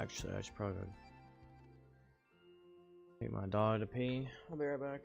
Actually, I should probably go take my dog to pee. I'll be right back.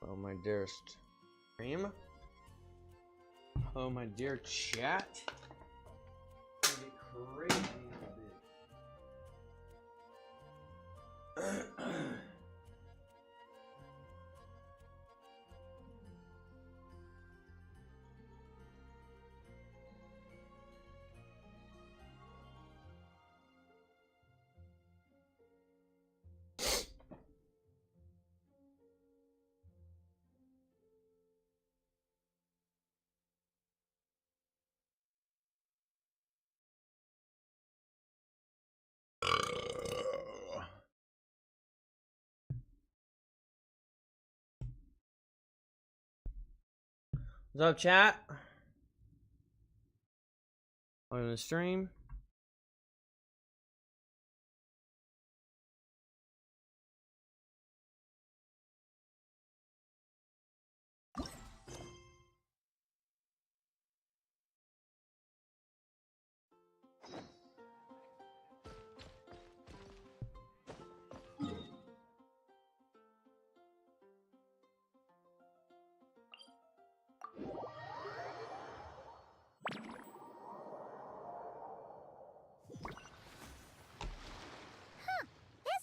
Oh, my dearest stream. Oh, my dear chat. It's gonna be crazy in a bit. What's up, chat? On the stream.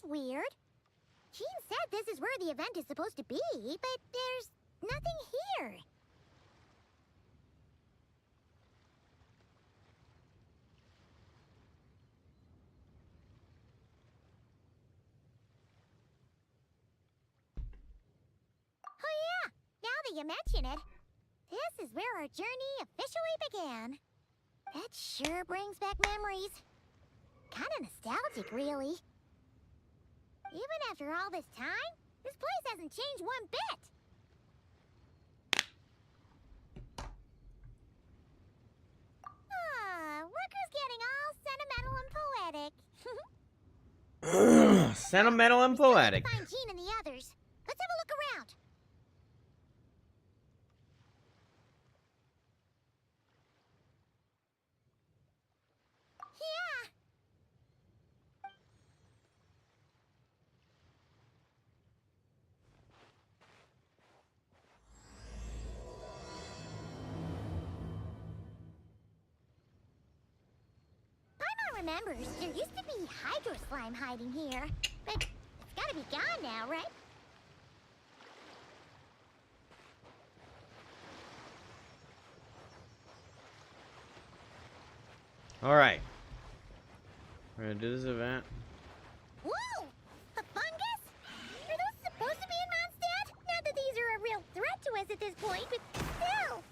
Weird. Gene said this is where the event is supposed to be, but there's nothing here. Oh yeah, now that you mention it, this is where our journey officially began. That sure brings back memories. Kinda nostalgic, really. Even after all this time, this place hasn't changed one bit. Look who's getting all sentimental and poetic. Sentimental and poetic. Find Jean and the others. Let's have a look around. Yeah. Paimon remembers there used to be hydro slime hiding here, but it's gotta be gone now, right? Alright. We're gonna do this event. Whoa! A fungus? Are those supposed to be in Mondstadt? Not that these are a real threat to us at this point, but still.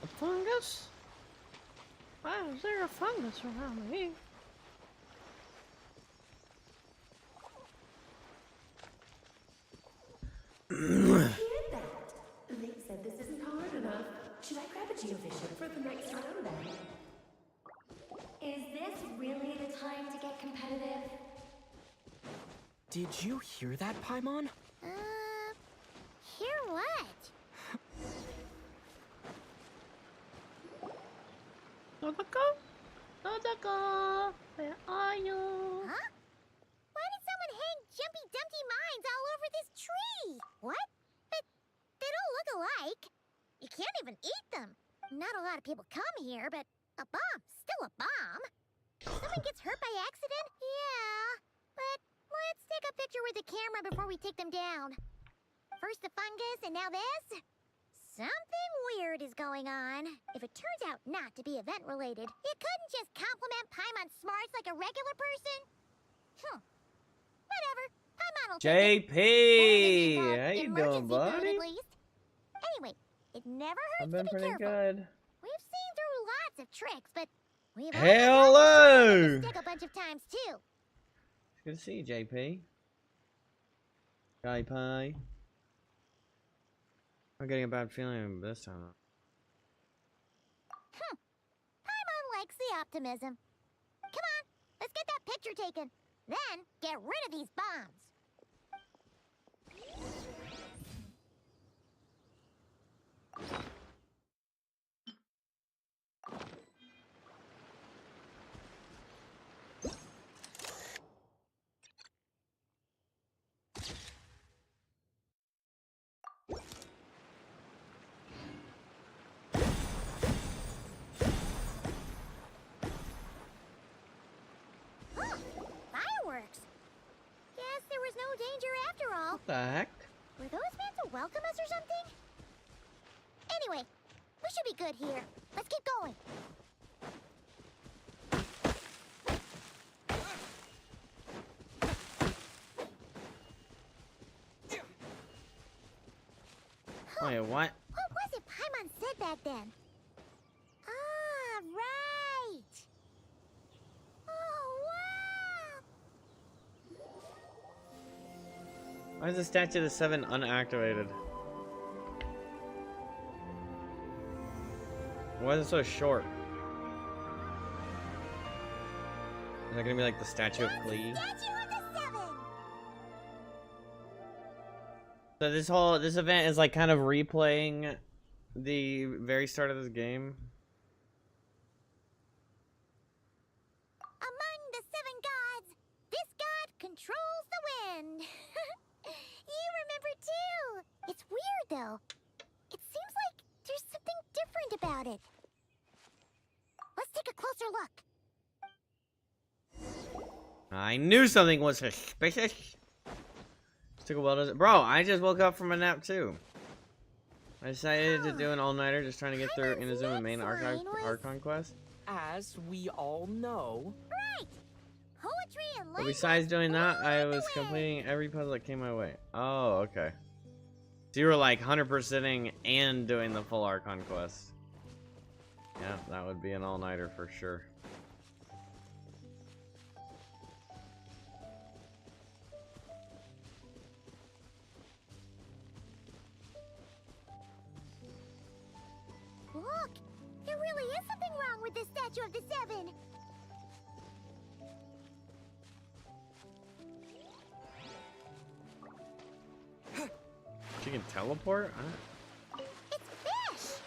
A fungus? Why is there a fungus around me? They said this isn't hard enough. Should I grab a geovision for the next round then? Is this really the time to get competitive? Did you hear that, Paimon? Hear what? Nodoko? Nodoko? Where are you? Huh? Why did someone hang Jumpy Dumpty mines all over this tree? What? But they don't look alike. You can't even eat them. Not a lot of people come here, but a bomb's still a bomb. Someone gets hurt by accident? Yeah. But let's take a picture with the camera before we take them down. First the fungus, and now this? Something weird is going on. If it turns out not to be event-related, you couldn't just compliment Paimon's smarts like a regular person? Whatever. Paimon will take it. JP! How you doing, Emergency food, buddy? at least. Anyway, it never hurts I've been to be pretty careful. good. We've seen through lots of tricks, but we've Hello! stick a bunch of times too. It's good to see you, JP. JP. I'm getting a bad feeling this time. Paimon likes the optimism. Come on, let's get that picture taken. Then get rid of these bombs. Huh, fireworks. Guess there was no danger after all. What the heck? Were those meant to welcome us or something? Anyway, we should be good here. Let's keep going. Wait, what? What was it Paimon said back then? Ah, right. Oh, wow. Why is the Statue of the Seven unactivated? Why is it so short? Is that gonna be like the Statue of Clee? Statue of the Seven. So this event is like kind of replaying the very start of this game. Among the seven gods, this god controls the wind. You remember too. It's weird though. It seems like there's something different about it. Let's take a closer look. I knew something was suspicious. Just took a while to... Bro, I just woke up from a nap too. I decided to do an all-nighter just trying to get through Inazuma's main Archon quest. As we all know, Right. Poetry and But language. besides doing that, I blew was away. completing every puzzle that came my way. Oh, okay. So you were like 100%ing and doing the full Archon quest. Yeah, that would be an all-nighter for sure. Look! There really is something wrong with this statue of the Seven! She can teleport? It's fish!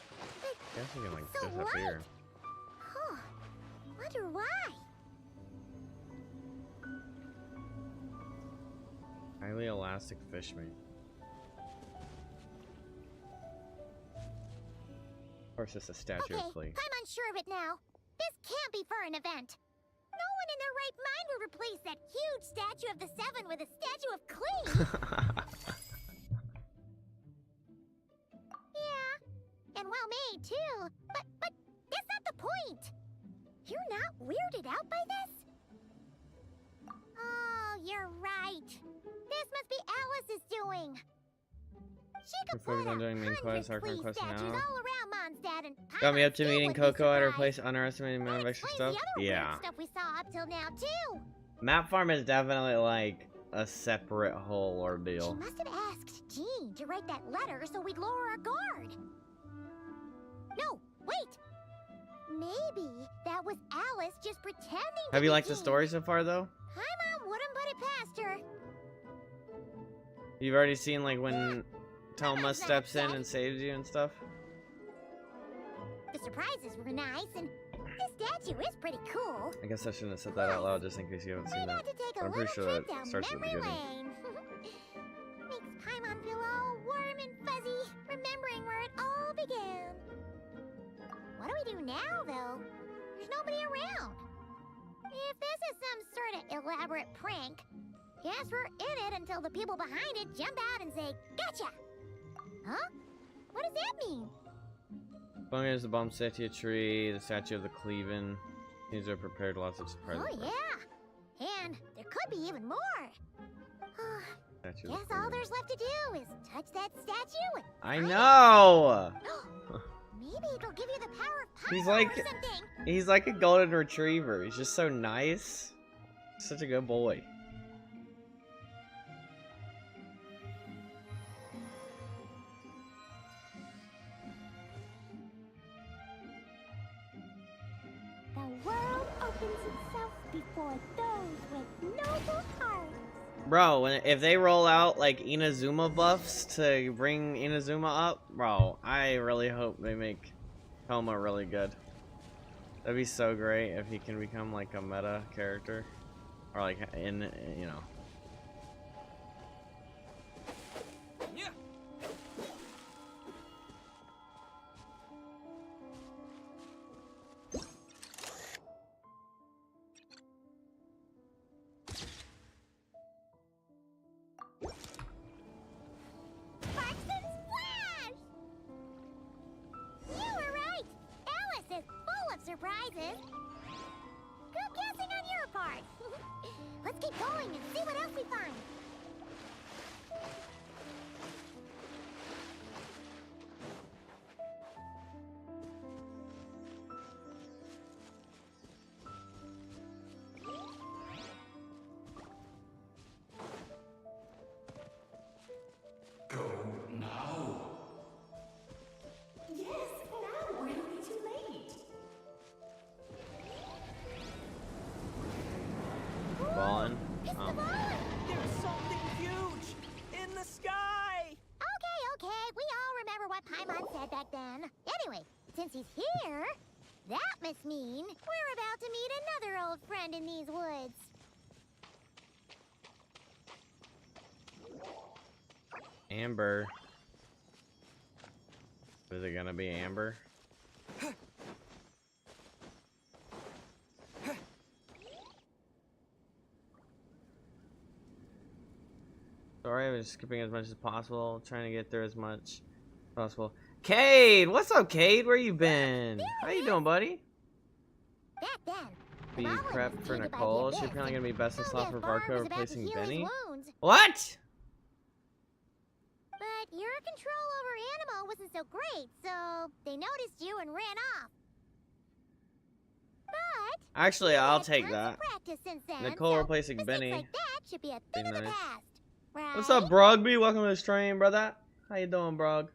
I guess she can like So disappear. Huh. Wonder why? Highly elastic fish meat. Of course, it's a statue Okay, of Klee. I'm unsure of it now. This can't be for an event. No one in their right mind would replace that huge statue of the Seven with a statue of Klee. Yeah, and well made too. But that's not the point. You're not weirded out by this? Oh, you're right. This must be Alice's doing. She We're could focused put on doing main 100 quest, Archon Klee quest statues now. all around Mondstadt, and Got me up to Paimon meeting still would be Coco at her surprised. place, underestimating the amount of That extra explains stuff. the other Yeah. weird stuff we saw up till now too. Map farm is definitely like a separate whole She ordeal. must have asked Jean to write that letter so we'd lower our guard. No, wait. Maybe that was Alice just pretending to Have you be liked the Jean. story so far, though? Paimon wouldn't put it past her. You've already seen like when Thelma Paimon steps in upset. and saves you and stuff. The surprises were nice, and this statue is pretty cool. I guess I shouldn't have said that out loud just in case you haven't We seen got that. to take a I'm pretty little sure trip that down starts at the memory beginning. lane. Makes Paimon feel all warm and fuzzy, remembering where it all began. What do we do now, though? There's nobody around. If this is some sort of elaborate prank, guess we're in it until the people behind it jump out and say, "Gotcha!" Huh? What does that mean? Funny is the bomb statue tree, the statue of the Cleaven. These are prepared lots of surprises. Oh, yeah. And there could be even more. Statue of Guess the all Cleaven. there's left to do is touch that statue and I know! maybe it'll give you the power of He's Paimon like- or something. He's like a golden retriever. He's just so nice. Such a good boy. The world opens itself before those with noble hearts. Bro, if they roll out like Inazuma buffs to bring Inazuma up, bro, I really hope they make Thelma really good. That'd be so great if he can become like a meta character. Or like in, you know. Yeah. Paxton's Flash! You were right. Alice is full of surprises. Good guessing on your part. Let's keep going and see what else we find. Go now. Yes, now or it'll be too late. Ballin'. It's the Oh. ball! There's something huge in the sky. Okay, we all remember what Paimon said back then. Anyway, since he's here, that must mean we're about to meet another old friend in these woods. Amber. Is it gonna be Amber? Sorry, I was skipping as much as possible, trying to get through as much as possible. Cade! What's up, Cade? Where you been? How you doing, buddy? Back then, the Be Goblin prepped was for tainted by Nicole. the She's abyss, apparently gonna be best in and slot for Farm Varco was about to replacing heal his Benny. wounds. What? But But your control over Animo wasn't so great, so they noticed you and ran off. But Actually, you've I'll had take tons of that. practice since then, Nicole so replacing mistakes Benny. like that should be a thing Be of the nice. past. Right? What's up, Brogby? Welcome to the stream, brother. How you doing, Brog?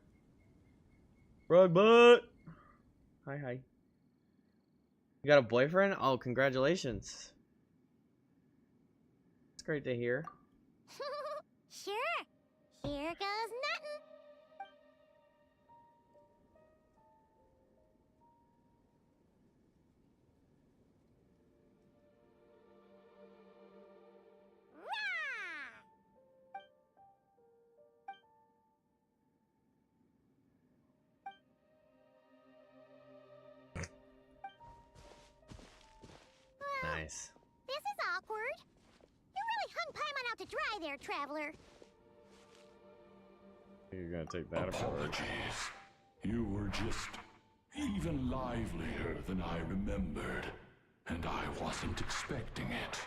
Brogbutt. Hi. You got a boyfriend? Oh, congratulations. It's great to hear. Sure. Here goes nothing. Rah! Nice. This is awkward. You really hung Paimon out to dry there, traveler. You're gonna take that approach. Apologies. You were just even livelier than I remembered, and I wasn't expecting it.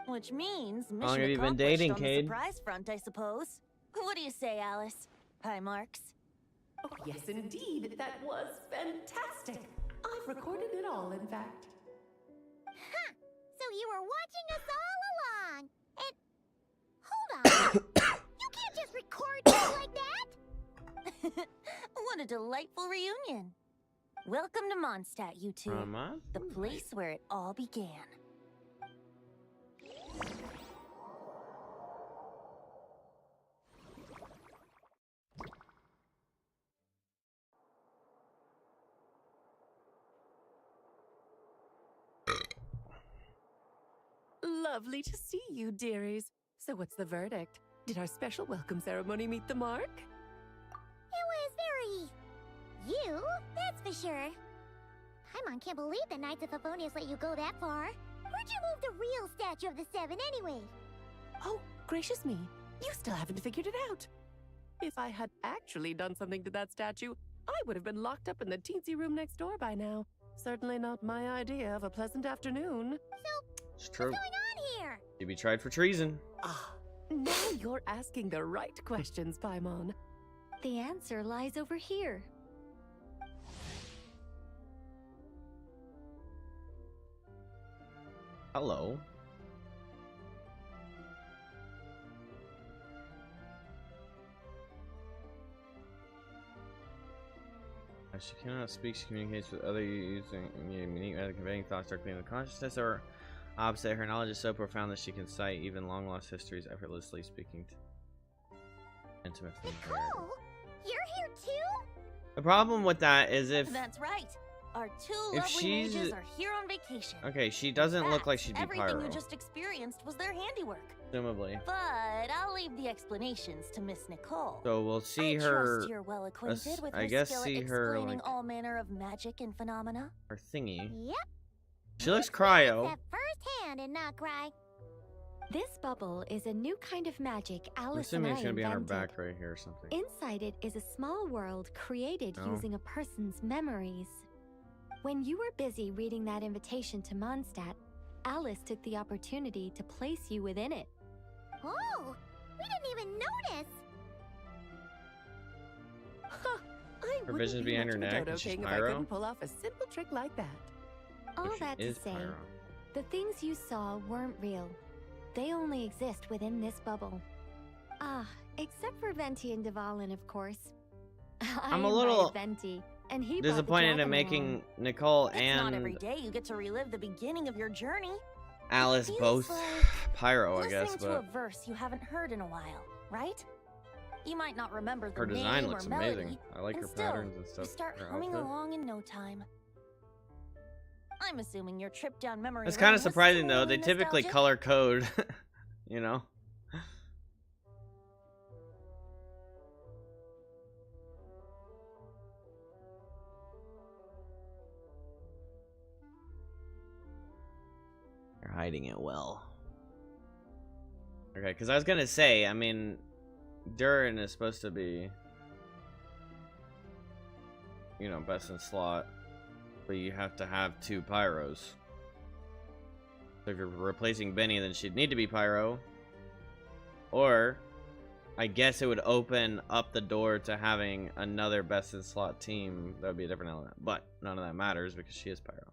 Which means mission long have you been accomplished dating, on the Cade? surprise front, I suppose. What do you say, Alice? Hi, Marks. Oh, yes, indeed. That was fantastic. I've recorded it all, in fact. Huh. So you were watching us all along. And hold on. You can't just record things like that. What a delightful reunion. Welcome to Mondstadt, you two. The place where it all began. Lovely to see you, dearies. So what's the verdict? Did our special welcome ceremony meet the mark? It was very... you, that's for sure. Paimon can't believe the Knights of Favonius let you go that far. Where'd you move the real statue of the Seven anyway? Oh, gracious me. You still haven't figured it out. If I had actually done something to that statue, I would have been locked up in the teensy room next door by now. Certainly not my idea of a pleasant afternoon. It's true. What's going on here? You'd be tried for treason. Ah, now you're asking the right questions, Paimon. The answer lies over here. Hello. As she cannot speak, she communicates with other using unique method of conveying thoughts directly into consciousness, or opposite. Her knowledge is so profound that she can cite even long-lost histories effortlessly, speaking to intimate familiarity. Nicole, you're here too? The problem with that is if That's right. Our two If lovely she's- mages are here on vacation. okay, she doesn't look like Fact, she'd be everything pyro, you just experienced was their handiwork. presumably. But I'll leave the explanations to Miss Nicole. So we'll see I her trust you're well acquainted with I her guess skill at see her, explaining like- all manner of magic and phenomena. her thingy. Yep. She looks cryo. Except firsthand and not cry. This bubble is a new kind of magic I'm Alice and assuming I it's gonna be on her invented. back right here or something. Inside it is a small world created No. using a person's memories. When you were busy reading that invitation to Mondstadt, Alice took the opportunity to place you within it. Oh, we didn't even notice. Huh, I Her wouldn't vision's be behind much her of a neck dodo and she's king if I pyro? couldn't pull off a simple trick like that. All So she that to is say, pyro. the things you saw weren't real. They only exist within this bubble. Ah, except for Venti and Dvalin, of course. I'm a I little invited Venti, and he brought the disappointed in dragon making along. Nicole It's not every and day you get to relive the beginning of your journey. Alice Feels both like pyro, I Listening guess, to a but verse you haven't heard in a while, right? You might not remember the her design name looks or melody, amazing. I like and her still, patterns and you stuff. start her humming outfit. along in no time. I'm assuming your trip down memory It's lane kind of was surprising though. They sorely typically nostalgic. color code, you know. They're hiding it well. Okay, because I was gonna say, I mean, Durin is supposed to be, you know, best in slot, but you have to have two pyros. So if you're replacing Benny, then she'd need to be pyro, or I guess it would open up the door to having another best in slot team. That would be a different element, but none of that matters because she is Pyro.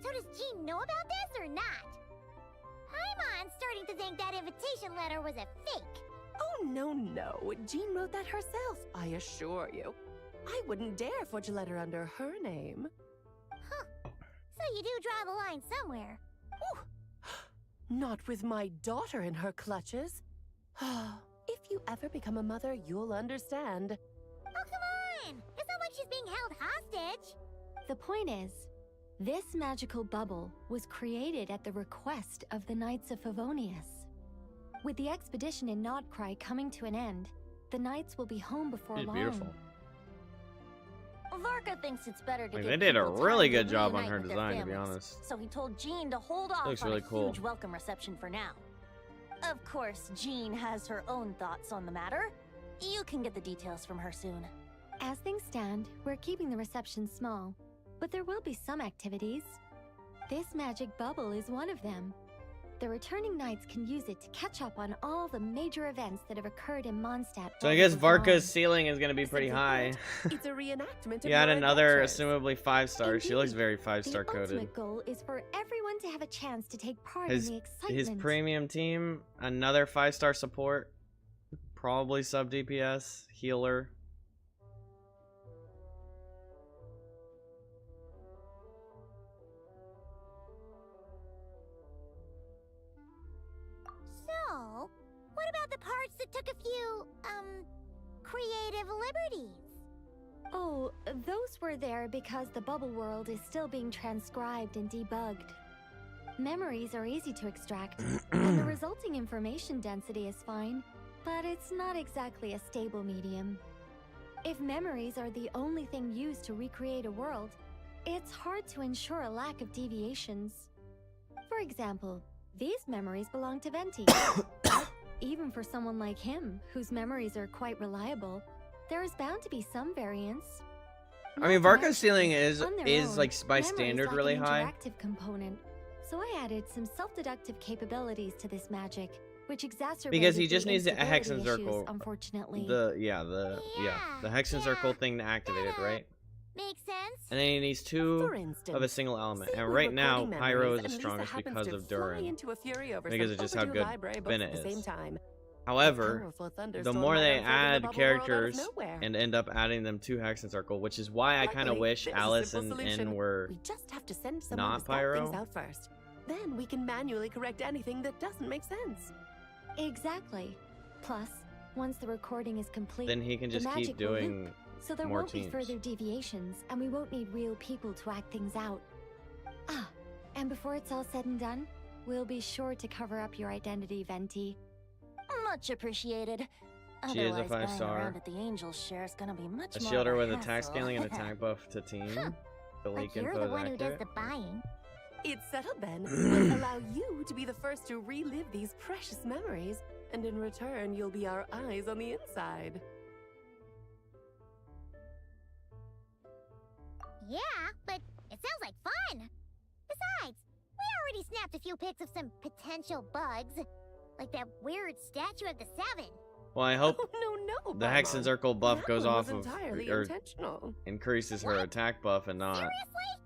So does Jean know about this or not? I'm starting to think that invitation letter was a fake. Oh, no. Jean wrote that herself, I assure you. I wouldn't dare forge a letter under her name. Huh. So you do draw the line somewhere. Ooh. Not with my daughter in her clutches. If you ever become a mother, you'll understand. Oh, come on! It's not like she's being held hostage. The point is, this magical bubble was created at the request of the Knights of Favonius. With the expedition in Nodcry coming to an end, the Knights will be home before She's long. beautiful. Varka thinks it's better to Like, give they did a people really time to good job on reunite her with their design, to be families. honest. So he told Jean to hold off Looks on really a cool. huge welcome reception for now. Of course, Jean has her own thoughts on the matter. You can get the details from her soon. As things stand, we're keeping the reception small, but there will be some activities. This magic bubble is one of them. The returning knights can use it to catch up on all the major events that have occurred in Mondstadt. So I guess Varka's ceiling is gonna be pretty high. It's a reenactment of You had your another, adventures. assumably 5-star. She looks Indeed. very 5-star The coded. ultimate goal is for everyone to have a chance to take part His in the excitement. premium team, another 5-star support, probably sub DPS, healer. So, what about the parts that took a few, creative liberties? Oh, those were there because the bubble world is still being transcribed and debugged. Memories are easy to extract, and the resulting information density is fine, but it's not exactly a stable medium. If memories are the only thing used to recreate a world, it's hard to ensure a lack of deviations. For example, these memories belong to Venti. But even for someone like him, whose memories are quite reliable, there is bound to be some variance. I mean, Not to Varka's ceiling mention, on their own, like by memories standard lack really an high. interactive component, so I added some self-deductive capabilities to this magic, which exacerbated Because he just the needs a instability Hexen issues, circle. unfortunately. The Hexen Yeah. circle thing to activate it, right? Makes sense. And then he needs For two instance, of a single element. say And we're right now, recording Pyro is memories the and Lisa strongest happens because to of fly Durin. into a fury over Because some of just how overdue good library books Bennett at the same is. time. However, Powerful the thunderstorm more might they unfold in the add bubble world out of characters nowhere. and end up adding them to Hexen Circle, which is why I kind of Luckily, wish there's a Alice simple and solution. N were We just have to send someone not to scout Pyro. things out first. Then we can manually correct anything that doesn't make sense. Exactly. Plus, once the recording is complete, then he can the just magic keep will loop, doing so there more won't teams. be further deviations, and we won't need real people to act things out. Ah, and before it's all said and done, we'll be sure to cover up your identity, Venti. Much appreciated. She is a Otherwise, buying 5-star. around at the Angels share is gonna be much a more shielder of with a attack hassle. scaling and attack buff to team. The Like leak you're info the is one who does accurate. the buying. It's settled then. We'll allow you to be the first to relive these precious memories, and in return, you'll be our eyes on the inside. Yeah, but it sounds like fun. Besides, we already snapped a few pics of some potential bugs. Like that weird statue of the Seven. Well, I hope Oh, no, the Hexen Paimon. Circle buff That goes one off was of entirely or intentional. increases her What? attack buff and not. Seriously?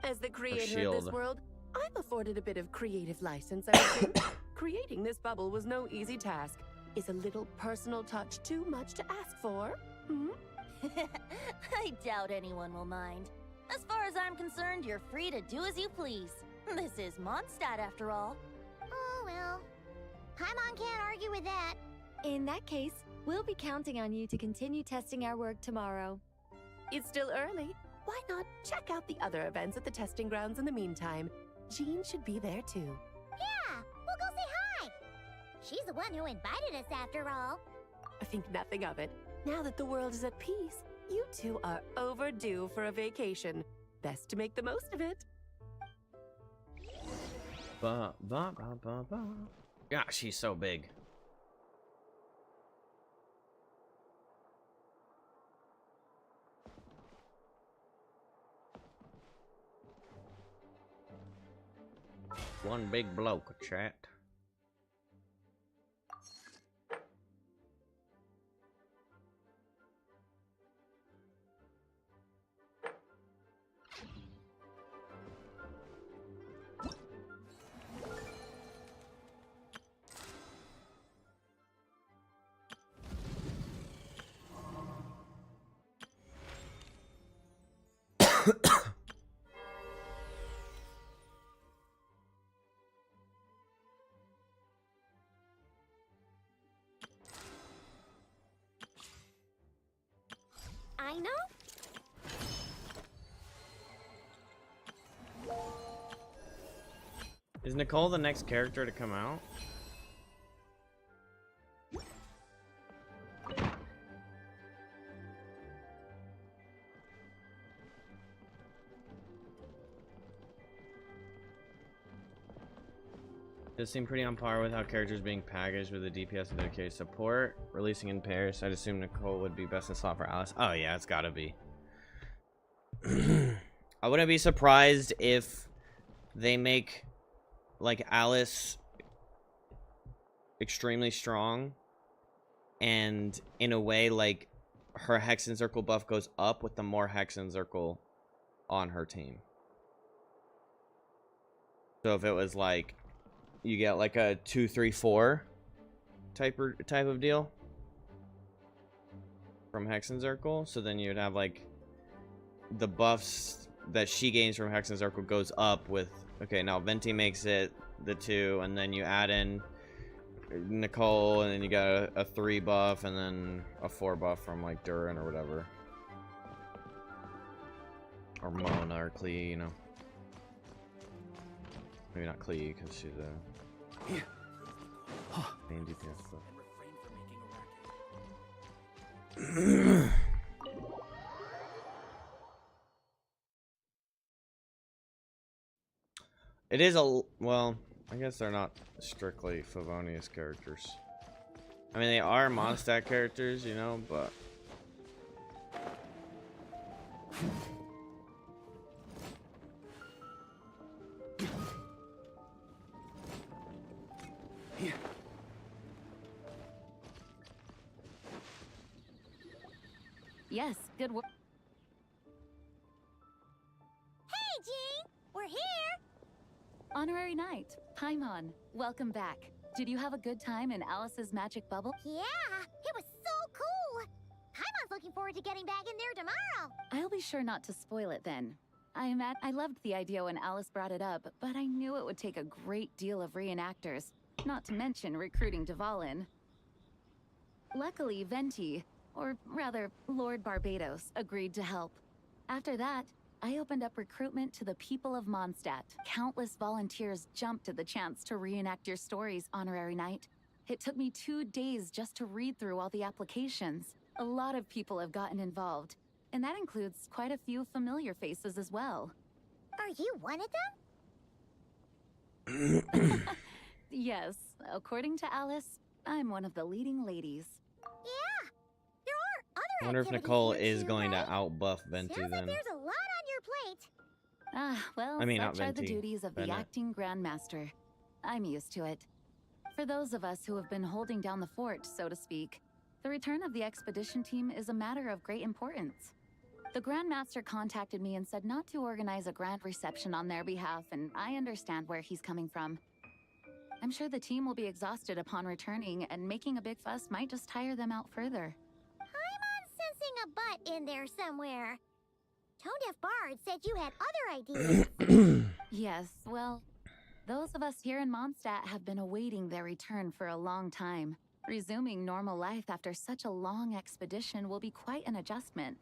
As the creator of shield. this world, I'm afforded a bit of creative license, I think. Creating this bubble was no easy task. Is a little personal touch too much to ask for? Hmm? I doubt anyone will mind. As far as I'm concerned, you're free to do as you please. This is Mondstadt, after all. Oh well. Paimon can't argue with that. In that case, we'll be counting on you to continue testing our work tomorrow. It's still early. Why not check out the other events at the testing grounds in the meantime? Jean should be there too. Yeah, we'll go say hi. She's the one who invited us after all. I think nothing of it. Now that the world is at peace, you two are overdue for a vacation. Best to make the most of it. Ba, ba, ba, ba, ba. Yeah, she's so big. One big bloke, chat. I know. Is Nicole the next character to come out? Does seem pretty on par with how characters being packaged with the DPS and dedicated support. Releasing in pairs, I'd assume Nicole would be best in slot for Alice. Oh yeah, it's gotta be. I wouldn't be surprised if they make like Alice extremely strong, and in a way like her Hex and Circle buff goes up with the more Hex and Circle on her team. So if it was like you get like a 2-3-4 type of deal from Hex and Circle, so then you'd have like the buffs that she gains from Hex and Circle goes up with, okay, now Venti makes it the 2, and then you add in Nicole, and then you got a 3 buff, and then a 4 buff from like Durin or whatever, or Mona or Klee, you know. Maybe not Klee because she's a main DPS stuff. It is a, well, I guess they're not strictly Favonius characters. I mean, they are Mondstadt characters, you know, but Yes, good work. Hey, Jean! We're here! Honorary Knight, Paimon, welcome back. Did you have a good time in Alice's magic bubble? Yeah, it was so cool! Paimon's looking forward to getting back in there tomorrow! I'll be sure not to spoil it then. I loved the idea when Alice brought it up, but I knew it would take a great deal of reenactors, not to mention recruiting Dvalin. Luckily, Venti, or rather, Lord Barbados, agreed to help. After that, I opened up recruitment to the people of Mondstadt. Countless volunteers jumped at the chance to reenact your stories, Honorary Knight. It took me 2 days just to read through all the applications. A lot of people have gotten involved, and that includes quite a few familiar faces as well. Are you one of them? Yes, according to Alice, I'm one of the leading ladies. Yeah, there are other I wonder if activities Nicole here is too, going to right? outbuff Venti Sounds like then. there's a lot on your plate. Ah, well, I mean, not such are the Venti, duties of the Bennett. acting Grandmaster. I'm used to it. For those of us who have been holding down the fort, so to speak, the return of the expedition team is a matter of great importance. The Grandmaster contacted me and said not to organize a grand reception on their behalf, and I understand where he's coming from. I'm sure the team will be exhausted upon returning, and making a big fuss might just tire them out further. I'm sensing a butt in there somewhere. Tone Deaf Bard said you had other ideas. Yes, well, those of us here in Mondstadt have been awaiting their return for a long time. Resuming normal life after such a long expedition will be quite an adjustment.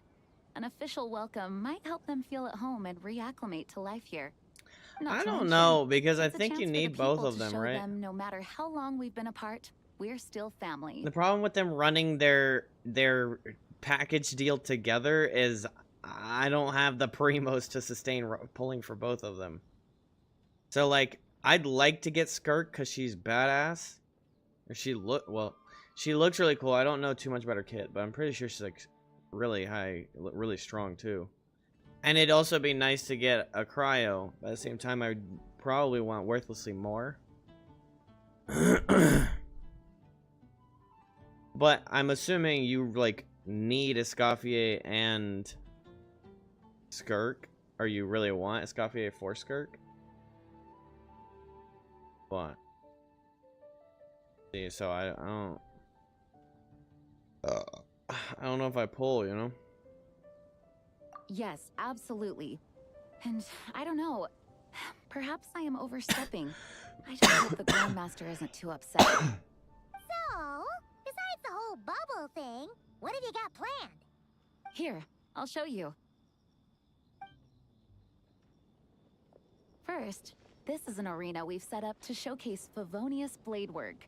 An official welcome might help them feel at home and reacclimate to life here. Not I to don't mention, know, because I it's a think you chance for the need both people of to them, show right? them no matter how long we've been apart, we're still family. The problem with them running their package deal together is I don't have the primos to sustain pulling for both of them. So like, I'd like to get Skirt because she's badass. Or she looks really cool. I don't know too much about her kit, but I'm pretty sure she's like really high, really strong too. And it'd also be nice to get a cryo. But at the same time, probably want worthlessly more. But I'm assuming you like need Escoffier and Skirk, or you really want Escoffier for Skirk? What? See, so I don't know if I pull, you know? Yes, absolutely. And I don't know. Perhaps I am overstepping. I just hope the Grandmaster isn't too upset. So, besides the whole bubble thing, what have you got planned? Here, I'll show you. First, this is an arena we've set up to showcase Favonius blade work.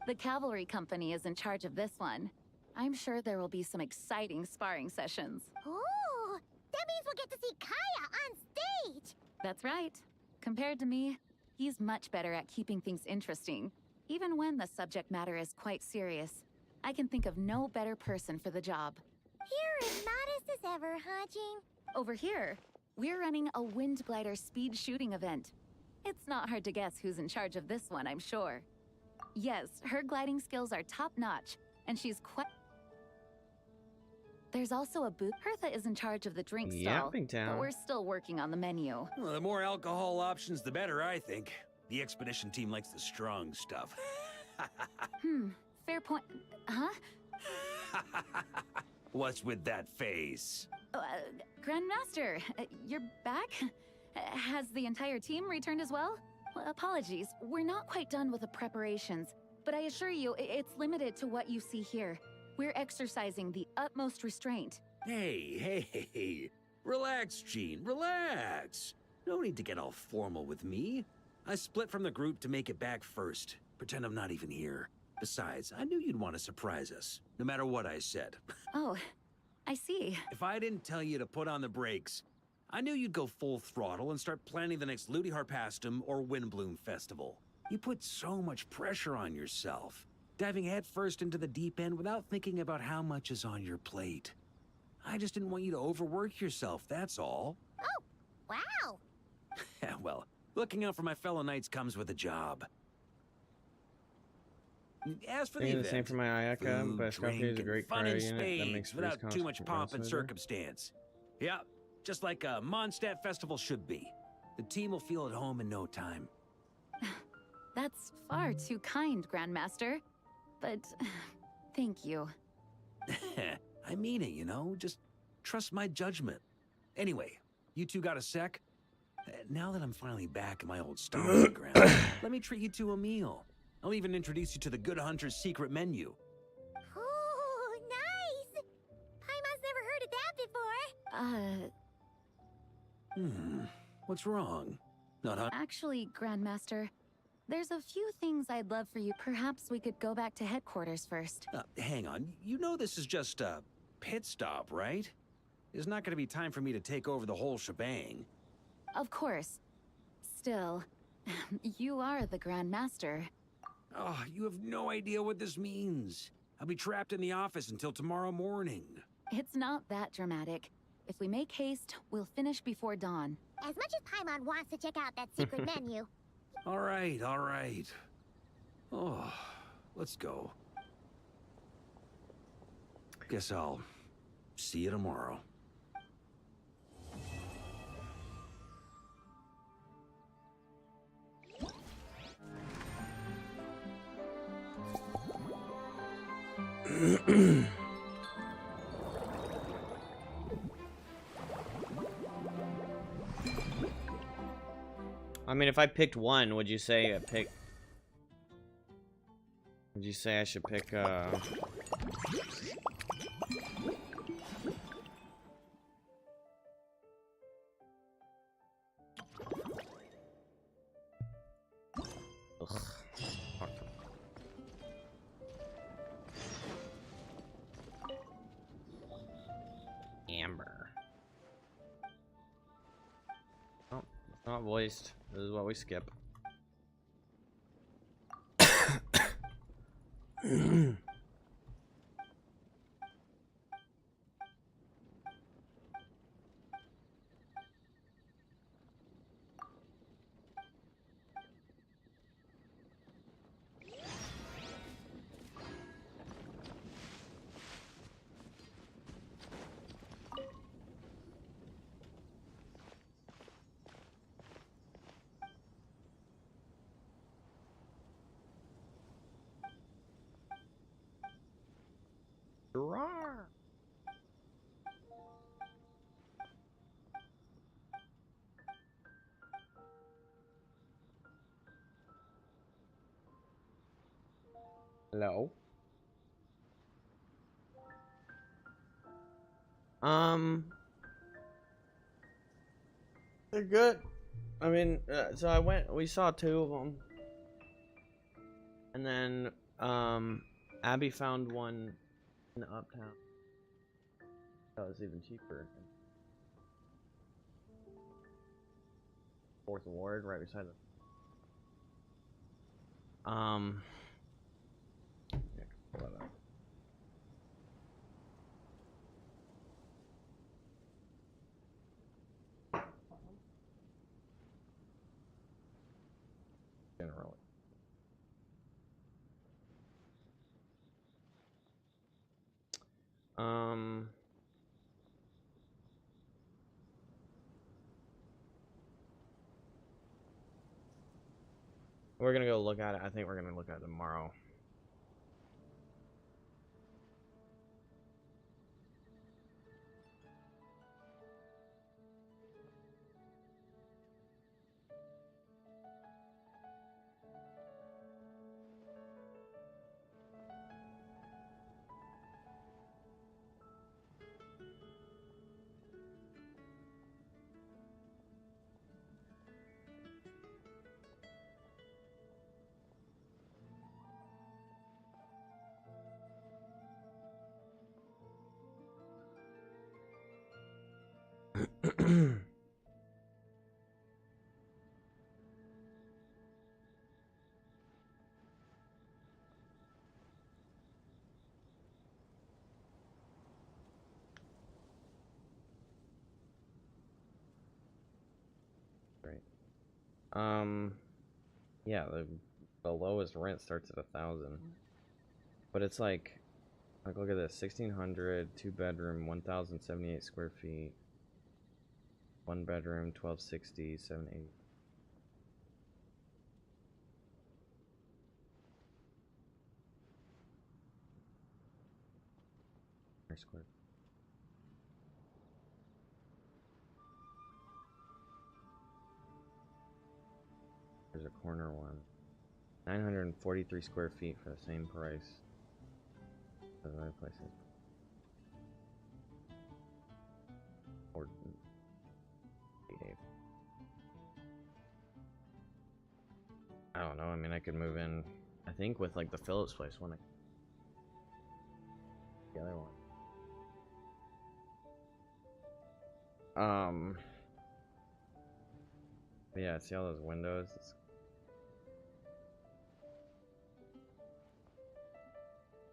The Cavalry Company is in charge of this one. I'm sure there will be some exciting sparring sessions. Ooh, that means we'll get to see Kaya on stage! That's right. Compared to me, he's much better at keeping things interesting, even when the subject matter is quite serious. I can think of no better person for the job. You're as modest as ever, huh, Jean? Over here, we're running a wind glider speed shooting event. It's not hard to guess who's in charge of this one, I'm sure. Yes, her gliding skills are top-notch, and she's quite... There's also a booth. Hertha is in charge of the drink stall, but we're still working on the menu. Well, the more alcohol options, the better, I think. The expedition team likes the strong stuff. Fair point. Huh? What's with that face? Grandmaster, you're back? Has the entire team returned as well? Well, apologies, we're not quite done with the preparations, but I assure you, it's limited to what you see here. We're exercising the utmost restraint. Hey. Relax, Jean, relax. No need to get all formal with me. I split from the group to make it back first. Pretend I'm not even here. Besides, I knew you'd want to surprise us, no matter what I said. Oh, I see. If I didn't tell you to put on the brakes, I knew you'd go full throttle and start planning the next Ludi Harpastum or Windbloom Festival. You put so much pressure on yourself, diving headfirst into the deep end without thinking about how much is on your plate. I just didn't want you to overwork yourself, that's all. Oh, wow! Well, looking out for my fellow knights comes with a job. As for the event, same for my Ayaka, food, but Escoffier is a great fun cryo in unit that makes spades without too much pomp and smoother. circumstance. Yeah, just like a Mondstadt festival should be. The team will feel at home in no time. That's far too kind, Grandmaster. But thank you. I mean it, you know? Just trust my judgment. Anyway, you two got a sec? Now that I'm finally back in my old stomping ground, let me treat you to a meal. I'll even introduce you to the Good Hunter's secret menu. Ooh, nice! Paimon's never heard of that before. What's wrong? Not hungry? Actually, Grandmaster, there's a few things I'd love for you. Perhaps we could go back to headquarters first. Hang on. You know this is just a pit stop, right? There's not going to be time for me to take over the whole shebang. Of course. Still, you are the Grandmaster. Oh, you have no idea what this means. I'll be trapped in the office until tomorrow morning. It's not that dramatic. If we make haste, we'll finish before dawn. As much as Paimon wants to check out that secret menu. All right. Oh, let's go. Guess I'll see you tomorrow. I mean, if I picked one, would you say would you say I should pick Ugh. Amber. Oh, it's not voiced. This is what we skip. Hello. They're good. I mean, so we saw 2 of them. And then, Abby found one in Uptown. That was even cheaper. 4th Ward, right beside the... Yeah, pull that up. Generally. We're gonna go look at it. I think we're gonna look at it tomorrow. Great. Yeah, the lowest rent starts at 1,000, but it's like look at this: 1,600, 2-bedroom, 1,078 square feet, 1-bedroom, 1,260, 780. Square. There's a corner one. 943 square feet for the same price as other places. Or I don't know. I mean, I could move in. I think with like the Phillips place one. The other one. But yeah, see all those windows?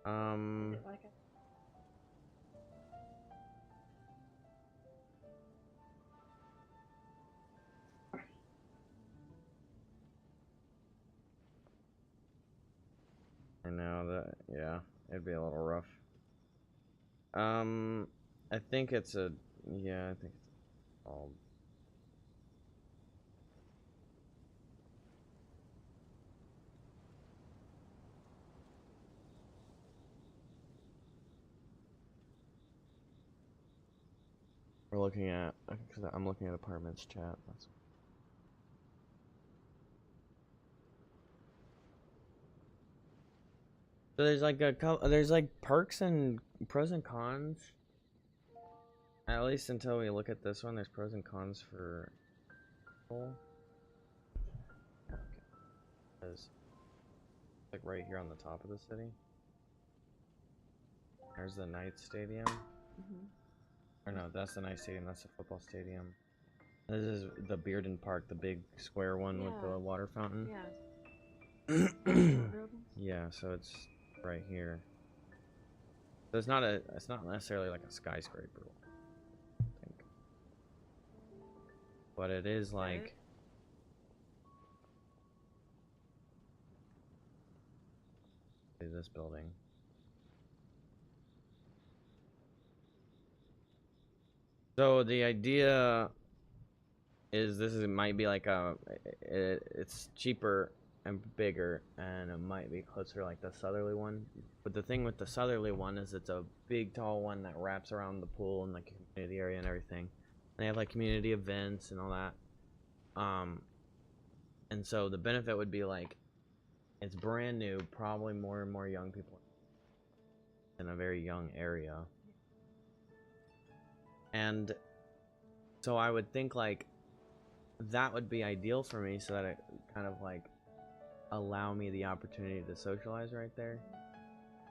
I know that, yeah, it'd be a little rough. I think it's a, yeah, I think it's all. We're looking at, because I'm looking at apartments chat. That's... So there's like a couple, there's like perks and pros and cons. At least until we look at this one, there's pros and cons for people. Okay. There's like right here on the top of the city. There's the Knights Stadium. Or no, that's the Knights Stadium, that's the football stadium. This is the Bearden Park, the big square one with the water fountain. Yeah. Yeah, so it's right here. So it's not necessarily like a skyscraper, I think. But it is like this building. So the idea is might be like it's cheaper and bigger, and it might be closer to like the southerly one. But the thing with the southerly one is it's a big tall one that wraps around the pool and like community area and everything. And they have like community events and all that. And so the benefit would be like It's brand new, probably more and more young people in a very young area. And so I would think like that would be ideal for me, so that it kind of like allow me the opportunity to socialize right there.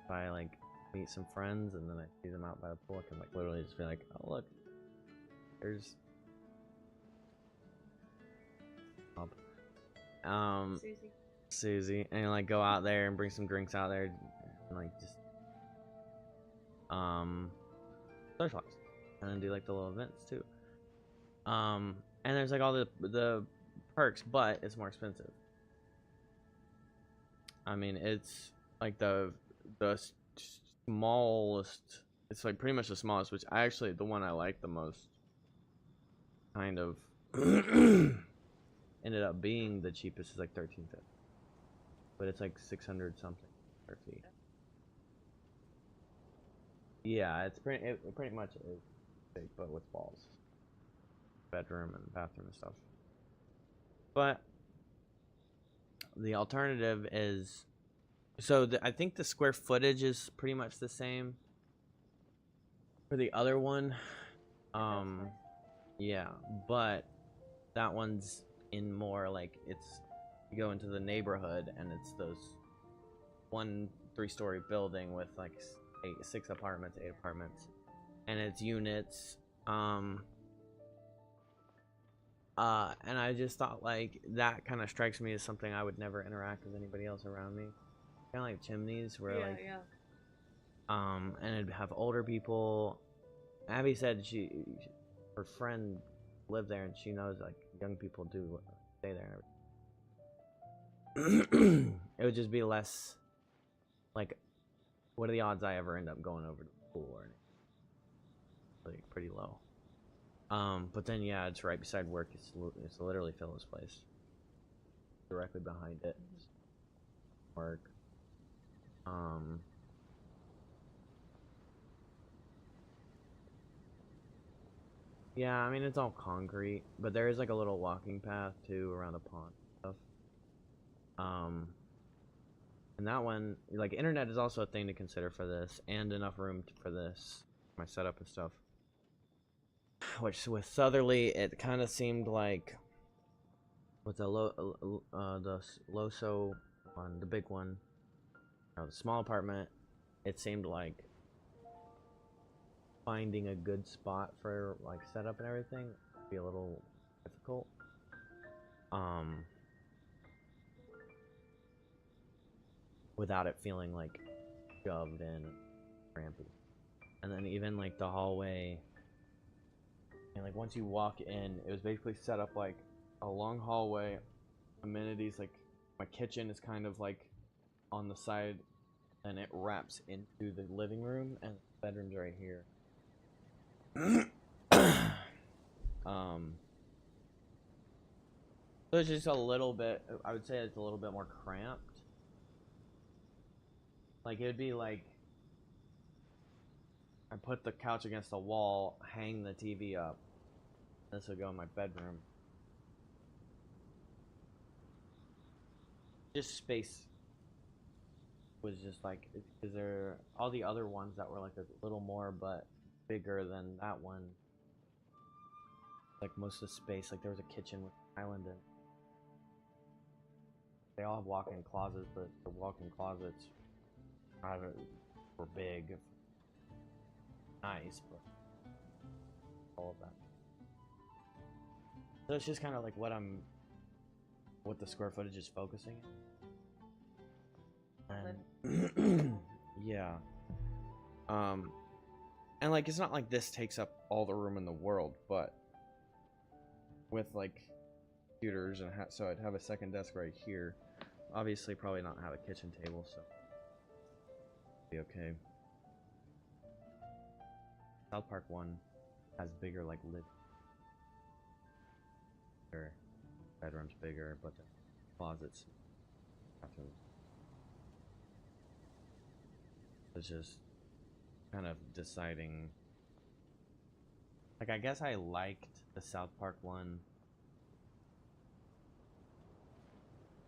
If I like meet some friends and then I see them out by the pool, I can like literally just be like, oh look, there's Susie, and like go out there and bring some drinks out there and like just socialize and then do like the little events too. And there's like all the perks, but it's more expensive. I mean, it's like the smallest. It's like pretty much the smallest, which actually the one I like the most. Kind of ended up being the cheapest, is like $13.50, but it's like 600 something square feet. Yeah, it pretty much is big, but with walls, bedroom and bathroom and stuff. But the alternative is, so I think the square footage is pretty much the same for the other one. Yeah, but that one's in more like, it's, you go into the neighborhood and it's those 1 3-story building with like 8 apartments, and it's units. And I just thought like that kind of strikes me as something I would never interact with anybody else around me. Kind of like chimneys, where and it'd have older people. Abby said her friend lived there and she knows like young people do stay there and everything. It would just be less like, what are the odds I ever end up going over to the pool or anything? Like pretty low. But then yeah, it's right beside work. It's literally Phil's place. Directly behind it. Work. Yeah, I mean it's all concrete, but there is like a little walking path too around the pond and stuff. And that one, like, internet is also a thing to consider for this, and enough room for this, my setup and stuff. Which with Southerly, it kind of seemed like with the Loso one, the big one, the small apartment, it seemed like finding a good spot for like setup and everything would be a little difficult. Without it feeling like shoved in and crampy. And then even like the hallway, and like once you walk in, it was basically set up like a long hallway, amenities, like my kitchen is kind of like on the side, and it wraps into the living room, and the bedroom's right here. So it's just a little bit, I would say it's a little bit more cramped. Like, it would be like, I put the couch against the wall, hang the TV up. This would go in my bedroom. Just space was just like, because there, all the other ones that were like a little more but bigger than that one, like most of the space, like there was a kitchen with an island in. They all have walk-in closets, but the walk-in closets were big, nice, but all of that. So it's just kind of like what the square footage is focusing in. Yeah. And like, it's not like this takes up all the room in the world, but with like computers and so I'd have a second desk right here. Obviously, probably not have a kitchen table, so be okay. South Park one has bigger like live. Their bedroom's bigger, but the closets, bathrooms. It's just kind of deciding. Like, I guess I liked the South Park one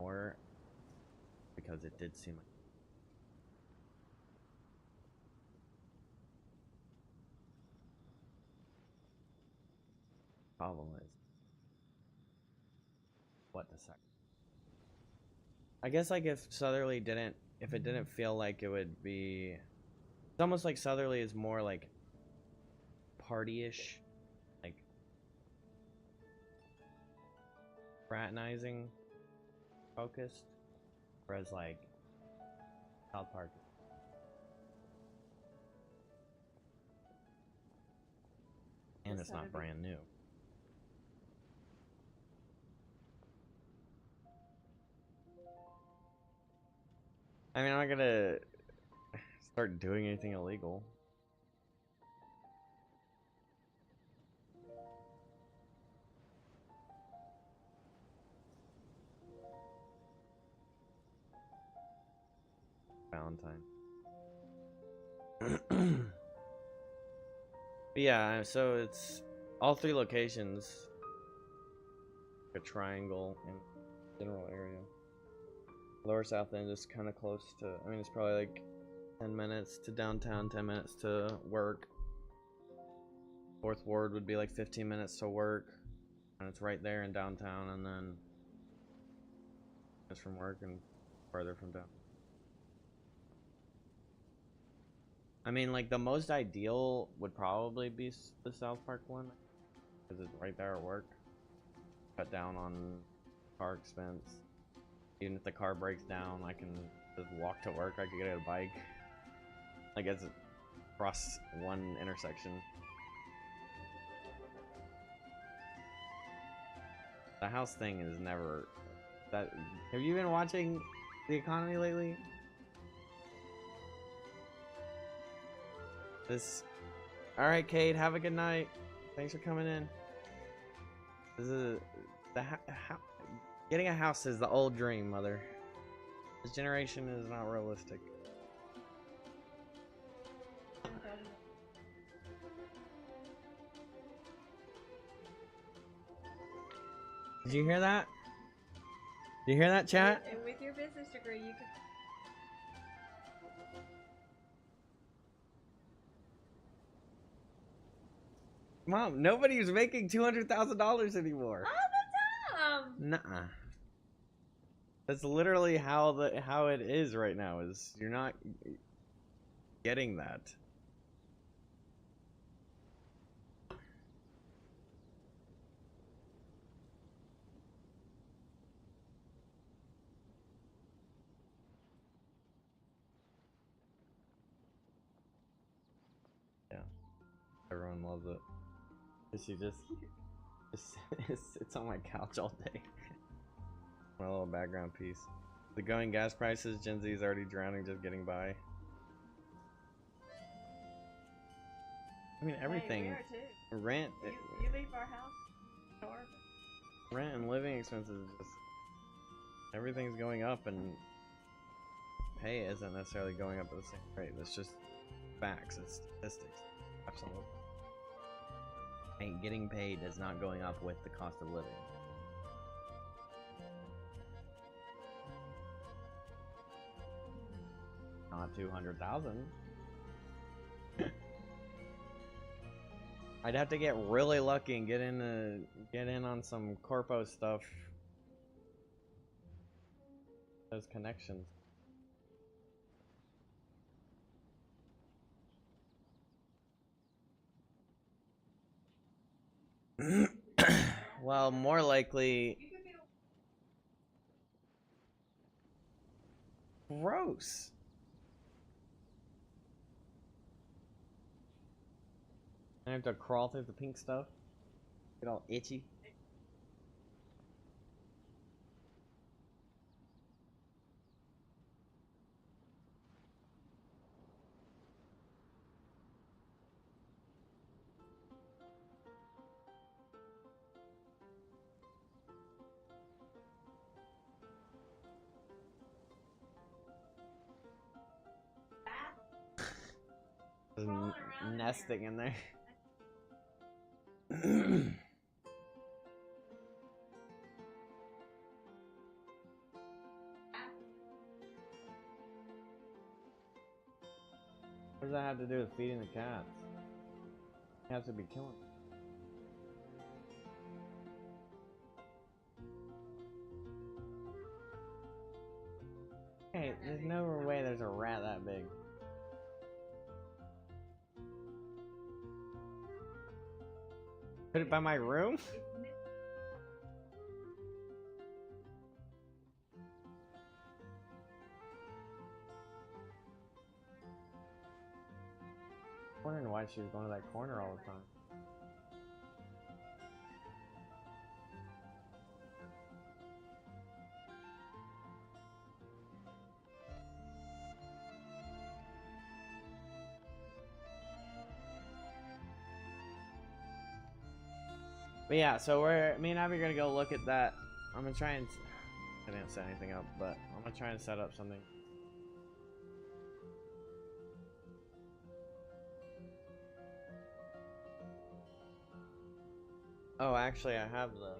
more because it did seem like problem is what to say. I guess like if Southerly didn't, if it didn't feel like it would be, it's almost like Southerly is more like party-ish, like fraternizing focused, whereas like South Park. And it's not brand new. I mean, I'm not gonna start doing anything illegal. Valentine. But yeah, so it's all 3 locations. A triangle in general area. Lower South End is kind of close to, I mean, it's probably like 10 minutes to downtown, 10 minutes to work. 4th Ward would be like 15 minutes to work. And it's right there in downtown, and then just from work and farther from down. I mean, like, the most ideal would probably be the South Park one, because it's right there at work. Cut down on car expense. Even if the car breaks down, I can just walk to work. I could get a bike. I guess across one intersection. The house thing is never... That. Have you been watching The Economy lately? This. Alright, Kate, have a good night. Thanks for coming in. This is getting a house is the old dream, mother. This generation is not realistic. Did you hear that? Did you hear that, chat? And with your business degree, you could. Mom, nobody's making $200,000 anymore. All the time. Nuh-uh. That's literally how it is right now. Is you're not getting that. Yeah, everyone loves it. She just sits on my couch all day. My little background piece. The going gas prices, Gen Z is already drowning just getting by. I mean, everything. Hey, we are too. Rent. You leave our house, door. Rent and living expenses, just everything's going up, and pay isn't necessarily going up at the same rate. It's just facts. It's statistics. Absolutely. And getting paid is not going up with the cost of living. Not 200,000. I'd have to get really lucky and get in on some corpo stuff. Those connections. Well, more likely. Gross. I have to crawl through the pink stuff. Get all itchy. There's nesting in there. What does that have to do with feeding the cats? Cats would be killing them. Hey, there's no way there's a rat that big. Put it by my room? Wondering why she was going to that corner all the time. But yeah, so me and Abby are gonna go look at that. I'm gonna try and, I didn't set anything up, but I'm gonna try and set up something. Oh, actually, I have the.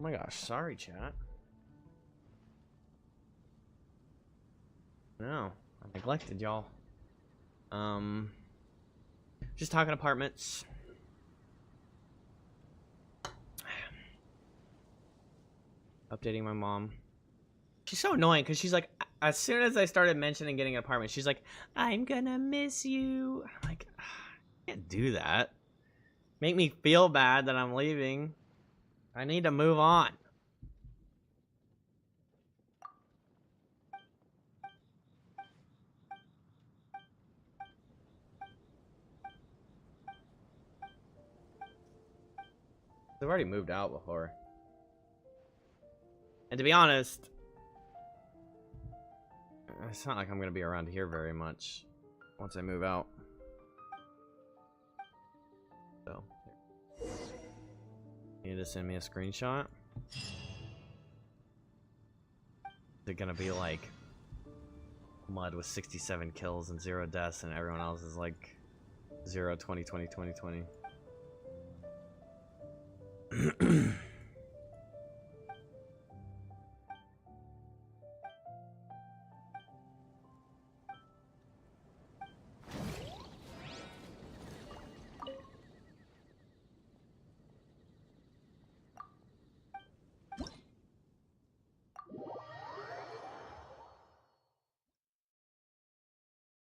Oh my gosh, sorry, chat. No, I neglected y'all. Just talking apartments. Updating my mom. She's so annoying because she's like, as soon as I started mentioning getting an apartment, she's like, I'm gonna miss you. I'm like, I can't do that. Make me feel bad that I'm leaving. I need to move on. I've already moved out before. And to be honest, it's not like I'm gonna be around here very much once I move out. So, you need to send me a screenshot. They're gonna be like Mud with 67 kills and 0 deaths, and everyone else is like 0, 20, 20, 20, 20.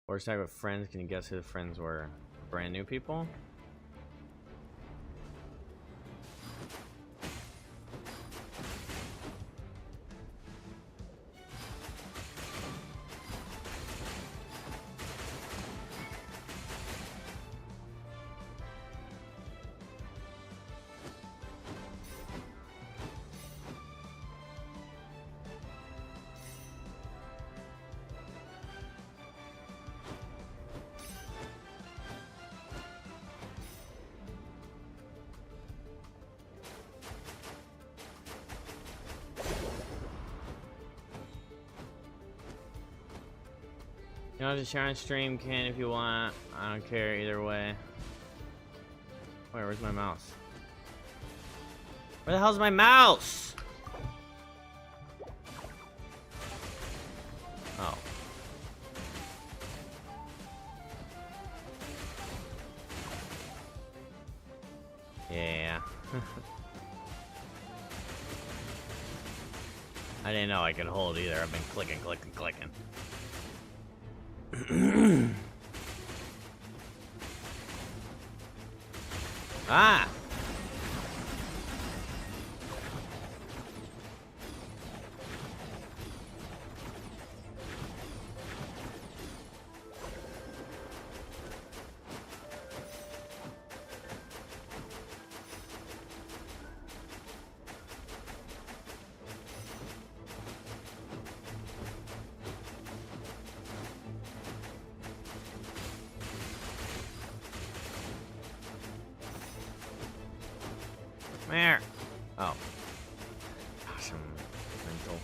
Or tag with friends. Can you guess who the friends were? Brand new people? You know, just share on stream, can if you want. I don't care either way. Wait, where's my mouse? Where the hell's my mouse? Oh. Yeah. I didn't know I could hold either. I've been clicking, clicking, clicking. Ah! Where? Oh. Gosh, I'm mental.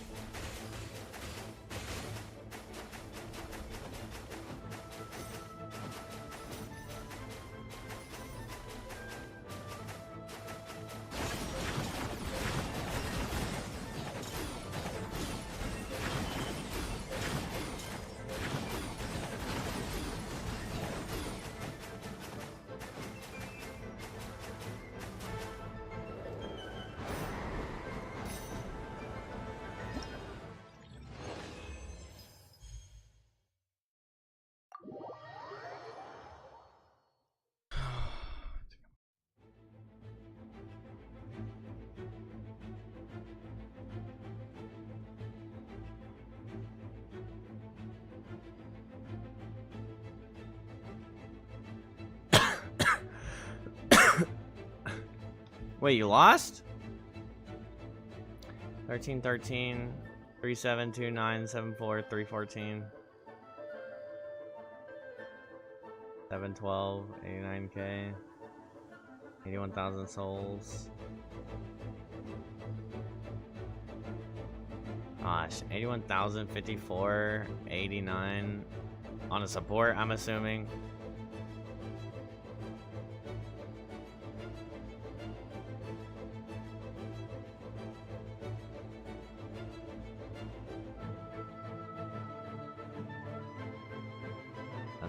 Wait, you lost? 13, 13, 3, 7, 2, 9, 7, 4, 3, 14. 7, 12, 89k. 81,000 souls. Gosh, 81,054, 89 on a support, I'm assuming.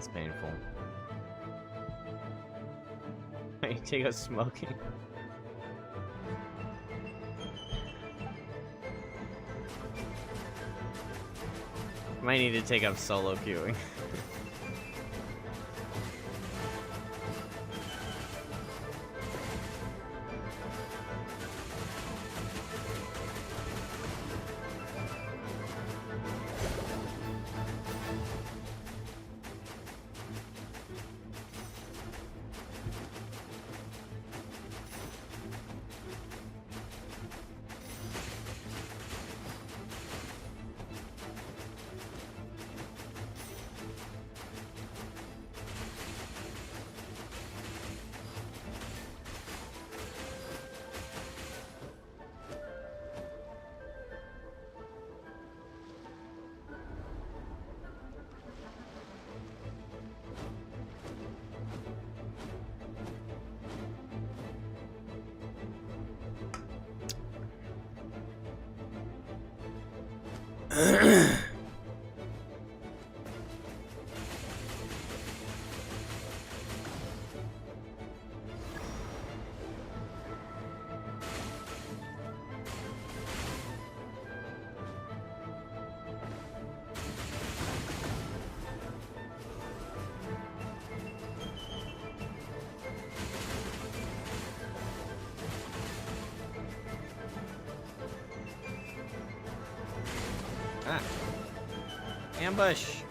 That's painful. You take us smoking. Might need to take up solo queuing. Ah. Ambush.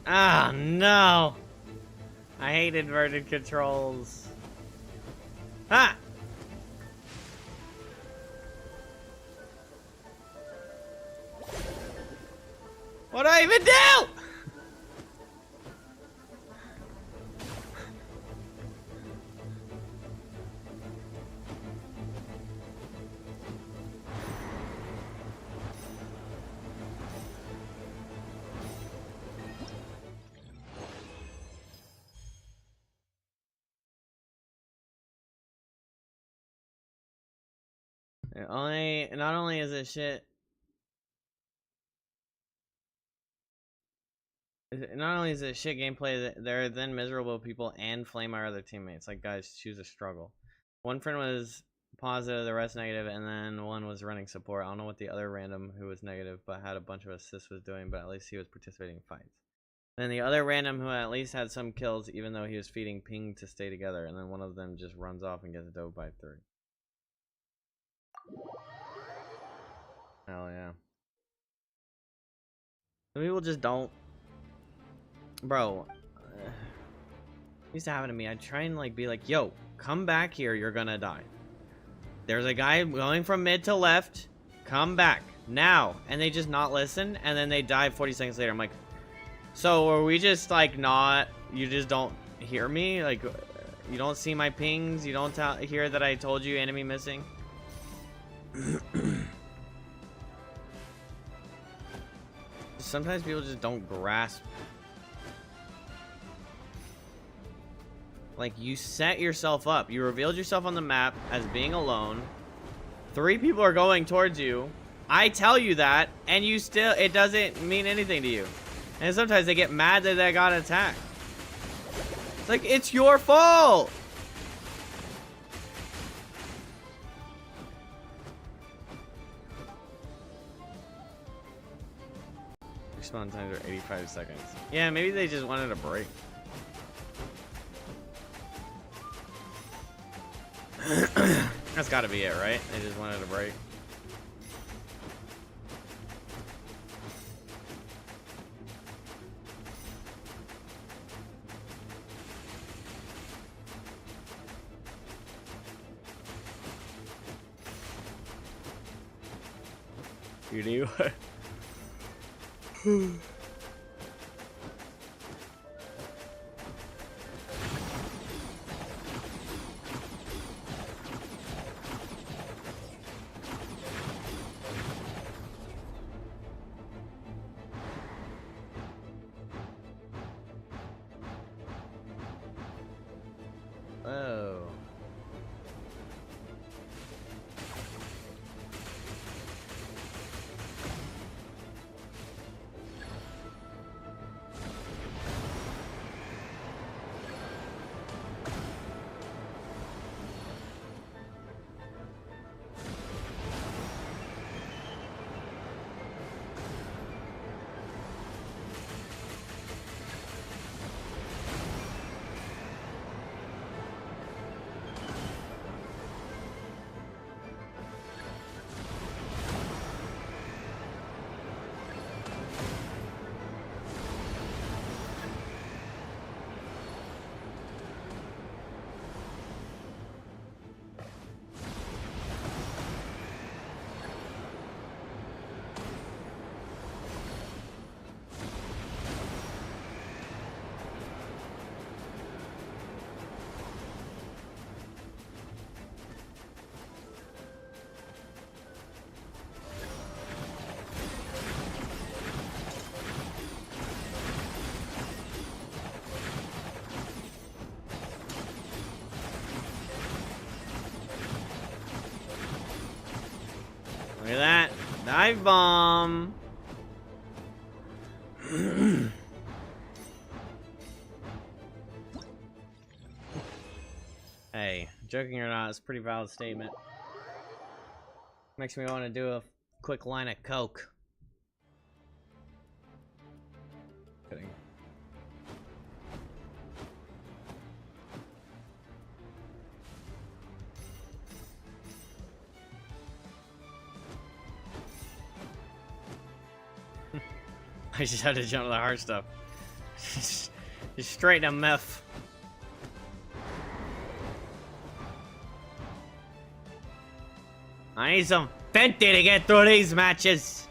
Ah, no. I hate inverted controls. Ah! What do I even do? Not only is it shit. Not only is it shit gameplay, there are then miserable people and flame our other teammates. Like, guys, choose a struggle. One friend was positive, the rest negative, and then one was running support. I don't know what the other random who was negative but had a bunch of assists was doing, but at least he was participating in fights. Then the other random who at least had some kills, even though he was feeding ping to stay together, and then one of them just runs off and gets dove by 3. Hell yeah. Some people just don't. Bro, used to happen to me. I'd try and like be like, yo, come back here, you're gonna die. There's a guy going from mid to left, come back now. And they just not listen, and then they die 40 seconds later. I'm like, so are we just like not, you just don't hear me? Like, you don't see my pings? You don't hear that I told you enemy missing? Sometimes people just don't grasp. Like, you set yourself up. You revealed yourself on the map as being alone. 3 people are going towards you. I tell you that, and you still, it doesn't mean anything to you. And sometimes they get mad that they got attacked. It's like, it's your fault! Respawn times are 85 seconds. Yeah, maybe they just wanted a break. That's gotta be it, right? They just wanted a break. You do? Dive bomb. Hey, joking or not, it's a pretty valid statement. Makes me want to do a quick line of coke. Kidding. I just had to jump to the hard stuff. Just straight to meth. I need some Fenty to get through these matches.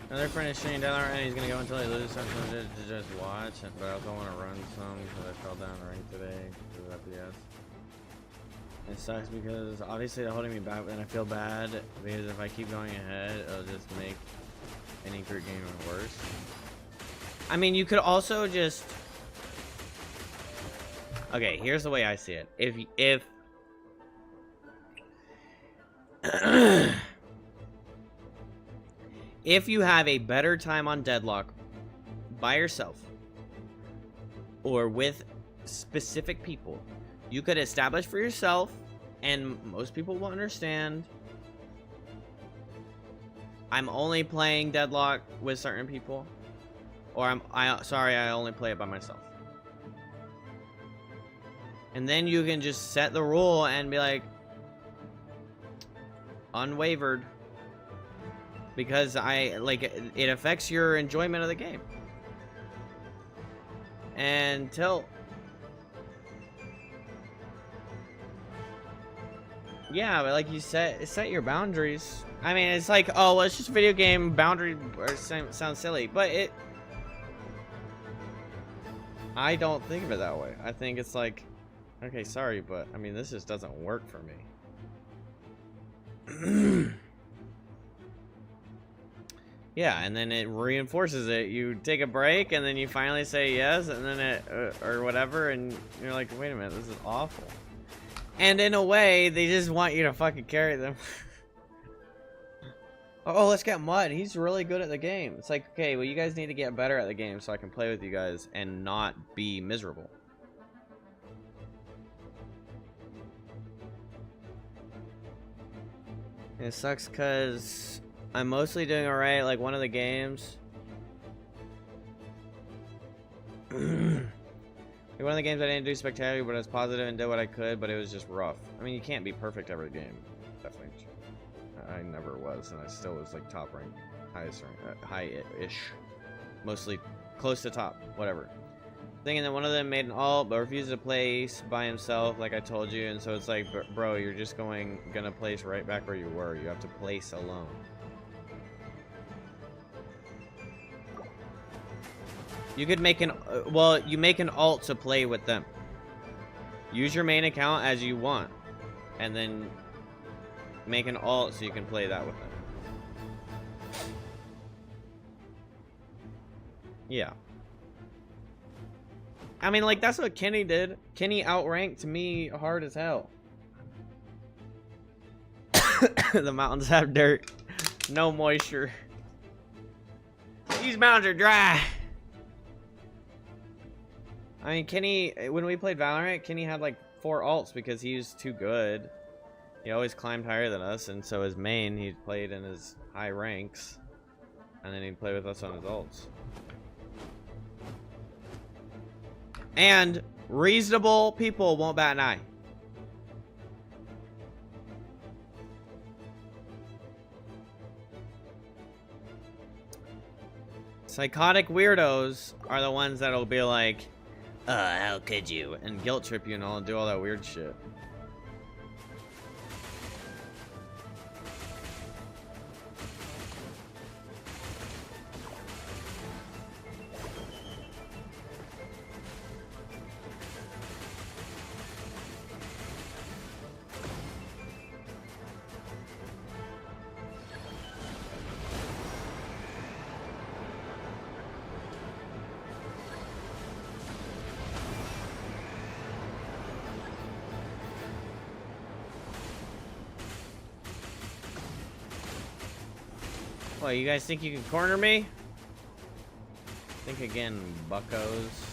Another friend is shooting down and he's gonna go until he loses something to just watch. But I also want to run some because I fell down ranked today because of FPS. It sucks because obviously they're holding me back, but then I feel bad because if I keep going ahead, it'll just make any group game worse. I mean, you could also just. Okay, here's the way I see it. If if you have a better time on Deadlock by yourself or with specific people, you could establish for yourself, and most people will understand, I'm only playing Deadlock with certain people, or I only play it by myself. And then you can just set the rule and be like, unwavered. Because it affects your enjoyment of the game. Until, yeah, but like you set your boundaries. I mean, it's like, oh, well, it's just a video game. Boundary sounds silly, but I don't think of it that way. I think it's like, okay, sorry, but I mean, this just doesn't work for me. Yeah, and then it reinforces it. You take a break, and then you finally say yes, and then or whatever, and you're like, wait a minute, this is awful. And in a way, they just want you to fucking carry them. Oh, let's get Mud. He's really good at the game. It's like, okay, well, you guys need to get better at the game so I can play with you guys and not be miserable. It sucks because I'm mostly doing alright, like one of the games. Like one of the games I didn't do spectacular, but I was positive and did what I could, but it was just rough. I mean, you can't be perfect every game. Definitely. I never was, and I still was like top rank, highest rank, high-ish. Mostly close to top, whatever. Thinking that one of them made an ult, but refused to place by himself, like I told you, and so it's like, bro, you're just gonna place right back where you were. You have to place alone. You could make an, well, you make an ult to play with them. Use your main account as you want, and then make an ult so you can play that with them. Yeah. I mean, like, that's what Kenny did. Kenny outranked me hard as hell. The mountains have dirt. No moisture. These mountains are dry. I mean, Kenny, when we played Valorant, Kenny had like 4 ults because he was too good. He always climbed higher than us, and so his main, he played in his high ranks. And then he'd play with us on his ults. And reasonable people won't bat an eye. Psychotic weirdos are the ones that'll be like, how could you? And guilt trip you and all, and do all that weird shit. What, you guys think you can corner me? Think again, buckos.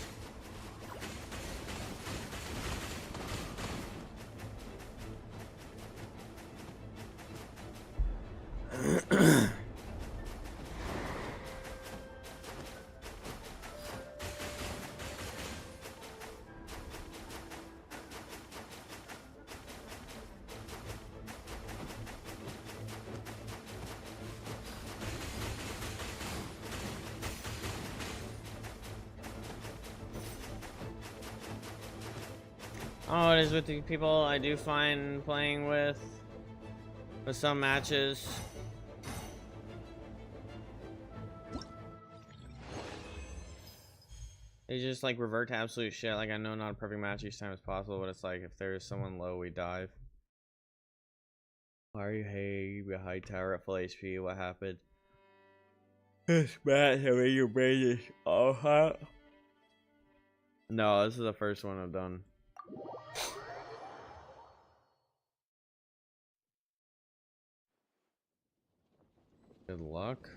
Oh, it is with the people I do find playing with some matches. They just like revert to absolute shit. Like, I know not a perfect match each time is possible, but it's like if there's someone low, we dive. Why are you high tower at full HP? What happened? This match, I mean, your brain is all hot. No, this is the first one I've done. Good luck.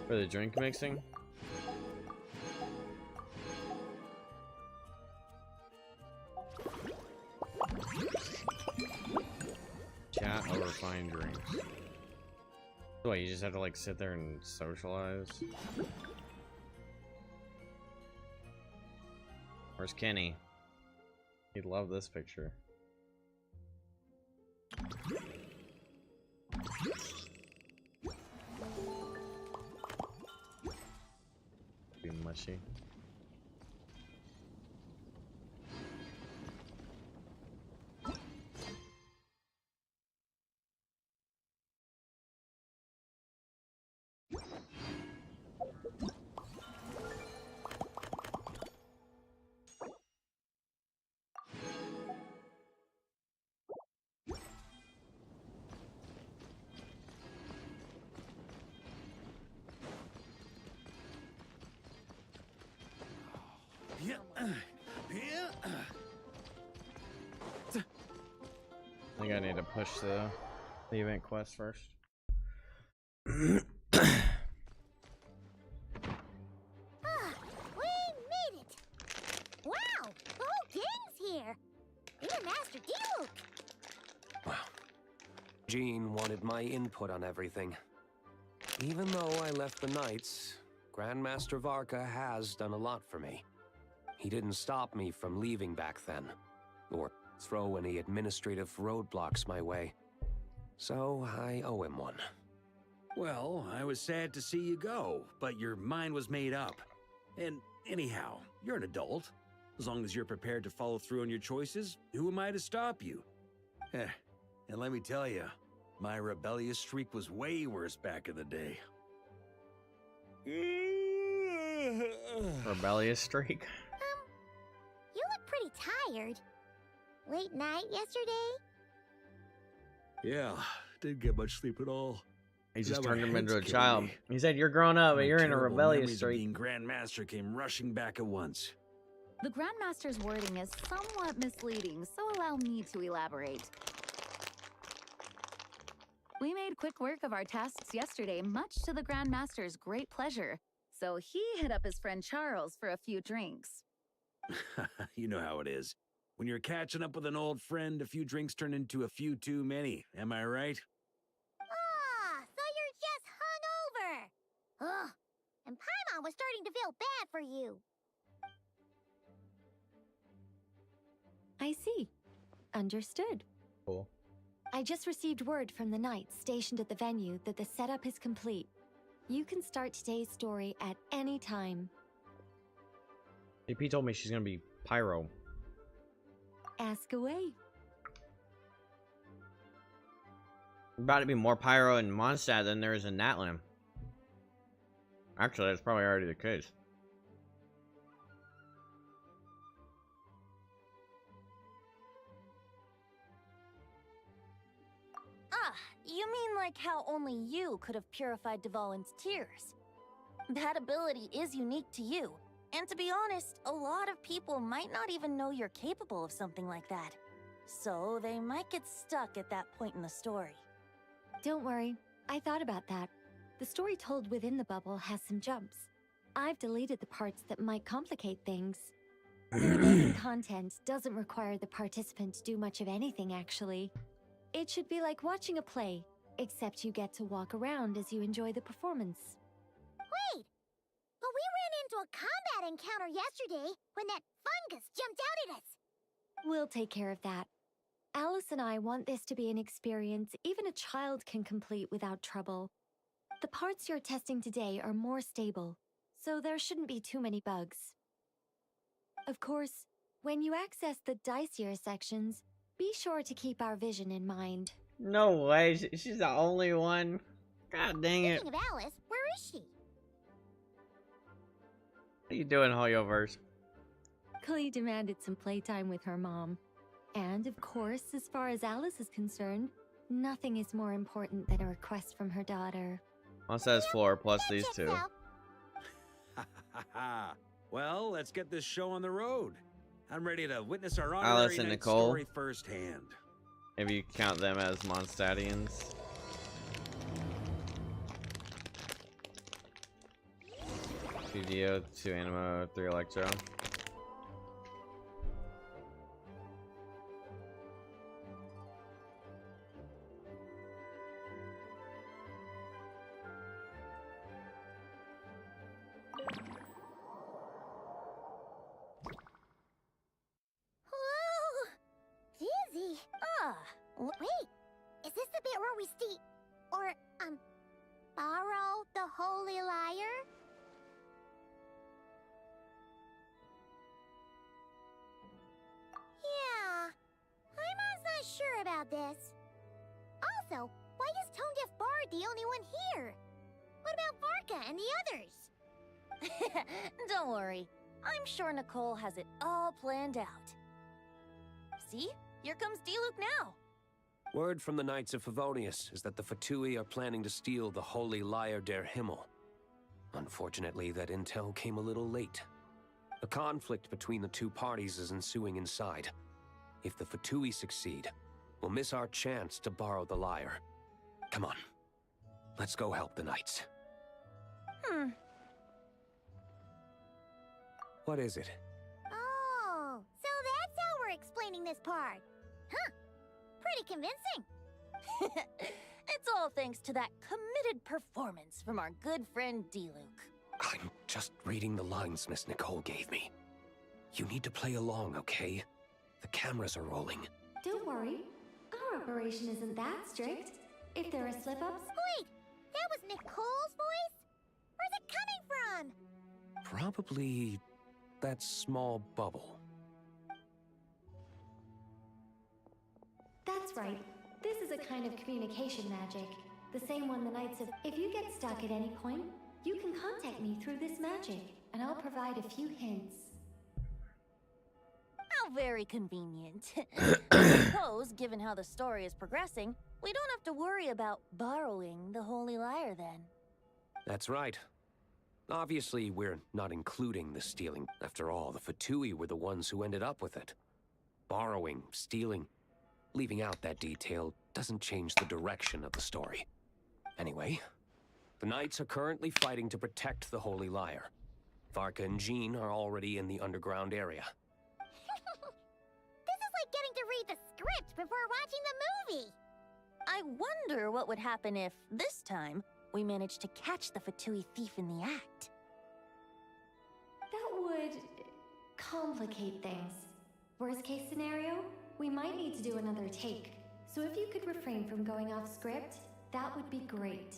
For the drink mixing? Chat over fine drinks. What, you just have to like sit there and socialize? Where's Kenny? He'd love this picture. Be mushy. I think I need to push the event quest first. We made it! Wow, the whole gang's here! Even Master D-Luke! Wow. Jean wanted my input on everything. Even though I left the Knights, Grandmaster Varka has done a lot for me. He didn't stop me from leaving back then, or throw any administrative roadblocks my way. So I owe him one. Well, I was sad to see you go, but your mind was made up. And anyhow, you're an adult. As long as you're prepared to follow through on your choices, who am I to stop you? And let me tell you, my rebellious streak was way worse back in the day. Rebellious streak. You look pretty tired. Late night yesterday? Yeah, didn't get much sleep at all. He just Now my turned him into a head's child. killing me. He said, "You're grown up, but My you're in a terrible rebellious memories of streak." being Grandmaster came rushing back at once. The Grandmaster's wording is somewhat misleading, so allow me to elaborate. We made quick work of our tasks yesterday, much to the Grandmaster's great pleasure. So he hit up his friend Charles for a few drinks. You know how it is. When you're catching up with an old friend, a few drinks turn into a few too many. Am I right? Ah, so you're just hungover. Ugh, and Paimon was starting to feel bad for you. I see. Understood. Cool. I just received word from the knights stationed at the venue that the setup is complete. You can start today's story at any time. AP told me she's gonna be pyro. Ask away. About to be more pyro in Mondstadt than there is in Natlan. Actually, that's probably already the case. Ah, you mean like how only you could have purified Dvalin's tears? That ability is unique to you, and to be honest, a lot of people might not even know you're capable of something like that. So they might get stuck at that point in the story. Don't worry, I thought about that. The story told within the bubble has some jumps. I've deleted the parts that might complicate things. The remaining content doesn't require the participant to do much of anything, actually. It should be like watching a play, except you get to walk around as you enjoy the performance. Wait, but we ran into a combat encounter yesterday when that fungus jumped out at us. We'll take care of that. Alice and I want this to be an experience even a child can complete without trouble. The parts you're testing today are more stable, so there shouldn't be too many bugs. Of course, when you access the dicier sections, be sure to keep our vision in mind. No way, she's the only one. God dang it. Speaking of Alice, where is she? What are you doing, Hoyoverse? Klee demanded some playtime with her mom. And of course, as far as Alice is concerned, nothing is more important than a request from her daughter. Mondstadt's floor plus these two. Well, let's get this show on the road. I'm ready to witness our Alice honorary and knight's Nicole. story firsthand. If you count them as Mondstadtians. Two Dio, 2 Animo, 3 Electro. Whoa! Dizzy. Ah, Wait, is this the bit where we borrow the Holy Lyre? Yeah, I'm not sure about this. Also, why is Tone Deaf Bard the only one here? What about Varka and the others? don't worry. I'm sure Nicole has it all planned out. See? Here comes D-Luke now. Word from the Knights of Favonius is that the Fatui are planning to steal the Holy Lyre der Himmel. Unfortunately, that intel came a little late. A conflict between the two parties is ensuing inside. If the Fatui succeed, we'll miss our chance to borrow the lyre. Come on, let's go help the Knights. What is it? Oh, so that's how we're explaining this part. Huh, pretty convincing. It's all thanks to that committed performance from our good friend D-Luke. I'm just reading the lines Miss Nicole gave me. You need to play along, okay? The cameras are rolling. Don't worry, our operation isn't that strict. If there are slip-ups... Wait, that was Nicole's voice? Where's it coming from? Probably that small bubble. That's right. This is a kind of communication magic. The same one the Knights of... If you get stuck at any point, you can contact me through this magic, and I'll provide a few hints. How very convenient. I suppose, given how the story is progressing, we don't have to worry about borrowing the Holy Lyre then. That's right. Obviously, we're not including the stealing. After all, the Fatui were the ones who ended up with it. Borrowing, stealing, leaving out that detail doesn't change the direction of the story. Anyway, The Knights are currently fighting to protect the Holy Lyre. Varka and Jean are already in the underground area. This is like getting to read the script before watching the movie. I wonder what would happen if, this time, we managed to catch the Fatui thief in the act. That would complicate things. Worst case scenario, we might need to do another take. So if you could refrain from going off script, that would be great.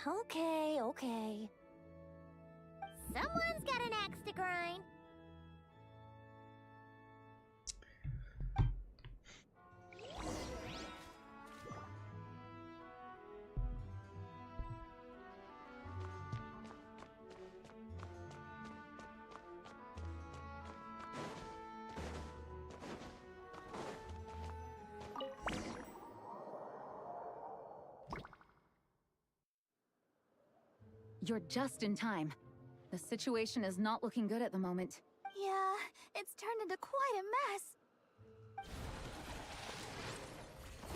Okay, okay. Someone's got an axe to grind. You're just in time. The situation is not looking good at the moment. Yeah, it's turned into quite a mess.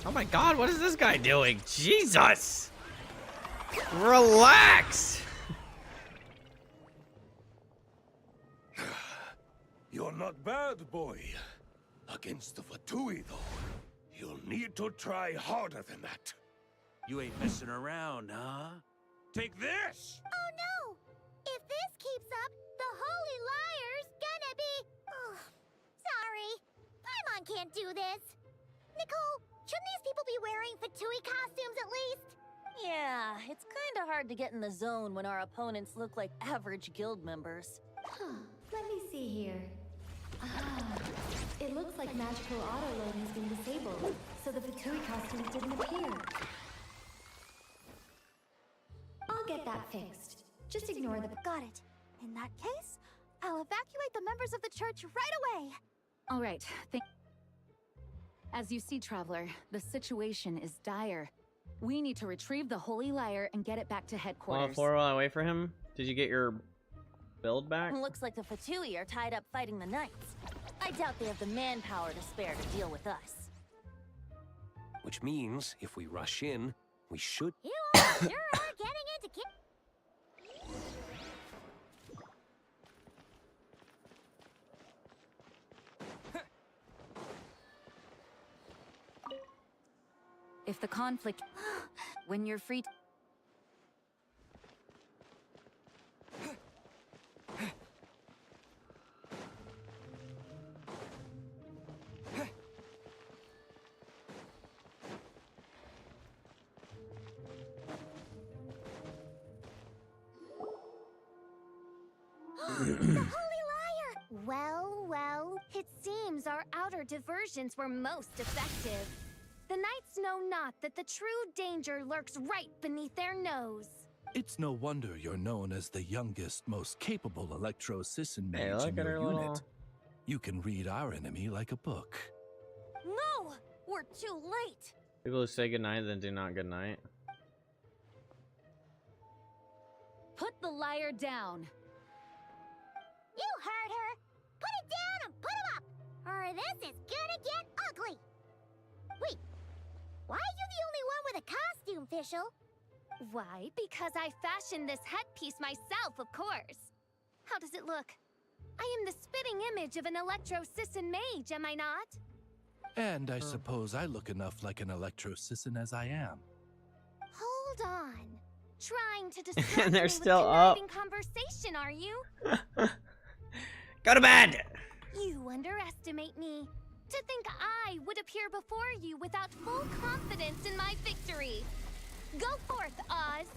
Oh my god, what is this guy doing? Jesus! Relax! You're not bad, boy. Against the Fatui, though, you'll need to try harder than that. You ain't messing around, huh? Take this! Oh no! If this keeps up, the Holy Lyre's gonna be... Oh, sorry. Paimon can't do this. Nicole, shouldn't these people be wearing Fatui costumes at least? Yeah, it's kinda hard to get in the zone when our opponents look like average guild members. Huh, let me see here. Ah, it looks like magical autoload has been disabled, so the Fatui costumes didn't appear. I'll get that fixed. Just ignore the... Got it. In that case, I'll evacuate the members of the church right away. All right, as you see, Traveler, the situation is dire. We need to retrieve the Holy Lyre and get it back to headquarters. Floor while I wait for him. Did you get your build back? Looks like the Fatui are tied up fighting the Knights. I doubt they have the manpower to spare to deal with us. Which means, if we rush in, we should... You all sure are getting into If the conflict... when you're free... The Holy Lyre! Well, well, it seems our outer diversions were most effective. The Knights know not that the true danger lurks right beneath their nose. It's no wonder you're known as the youngest, most capable electro-sisson Hey, mage look in at your her unit. little... You can read our enemy like a book. No! We're too late! People who say goodnight then do not goodnight. Put the lyre down. You heard her! Put it down and put him up! Or this is gonna get ugly! Wait, why are you the only one with a costume, Fischl? Why? Because I fashioned this headpiece myself, of course. How does it look? I am the spitting image of an electro-sisson mage, am I not? And I suppose I look enough like an electro-sisson as I am. Hold on. Trying to distract And they're me still with up. conniving conversation, are you? Go to bed! You underestimate me. To think I would appear before you without full confidence in my victory. Go forth, Oz.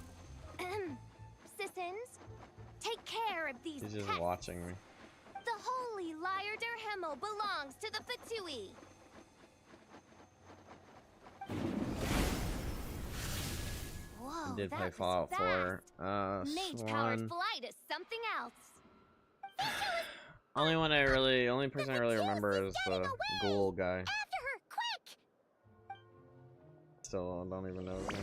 Sissons, take care of these He's just pests. watching me. The Holy Lyre der Himmel belongs to the Fatui. Whoa, I did that play was Fallout 4. Mage-powered Swan. flight is something else. Only person I really remember is the ghoul guy. After her, quick! Still don't even know his name.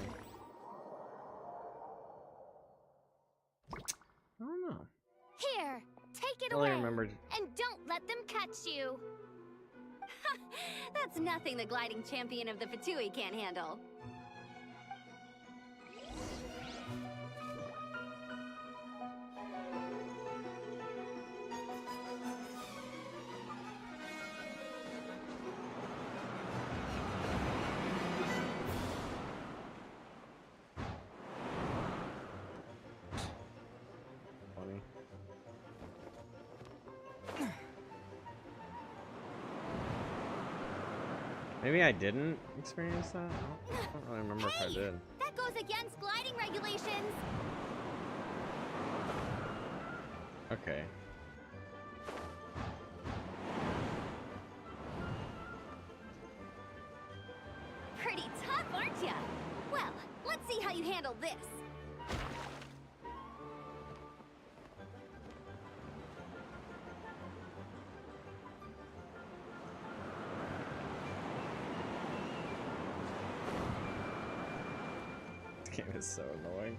I don't know. Here, take it Only away. remembered. And don't let them catch you. That's nothing the gliding champion of the Fatui can't handle. Maybe I didn't experience that? I don't really remember if I did. That goes against gliding regulations. Okay. Pretty tough, aren't ya? Well, let's see how you handle this. This game is so annoying.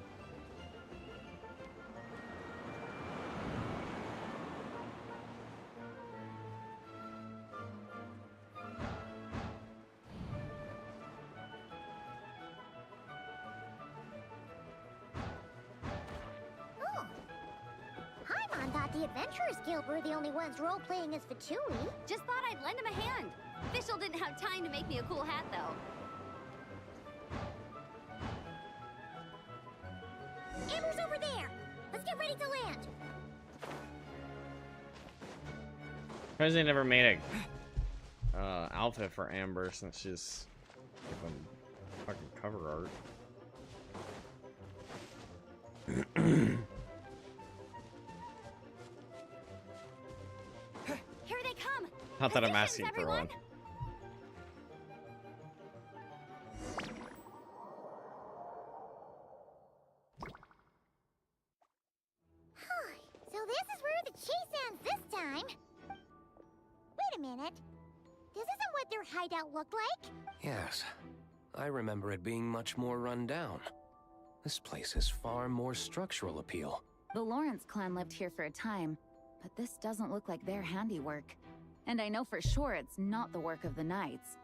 Oh. Paimon thought the Adventurers Guild were the only ones role-playing as Fatui. Just thought I'd lend him a hand. Fischl didn't have time to make me a cool hat, though. Amber's over there! Let's get ready to land! Because they never made a outfit for Amber since she's fucking cover art. Here they come! Not that I'm asking for everyone. one. So this is where the chase ends this time. Wait a minute. This isn't what their hideout looked like. Yes, I remember it being much more run down. This place has far more structural appeal. The Lawrence clan lived here for a time, but this doesn't look like their handiwork. And I know for sure it's not the work of the knights.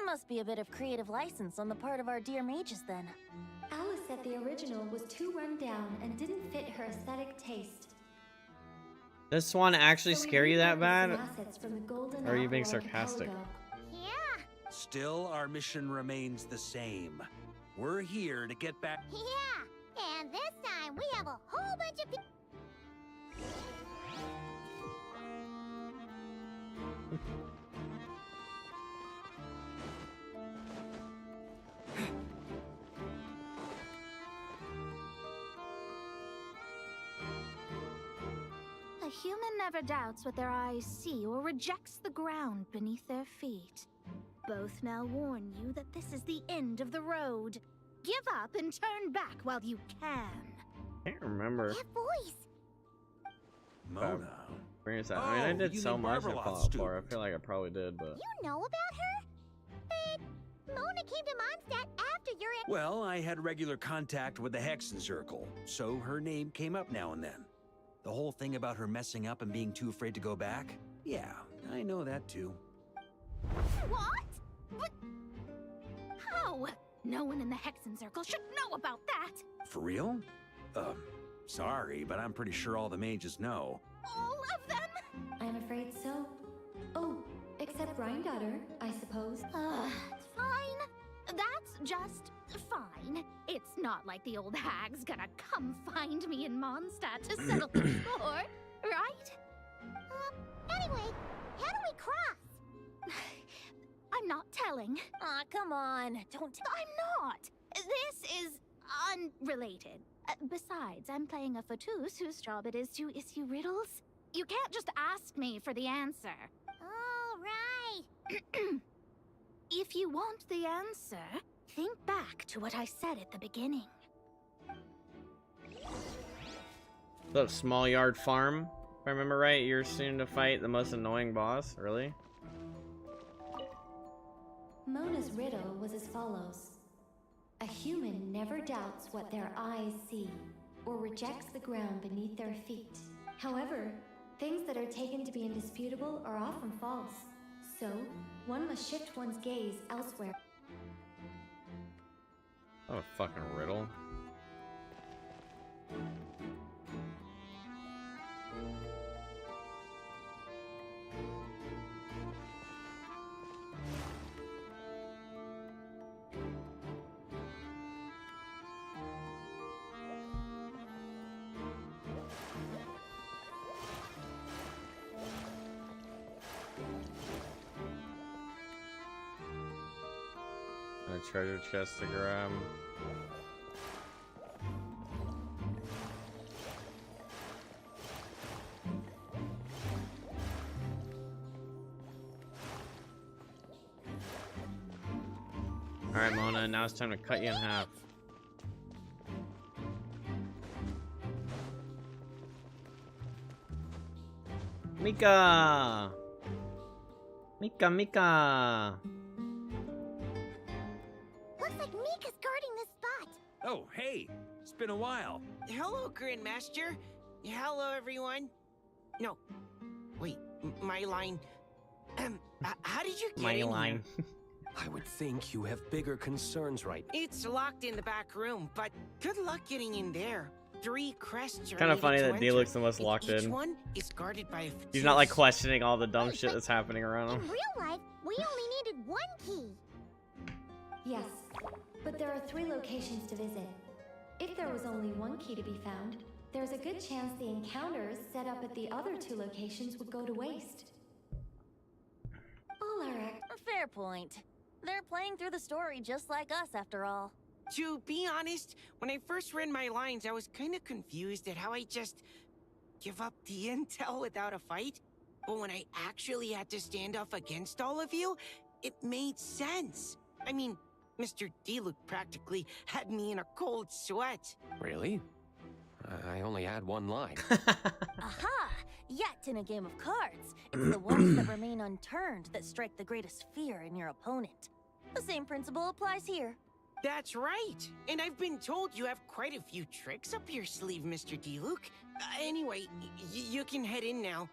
Must be a bit of creative license on the part of our dear mages then. Alice said the original was too run down and didn't fit her aesthetic taste. Does Swan actually So we scare you that repurposed bad? some assets from the Golden Or are you being Apple sarcastic? Archipelago. Yeah, Still, our mission remains the same. We're here to get back. yeah. And this time we have a whole bunch of people. A human never doubts what their eyes see or rejects the ground beneath their feet. Both now warn you that this is the end of the road. Give up and turn back while you can. I can't remember. That voice. Mona. Experience that. I mean, I Oh, did you so mean much in Marvelot's Fallout 4. I student. feel like I probably did, but You know about her? But Mona came to Mondstadt after your Well, I had regular contact with the Hexen Circle, so her name came up now and then. The whole thing about her messing up and being too afraid to go back? Yeah, I know that too. What? But how? No one in the Hexen Circle should know about that. For real? Sorry, but I'm pretty sure all the mages know. All of them? I'm afraid so. Oh, except Granddaughter, I suppose. Fine. That's just fine. It's not like the old hag's gonna come find me in Mondstadt to settle the score, right? Anyway, how do we cross? I'm not telling. Aw, come on. Don't I'm not. This is unrelated. Besides, I'm playing a fatus whose job it is to issue riddles. You can't just ask me for the answer. All right. If you want the answer, think back to what I said at the beginning. the small yard farm. If I remember right, you're soon to fight the most annoying boss. Really? Mona's riddle was as follows. A human never doubts what their eyes see, or rejects the ground beneath their feet. However, things that are taken to be indisputable are often false. So, one must shift one's gaze elsewhere. Oh, a fucking riddle. A treasure chest to grab. Alright, Mona, now it's time to cut you in half. Mika! Mika! Looks like Mika's guarding this spot. Oh, hey, it's been a while. Hello, Grandmaster. Hello, everyone. No, wait, my line. How did you get in here? I would think you have bigger concerns right now. It's locked in the back room, but good luck getting in there. 3 crests are Kind of needed funny to that D enter, looks the most and locked each in. one is guarded by a He's not like questioning all the dumb shit that's happening around In him. real life, we only needed 1 key. Yes, but there are 3 locations to visit. If there was only 1 key to be found, there's a good chance the encounters set up at the other 2 locations would go to waste. Alright. Fair point. They're playing through the story just like us, after all. To be honest, when I first read my lines, I was kind of confused at how I just give up the intel without a fight. But when I actually had to stand up against all of you, it made sense. I mean, Mr. Diluc practically had me in a cold sweat. Really? I only had 1 line. Aha! Yet in a game of cards, it's the ones that remain unturned that strike the greatest fear in your opponent. The same principle applies here. That's right. And I've been told you have quite a few tricks up your sleeve, Mr. Diluc. Anyway, you can head in now.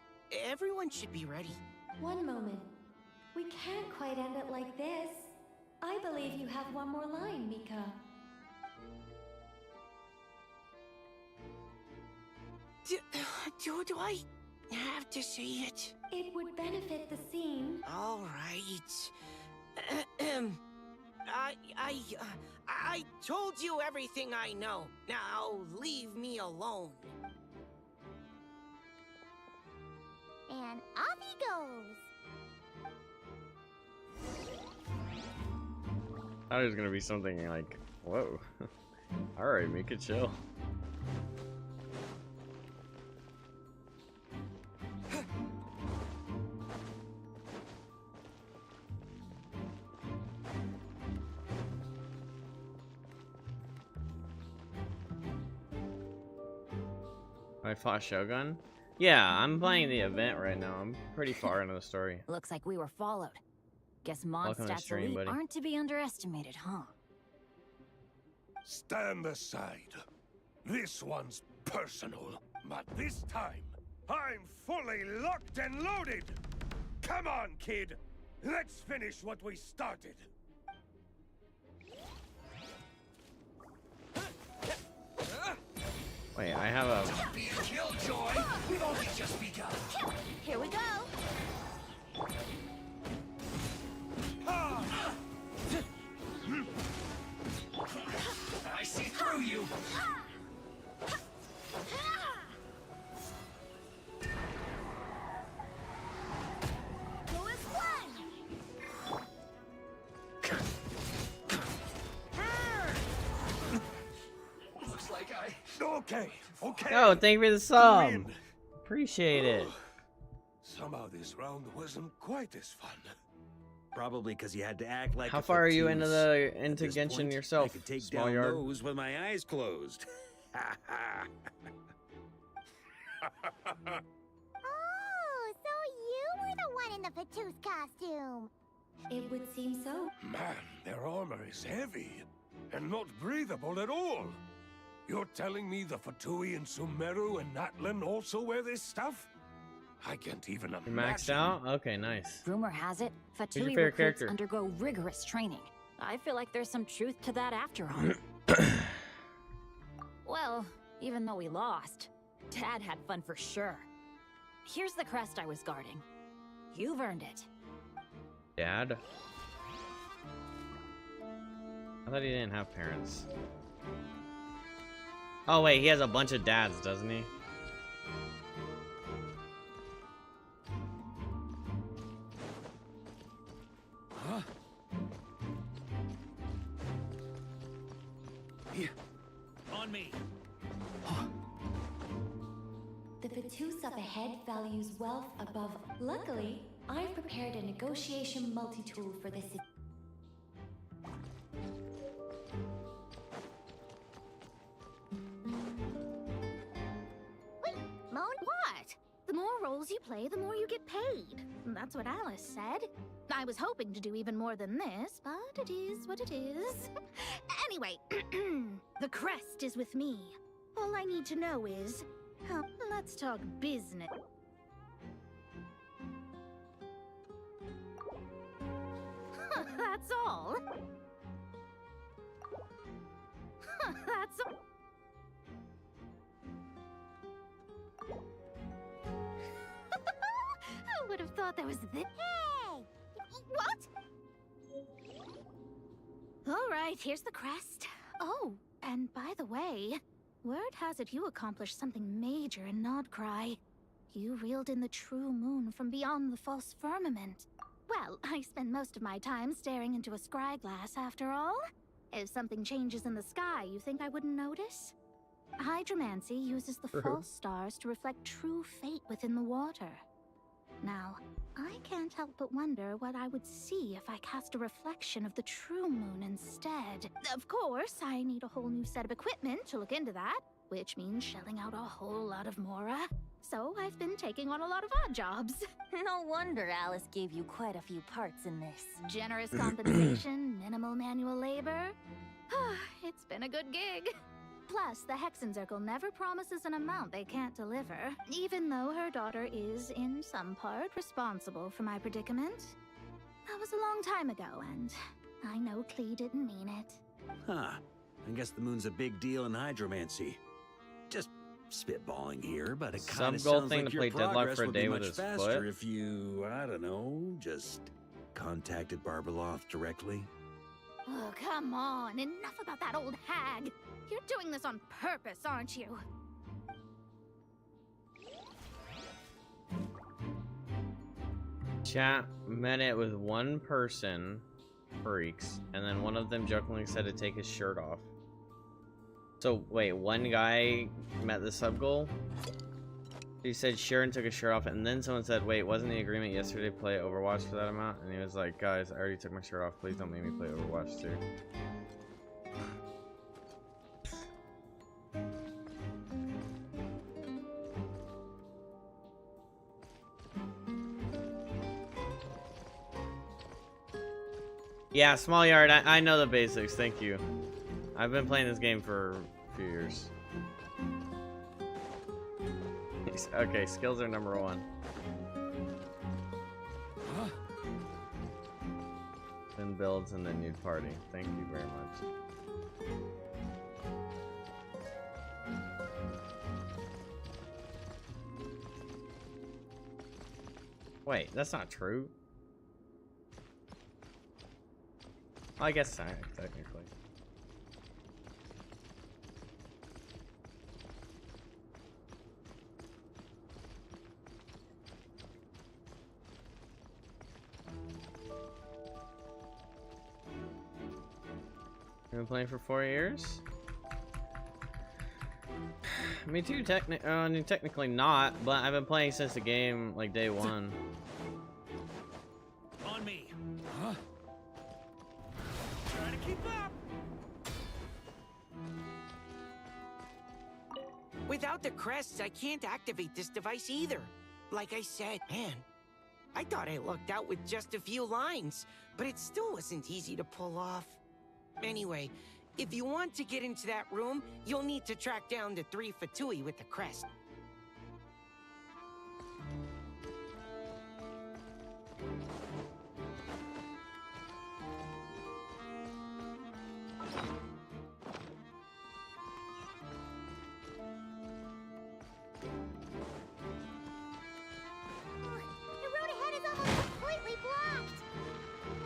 Everyone should be ready. One moment. We can't quite end it like this. I believe you have 1 more line, Mika. Do I have to say it? It would benefit the scene. All right. I told you everything I know. Now leave me alone. And off he goes. I thought it was gonna be something like, whoa. Alright, make it chill. I fought Shogun? Yeah, I'm playing the event right now. I'm pretty far into the story. Looks like we were followed. Guess Welcome to Mondstadt's stream, elite buddy. aren't to be underestimated, huh? Stand aside. This one's personal, but this time, I'm fully locked and loaded! Come on, kid! Let's finish what we started! Wait, I have a... Don't be a killjoy! We've only just begun! Here we go! I see through you! Looks like Okay. Oh, thank you for the sub. Win. Appreciate it. Somehow this round wasn't quite as fun. Probably because you had to act like. How a far are you into fatuse. the At this Genshin point, yourself? I could take Small down yard. those with my eyes closed. Oh, so you were the one in the Fatous costume. It would seem so. Man, their armor is heavy and not breathable at all. You're telling me the Fatui and Sumeru and Natlan also wear this stuff? I can't even imagine. You're maxed out? Okay, nice. Rumor has it, your Fatui favorite recruits character? undergo rigorous training. I feel like there's some truth to that after all. Well, even though we lost, Dad had fun for sure. Here's the crest I was guarding. You've earned it. Dad? I thought he didn't have parents. Oh wait, he has a bunch of dads, doesn't he? Huh? On me. The Vatus up ahead values wealth above. Luckily, I've prepared a negotiation multi-tool for this. Moan? What? The more roles you play, the more you get paid. That's what Alice said. I was hoping to do even more than this, but it is what it is. Anyway, the crest is with me. All I need to know is, let's talk business. That's all. That's all. I would have thought there was this. Hey! What? All right, here's the crest. Oh, and by the way, word has it you accomplished something major in Nodcry. You reeled in the true moon from beyond the false firmament. Well, I spend most of my time staring into a scry glass after all. If something changes in the sky, you think I wouldn't notice? Hydromancy uses the false stars to reflect true fate within the water. Now, I can't help but wonder what I would see if I cast a reflection of the true moon instead. Of course, I need a whole new set of equipment to look into that, which means shelling out a whole lot of mora. So I've been taking on a lot of odd jobs. No wonder Alice gave you quite a few parts in this. Generous compensation, minimal manual labor. It's been a good gig. Plus, the Hexenzirkel never promises an amount they can't deliver, even though her daughter is, in some part, responsible for my predicament. That was a long time ago, and I know Klee didn't mean it. Huh. I guess the moon's a big deal in hydromancy. Just spitballing here, but it kind of Some goal sounds thing like to your play Deadlock progress for a would day be with much his faster foot. if you, I don't know, just contacted Barbeloth directly. Oh, come on. Enough about that old hag. You're doing this on purpose, aren't you? Chat met it with one person, freaks, and then one of them jokingly said to take his shirt off. So, wait, one guy met the sub goal? He said sure and took his shirt off, and then someone said, wait, wasn't the agreement yesterday to play Overwatch for that amount? And he was like, guys, I already took my shirt off, please don't make me play Overwatch too. Yeah, small yard, I know the basics, thank you. I've been playing this game for a few years. Okay, skills are number one. Then builds and then new party. Thank you very much. Wait, that's not true. I guess technically. You've been playing for 4 years? Me too, technically not, but I've been playing since the game, like, day one. On me. Huh? Trying to keep up. Without the crests, I can't activate this device either. Like I said, man, I thought I lucked out with just a few lines, but it still wasn't easy to pull off. Anyway, if you want to get into that room, you'll need to track down the 3 Fatui with the crest. The road ahead is almost completely blocked.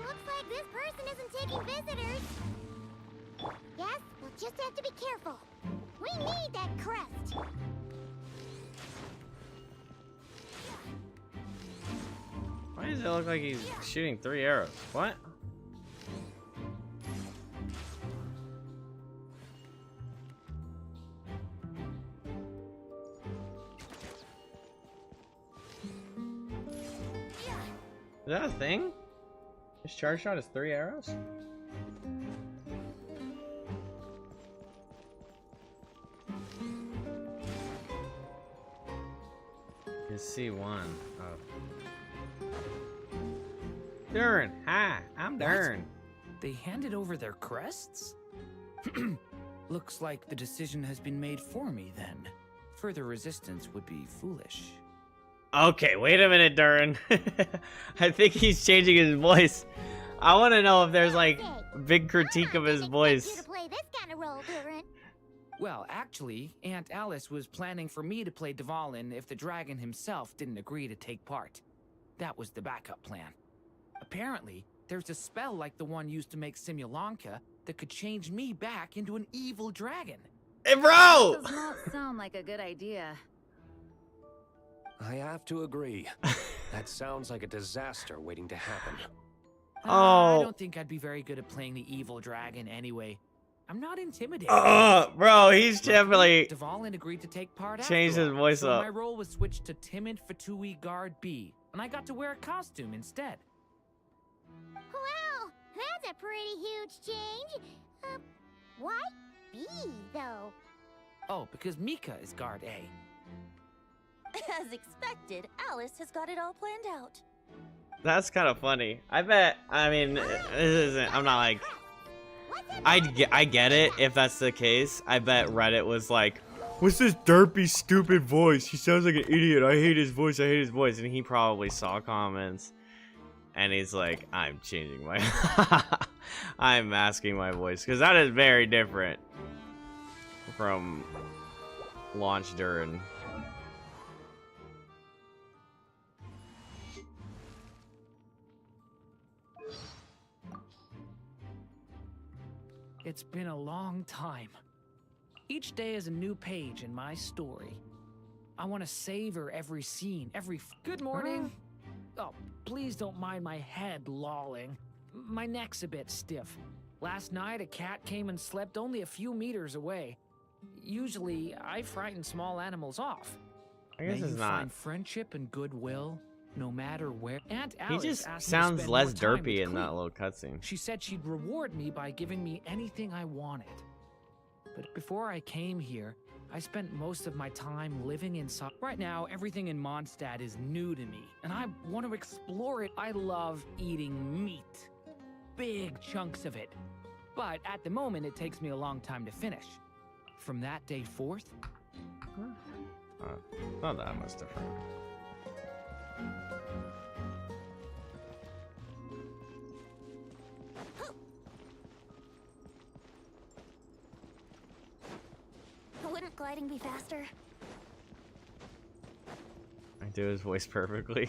Looks like this person isn't taking visitors. Yes, we'll just have to be careful. We need that crest. Why does it look like he's shooting 3 arrows? What? that a thing? His charge shot is 3 arrows? It's C1. Oh. Durin, hi, I'm Durin. They handed over their crests? Looks like the decision has been made for me then. Further resistance would be foolish. Okay, wait a minute, Durin. I think he's changing his voice. I want to know if there's like big critique of his voice. Well, actually, Aunt Alice was planning for me to play Dvalin if the dragon himself didn't agree to take part. That was the backup plan. Apparently, there's a spell like the one used to make Simulanka that could change me back into an evil dragon. Hey, bro! Does not sound like a good idea. I have to agree. That sounds like a disaster waiting to happen. I don't think I'd be very good at playing the evil dragon anyway. I'm not intimidated. Bro, he's definitely Dvalin agreed to take part. changed his voice so up. my role was switched to timid Fatui Guard B, and I got to wear a costume instead. Wow, that's a pretty huge change. Why B, though? Oh, because Mika is Guard A. As expected, Alice has got it all planned out. That's kind of funny. I bet, I mean, this isn't, I'm not like, I get it if that's the case. I bet Reddit was like, what's this derpy, stupid voice? He sounds like an idiot. I hate his voice. I hate his voice. And he probably saw comments. And he's like, I'm changing my... I'm masking my voice. Because that is very different from launch Durin. It's been a long time. Each day is a new page in my story. I want to savor every scene, Good morning. Oh, please don't mind my head lolling. My neck's a bit stiff. Last night, a cat came and slept only a few meters away. Usually, I frighten small animals off. I guess May it's you not. find friendship and goodwill, no matter where. Aunt He Alice just asked me to sounds spend less more time derpy with in that Cleo. little cutscene. She said she'd reward me by giving me anything I wanted. But before I came here, I spent most of my time living inside. Right now, everything in Mondstadt is new to me, and I want to explore it. I love eating meat. Big chunks of it. But at the moment, it takes me a long time to finish. From that day forth... Not that much different. Wouldn't gliding be faster? I do his voice perfectly.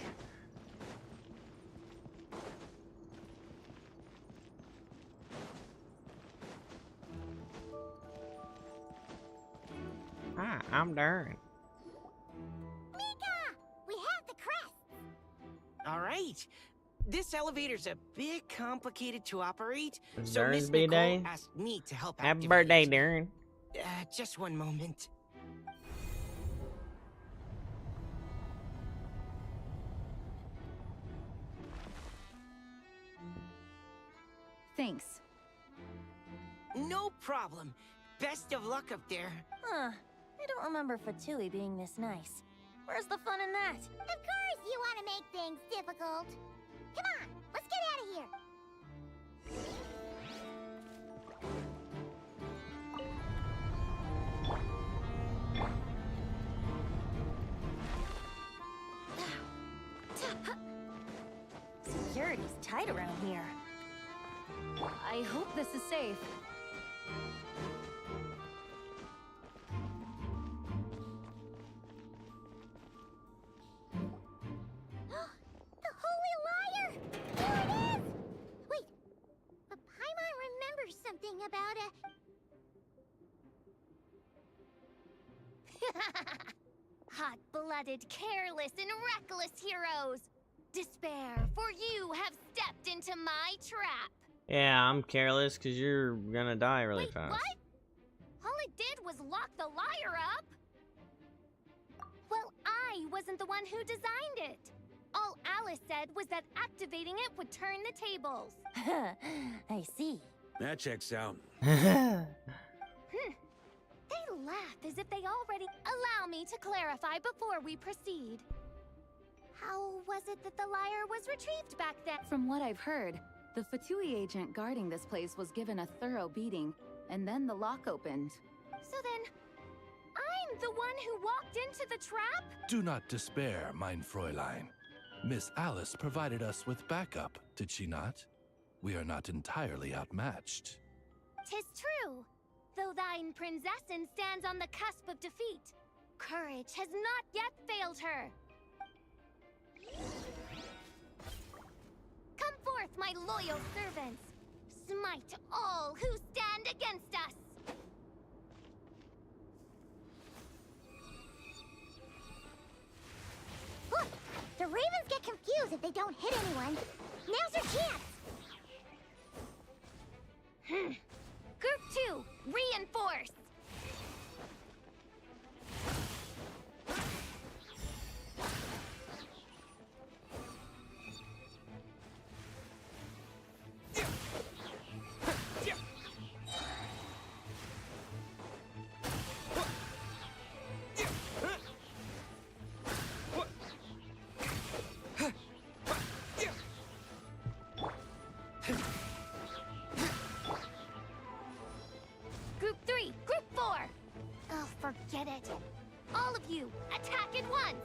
Hi, I'm Durin. Mika! We have the crest! All right. This elevator's a bit complicated to operate, It's so Durin's Miss birthday. Nicole asked me to help Happy activate birthday, it. Durin. Just one moment. Thanks. No problem. Best of luck up there. Huh. I don't remember Fatui being this nice. Where's the fun in that? Of course you want to make things difficult. Come on, let's get out of here. Security's tight around here. I hope this is safe. The Holy Liar! There it is! Wait, but Paimon remembers something about a... Hot-blooded, careless, and reckless heroes! Despair, for you have stepped into my trap! Yeah, I'm careless because you're gonna die really fast. What? All it did was lock the liar up! Well, I wasn't the one who designed it. All Alice said was that activating it would turn the tables. I see. That checks out. They laugh as if they already... Allow me to clarify before we proceed. How was it that the lyre was retrieved back then? From what I've heard, the Fatui agent guarding this place was given a thorough beating, and then the lock opened. So then, I'm the one who walked into the trap? Do not despair, mein Fräulein. Miss Alice provided us with backup, did she not? We are not entirely outmatched. 'Tis true. Though thine prinzessin stands on the cusp of defeat, courage has not yet failed her. Come forth, my loyal servants. Smite all who stand against us. Look, the ravens get confused if they don't hit anyone. Now's your chance. Group 2, reinforce. Group 3, Group 4. Oh, forget it. All of you, attack at once.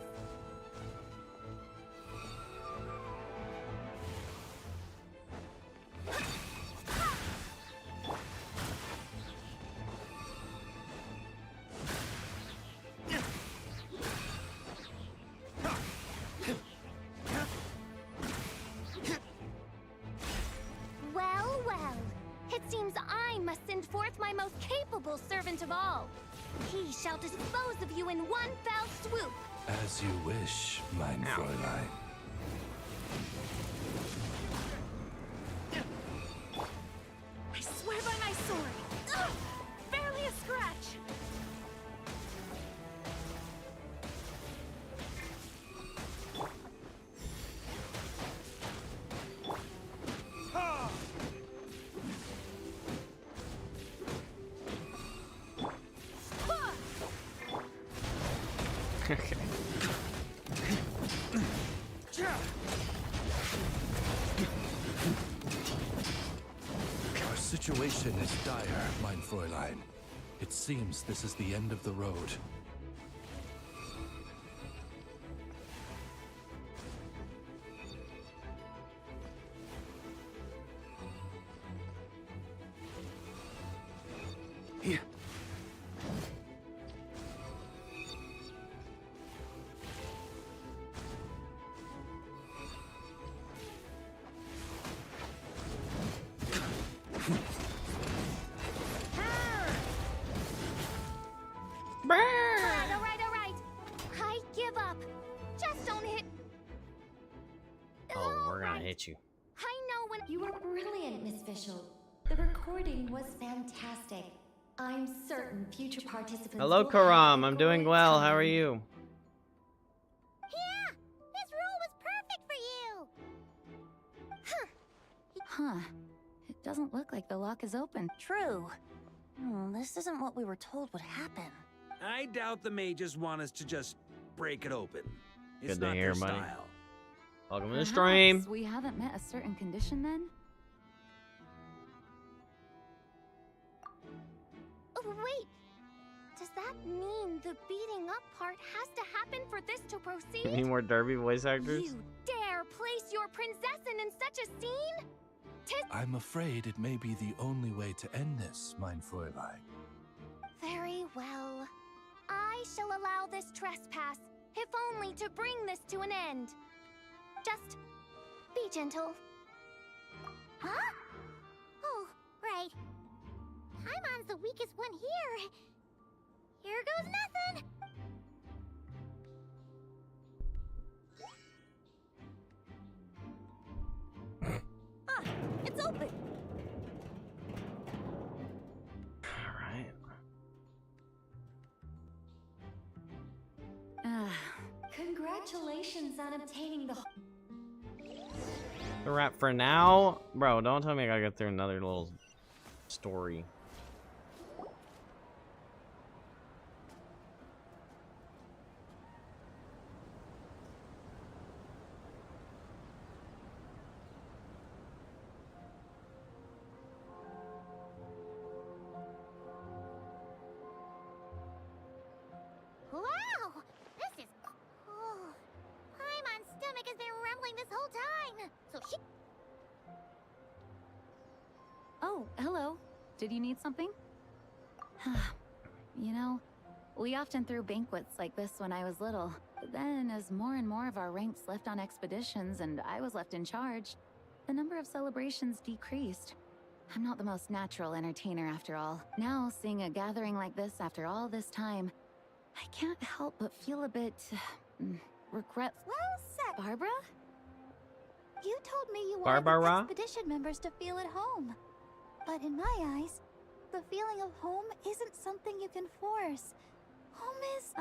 Well, well. It seems I must send forth my most capable servant of all. He shall dispose of you in one fell swoop. As you wish, mein Fräulein. I swear by my sword. Ugh, barely a scratch. Okay. Our situation is dire, mein Fräulein. It seems this is the end of the road. Here. All right. I give up. Just don't hit. Oh, we're gonna hit you. I know when You were brilliant, Miss Fischl. The recording was fantastic. I'm certain future participants. Hello, will Karam. have a I'm doing great well. How time. are you? Yeah, this rule was perfect for you. Huh. It doesn't look like the lock is open. True. This isn't what we were told would happen. I doubt the mages want us to just break it open. It's Good to not hear, their buddy. style. Welcome to the Perhaps stream. we haven't met a certain condition then? Oh, wait. Does that mean the beating up part has to happen for this to proceed? Any more Derby voice actors? You dare place your prinzessin in such a scene? I'm afraid it may be the only way to end this, mein Fräulein. Very well. I shall allow this trespass, if only to bring this to an end. Just be gentle. Huh? Oh, right. Paimon's the weakest one here. Here goes nothing. It's open. Alright. Congratulations on obtaining the The wrap for now, bro. Don't tell me I gotta get through another little story. Wow! This is... Oh, Paimon's stomach has been rumbling this whole time. So she... Oh, hello. Did you need something? You know, we often threw banquets like this when I was little. But then, as more and more of our ranks left on expeditions and I was left in charge, the number of celebrations decreased. I'm not the most natural entertainer after all. Now, seeing a gathering like this after all this time, I can't help but feel a bit... regretful. Well said. Barbara? You told me you wanted Barbara? the expedition members to feel at home. But in my eyes, the feeling of home isn't something you can force. Home is...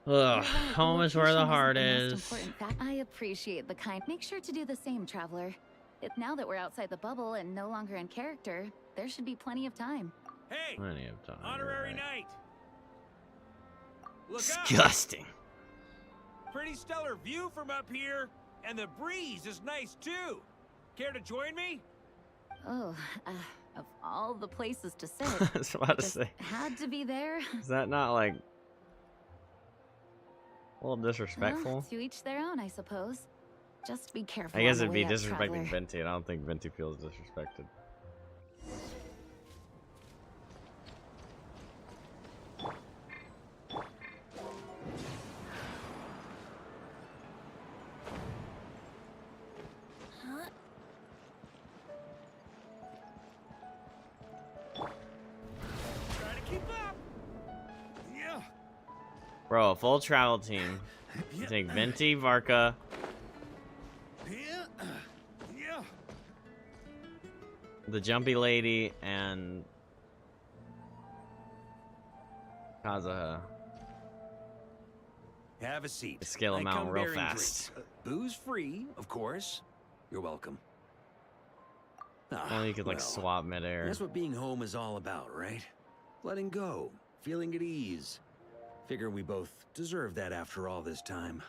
Ugh, home is where the heart is. I appreciate the kind. Make sure to do the same, Traveler. Now that we're outside the bubble and no longer in character, there should be plenty of time. Hey! Plenty of time. Honorary knight! Look up! Disgusting. Pretty stellar view from up here, and the breeze is nice too. Care to join me? Oh, of all the places to sit, I was about to just say. had to be there. Is that not like a little disrespectful? Well, to each their own, I suppose. Just be careful. I guess on the it'd be way up, disrespecting Traveler. Venti. I don't think Venti feels disrespected. Try to keep up. Yeah. Bro, a full travel team. You take Venti, Varka, Yeah. the Jumpy Lady, and Kazuha. Have a seat. Scale them I out come real bearing fast. drinks. Booze free, of course. You're welcome. Only you could like well, swap midair. That's what being home is all about, right? Letting go, feeling at ease. Figure we both deserve that after all this time.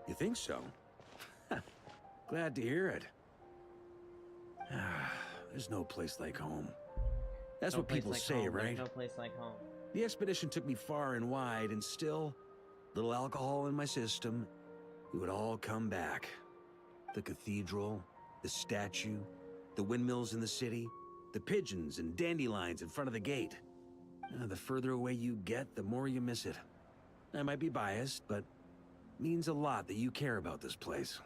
You think so? Glad to hear it. There's no place like home. That's what people say, right? No place like home. The expedition took me far and wide, and still, little alcohol in my system, it would all come back. The cathedral, the statue, the windmills in the city, the pigeons and dandelions in front of the gate. The further away you get, the more you miss it. I might be biased, but it means a lot that you care about this place.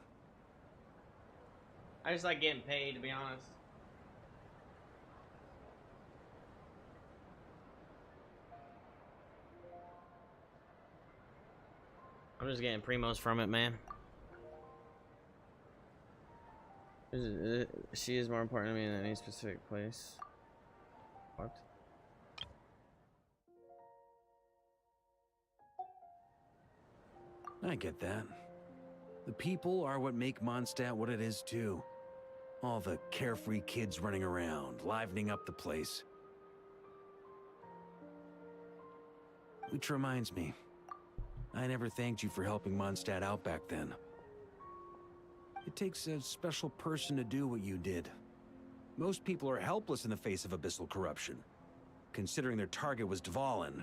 I just like getting paid, to be honest. I'm just getting primos from it, man. She is more important to me than any specific place. What? I get that. The people are what make Mondstadt what it is, too. All the carefree kids running around, livening up the place. Which reminds me, I never thanked you for helping Mondstadt out back then. It takes a special person to do what you did. Most people are helpless in the face of abyssal corruption. Considering their target was Dvalin,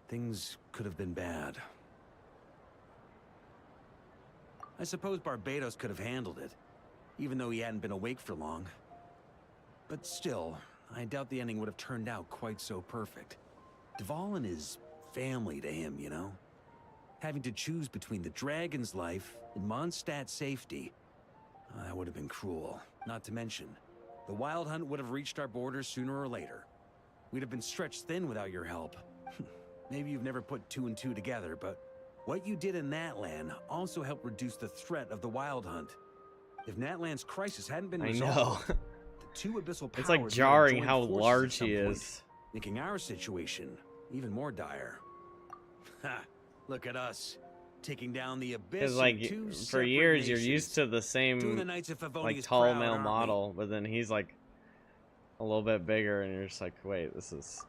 things could have been bad. I suppose Barbados could have handled it, even though he hadn't been awake for long. But still, I doubt the ending would have turned out quite so perfect. Dvalin is family to him, you know? Having to choose between the dragon's life and Mondstadt's safety, that would have been cruel. Not to mention, the Wild Hunt would have reached our borders sooner or later. We'd have been stretched thin without your help. Maybe you've never put two and two together, but what you did in Natlan also helped reduce the threat of the Wild Hunt. If Natlan's crisis hadn't been resolved, the two abyssal powers It's like would have jarring joined how forces large at some he point, is. making our situation even more dire. Ha! Look at us. taking down the abyss. Because like two for separate years you're nations. used to the Doing same the Knights of like Favonius tall proud, male aren't we? model, but then he's like a little bit bigger, and you're just like, wait, this is.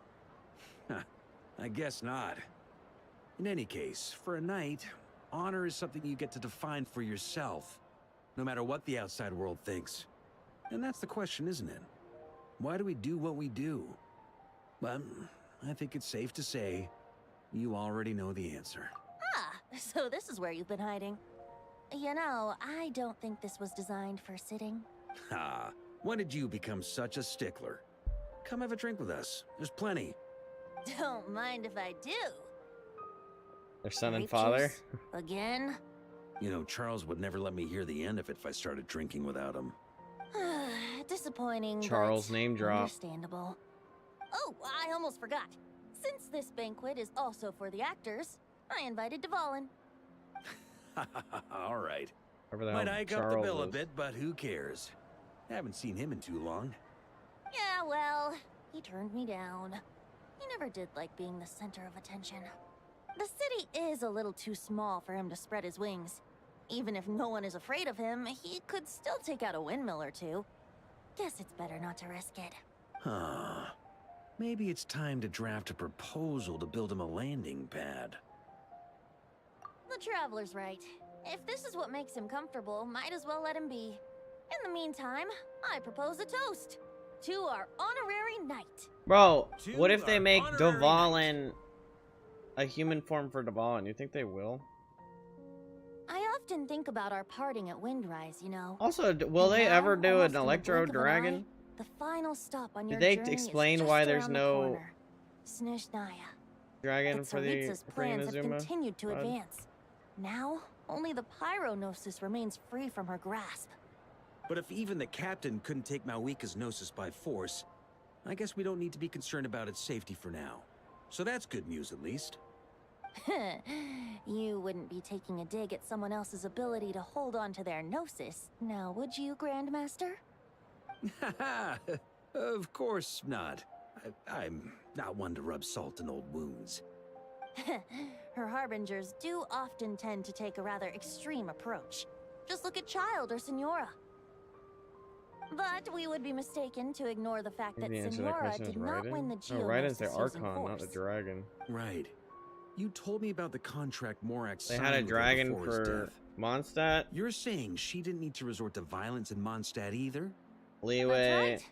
I guess not. In any case, for a knight, honor is something you get to define for yourself, no matter what the outside world thinks. And that's the question, isn't it? Why do we do what we do? Well, I think it's safe to say you already know the answer. Ah, so this is where you've been hiding. You know, I don't think this was designed for sitting. Ah, when did you become such a stickler? Come have a drink with us. There's plenty. Don't mind if I do. Their son and Grape father. juice? Again? You know, Charles would never let me hear the end of it if I started drinking without him. Disappointing, Charles but name drop. understandable. Oh, I almost forgot. Since this banquet is also for the actors, I invited Dvalin. All right. Wherever the Might hell hike up the Charles bill a is. bit, but who cares? Haven't seen him in too long. Yeah, well, he turned me down. He never did like being the center of attention. The city is a little too small for him to spread his wings. Even if no one is afraid of him, he could still take out a windmill or two. Guess it's better not to risk it. Huh. Maybe it's time to draft a proposal to build him a landing pad. The Traveler's right. If this is what makes him comfortable, might as well let him be. In the meantime, I propose a toast to our honorary knight. Bro, To what if they our make honorary Dvalin a human form for Dvalin? You think they will? I often think about our parting at Windrise, you know. Also, will And they now, ever do almost an in the Electro blink of an Dragon? eye, the final stop on your Did they journey explain is why just there's around the no corner. Snezhnaya. dragon But for the Tsaritsa's plans have Inazuma? continued to Bud? advance. Now, only the Pyronosis remains free from her grasp. But if even the captain couldn't take Mauika's Gnosis by force, I guess we don't need to be concerned about its safety for now. So that's good news, at least. You wouldn't be taking a dig at someone else's ability to hold on to their Gnosis, now would you, Grandmaster? Of course not. I'm not one to rub salt in old wounds. Her harbingers do often tend to take a rather extreme approach. Just look at Child or Signora. But we would be mistaken to ignore the fact that The answer to that Signora question is did not Raiden? win the No, Raiden's the Geonosis using Archon, not the force. dragon. Right. You told me about the contract Morax They signed had a with her dragon before his for death. Mondstadt, You're saying she didn't need to resort to violence in Mondstadt either? Leeway, That's right.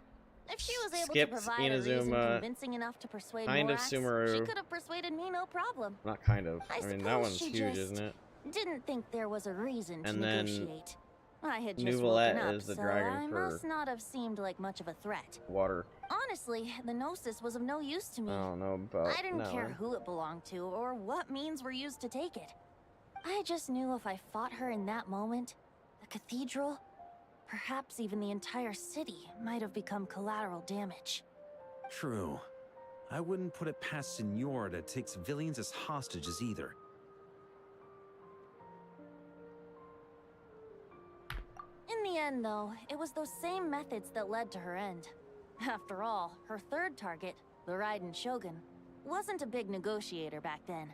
If she was able to skips provide a reason Inazuma, convincing enough to persuade kind of Morax, she Sumeru. could have persuaded me no problem. Not kind of. I I mean, that suppose one's she huge, just isn't it? Didn't think there was a reason to And then negotiate. I had just Neuvillette woken up, is the so dragon I for must not have seemed like much of a threat. Water. Honestly, the Gnosis was of no use to me. I don't know about I didn't no. care who it belonged to or what means were used to take it. I just knew if I fought her in that moment, the cathedral, perhaps even the entire city, might have become collateral damage. True. I wouldn't put it past Signora to take civilians as hostages either. In the end, though, it was those same methods that led to her end. After all, her third target, the Raiden Shogun, wasn't a big negotiator back then.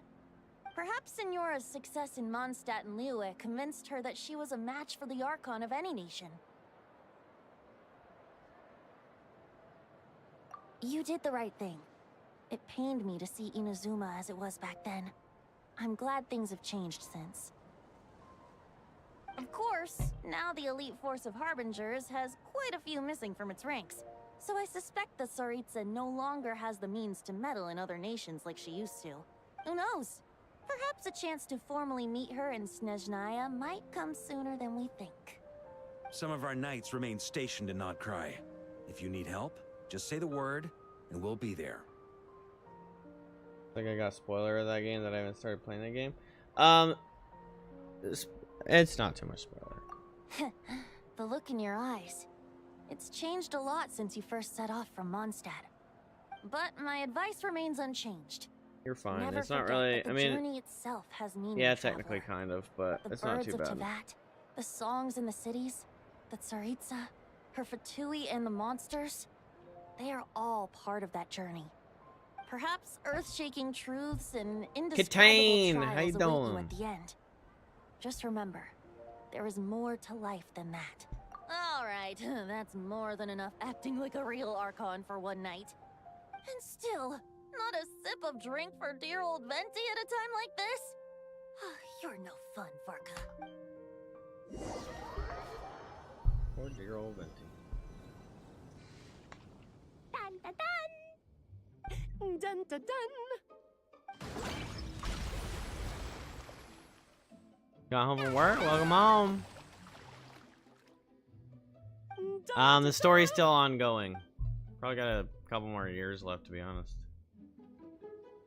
Perhaps Signora's success in Mondstadt and Liyue convinced her that she was a match for the Archon of any nation. You did the right thing. It pained me to see Inazuma as it was back then. I'm glad things have changed since. Of course, now the elite force of Harbingers has quite a few missing from its ranks, so I suspect that Tsaritsa no longer has the means to meddle in other nations like she used to. Who knows? Perhaps a chance to formally meet her in Snezhnaya might come sooner than we think. Some of our knights remain stationed in Not Cry. If you need help, just say the word, and we'll be there. I think I got a spoiler of that game that I haven't started playing that game. It's not too much spoiler. The look in your eyes. It's changed a lot since you first set off from Mondstadt. But my advice remains unchanged. You're fine. Never It's not forget really. that the I mean, journey itself has meaning, yeah, traveler. technically, kind of, but The it's not birds too of bad. Teyvat, the songs in the cities, the Tsaritsa, her Fatui and the monsters, they are all part of that journey. Perhaps earth-shaking truths and indescribable Katane, trials how you await doing? you at the end. Just remember, there is more to life than that. Alright, that's more than enough acting like a real Archon for one night. And still, not a sip of drink for dear old Venti at a time like this? You're no fun, Varka. Poor dear old Venti. Dun dun dun! Dun dun dun! Got home from work? Welcome home. The story's still ongoing. Probably got a couple more years left, to be honest.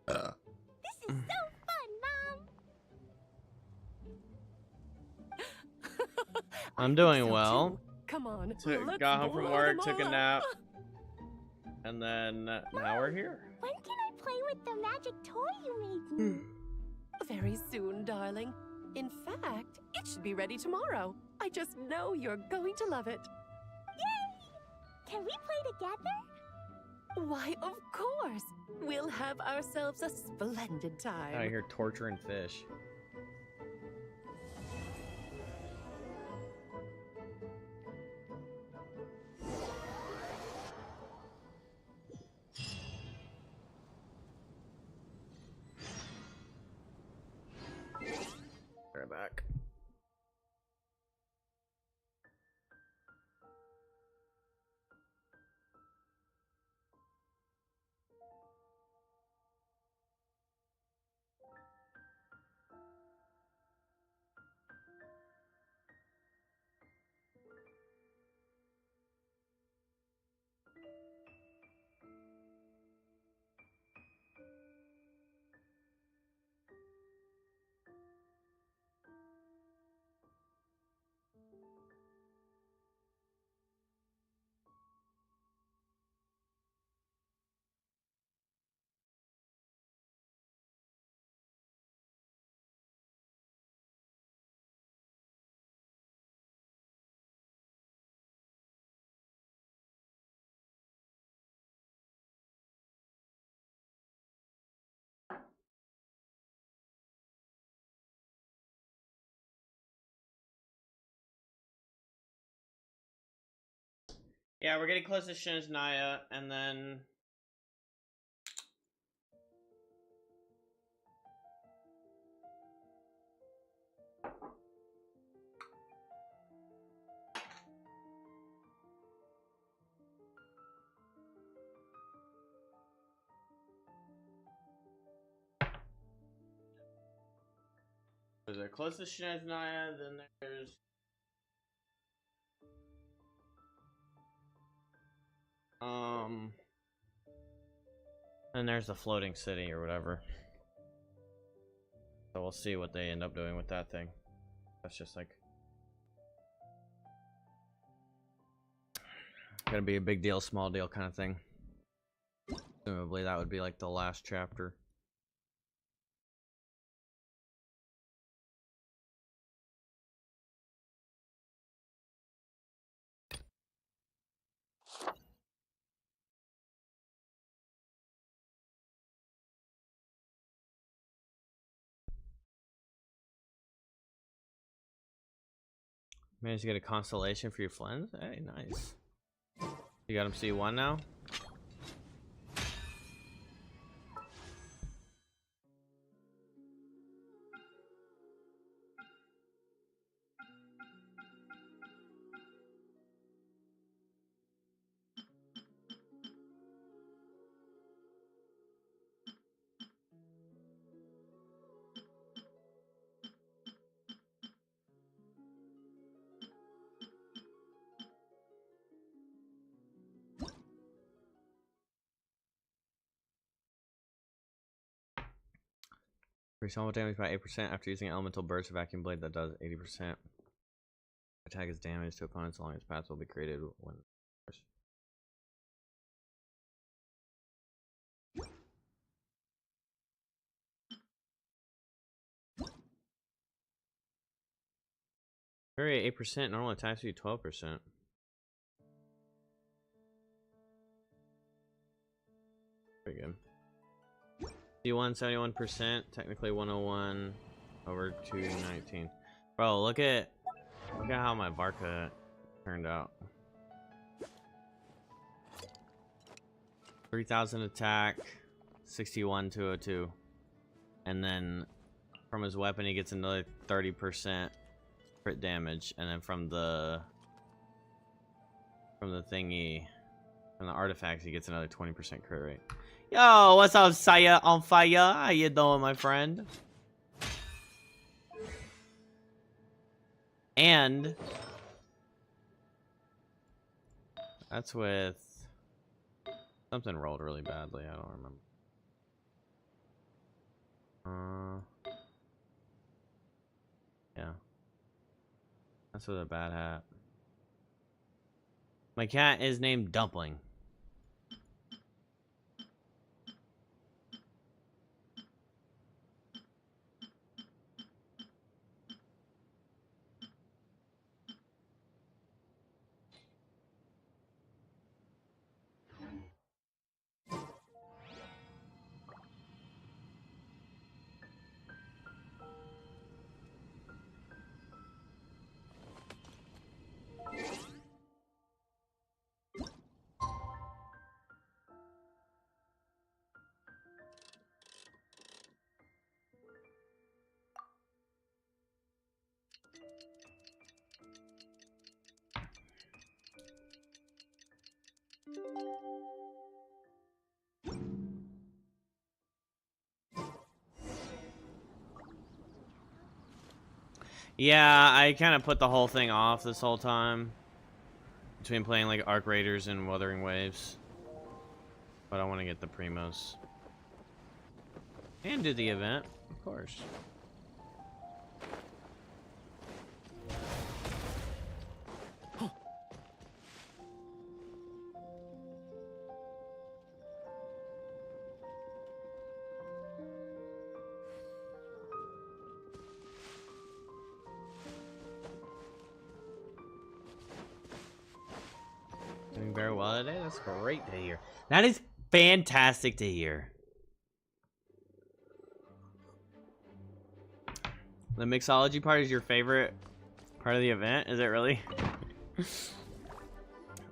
This is so fun, Mom! I'm doing well. Come on. Got home from work, took a nap, and then now we're here. When can I play with the magic toy you made me? Very soon, darling. In fact, it should be ready tomorrow. I just know you're going to love it. Yay! Can we play together? Why, of course. We'll have ourselves a splendid time. Out here torturing fish. Right back. Yeah, we're getting close to Shiznaya, and then... There's close to Shiznaya, then there's... And there's the floating city or whatever. So we'll see what they end up doing with that thing. That's just like gonna be a big deal, small deal kind of thing. Presumably that would be like the last chapter. Managed to get a constellation for your friends? Hey, nice. You got him C1 now? Increase normal damage by 8% after using elemental burst vacuum blade that does 80%. Attack is damage to opponents along its path will be created when. Very 8%, normal attacks do 12%. Pretty good. C1 71%, technically 101 over 219. Bro, look at how my Varka turned out. 3,000 attack, 61 202, and then from his weapon he gets another 30% crit damage, and then from the thingy, from the artifacts he gets another 20% crit rate. Yo, what's up, Saya on fire? How you doing, my friend? And that's with something rolled really badly. I don't remember. Yeah, that's with a bad hat. My cat is named Dumpling. Yeah, I kind of put the whole thing off this whole time between playing like Arc Raiders and Wuthering Waves, but I want to get the Primos and do the event, of course. Doing very well today. That's great to hear. That is fantastic to hear. The mixology part is your favorite part of the event? Is it really?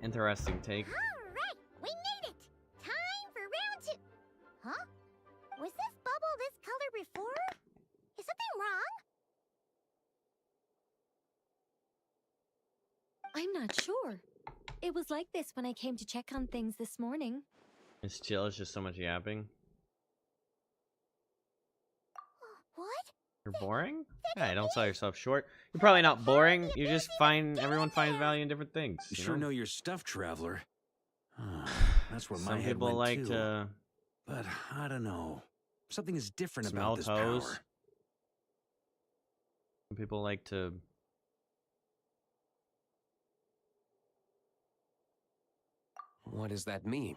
Interesting take. Alright, we made it! Time for round 2. Huh? Was this bubble this color before? Is something wrong? I'm not sure. It was like this when I came to check on things this morning. It's chill, it's just so much yapping. What? You're boring? Yeah, don't sell yourself short. You're probably not boring. You just find everyone finds value in different things. You You sure know know your stuff, traveler. That's where my Some head people went like too. to But I don't know. Something is different smell about this toes. power. Some people like to What does that mean?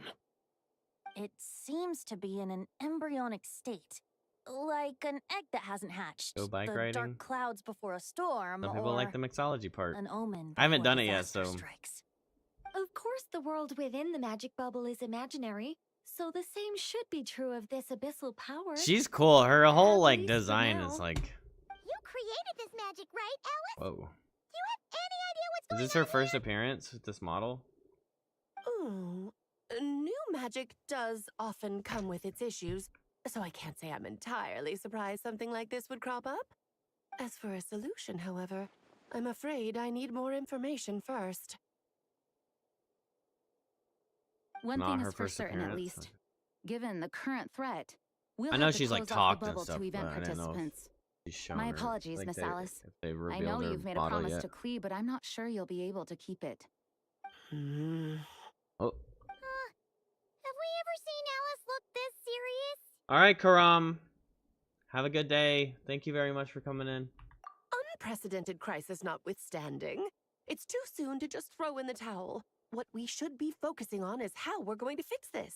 It seems to be in an embryonic state. Like an egg that hasn't hatched. Go bike the riding? dark clouds before a storm, Some people or like the mixology part. an omen. I haven't before done it yet, disaster so strikes. Of course, the world within the magic bubble is imaginary, so the same should be true of this abyssal power. She's cool. Her whole like least for design now. is like, You created this magic, right, Alice? whoa. Do you have any idea what's Is going this her on first here? appearance with this model? Ooh, new magic does often come with its issues, so I can't say I'm entirely surprised something like this would crop up. As for a solution, however, I'm afraid I need more information first. One Not thing her is for first certain, at appearance. least. Given the current threat, we'll I know have to she's like close off talked the and bubble stuff, to event but I didn't know if participants. she's shown My her, apologies, like, Miss Alice. if they've I revealed know her you've made a bottle promise yet. to Klee, but I'm not sure you'll be able to keep it. Oh, Have we ever seen Alice look this serious? all right, Karam. Have a good day. Thank you very much for coming in. Unprecedented crisis notwithstanding, it's too soon to just throw in the towel. What we should be focusing on is how we're going to fix this.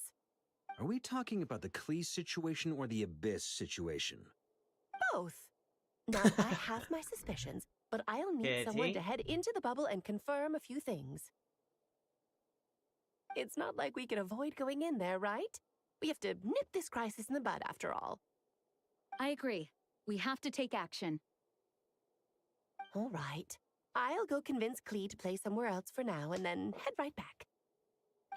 Are we talking about the Klee situation or the Abyss situation? Both. Now, I have my suspicions, but I'll need someone to head into the bubble and confirm a few things. It's not like we can avoid going in there, right? We have to nip this crisis in the bud, after all. I agree. We have to take action. All right. I'll go convince Klee to play somewhere else for now and then head right back.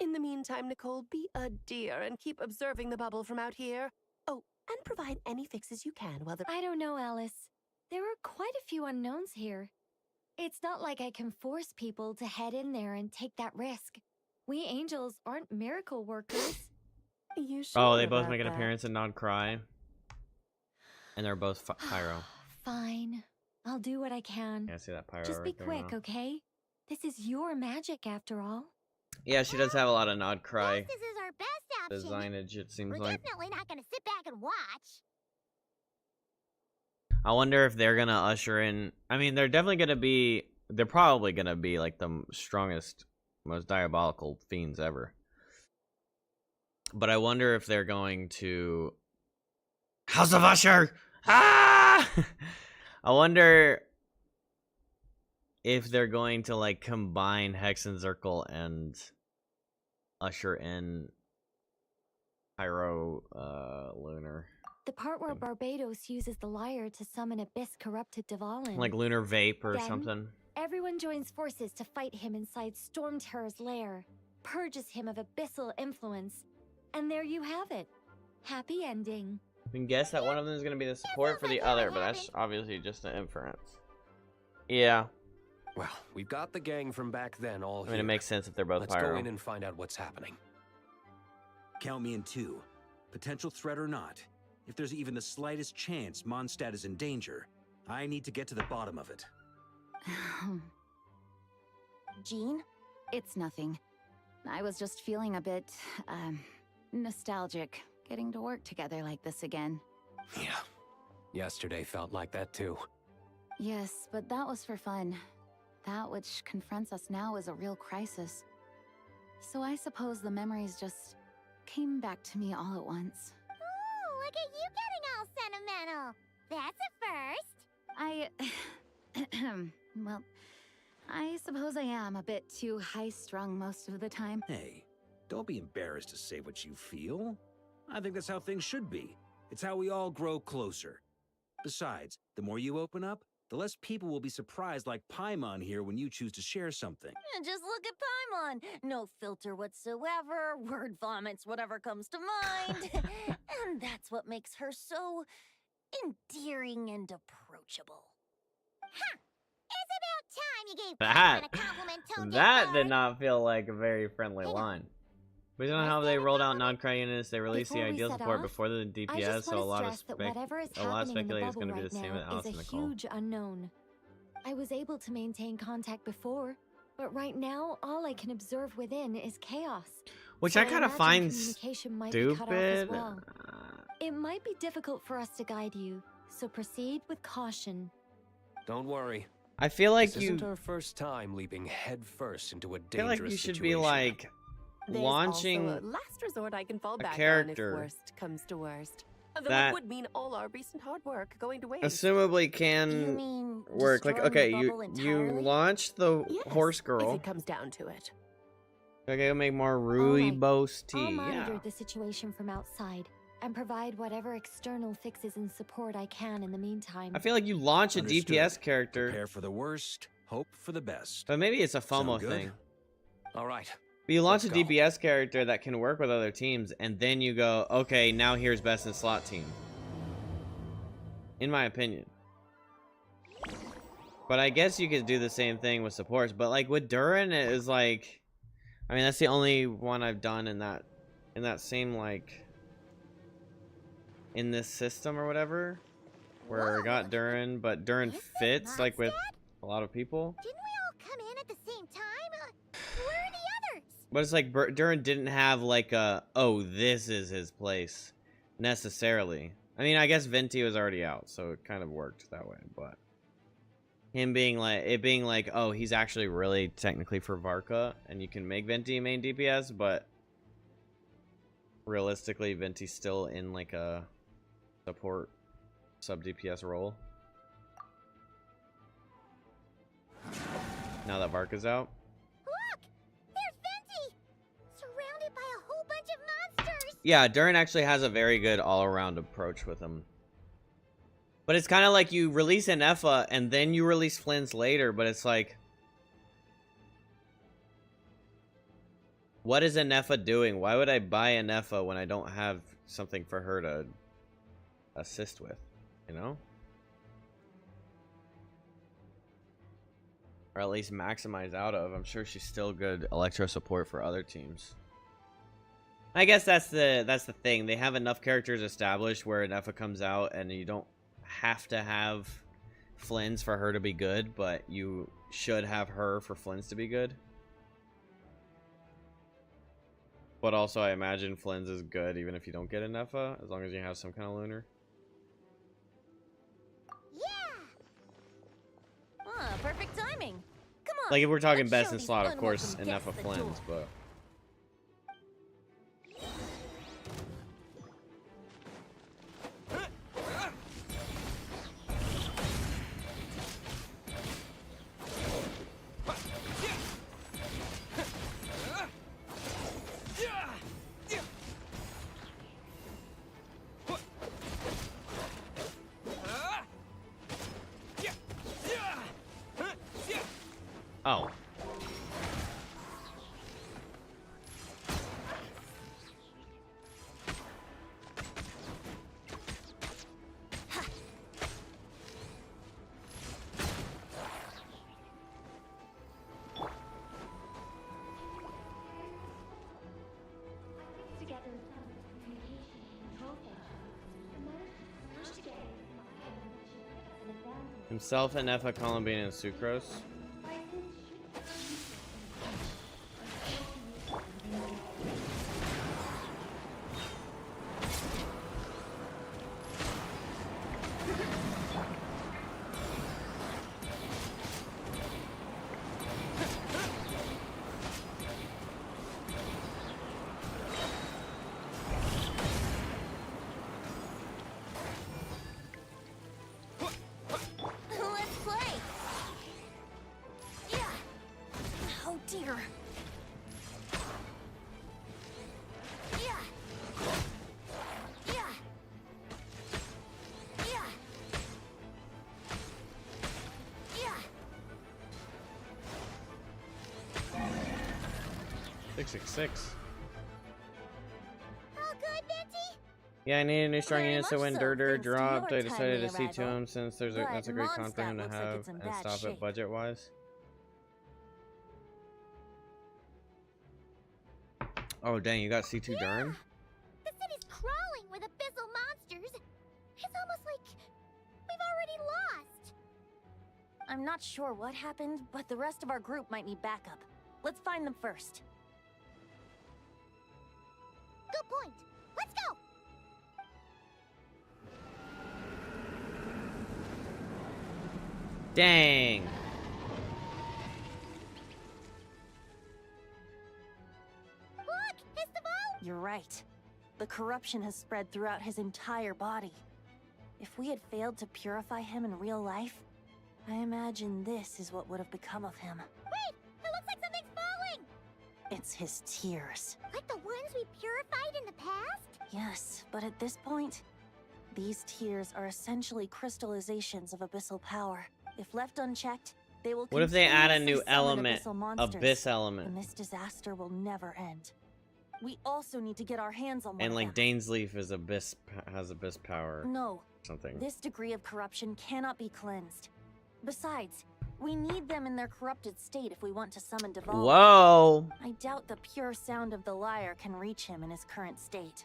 In the meantime, Nicole, be a dear and keep observing the bubble from out here. Oh, and provide any fixes you can while the— I don't know, Alice. There are quite a few unknowns here. It's not like I can force people to head in there and take that risk. We angels aren't miracle workers. You sure Oh, they both about make an that? appearance and Nod cry. And they're both pyro. Fine. I'll do what I can. Yeah, I see that pyro Just be right there quick, now. okay? This is your magic after all. Yeah, she does have a lot of Nod cry This is our best option. designage, it seems We're like. definitely not gonna sit back and watch. I wonder if they're gonna usher in. I mean, they're definitely gonna be. They're probably gonna be like the strongest, most diabolical fiends ever. But I wonder if they're going to. House of Usher! Ah! I wonder if they're going to like combine Hex and Zircle and usher in Pyro Lunar. The part where Barbados uses the lyre to summon Abyss corrupted Dvalin. Like Lunar Vape or Then, something. Everyone joins forces to fight him inside Storm Terror's lair, purges him of abyssal influence, and there you have it. Happy ending. You can guess that one of them is going to be the support for the other, but that's obviously just an inference. Yeah. Well, we've got the gang from back then all here. I mean, it makes sense if they're both Let's pyro. go in and find out what's happening. Count me in 2. Potential threat or not, if there's even the slightest chance Mondstadt is in danger, I need to get to the bottom of it. Jean? It's nothing. I was just feeling a bit, nostalgic, getting to work together like this again. Yeah. Yesterday felt like that too. Yes, but that was for fun. That which confronts us now is a real crisis. So I suppose the memories just came back to me all at once. Ooh, look at you getting all sentimental. That's a first. Well, I suppose I am a bit too high-strung most of the time. Hey, don't be embarrassed to say what you feel. I think that's how things should be. It's how we all grow closer. Besides, the more you open up, the less people will be surprised like Paimon here when you choose to share something. Just look at Paimon. No filter whatsoever, word vomits whatever comes to mind. And that's what makes her so endearing and approachable. Ha! It's about time you gave That, Paimon a compliment, Toad. that did not feel like a very friendly line. We don't know how they rolled out non-cry units. They released the Before we ideal set support off, before the I DPS, just so a want lot to of stress that whatever is a lot of happening in the speculation is bubble going to be right the same with now Alice is and a Nicole. huge unknown. I was able to maintain contact before, but right now all I can observe within is chaos. Which So I kind of imagine find communication might be cut off as stupid. well. It might be difficult for us to guide you, so proceed with caution. Don't worry. I feel like This you. isn't our first time leaping headfirst into a I dangerous feel like you should situation. be like There's launching also a last resort I can fall a back on character if worst comes to worst. Although that- it would mean all our recent hard work going to waste. assumably You can mean work. Like, destroying the okay, bubble you entirely? launch the Yes, horse if girl. it comes down to it. Okay, we'll make more Alright, rooibos I'll tea. monitor Yeah. the situation from outside and provide whatever external fixes and support I can in the meantime. I feel like you launch a Understood. DPS character, Prepare for the worst, hope for the best. but maybe it's a FOMO Sound good? thing. All right. But you launch Let's a go. DPS character that can work with other teams, and then you go, okay, now here's best in slot team. In my opinion. But I guess you could do the same thing with supports. But like with Durin, it is like, I mean, that's the only one I've done in that same like in this system or whatever, where I got Durin, but Durin fits like with a lot of people. Didn't we all come in at the same time? Where are the others? But it's like Durin didn't have like a, oh, this is his place necessarily. I mean, I guess Venti was already out, so it kind of worked that way. But him being like, oh, he's actually really technically for Varka, and you can make Venti main DPS, but realistically, Venti's still in like a support sub DPS role. Now that Varka's out. Look! There's Venti! Surrounded by a whole bunch of monsters! Yeah, Durin actually has a very good all-around approach with him. But it's kind of like you release an Effa and then you release Flynn's later, but it's like, what is an Effa doing? Why would I buy an Effa when I don't have something for her to assist with, you know? Or at least maximize out of. I'm sure she's still good Electro support for other teams. I guess that's the thing. They have enough characters established where an Effa comes out and you don't have to have Flynn's for her to be good, but you should have her for Flynn's to be good. But also I imagine Flynn's is good even if you don't get an Effa, as long as you have some kind of lunar. Ah, perfect timing. Come on. Like if we're talking let's best show in these slot, of unwelcome course, an guests Effa the Flynn's, door. but... Oh. Himself and Effa Columbine and Sucrose. Let's play. Yeah. Oh dear. Yeah. Yeah. Yeah. Yeah. 666. All good, Minty? Yeah, I need a new strong Very unit, so much when so, Durdur thanks to dropped, your I decided to timely see to arrival. him since that's a But great comp for him to Mondstadt have looks like and it's in stop bad it shape. budget-wise. Oh, dang, you got C2 Durn? The city's crawling with abyssal monsters. It's almost like we've already lost. I'm not sure what happened, but the rest of our group might need backup. Let's find them first. Good point. Let's go. Dang. Look, Histaval! You're right. The corruption has spread throughout his entire body. If we had failed to purify him in real life, I imagine this is what would have become of him. Wait, it looks like something's falling. It's his tears. Like the ones we purified in the past? Yes, but at this point, these tears are essentially crystallizations of abyssal power. If left unchecked, they will What if they add a continuously new summon element? abyssal monsters, Abyss element. and this disaster will never end. We also need to get our hands on one And of like them. Dainsleif is has abyss power. No, Something. this degree of corruption cannot be cleansed. Besides, we need them in their corrupted state if we want to summon Deval. Whoa. I doubt the pure sound of the lyre can reach him in his current state.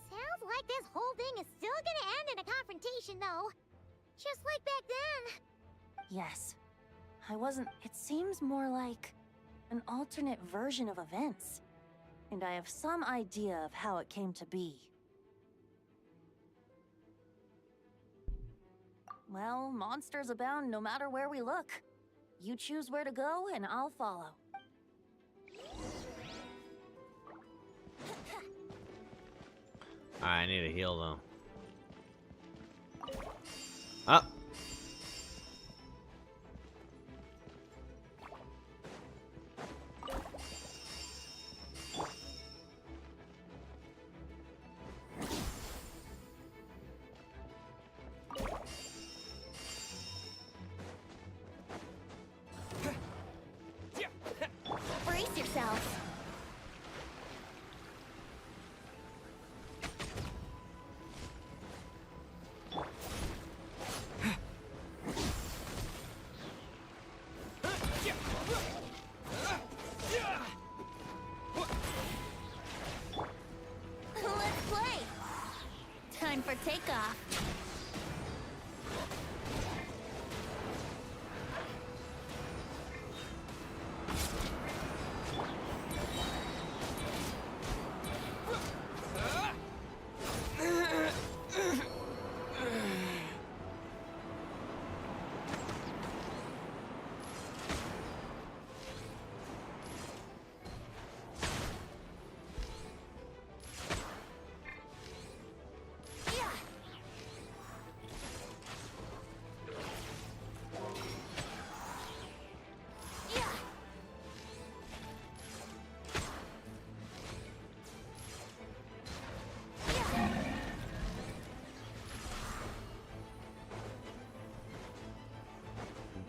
Sounds like this whole thing is still gonna end in a confrontation, though. Just like back then. Yes. It seems more like an alternate version of events. And I have some idea of how it came to be. Well, monsters abound no matter where we look. You choose where to go, and I'll follow. I need a heal though. Up. takeoff.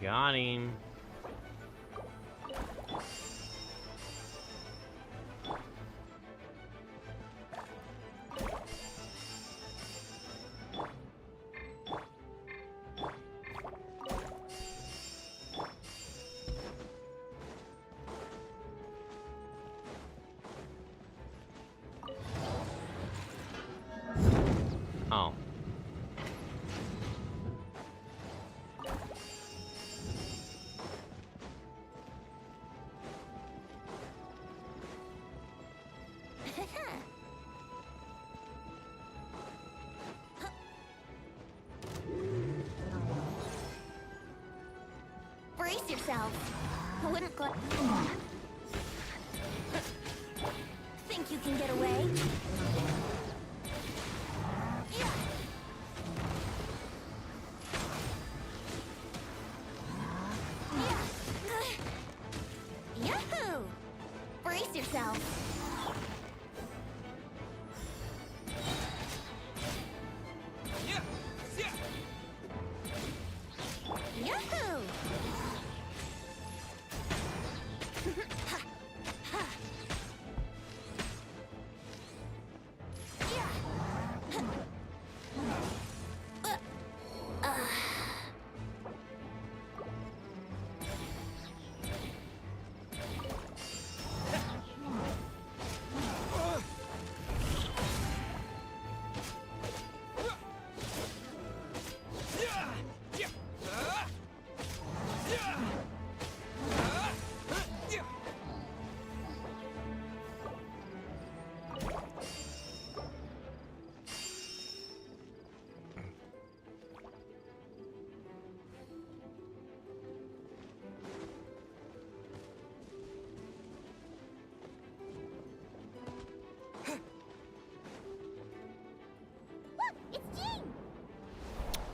Got him. Oh. Brace yourself. I wouldn't go. Think you can get away? Yahoo! Brace yourself. Yahoo!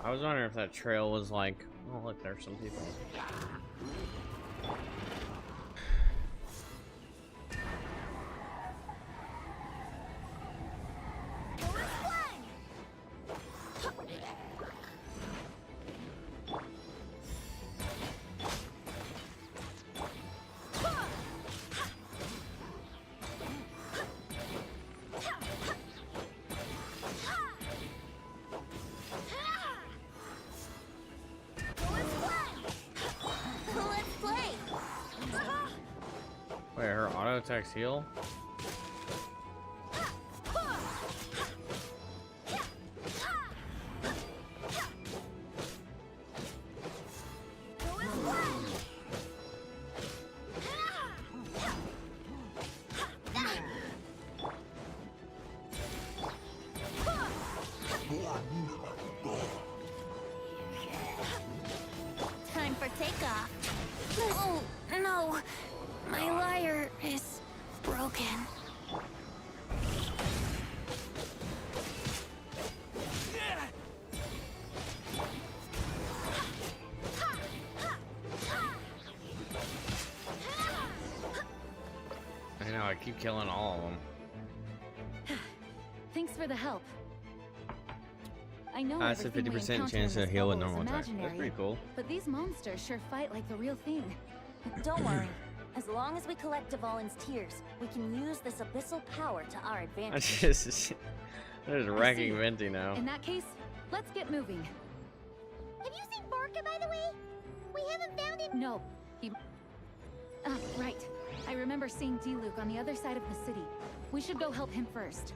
I was wondering if that trail was like, oh look, there's some people. Wait, her auto attacks heal? Time for takeoff. Oh, no. My lyre is broken. I know, I keep killing all of them. Thanks for the help. I know That's a everything we 50% encounter chance in to this heal with bubble is normal attacks. That's imaginary, pretty cool. But these monsters sure fight like the real thing. Don't worry. As long as we collect Dvalin's tears, we can use this abyssal power to our advantage. There's wrecking Venti now. In that case, let's get moving. Have you seen Barca, by the way? We haven't found him. No, he... right. I remember seeing D-Luke on the other side of the city. We should go help him first.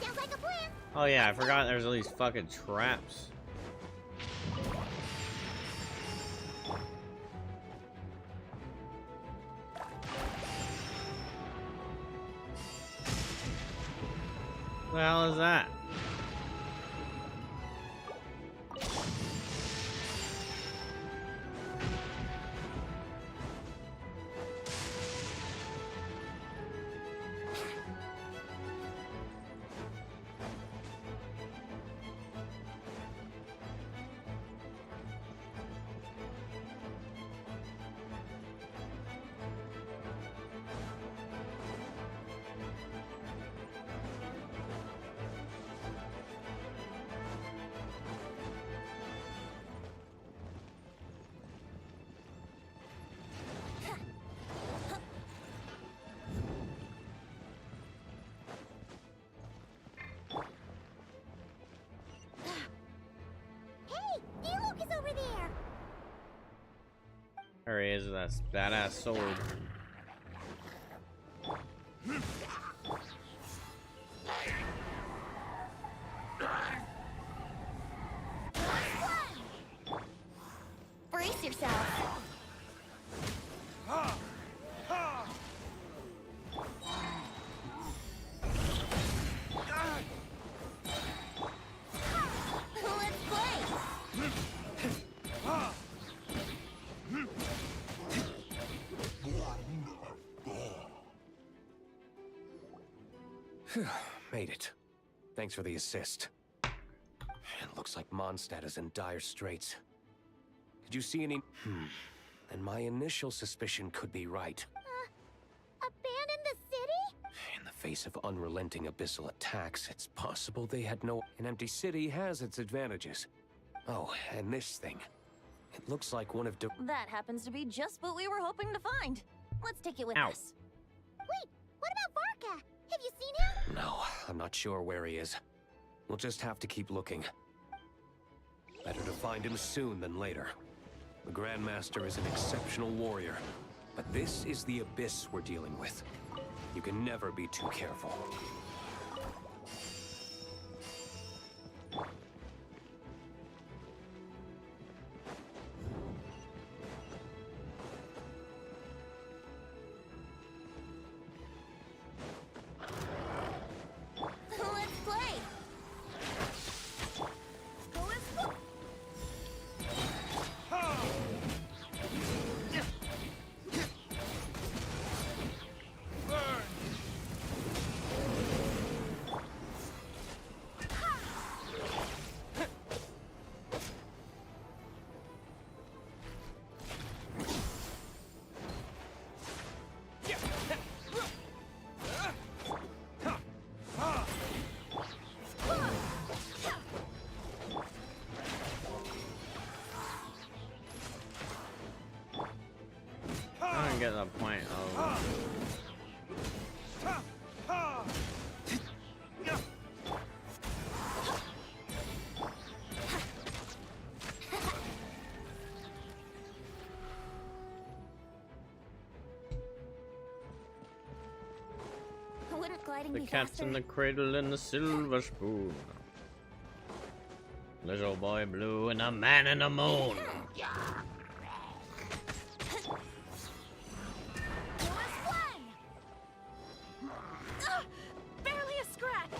Sounds like a plan. Oh yeah, I forgot there's all these fucking traps. What the hell is that? There he is with that badass sword. Brace yourself. Let's play. Made it. Thanks for the assist. It looks like Mondstadt is in dire straits. Did you see any... And my initial suspicion could be right. Abandon the city? In the face of unrelenting abyssal attacks, it's possible they had no... An empty city has its advantages. Oh, and this thing. It looks like one of That happens to be just what we were hoping to find. Let's take it with Ow. us. Wait, what about Varka? Have you seen him? No, I'm not sure where he is. We'll just have to keep looking. Better to find him soon than later. The Grandmaster is an exceptional warrior, but this is the abyss we're dealing with. You can never be too careful. Let's play. I don't get the point of... Wouldn't gliding The be cat's faster? in the cradle and the silver spoon. Little boy blue and a man in the moon. Barely a scratch.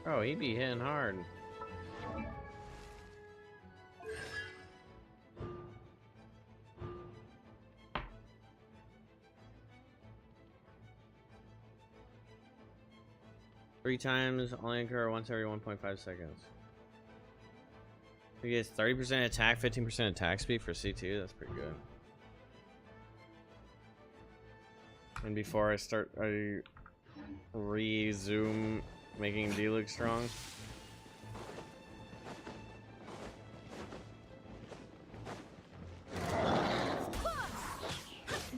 Oh, he be hitting hard. Three times, only occur once every 1.5 seconds. He gets 30% attack, 15% attack speed for C2. That's pretty good. And before I start, I resume making D look strong.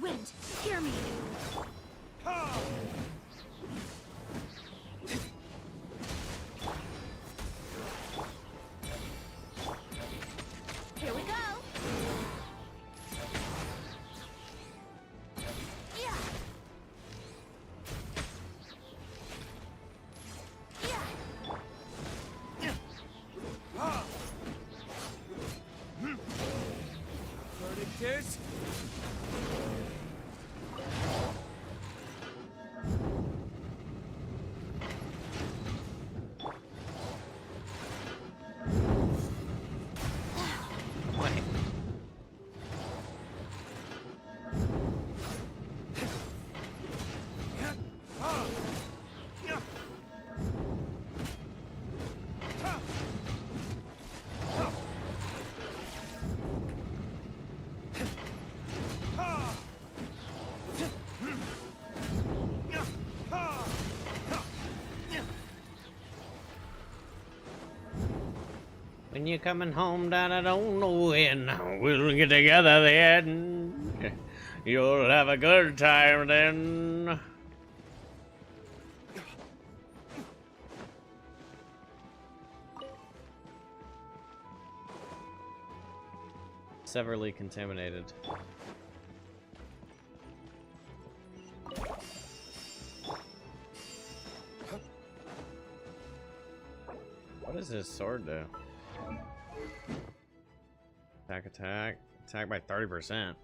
Wind, hear me. Here we go. And you coming home that I don't know when. We'll get together then. You'll have a good time then. Severely contaminated. What does his sword do? Attack, attack. Attack by 30%.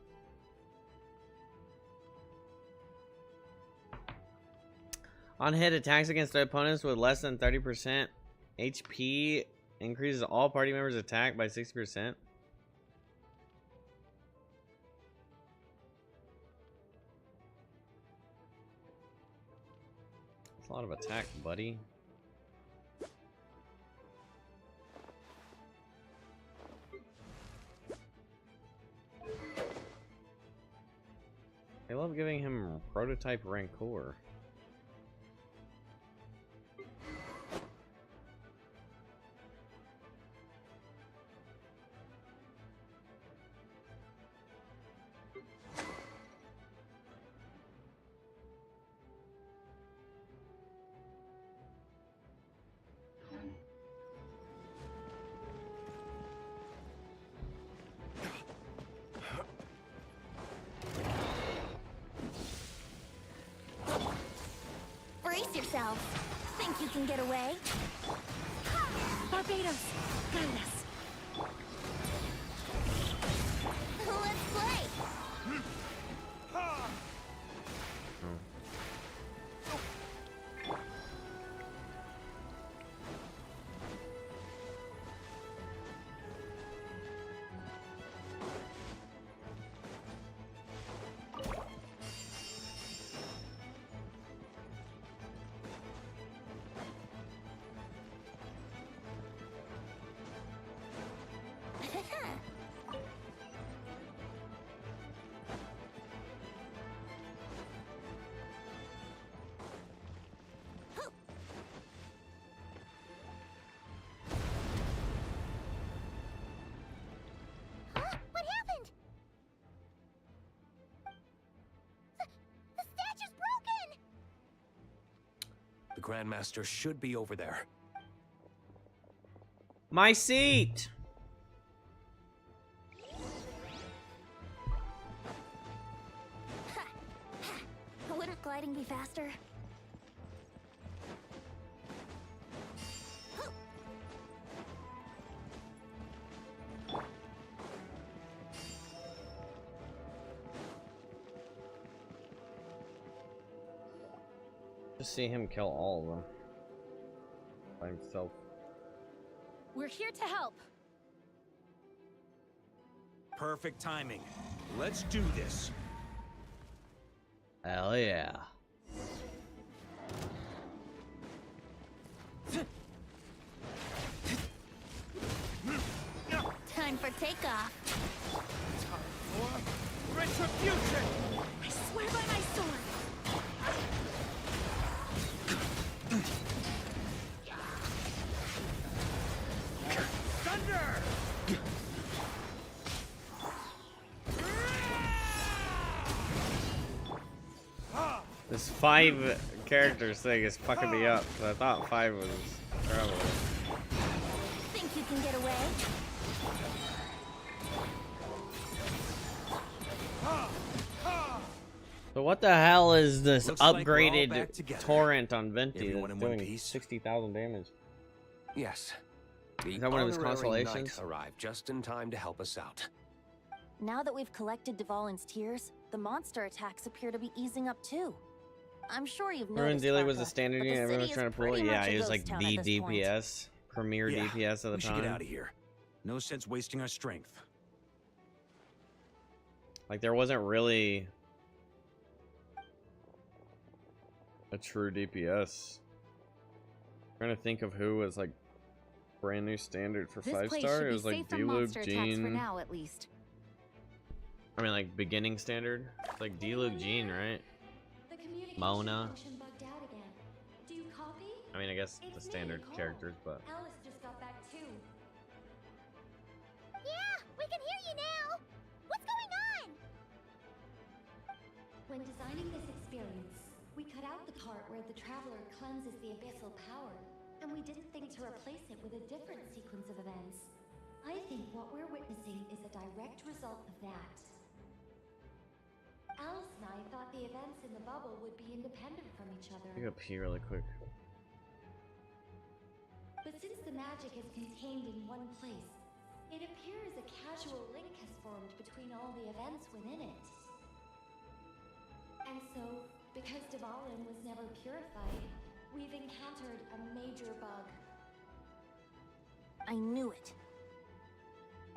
On hit, attacks against the opponents with less than 30% HP increases all party members' attack by 60%. That's a lot of attack, buddy. I love giving him prototype Rancor. Brace yourself. Think you can get away? Barbados, guide us. Let's play. What happened? The statue's broken! The Grandmaster should be over there. My seat! Wouldn't gliding be faster? Just see him kill all of them by himself. We're here to help. Perfect timing. Let's do this. Hell yeah. Time for takeoff. Retribution! I swear by my sword. Thunder! This 5 characters thing is fucking me up. 'Cause I thought 5 was travel. Think you can get away? So what the hell is this Looks like we're all back upgraded together. torrent on Venti Everyone that's in one doing piece? 60,000 damage? Yes. The Is that one of his honorary constellations? knight arrived just in time to help us out. Now that we've collected Dvalin's tears, the monster attacks appear to be easing up too. I'm sure you've Remember when noticed. Dilly was the Barca, standard but the unit everyone was city trying is to pull? pretty Yeah, much a he was ghost like town the at this point. DPS, premier Yeah, DPS of the we should time. get out of here. No sense wasting our strength. Like there wasn't really a true DPS. I'm trying to think of who was like brand new standard for This 5-star. place should It be was like safe from D-Luke, monster attacks for Jean. now, at least. I mean like beginning standard. It's like D-Luke, Jean, right? The communication Mona. function bugged out again. Do you copy? I mean I guess the It's me, standard Nicole. characters, but Alice just got back too. you now. What's going on? When designing this experience, we cut out the part where the traveler cleanses the abyssal power, and we didn't think to replace it with a different sequence of events. I think what we're witnessing is a direct result of that. Alice and I thought the events in the bubble would be independent from each other. Pick up here really quick. But since the magic is contained in one place, it appears a casual link has formed between all the events within it. And so, because Dvalin was never purified, we've encountered a major bug. I knew it.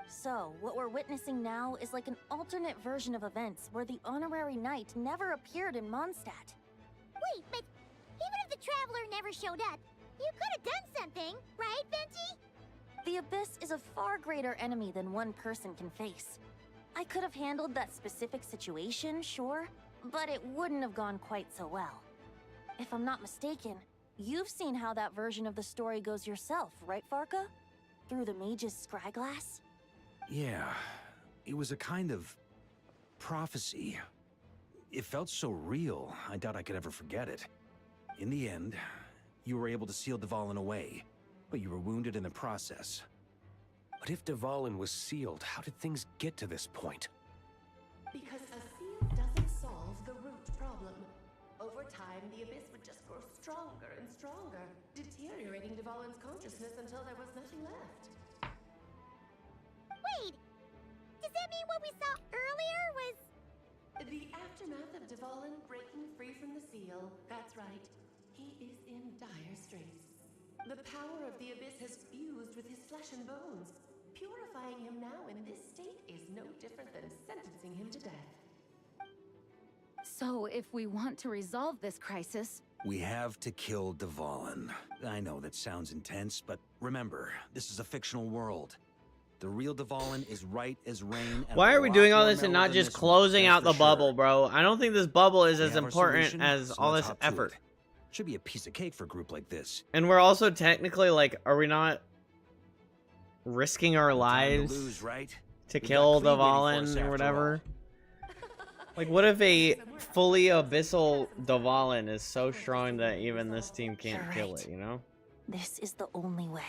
So, what we're witnessing now is like an alternate version of events where the honorary knight never appeared in Mondstadt. Wait, but even if the traveler never showed up, you could have done something, right, Venti? The Abyss is a far greater enemy than one person can face. I could have handled that specific situation, sure, but it wouldn't have gone quite so well. If I'm not mistaken, you've seen how that version of the story goes yourself, right, Varka? Through the mage's scryglass? Yeah, it was a kind of prophecy. It felt so real, I doubt I could ever forget it. In the end, you were able to seal Dvalin away, but you were wounded in the process. But if Dvalin was sealed, how did things get to this point? Because a seal doesn't solve the root problem. Over time, the Abyss would just grow stronger and stronger, deteriorating Dvalin's consciousness until there was nothing left. Wait, does that mean what we saw earlier was... The aftermath of Dvalin breaking free from the seal, that's right. He is in dire straits. The power of the Abyss has fused with his flesh and bones. Purifying him now in this state is no different than sentencing him to death. So, if we want to resolve this crisis, We have to kill Dvalin. I know that sounds intense, but remember, this is a fictional world. The real Dvalin is right as rain. And Why a are we lot doing all more this and mellow not than just this one, closing that's out the for sure. bubble, bro? I don't think this bubble is We as have our important solution, as so all let's this hop to effort. it. Should be a piece of cake for a group like this. And we're also technically like, are we not risking our Time to lives lose, right? to We've kill got Cleve waiting for us Dvalin after or whatever? all. Like, what if a fully abyssal Dvalin is so strong that even this team can't You're kill right. it, you know? This is the only way.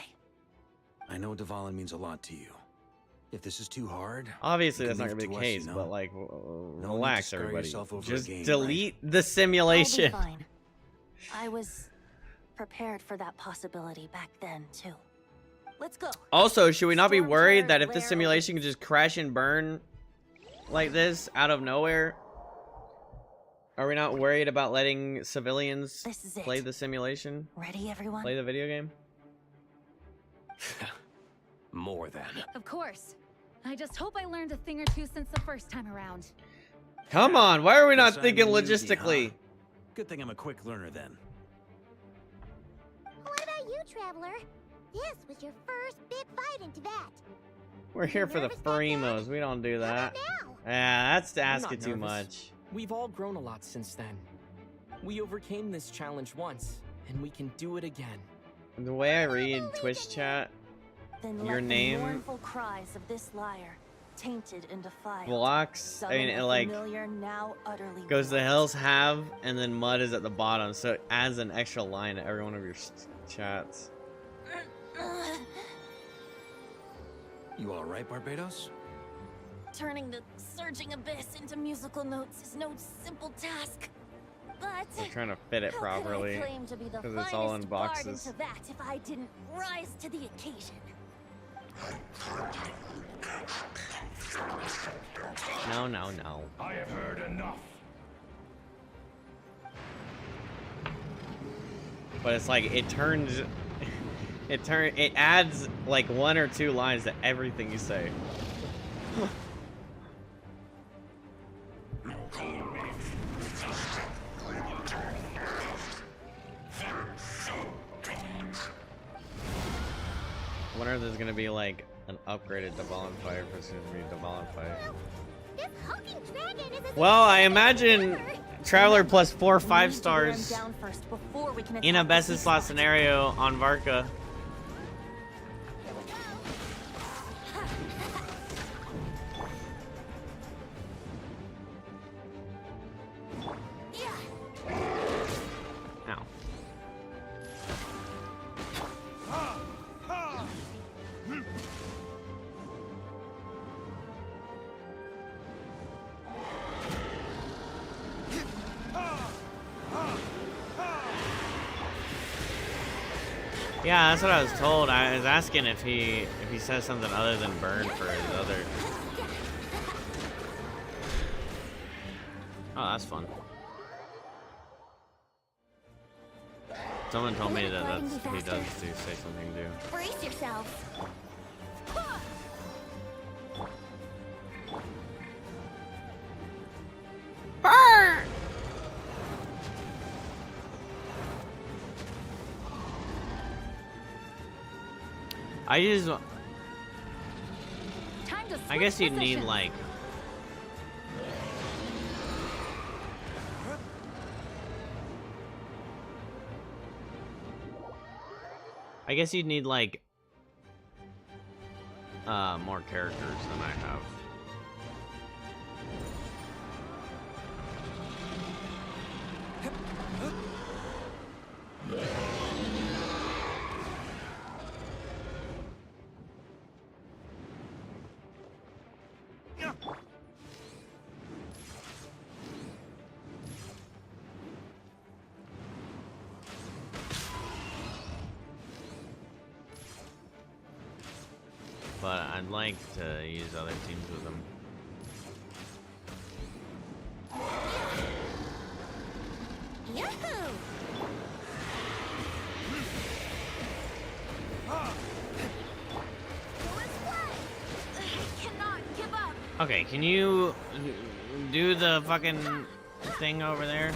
I know Dvalin means a lot to you. If this is too hard, Obviously, you that's can not leave gonna be it the to us, case, you know? but like, No need to relax, scar everybody. yourself over a Just game, delete the I'll be simulation. fine. I was prepared for that possibility back then, too. Let's go. Also, should we not be Storm worried that Terror's if the rare simulation could just crash and burn like this out of nowhere? Are we not worried about letting civilians This is it. play the simulation? Ready, everyone? Play the video game? More than. of course. I just hope I learned a thing or two since the first time around. Come on, why are we not Guess I'm thinking the newbie, logistically? huh? Good thing I'm a quick learner then. What about you, Traveler? This was your first big fight in Tibet. We're here for the Fremos. We don't do that. Yeah, that's I'm asking not too nervous. much. We've all grown a lot since then. We overcame this challenge once, and we can do it again. The way I read Twitch chat, Then your let the name mournful cries of this liar, tainted and defiled, blocks, I mean, summon it a like familiar now utterly goes the ruined. hills have, and then mud is at the bottom, so it adds an extra line to every one of your chats. You all right, Barbados? Turning the surging abyss into musical notes is no simple task. But We're trying to fit it how properly could I claim to be the because it's all in finest bard boxes. into that if I didn't rise to the occasion? No, no, no. I have heard enough. But it's like it turns, it adds like 1 or 2 lines to everything you say. I wonder if there's gonna be like an upgraded Dvalin fight versus gonna be a Dvalin fight. This hulking dragon is a Well, I imagine Traveler plus 4 We 5 need to wear him stars down first before we can in a attack best the of slot scenario on Varka. Yeah, that's what I was told. I was asking if he says something other than burn for his other. Oh, that's fun. Someone told me that he does do say something too. Brace yourself. Burn! I guess you'd need like more characters than I have. But I'd like to use other teams with them. Yahoo! I cannot give up. Okay, can you do the fucking thing over there?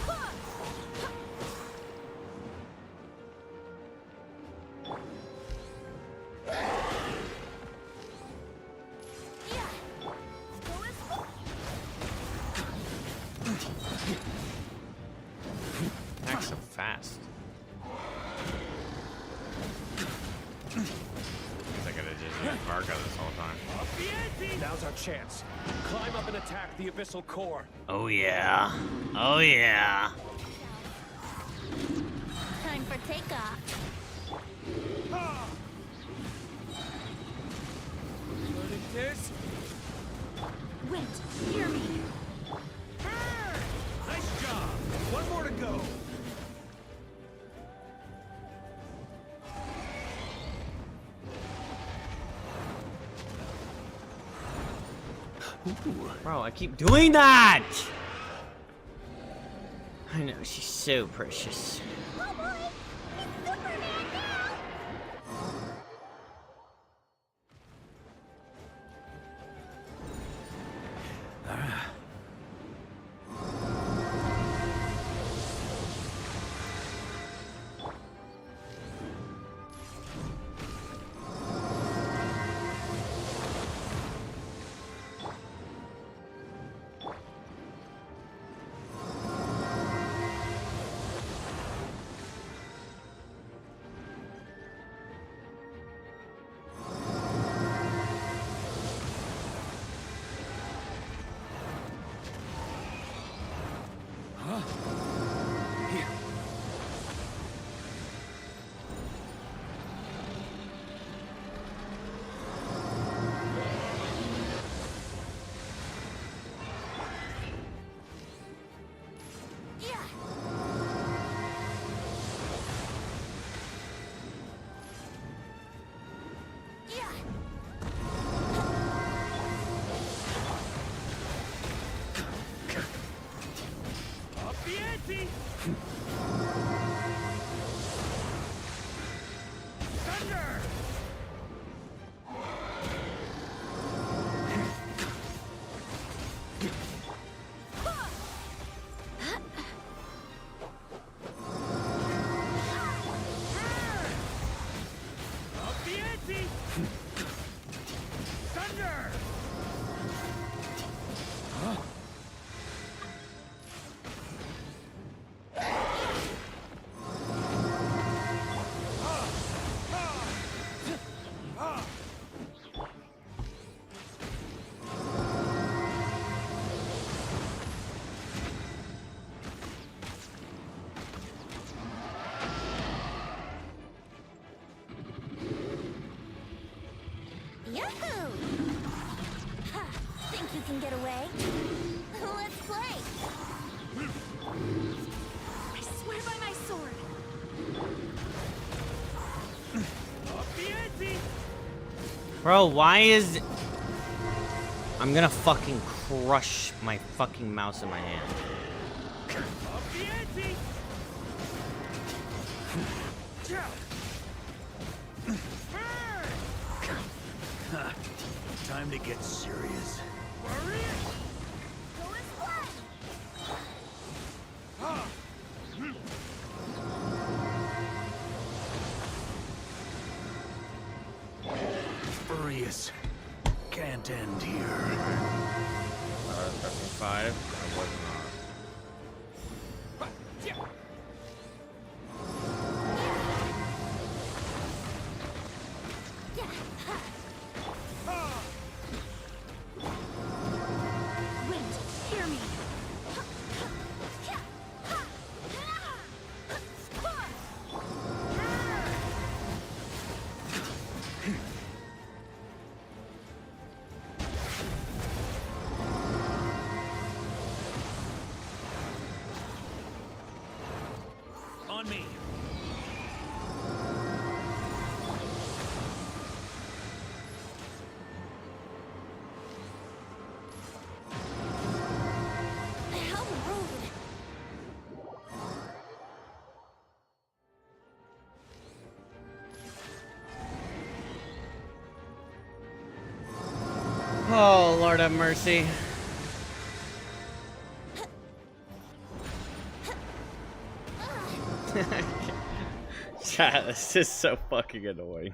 That's so fast. I could have just used Varka this whole time. Now's our chance. Climb up and attack the abyssal core. Oh yeah. Oh yeah. Time for takeoff. This? Wait, hear me. Nice job. One more to go. Ooh, bro, I keep doing that! I know, she's so precious. Oh boy! It's Superman now! Yahoo! Ha, think you can get away? Let's play! I swear by my sword. Bro, why is... I'm gonna fucking crush my fucking mouse in my hand. Time to get serious. Furious. Can't end here. Pressing 5. I was not. Wind, hear me. On me. How rude. Oh, Lord have mercy. Chat, this is so fucking annoying.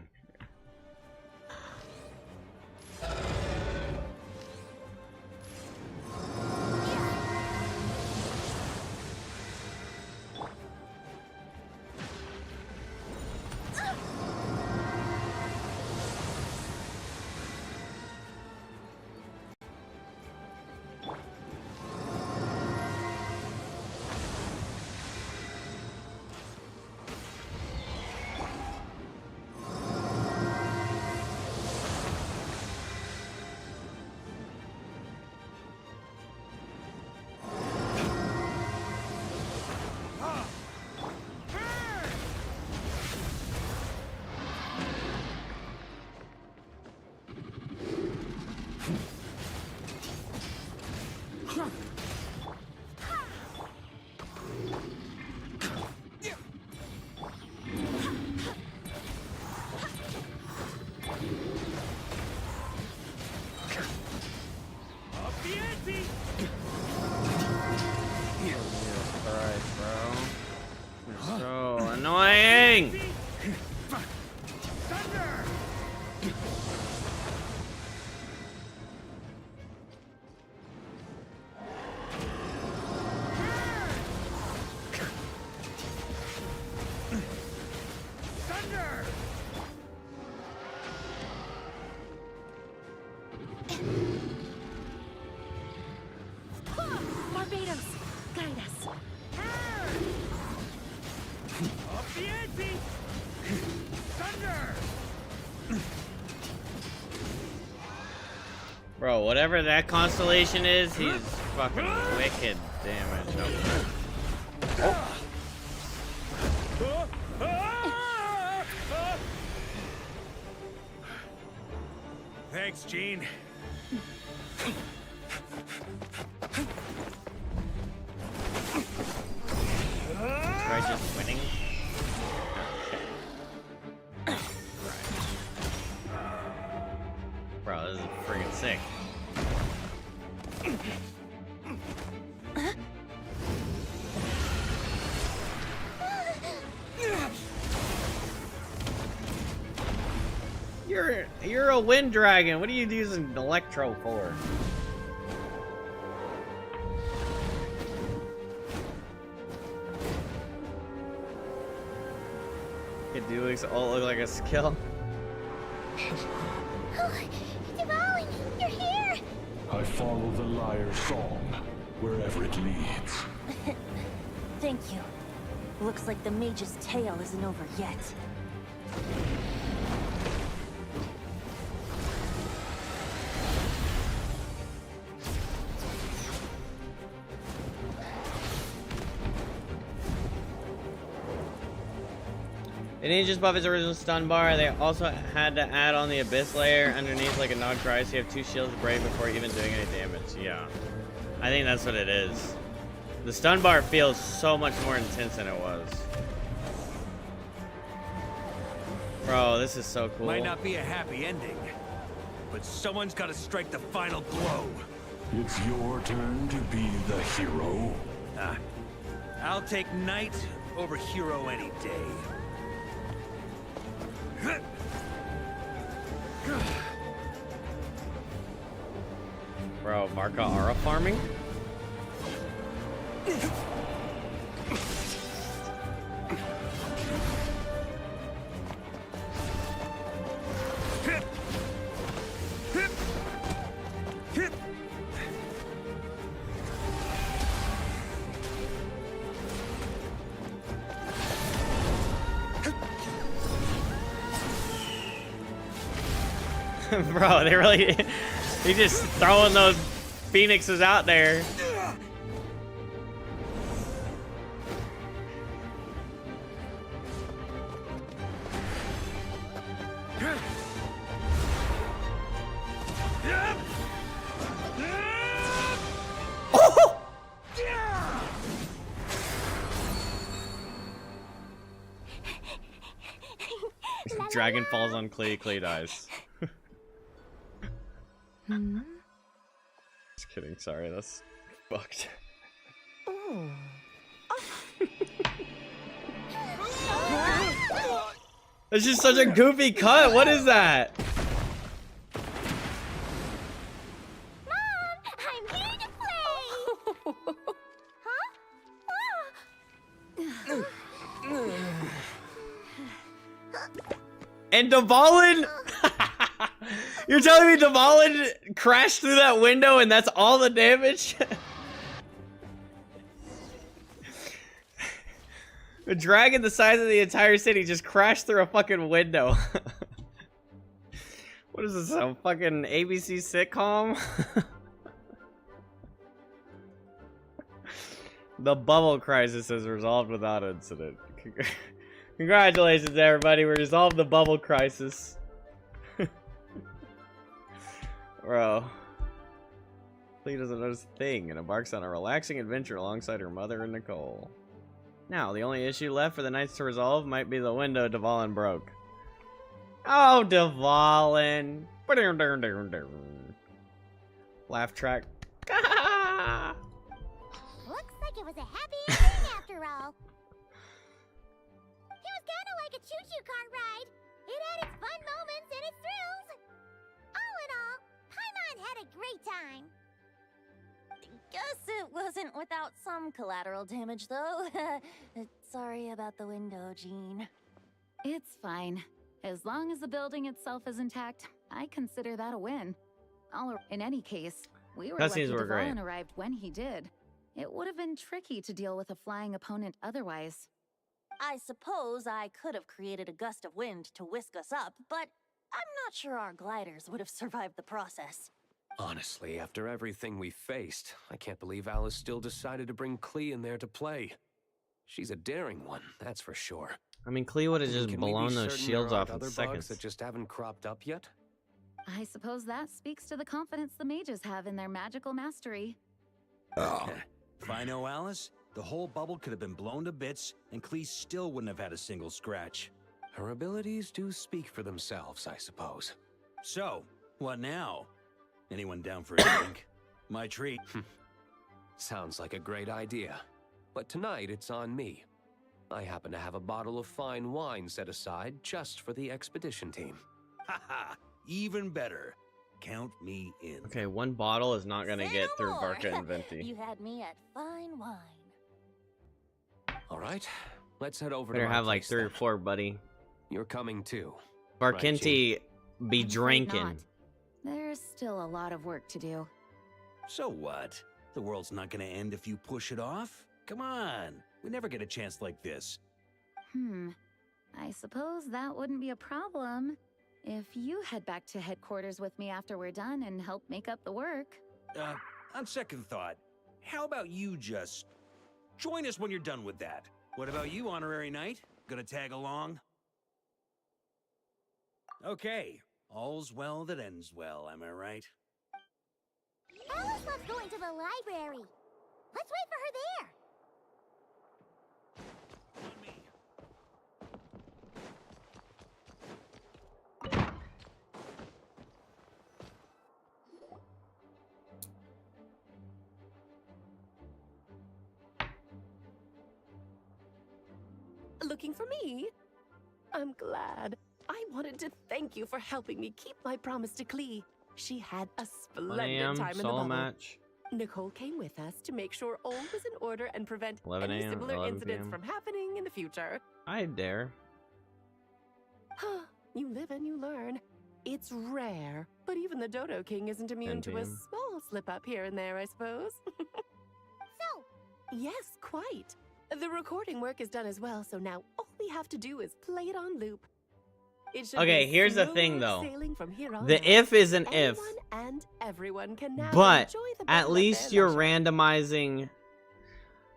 So annoying! Barbados, guide us. Bro, whatever that constellation is, he's fucking wicked damage. Oh. Thanks, Gene. Try just winning. Okay. Bro, this is freaking sick. You're a wind dragon. What are you using electro for? It looks all look like a skill. Dvalin, you're here! I follow the lyre's song, wherever it leads. Thank you. Looks like the mage's tale isn't over yet. They didn't just buff his original stun bar, they also had to add on the Abyss layer underneath like a Nog Christ. You have 2 shields break before even doing any damage. Yeah. I think that's what it is. The stun bar feels so much more intense than it was. Bro, this is so cool. Might not be a happy ending, but someone's got to strike the final blow. It's your turn to be the hero. I'll take knight over hero any day. Bro, Varka aura farming? Bro, they really... He just throwing those phoenixes out there. Dragon falls on Clay, Clay dies. Just kidding, sorry, that's fucked. It's just such a goofy cut, what is that? Mom, I'm here to play! And Dvalin? You're telling me Dvalin crashed through that window and that's all the damage? A dragon the size of the entire city just crashed through a fucking window. What is this, a fucking ABC sitcom? The bubble crisis is resolved without incident. Congratulations, everybody. We resolved the bubble crisis. Bro. Lee doesn't notice a thing and embarks on a relaxing adventure alongside her mother and Nicole. Now, the only issue left for the Knights to resolve might be the window Dvalin broke. Oh, Dvalin! Laugh track. Looks like it was a happy ending after all. It was kinda like a choo-choo cart ride. It had its fun moments and its thrills. All in all, Paimon had a great time. Guess it wasn't without some collateral damage, though. Sorry about the window, Jean. It's fine. As long as the building itself is intact, I consider that a win. In any case, we were lucky Dvalin arrived when he did. It would have been tricky to deal with a flying opponent otherwise. I suppose I could have created a gust of wind to whisk us up, but I'm not sure our gliders would have survived the process. Honestly, after everything we faced, I can't believe Alice still decided to bring Klee in there to play. She's a daring one, that's for sure. I mean, Klee would have just blown those shields off in other seconds. bugs that just haven't cropped up yet? I suppose that speaks to the confidence the mages have in their magical mastery. If I know Alice, the whole bubble could have been blown to bits, and Klee still wouldn't have had a single scratch. Her abilities do speak for themselves, I suppose. So, what now? Anyone down for a drink? My treat. Sounds like a great idea. But tonight it's on me. I happen to have a bottle of fine wine set aside just for the expedition team. Haha, even better. Count me in. Okay, one bottle is not gonna get through Varka and Venti. You had me at fine wine. All right, let's head over Better to my have like place 3 or then. 4, buddy. You're coming too. Varkinti be I'm afraid drinking. not. There's still a lot of work to do. So what? The world's not gonna end if you push it off? Come on, we never get a chance like this. I suppose that wouldn't be a problem if you head back to headquarters with me after we're done and help make up the work. On second thought, how about you just join us when you're done with that? What about you, Honorary Knight? Gonna tag along? Okay, all's well that ends well, am I right? Alice loves going to the library. Let's wait for her there. Looking for me? I'm glad. I wanted to thank you for helping me keep my promise to Klee. She had a 1 splendid a.m. time in the solo bubble. match. Nicole came with us to make sure all was in order and prevent 11 any a.m., similar 11 incidents p.m. from happening in the future. I dare. You live and you learn. It's rare, but even the Dodo King isn't immune 10 to a p.m. small slip-up here and there, I suppose. So? Yes, quite. The recording work is done as well, so now all we have to do is play it on loop. It should Okay, be here's the smooth thing, though. sailing from here on The out. if is an if. Anyone and everyone can now But enjoy the at bubble least their you're leisure. randomizing.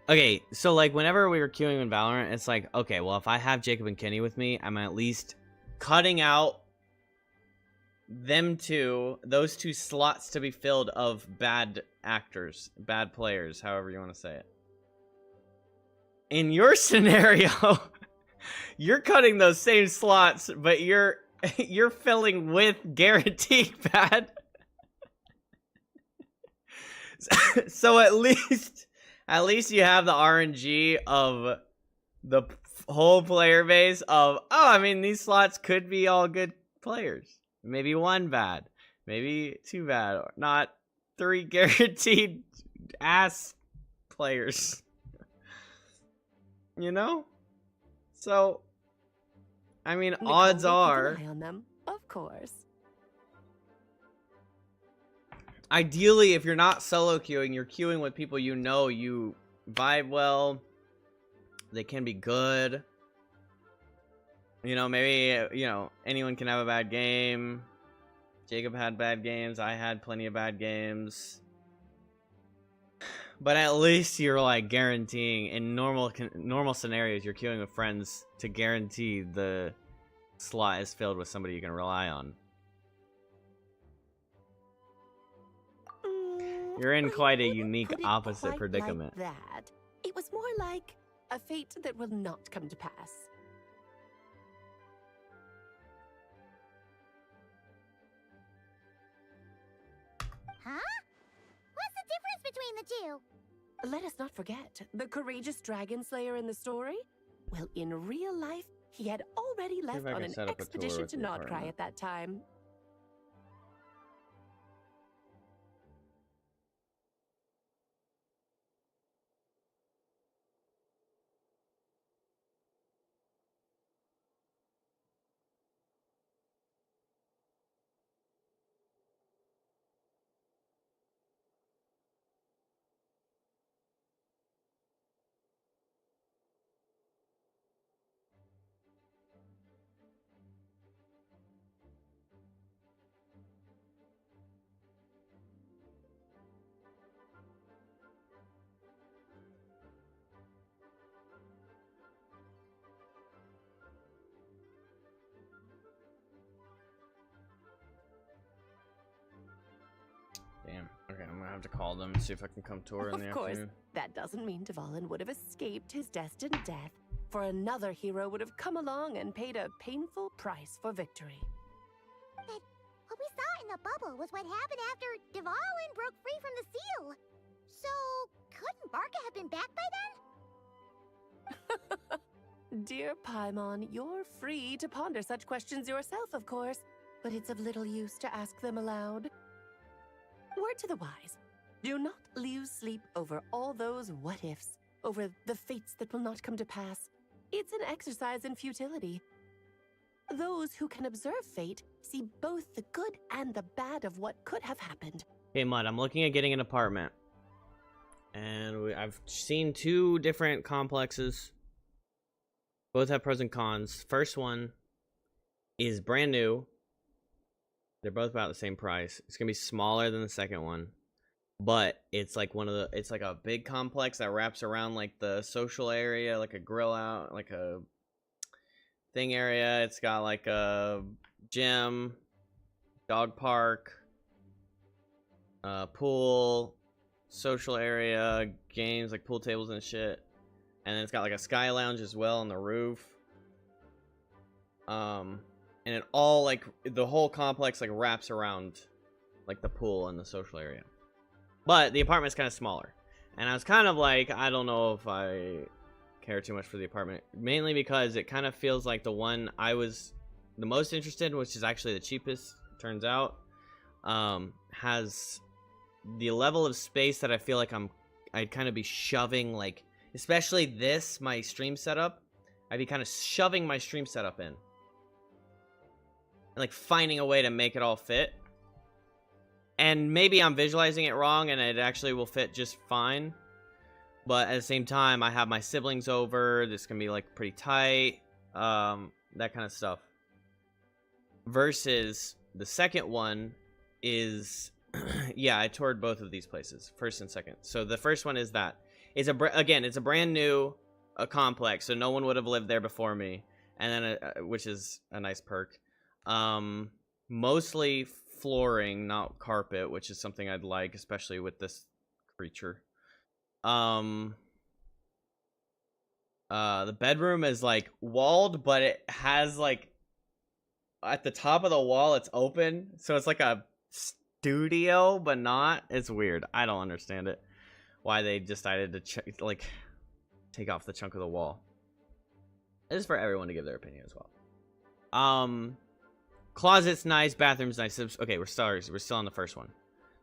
Okay, so like whenever we were queuing in Valorant, it's like, okay, well, if I have Jacob and Kenny with me, I'm at least cutting out those two slots to be filled of bad actors, bad players, however you want to say it. In your scenario, you're cutting those same slots, but you're filling with guaranteed bad. So at least you have the RNG of the whole player base of, oh, I mean, these slots could be all good players. Maybe one bad, maybe two bad, or not 3 guaranteed ass players. You know? So, I mean, Nicole odds will keep are, an eye on them, of course. ideally, if you're not solo queuing, you're queuing with people you know you vibe well. They can be good. You know, maybe, you know, anyone can have a bad game. Jacob had bad games. I had plenty of bad games. But at least you're, like, guaranteeing, in normal scenarios, you're queuing with friends to guarantee the slot is filled with somebody you can rely on. You're in quite a unique Put it opposite quite predicament. Like that. It was more like a fate that will not come to pass. Huh? What's the difference between the two? Let us not forget the courageous dragon slayer in the story. Well, in real life, he had already if left I on can an set up a tour expedition with to the Notcry apartment. at that time. Damn. Okay, I'm gonna have to call them and see if I can come tour in the Of course, afternoon. that doesn't mean Dvalin would have escaped his destined death, for another hero would have come along and paid a painful price for victory. But what we saw in the bubble was what happened after Dvalin broke free from the seal. So, couldn't Barca have been back by then? Dear Paimon, you're free to ponder such questions yourself, of course, but it's of little use to ask them aloud. Word to the wise, do not lose sleep over all those what-ifs, over the fates that will not come to pass. It's an exercise in futility. Those who can observe fate see both the good and the bad of what could have happened. Okay, Mud, I'm looking at getting an apartment. And I've seen 2 different complexes. Both have pros and cons. First one is brand new. They're both about the same price. It's gonna be smaller than the second one, but it's like it's like a big complex that wraps around like the social area, like a grill out, like a thing area. It's got like a gym, dog park, pool, social area, games like pool tables and shit. And then it's got like a sky lounge as well on the roof. And it all like the whole complex like wraps around like the pool and the social area. But the apartment's kind of smaller. And I was kind of like, I don't know if I care too much for the apartment, mainly because it kind of feels like the one I was the most interested in, which is actually the cheapest, turns out, has the level of space that I feel like I'd kind of be shoving, like, especially this, my stream setup, I'd be kind of shoving my stream setup in. And, like, finding a way to make it all fit. And maybe I'm visualizing it wrong and it actually will fit just fine. But at the same time, I have my siblings over. This can be, like, pretty tight. That kind of stuff. Versus the second one is... yeah, I toured both of these places, first and second. So the first one is that. It's a brand new complex, so no one would have lived there before me. And then, which is a nice perk. Mostly flooring, not carpet, which is something I'd like, especially with this creature. The bedroom is like walled, but it has like at the top of the wall it's open, so it's like a studio, but not. It's weird. I don't understand it. Why they decided to like take off the chunk of the wall. It is for everyone to give their opinion as well. Closet's nice, bathroom's nice. Okay, we're still on the first one.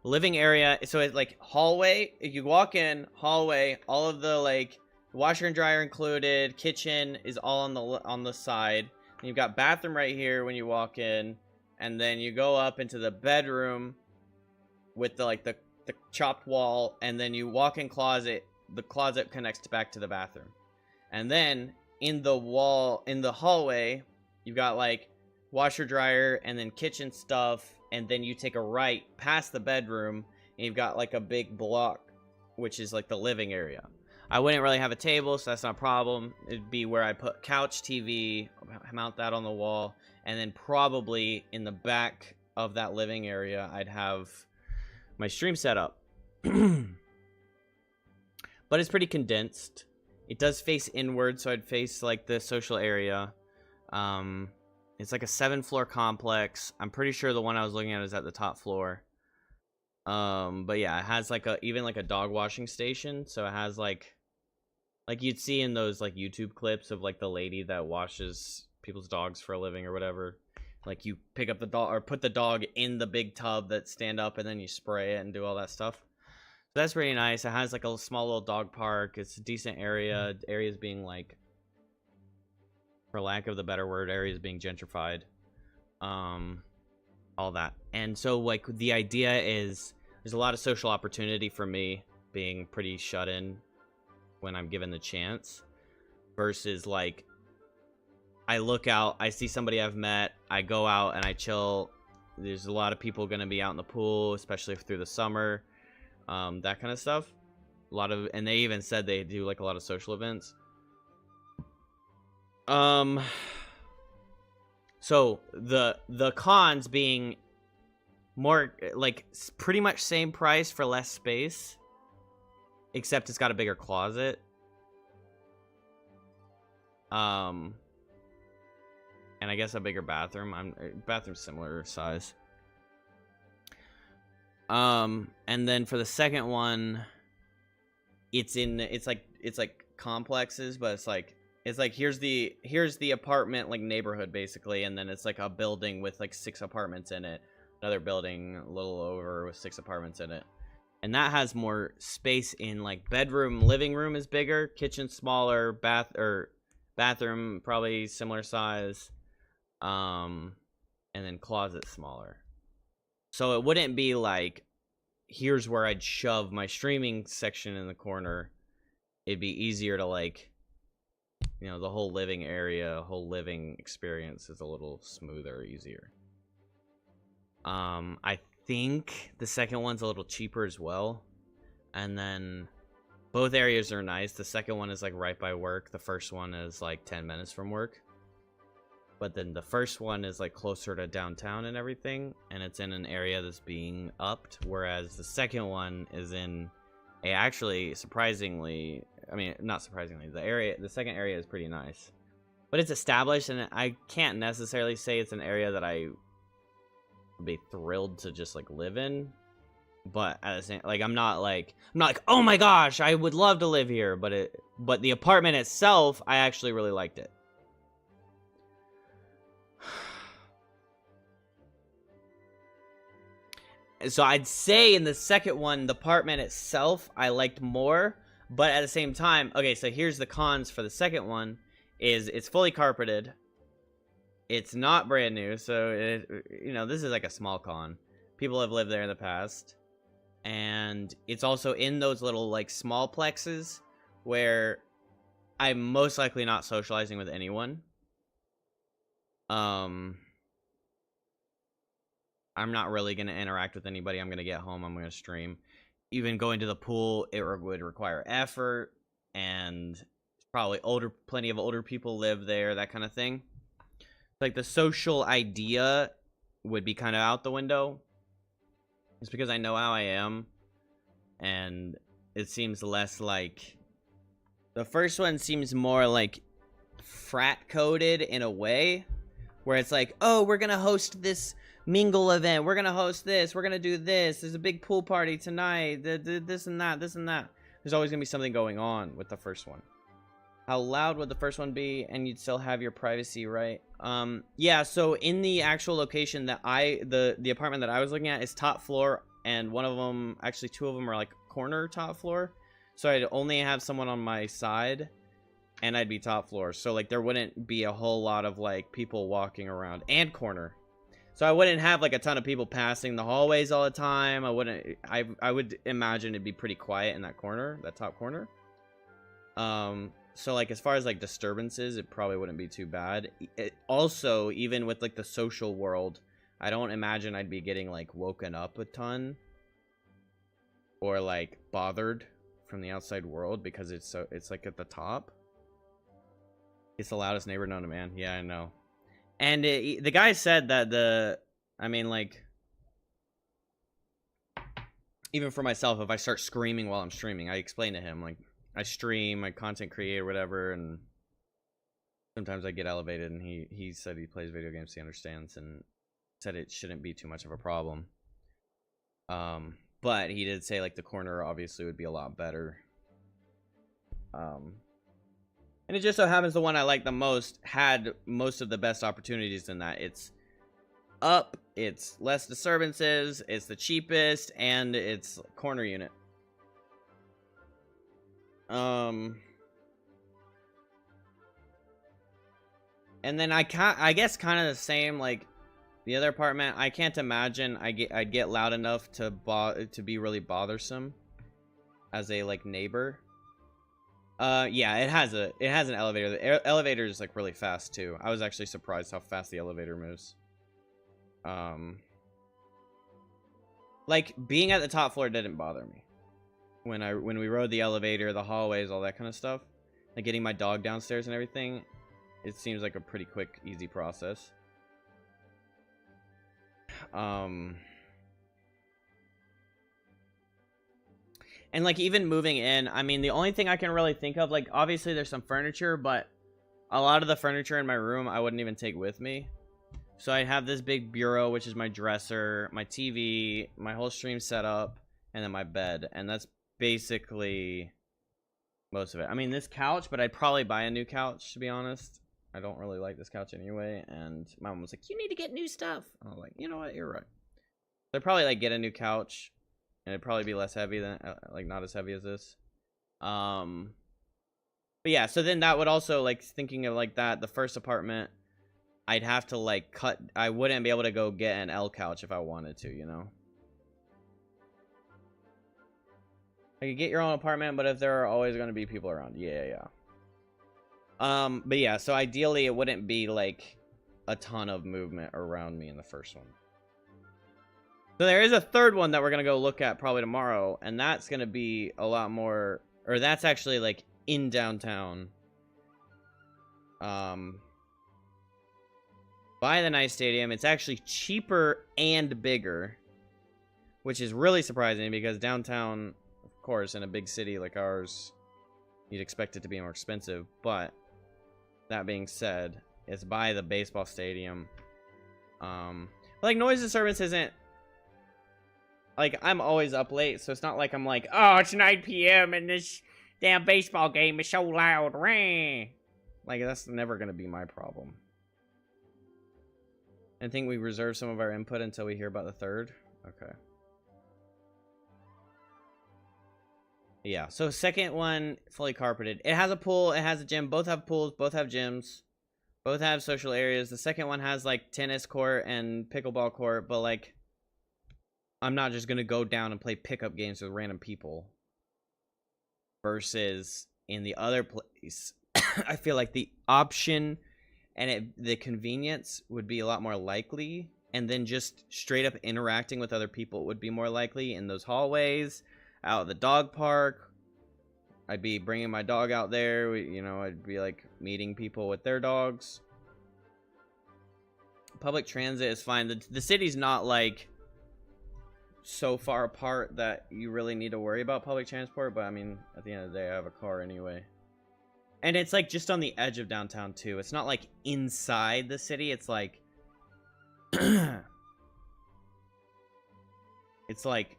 Living area, so it's like hallway. If you walk in, hallway, all of the like washer and dryer included, kitchen is all on the side. And you've got bathroom right here when you walk in, and then you go up into the bedroom with the chopped wall, and then you walk in closet. The closet connects back to the bathroom, and then in the hallway, you've got like washer dryer and then kitchen stuff. And then you take a right past the bedroom, and you've got like a big block, which is like the living area. I wouldn't really have a table, so that's not a problem. It'd be where I put couch, TV, mount that on the wall, and then probably in the back of that living area, I'd have my stream set up. But it's pretty condensed. It does face inward, so I'd face like the social area. It's like a 7-floor complex. I'm pretty sure the one I was looking at is at the top floor. But yeah, it has like even like a dog washing station. So it has like you'd see in those like YouTube clips of like the lady that washes people's dogs for a living or whatever. Like you pick up the dog or put the dog in the big tub that stand up, and then you spray it and do all that stuff. So that's pretty nice. It has like a small little dog park. It's a decent area. Areas being like, for lack of the better word, areas being gentrified. All that. And so like the idea is there's a lot of social opportunity for me being pretty shut in when I'm given the chance, versus like I look out, I see somebody I've met, I go out and I chill. There's a lot of people going to be out in the pool, especially through the summer, that kind of stuff. And they even said they do like a lot of social events. So the cons being more like pretty much same price for less space, except it's got a bigger closet. And I guess a bigger bathroom. Bathroom's similar size. And then for the second one, it's like complexes, but it's like here's the apartment like neighborhood basically, and then it's like a building with like 6 apartments in it, another building a little over with 6 apartments in it, and that has more space in like bedroom, living room is bigger, kitchen smaller, bathroom probably similar size, and then closet smaller. So it wouldn't be like here's where I'd shove my streaming section in the corner. It'd be easier to like, you know, the whole living area, whole living experience is a little smoother, easier. I think the second one's a little cheaper as well. And then both areas are nice. The second one is like right by work. The first one is like 10 minutes from work. But then the first one is like closer to downtown and everything, and it's in an area that's being upped, whereas the second one is in a actually surprisingly, I mean, not surprisingly, the second area is pretty nice. But it's established, and I can't necessarily say it's an area that I would be thrilled to just like live in. But at the same, like I'm not like, oh my gosh, I would love to live here. But the apartment itself, I actually really liked it. So I'd say in the second one, the apartment itself, I liked more. But at the same time, okay, so here's the cons for the second one. Is it's fully carpeted. It's not brand new, so this is like a small con. People have lived there in the past. And it's also in those little like small plexes where I'm most likely not socializing with anyone. I'm not really going to interact with anybody. I'm going to get home. I'm going to stream. Even going to the pool, it would require effort. And probably plenty of older people live there, that kind of thing. Like the social idea would be kind of out the window. It's because I know how I am. And it seems less like... The first one seems more like frat coded in a way. Where it's like, oh, we're going to host this mingle event. We're going to host this. We're going to do this. There's a big pool party tonight. This and that. This and that. There's always going to be something going on with the first one. How loud would the first one be? And you'd still have your privacy, right? Yeah, so in the actual location that the apartment that I was looking at is top floor. And one of them, actually two of them are like corner top floor. So I'd only have someone on my side. And I'd be top floor. So like there wouldn't be a whole lot of like people walking around. And corner. So I wouldn't have like a ton of people passing the hallways all the time. I would imagine it'd be pretty quiet in that corner, that top corner. So like as far as like disturbances, it probably wouldn't be too bad. Also, even with like the social world, I don't imagine I'd be getting like woken up a ton or like bothered from the outside world because it's like at the top. It's the loudest neighbor known to man. Yeah, I know. And the guy said that even for myself, if I start screaming while I'm streaming, I explain to him like I stream, I content create or whatever, and sometimes I get elevated, and he said he plays video games, he understands, and said it shouldn't be too much of a problem. But he did say like the corner obviously would be a lot better. And it just so happens the one I like the most had most of the best opportunities in that. It's up, it's less disturbances, it's the cheapest, and it's corner unit. And then I guess kind of the same like the other apartment. I can't imagine I'd get loud enough to be really bothersome as a like neighbor. Yeah, it has an elevator. The elevator is like really fast too. I was actually surprised how fast the elevator moves. Like being at the top floor didn't bother me. When we rode the elevator, the hallways, all that kind of stuff, like getting my dog downstairs and everything, it seems like a pretty quick, easy process. And like even moving in, I mean, the only thing I can really think of, like obviously there's some furniture, but a lot of the furniture in my room I wouldn't even take with me. So I have this big bureau, which is my dresser, my TV, my whole stream setup, and then my bed, and that's basically most of it. I mean, this couch, but I'd probably buy a new couch, to be honest. I don't really like this couch anyway, and my mom was like, you need to get new stuff. I was like, you know what, you're right. So I'd probably like get a new couch, and it'd probably be less heavy than, like not as heavy as this. But yeah, so then that would also, like, thinking of like that, the first apartment, I'd have to like I wouldn't be able to go get an L couch if I wanted to, you know? Like, you get your own apartment, but if there are always going to be people around, yeah. But yeah, so ideally it wouldn't be like a ton of movement around me in the first one. So there is a third one that we're going to go look at probably tomorrow, and that's going to be a lot more, or that's actually like in downtown. Buy the nice stadium. It's actually cheaper and bigger, which is really surprising because downtown, of course, in a big city like ours, you'd expect it to be more expensive. But that being said, it's buy the baseball stadium. Like, noise disturbance isn't, like, I'm always up late, so it's not like I'm like, oh, it's 9 p.m. and this damn baseball game is so loud. Rah. Like, that's never gonna be my problem. I think we reserve some of our input until we hear about the third. Okay. Yeah, so second one, fully carpeted. It has a pool, it has a gym. Both have pools, both have gyms. Both have social areas. The second one has, like, tennis court and pickleball court, but, like, I'm not just gonna go down and play pickup games with random people. Versus in the other place, I feel like the option and the convenience would be a lot more likely, and then just straight up interacting with other people would be more likely in those hallways, out at the dog park. I'd be bringing my dog out there, you know, I'd be like meeting people with their dogs. Public transit is fine. The city's not like so far apart that you really need to worry about public transport, but I mean, at the end of the day, I have a car anyway. And it's like just on the edge of downtown too. It's not like inside the city. It's like it's like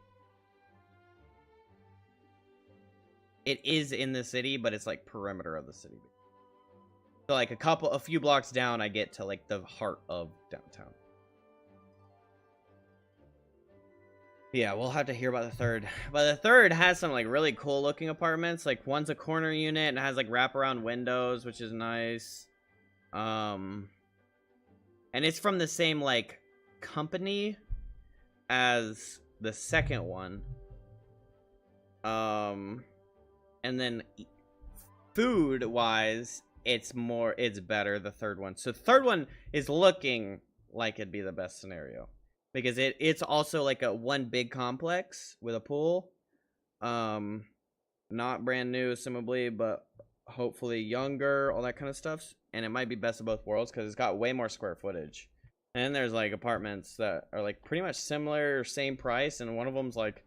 it is in the city, but it's like perimeter of the city. So like a few blocks down, I get to like the heart of downtown. Yeah, we'll have to hear about the third. But the third has some like really cool looking apartments. Like one's a corner unit and has like wraparound windows, which is nice. And it's from the same like company as the second one. And then food wise, it's better, the third one. So the third one is looking like it'd be the best scenario. Because it's also like a one big complex with a pool. Not brand new, assumably, but hopefully younger, all that kind of stuff. And it might be best of both worlds because it's got way more square footage. And then there's like apartments that are like pretty much similar, same price. And one of them's like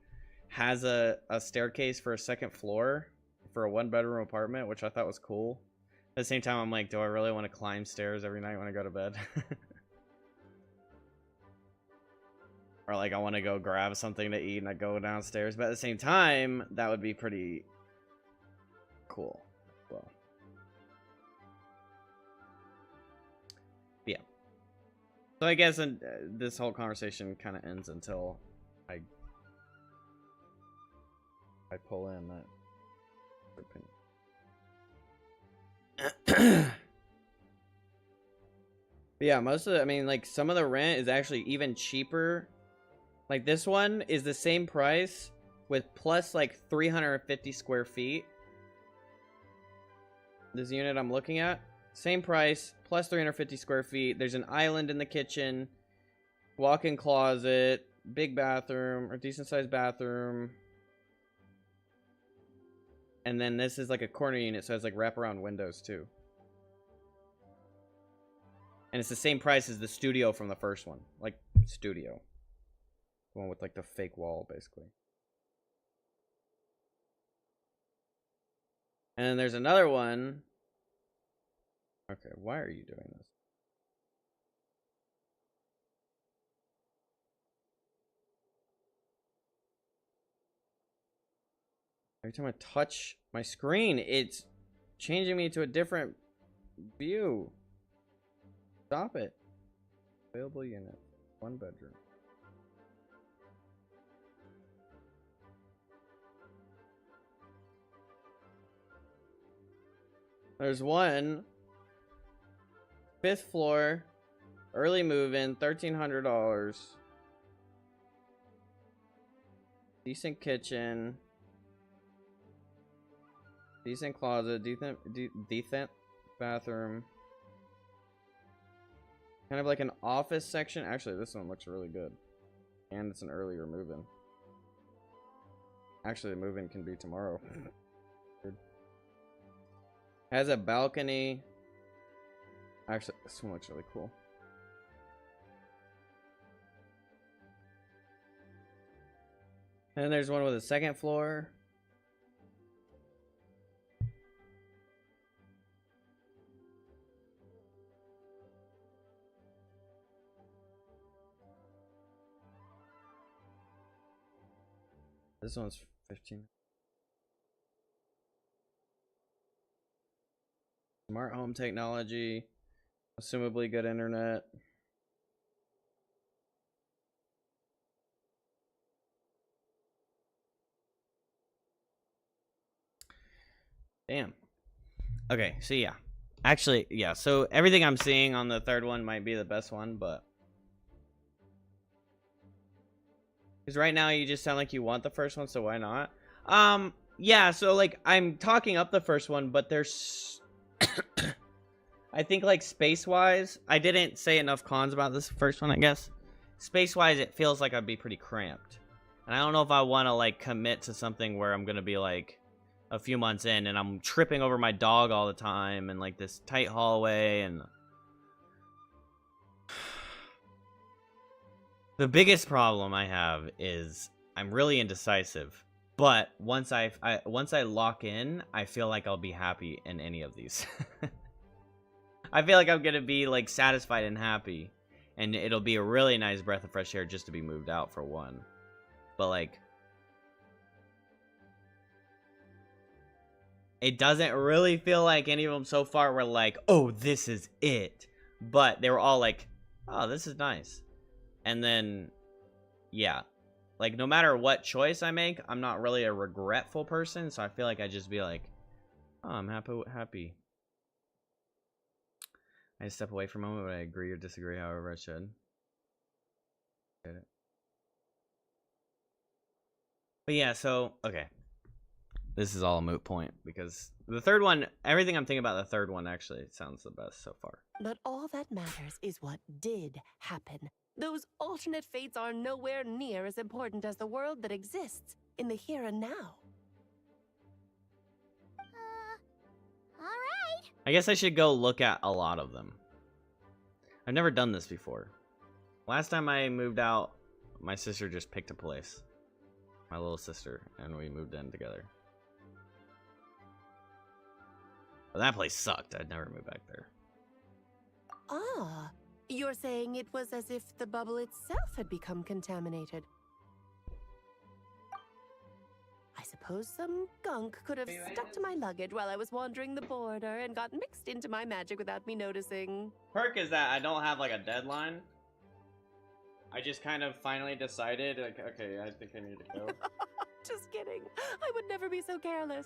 has a staircase for a second floor for a 1-bedroom apartment, which I thought was cool. At the same time, I'm like, do I really want to climb stairs every night when I go to bed? Or like I want to go grab something to eat and I go downstairs. But at the same time, that would be pretty cool. Well, yeah. So I guess this whole conversation kind of ends until I pull in that. Yeah, most of the, I mean, like some of the rent is actually even cheaper. Like this one is the same price with plus like 350 square feet. This unit I'm looking at, same price, plus 350 square feet. There's an island in the kitchen, walk-in closet, big bathroom, or decent sized bathroom. And then this is like a corner unit, so it has like wraparound windows too. And it's the same price as the studio from the first one. Like, studio. The one with like the fake wall, basically. And then there's another one. Okay, why are you doing this? Every time I touch my screen, it's changing me to a different view. Stop it. Available unit. 1 bedroom. There's one. 5th floor. Early move-in. $1,300. Decent kitchen. Decent closet. Decent bathroom. Kind of like an office section. Actually, this one looks really good. And it's an earlier move-in. Actually, the move-in can be tomorrow. Has a balcony. Actually, this one looks really cool. And there's one with a second floor. This one's 15. Smart home technology, assumably good internet. Damn. Okay, so yeah. Actually, yeah, so everything I'm seeing on the third one might be the best one, but because right now you just sound like you want the first one, so why not? Yeah, so like I'm talking up the first one, but there's I think like space-wise, I didn't say enough cons about this first one, I guess. Space-wise, it feels like I'd be pretty cramped. And I don't know if I want to like commit to something where I'm going to be like a few months in and I'm tripping over my dog all the time and like this tight hallway and the biggest problem I have is I'm really indecisive. But once I lock in, I feel like I'll be happy in any of these. I feel like I'm gonna be like satisfied and happy, and it'll be a really nice breath of fresh air just to be moved out for one. But like, it doesn't really feel like any of them so far were like, oh, this is it. But they were all like, oh, this is nice. And then, yeah. Like, no matter what choice I make, I'm not really a regretful person, so I feel like I just be like, oh, I'm happy. I step away for a moment, but I agree or disagree however I should. Get it. But yeah, so, okay. This is all a moot point, because the third one, everything I'm thinking about the third one actually sounds the best so far. But all that matters is what did happen. Those alternate fates are nowhere near as important as the world that exists in the here and now. Alright. I guess I should go look at a lot of them. I've never done this before. Last time I moved out, my sister just picked a place. My little sister, and we moved in together. But that place sucked. I'd never move back there. Ah, you're saying it was as if the bubble itself had become contaminated. I suppose some gunk could have stuck to my luggage while I was wandering the border and got mixed into my magic without me noticing. Perk is that I don't have like a deadline. I just kind of finally decided, like, okay, I think I need to go. Just kidding. I would never be so careless.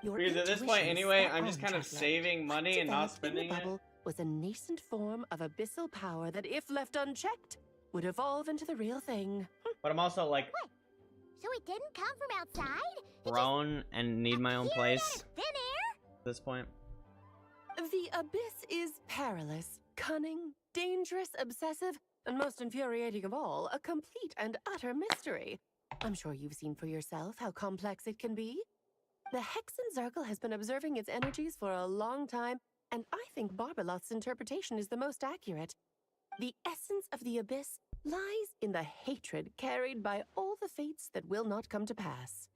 Because at this point anyway, I'm just kind of saving money and not spending it. Was a nascent form of abyssal power that, if left unchecked, would evolve into the real thing. But I'm also like, what? So it didn't come from outside? Grown and need my own place Thin air? at this point. The abyss is perilous, cunning, dangerous, obsessive, and most infuriating of all, a complete and utter mystery. I'm sure you've seen for yourself how complex it can be. The Hexen Circle has been observing its energies for a long time, and I think Barbalot's interpretation is the most accurate. The essence of the abyss lies in the hatred carried by all the fates that will not come to pass.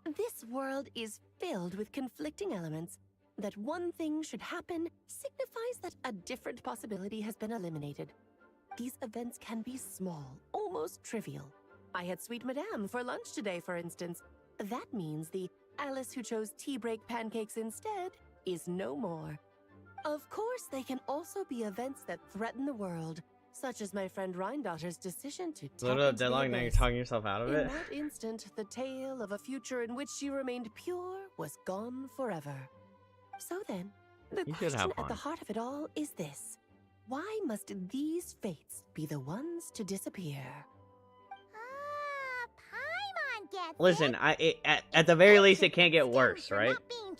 This world is filled with conflicting elements. That one thing should happen signifies that a different possibility has been eliminated. These events can be small, almost trivial. I had Sweet Madame for lunch today, for instance. That means the Alice who chose tea break pancakes instead is no more. Of course, they can also be events that threaten the world, such as my friend Rhindotter's decision to tap Little into the deadline, now you're abyss. talking yourself out of In it. that instant, the tale of a future in which she remained pure was gone forever. So then, the You should question have at the fun. heart of it all is this. Why must these fates be the ones to disappear? Paimon gets Listen, at the very least, it can't get worse, right? being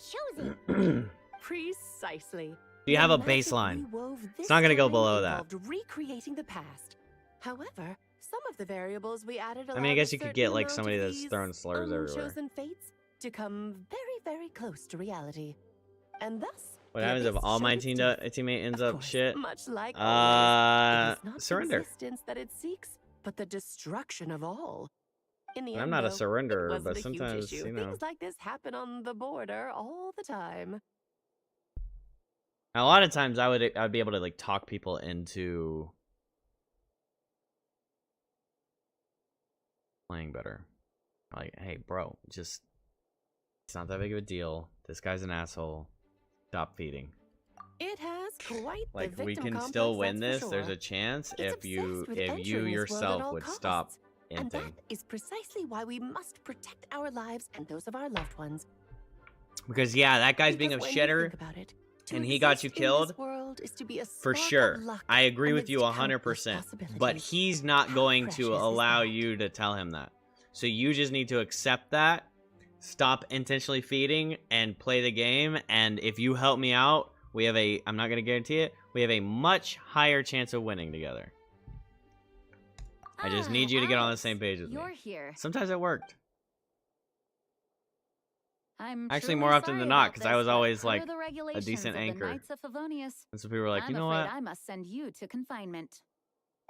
chosen. Precisely. Do you have a The magic baseline? we wove It's this not gonna go time below that. involved recreating the past. However, some of the variables we added I mean, I allowed guess a you could certain get like amount somebody of that's these throwing slurs everywhere. unchosen fates to come very, very close to reality. And thus, What the happens if abyss all my showed its teammate ends up shit? much like always, it is not Surrender. existence that it seeks, but the destruction of all. In the I'm end, not a though, surrenderer, it wasn't but a huge sometimes, issue. you know. Things like this happen on the border all the time. A lot of times I'd be able to like talk people into playing better. Like, hey, bro, just it's not that big of a deal. This guy's an asshole. Stop feeding. It has quite Like the we victim can complex, still win that's this. for There's sure. a chance It's if you obsessed with if you entering this world at yourself all would costs. stop And that inting. is precisely why we must protect our lives and those of our loved ones. Because yeah, that guy's being a Because when you shitter, think about it, to and he got you exist in this killed. world is to be a For spark sure, of luck I agree with you amidst countless 100%. possibilities. But he's not going precious to is allow that? you to tell him that. So you just need to accept that, stop intentionally feeding, and play the game. And if you help me out, we have a. I'm not going to guarantee it. We have a much higher chance of winning together. I just need you to get on the Alex, same page with me. you're here. Sometimes it worked. I'm Actually, truly more often sorry than not, about because I this, was but always per like the a regulations decent of the anchor. Knights of Favonius, And so people were like, I'm you know afraid what? I must send you to confinement.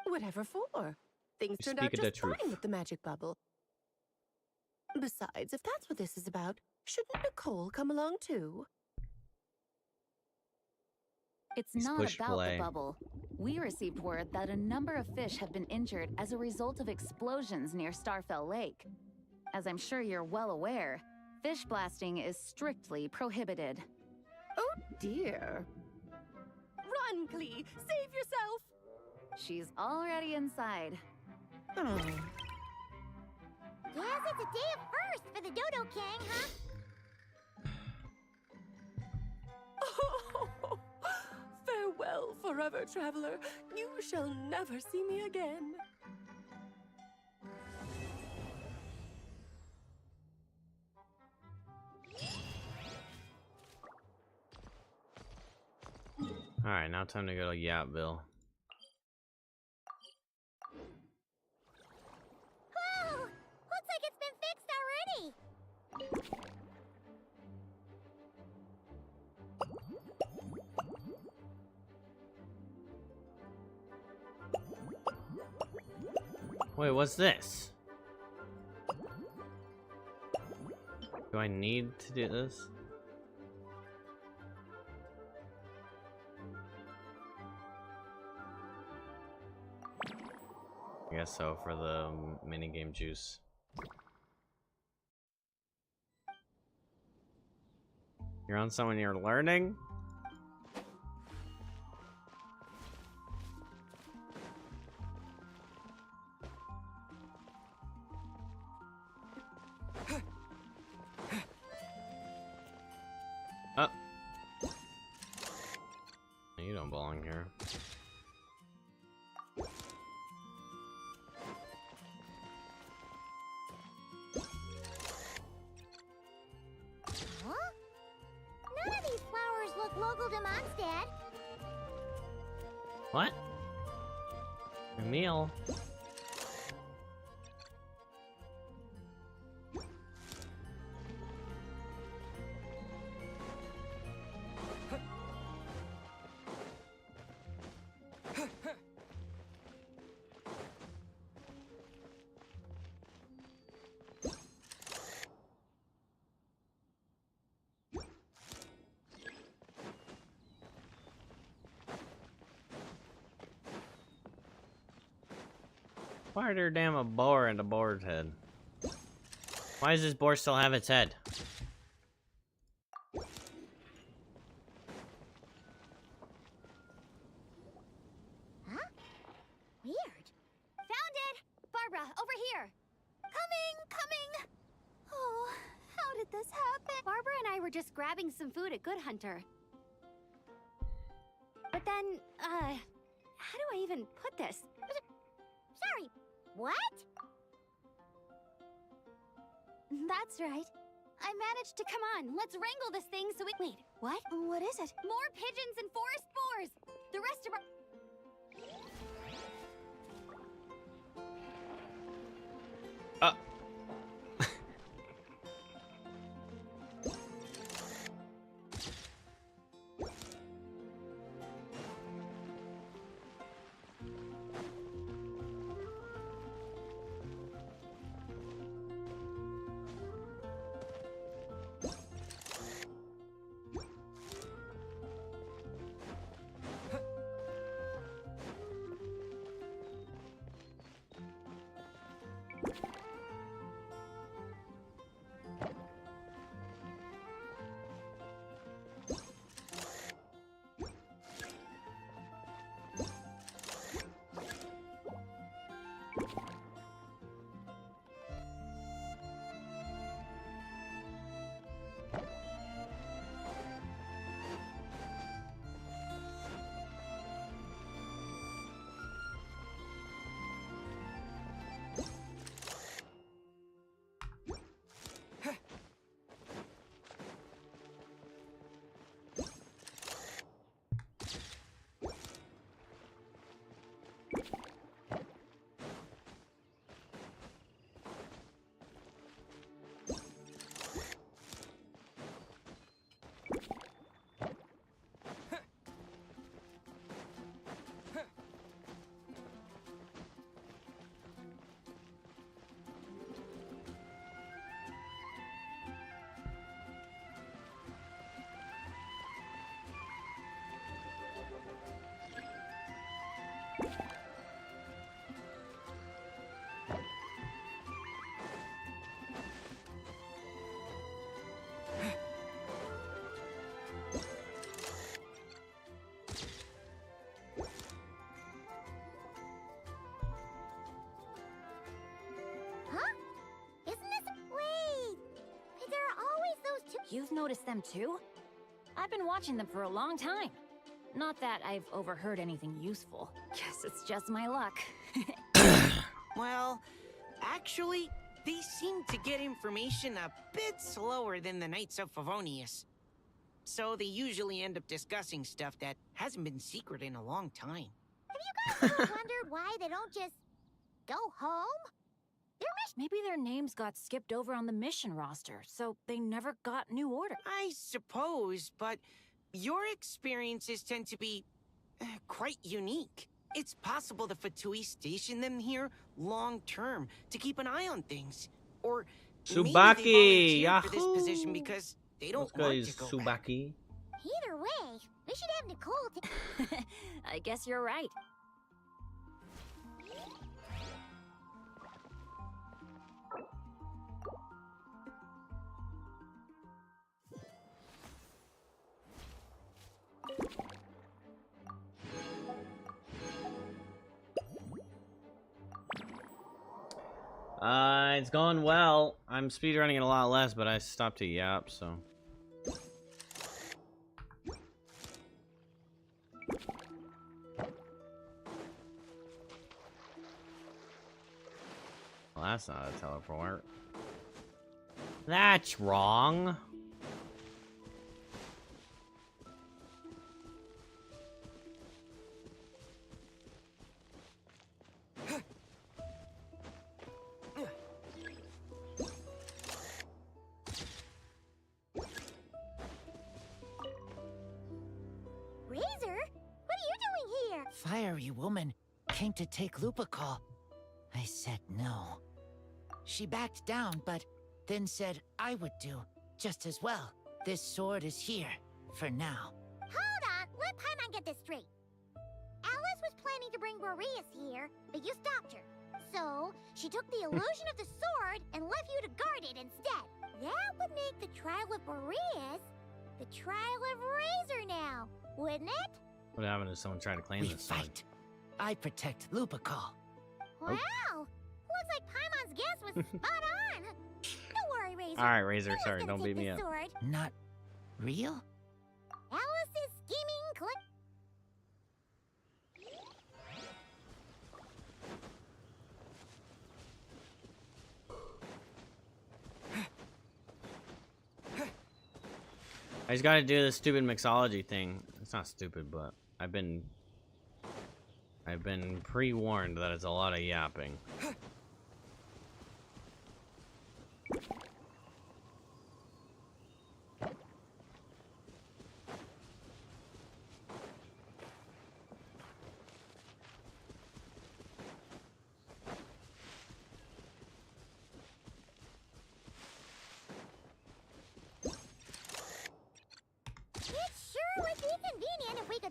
Whatever for. Things You turned out speak the just truth. fine with the magic bubble. Besides, if that's what this is about, shouldn't Nicole come along too? It's Please not push about play. the bubble. We received word that a number of fish have been injured as a result of explosions near Starfell Lake. As I'm sure you're well aware, fish blasting is strictly prohibited. Oh dear. Run, Clee! Save yourself! She's already inside. Guess it's a day of first for the Dodo Gang, huh? Oh, farewell, forever traveler. You shall never see me again. Alright, now time to go to Yapville. Whoa! Looks like it's been fixed already! Wait, what's this? Do I need to do this? I guess so, for the minigame juice. You're on someone you're learning? Oh. You don't belong here. Huh? None of these flowers look local to Mondstadt. What? Emil? Why are there damn a boar in the boar's head? Why does this boar still have its head? Huh? Weird. Found it! Barbara, over here! Coming! Oh, how did this happen? Barbara and I were just grabbing some food at Good Hunter. But then, how do I even put this? Sorry, what? That's right. I managed to come on. Let's wrangle this thing so we. Wait, what? What is it? More pigeons and forest boars. The rest of our. You've noticed them too? I've been watching them for a long time. Not that I've overheard anything useful. Guess it's just my luck. Well, actually, they seem to get information a bit slower than the Knights of Favonius. So they usually end up discussing stuff that hasn't been secret in a long time. Have you guys ever wondered why they don't just go home? Maybe their names got skipped over on the mission roster, so they never got new order. I suppose, but your experiences tend to be quite unique. It's possible the Fatui stationed them here long-term to keep an eye on things. Or Tsubaki! maybe they volunteered for this Yahoo! position because they don't This guy want is to go back. Tsubaki. Either way, we should have Nicole I guess you're right. It's going well. I'm speedrunning it a lot less, but I stopped to yap, so. Well, that's not a teleport. That's wrong. Fiery woman came to take Lupical. I said no. She backed down, but then said I would do just as well. This sword is here, for now. Hold on, let Paimon get this straight. Alice was planning to bring Boreas here, but you stopped her. So, she took the illusion of the sword and left you to guard it instead. That would make the trial of Boreas the trial of Razor now, wouldn't it? What happened if someone tried to claim this sword? Fight. I protect Lupical. Wow! Looks like Paimon's guess was spot on. Don't worry, Razor. Alright, Razor, No one's sorry, gonna don't take beat me this up. sword. Not real? Alice's scheming click. I just gotta do this stupid mixology thing. It's not stupid, but I've been pre-warned that it's a lot of yapping.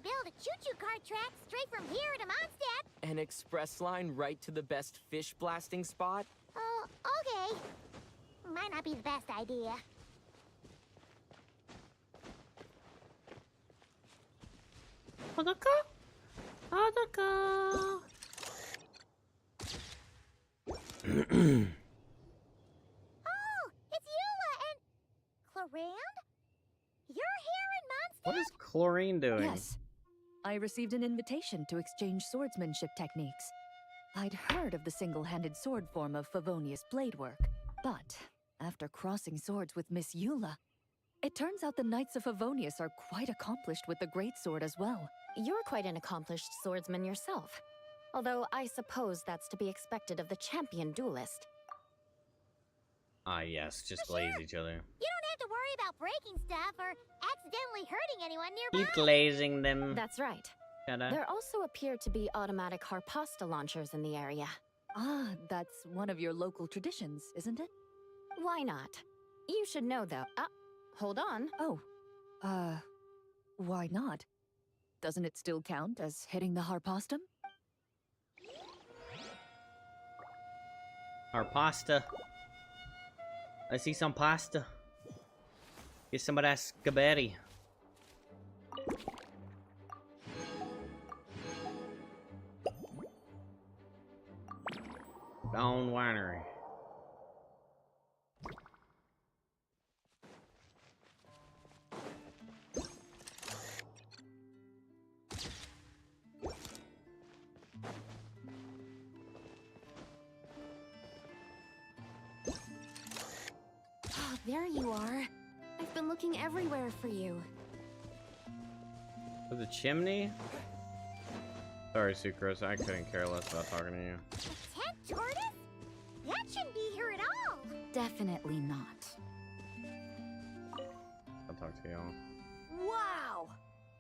Build a choo-choo cart track straight from here to Mondstadt. An express line right to the best fish blasting spot? Oh, okay. Might not be the best idea. Oh, it's Eula and Clorand? You're here in Mondstadt? What is Chlorine doing? Yes. I received an invitation to exchange swordsmanship techniques. I'd heard of the single-handed sword form of Favonius blade work, but after crossing swords with Miss Eula, it turns out the Knights of Favonius are quite accomplished with the greatsword as well. You're quite an accomplished swordsman yourself. Although I suppose that's to be expected of the champion duelist. Ah, yes, just glaze each other. You don't have to worry about breaking stuff or accidentally hurting anyone nearby. Keep glazing them. That's right. Gotta. There also appear to be automatic harpasta launchers in the area. Ah, that's one of your local traditions, isn't it? Why not? You should know, though. Hold on. Oh. Why not? Doesn't it still count as hitting the harpastum? Harpasta. I see some pasta. Get some of that spaghetti. Down winery. There you are. I've been looking everywhere for you. For the chimney? Sorry, Sucrose, I couldn't care less about talking to you. A tent tortoise? That shouldn't be here at all. Definitely not. I'll talk to y'all. Wow!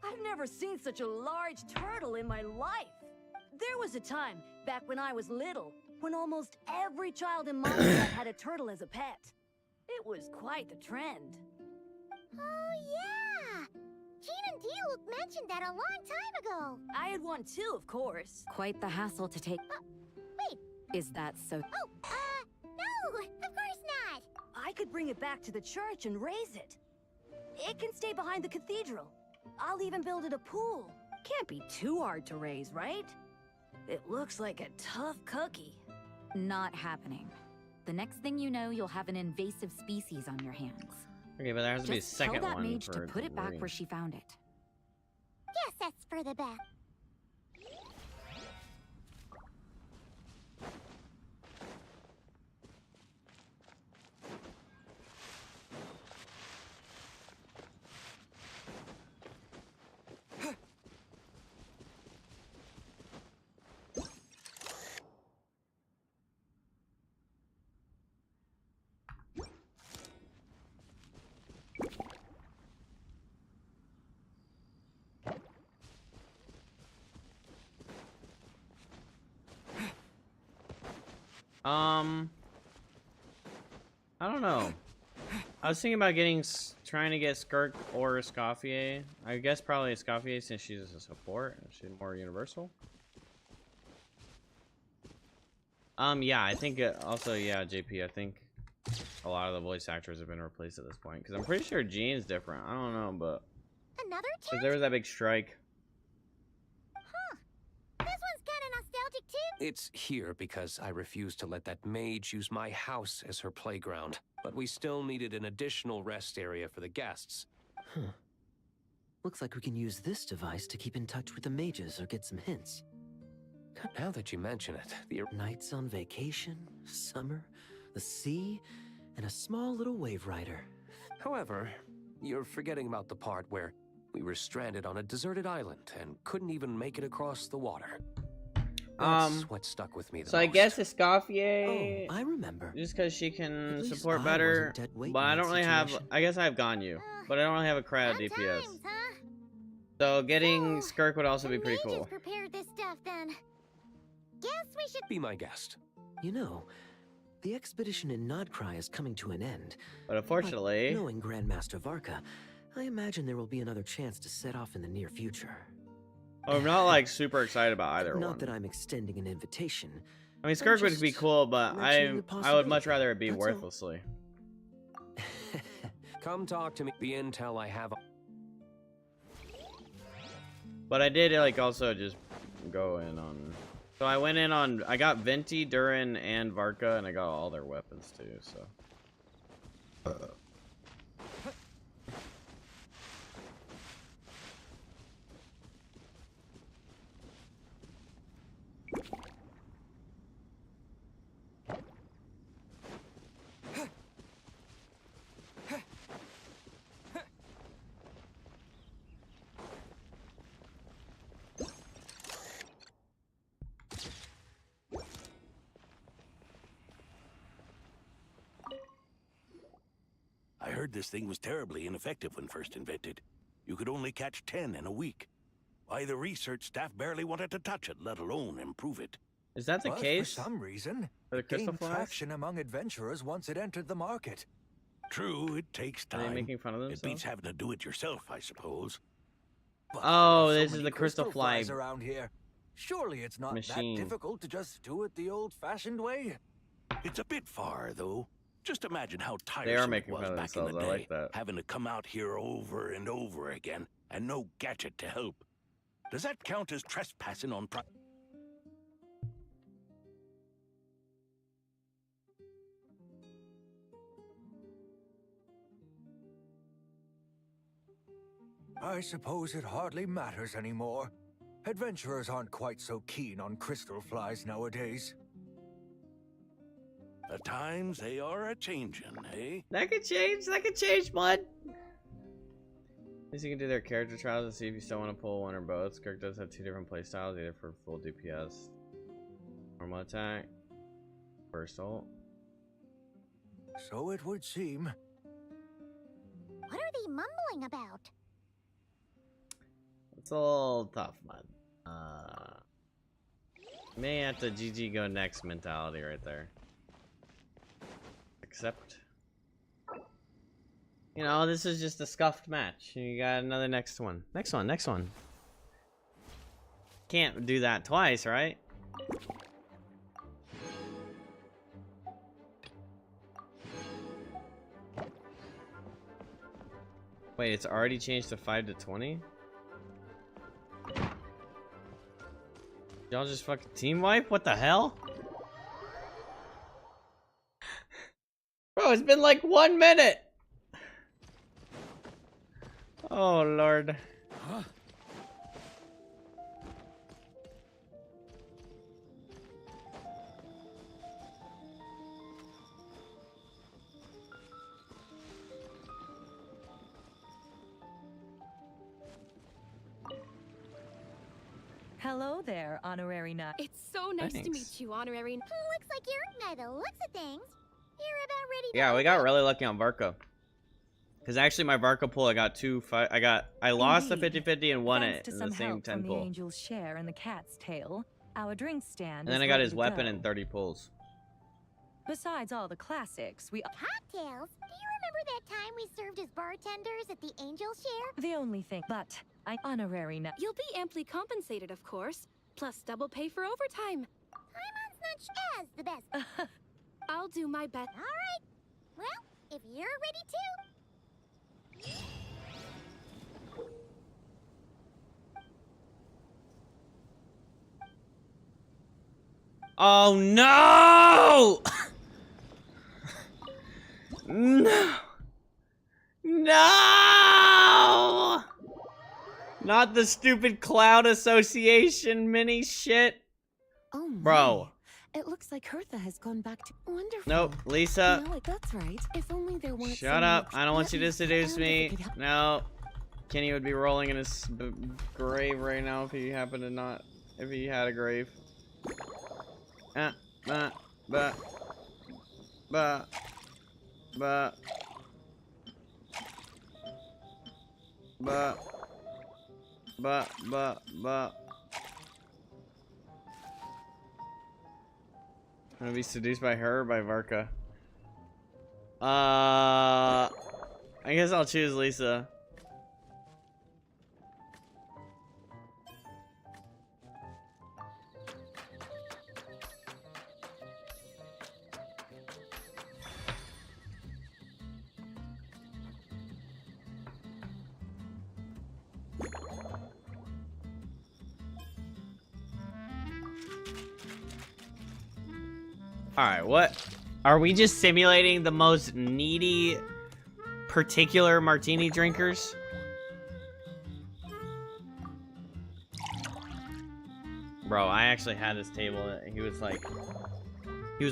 I've never seen such a large turtle in my life. There was a time, back when I was little, when almost every child in Mondstadt had a turtle as a pet. It was quite the trend. Oh, yeah! Gene and Diluc mentioned that a long time ago. I had one too, of course. Quite the hassle to take. Wait. Is that so? Oh, no! Of course not! I could bring it back to the church and raise it. It can stay behind the cathedral. I'll even build it a pool. Can't be too hard to raise, right? It looks like a tough cookie. Not happening. The next thing you know, you'll have an invasive species on your hands. Okay, but there has to be a Just tell second that one mage to for put it back green. where she found it. Guess that's for the best. I don't know. I was thinking about trying to get Skirk or Escoffier. I guess probably Escoffier since she's a support. She's more universal. Yeah, I think also, yeah, JP, I think a lot of the voice actors have been replaced at this point. Because I'm pretty sure Gene's different. I don't know, but... Another Because there was that big strike. Huh. This one's kind of nostalgic too. It's here because I refused to let that mage use my house as her playground. But we still needed an additional rest area for the guests. Huh. Looks like we can use this device to keep in touch with the mages or get some hints. Now that you mention it, the nights on vacation, summer, the sea, and a small little wave rider. However, you're forgetting about the part where we were stranded on a deserted island and couldn't even make it across the water. That's what stuck with me the So most. I guess Escoffier... Oh, I remember. Just because she can least support I better. wasn't dead weight But in I that don't really have... situation. I guess I have Ganyu. But I don't really have a crowd DPS. Times, huh? So getting Skirk would also be pretty Mages cool. prepared this stuff then. Guess we should Be my guest. You know, the expedition in Nodcry is coming to an end. But unfortunately... But knowing Grandmaster Varka, I imagine there will be another chance to set off in the near future. I'm not like super excited about either Not one. that I'm extending an invitation. I mean, Skirk would just be cool, but mentioning the I would much possibility, rather it be that's all. worthlessly. Come talk to me. The intel I have. But I did like also just go in on. So I went in on. I got Venti, Durin, and Varka, and I got all their weapons too. So. I heard this thing was terribly ineffective when first invented. You could only catch 10 in a week. Why, the research staff barely wanted to touch it, let alone improve it. Is that the But case? For some reason, For the it gained crystal flask? traction among adventurers once it entered the market. True, it takes Are time. they making fun of It themselves? beats having to do it yourself, I suppose. But Oh, there are this so is many the crystal fly flies around here. Surely it's not machine. that difficult to just do it the old-fashioned way. It's a bit far, though. Just imagine how They are tiresome it making was fun of back in the themselves. day, I like that. having to come out here over and over again, and no gadget to help. Does that count as trespassing on pri- I suppose it hardly matters anymore. Adventurers aren't quite so keen on crystal flies nowadays. The times they are a changin', eh? That could change, bud. At least you can do their character trials and see if you still want to pull one or both. Kirk does have 2 different playstyles, either for full DPS, normal attack, burst ult. So it would seem. What are they mumbling about? It's a little tough, bud. May have to GG go next mentality right there. Except, you know, this is just a scuffed match. You got another next one. Next one. Can't do that twice, right? Wait, it's already changed to 5 to 20? Y'all just fucking team wipe? What the hell? Bro, it's been like 1 minute! Oh, Lord. Huh? Hello there, honorary nut. It's so nice to Thanks. meet you, honorary. Looks like you're, by the looks of things, you're about ready to Yeah, we got really lucky on Varka. Because actually my Varka pull, I lost the 50-50 and won Thanks it to in some the same help 10 from pull. the angel's share and the cat's tail, our drink stand And then is I got ready his to weapon go. in 30 pulls. Besides all the classics, we Cocktails? Do you remember that time we served as bartenders at the Angel Share? the only thing. But I honorary nut. You'll be amply compensated, of course, plus double pay for overtime. Paimon's not as the best. I'll do my best. All right. Well, if you're ready to. Oh no! No! No! Not the stupid cloud association mini shit. Oh my. Bro. It looks like Hertha has gone back to wonderful. Nope, Lisa. No, that's right. If only there weren't. Shut up. I don't want you to seduce me. No. Kenny would be rolling in his grave right now if he happened to not. If he had a grave. But. I'm gonna be seduced by her or by Varka? I guess I'll choose Lisa. Alright, what? Are we just simulating the most needy particular martini drinkers? Bro, I actually had this table and he was like... You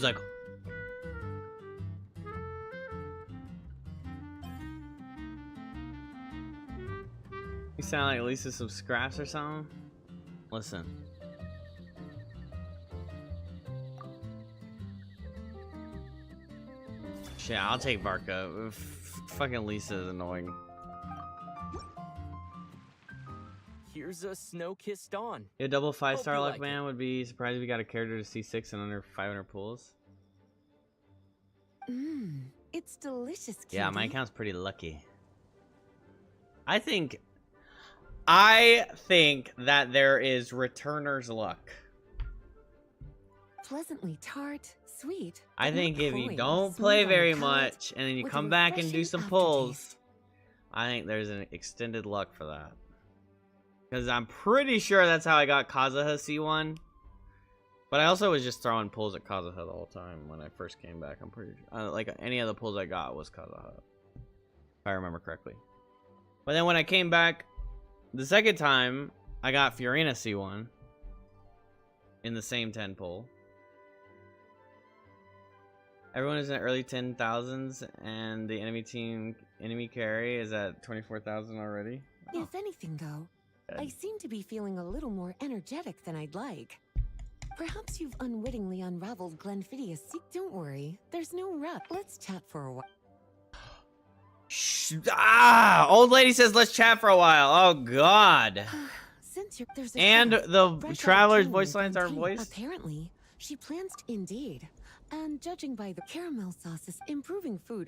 sound like Lisa some scraps or something? Listen. Shit, I'll take Varka. Fucking Lisa is annoying. Here's a snow-kissed dawn. Yeah, double 5-star you luck like man would be surprised if we got a character to C6 and under 500 pulls. It's delicious. Yeah, my cutie. account's pretty lucky. I think that there is returner's luck. Pleasantly tart, sweet. I but think not if you cloying, don't smooth play on the very palate, much and then you with a come back and do refreshing some aftertaste. pulls, I think there's an extended luck for that. Because I'm pretty sure that's how I got Kazuha C1. But I also was just throwing pulls at Kazuha the whole time when I first came back. I'm pretty sure. Like, any of the pulls I got was Kazuha. If I remember correctly. But then when I came back the second time, I got Fiorina C1. In the same 10 pull. Everyone is in the early 10,000s, and the enemy carry is at 24,000 already. If anything, though, I seem to be feeling a little more energetic than I'd like. Perhaps you've unwittingly unraveled Glenfiddius' secret. Don't worry, there's no rush. Let's chat for a while. Old lady says let's chat for a while. Oh God. Since there's and the traveler's voice lines are voiced. Apparently, she plans to indeed. And judging by the caramel sauce is improving food,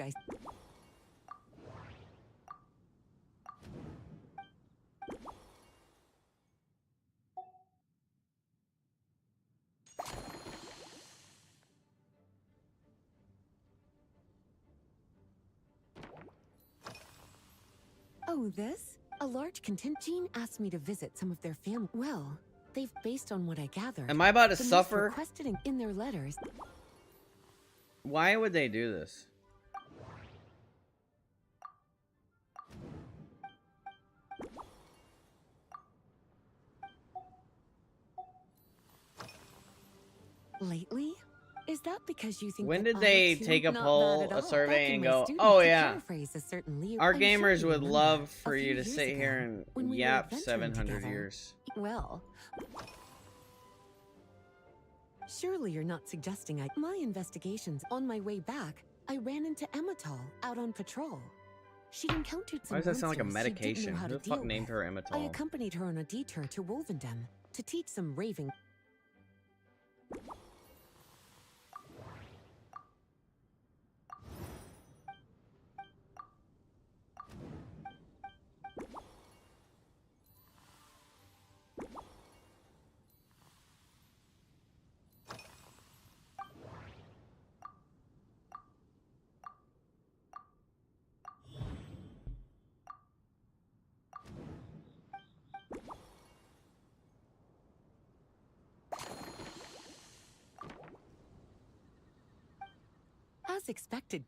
Oh, this? A large contingent. Jean asked me to visit some of their family. Well, they've based on what I gathered. Am I about to the most suffer? Requested in their letters. Why would they do this? Lately? Is that because you think When that did they I, too, take a not poll, bad at a all? survey, Back in and my go, student, oh to yeah, paraphrase a certain Leo, our I'm sure gamers you would remember, love a for few you to years sit ago, here and when we were yap adventuring 700 together. years. Well, surely you're not suggesting my investigations. On my way back, I ran into Emmetall out on patrol. She encountered some Why does that sound like a monsters she didn't know medication? how Who to the fuck deal named with. her I Emmetall? accompanied her on a detour to Wolvendem to teach some raving. As expected.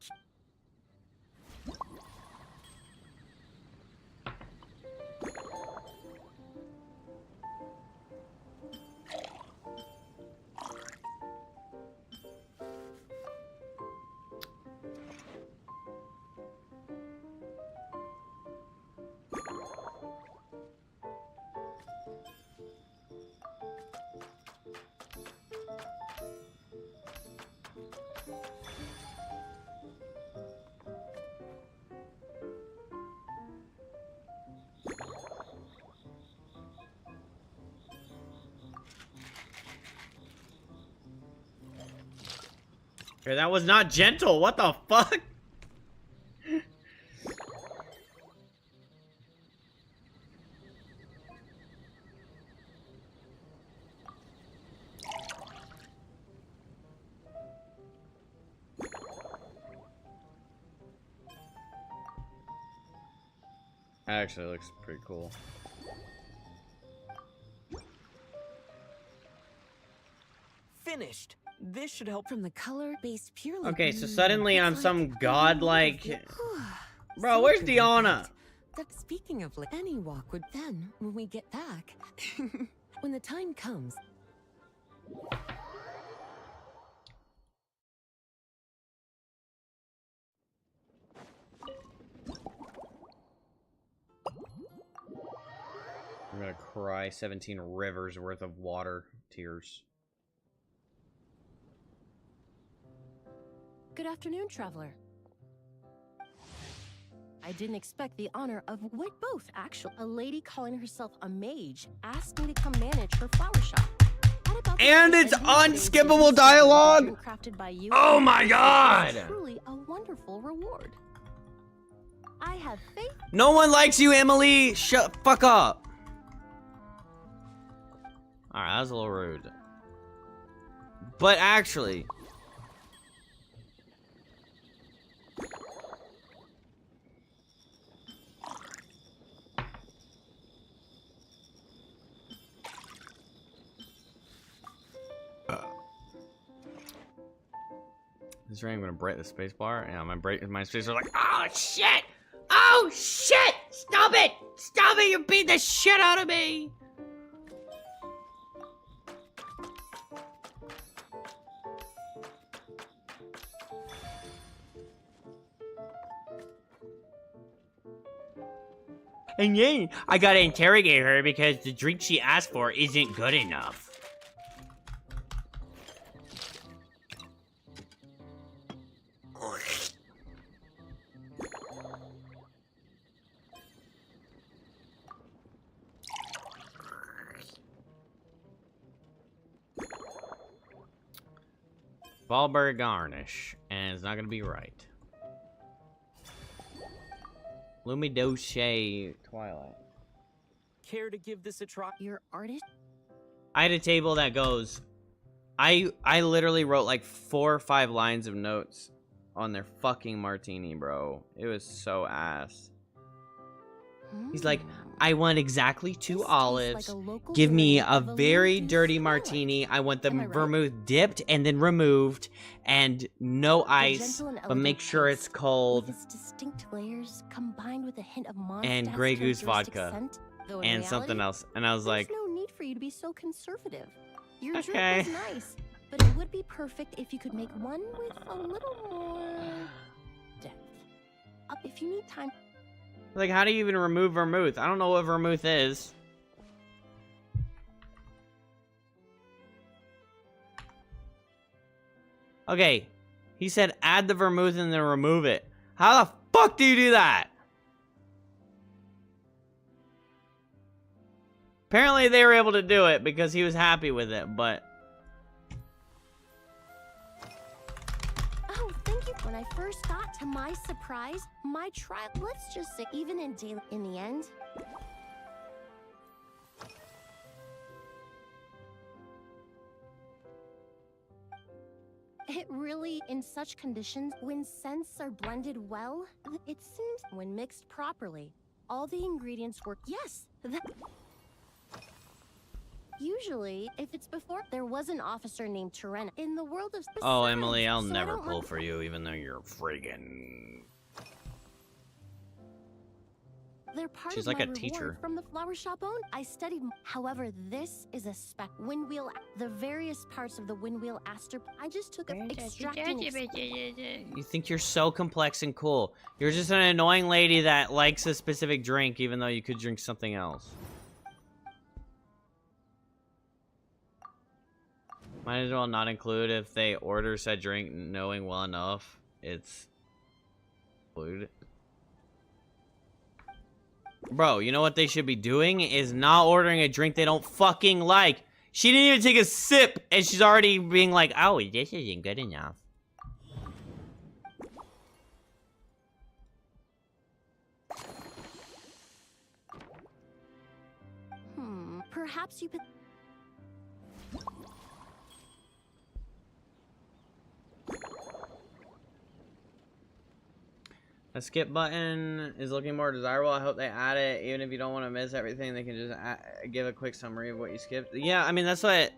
Okay, that was not gentle. What the fuck? Actually, it looks pretty cool. Finished. This should help from the color based purely. Okay, so suddenly I'm some godlike. Bro, where's Diana? That speaking of any walk would then, when we get back, when the time comes. I'm gonna cry. 17 rivers worth of water tears. Good afternoon, traveler. I didn't expect the honor of both, actually. A lady calling herself a mage asked me to come manage her flower shop. And it's unskippable dialogue. Crafted by you. Oh my god! It's truly a wonderful reward. I have faith. No one likes you, Emily. Shut fuck up. Alright, that was a little rude. But actually, this rain, I'm gonna break the space bar. Yeah, my space are like, oh shit! Oh shit! Stop it! Stop it! You beat the shit out of me! And then I gotta interrogate her because the drink she asked for isn't good enough. Ballberg garnish, and it's not gonna be right. Lumidoche Twilight. Care to give this a try? Your artist? I had a table that goes. I literally wrote like 4 or 5 lines of notes on their fucking martini, bro. It was so ass. He's like, I want exactly 2 olives. Give me a very dirty martini. I want the vermouth dipped and then removed, and no ice, but make sure it's cold. Its distinct layers combined with a hint of Mondstadt's And Grey Goose characteristic vodka. scent, though in And reality, something else. And I was like, there's no need for you to be so conservative. Your Okay. drink was nice, but it would be perfect if you could make one with a little more depth. If you need time. like, how do you even remove vermouth? I don't know what vermouth is. Okay, he said add the vermouth and then remove it. How the fuck do you do that? Apparently they were able to do it because he was happy with it, but... Oh, thank you. When I first got to my surprise, my trial, let's just say, even in the end, it really, in such conditions, when scents are blended well, it seems when mixed properly, all the ingredients work. Yes, usually, if it's before, there was an officer named Terena in the world of. Oh, Emily, I'll so I never don't pull for you, even though you're friggin'... They're part She's of like my a reward teacher. from the flower shop owned. I studied. However, this is a spec windwheel. The various parts of the windwheel aster. I just took a extracting. You think you're so complex and cool. You're just an annoying lady that likes a specific drink, even though you could drink something else. Might as well not include if they order said drink knowing well enough it's included. Bro, you know what they should be doing is not ordering a drink they don't fucking like. She didn't even take a sip and she's already being like, oh, this isn't good enough. Perhaps you could. A skip button is looking more desirable. I hope they add it. Even if you don't want to miss everything, they can just give a quick summary of what you skipped. Yeah, I mean, that's what...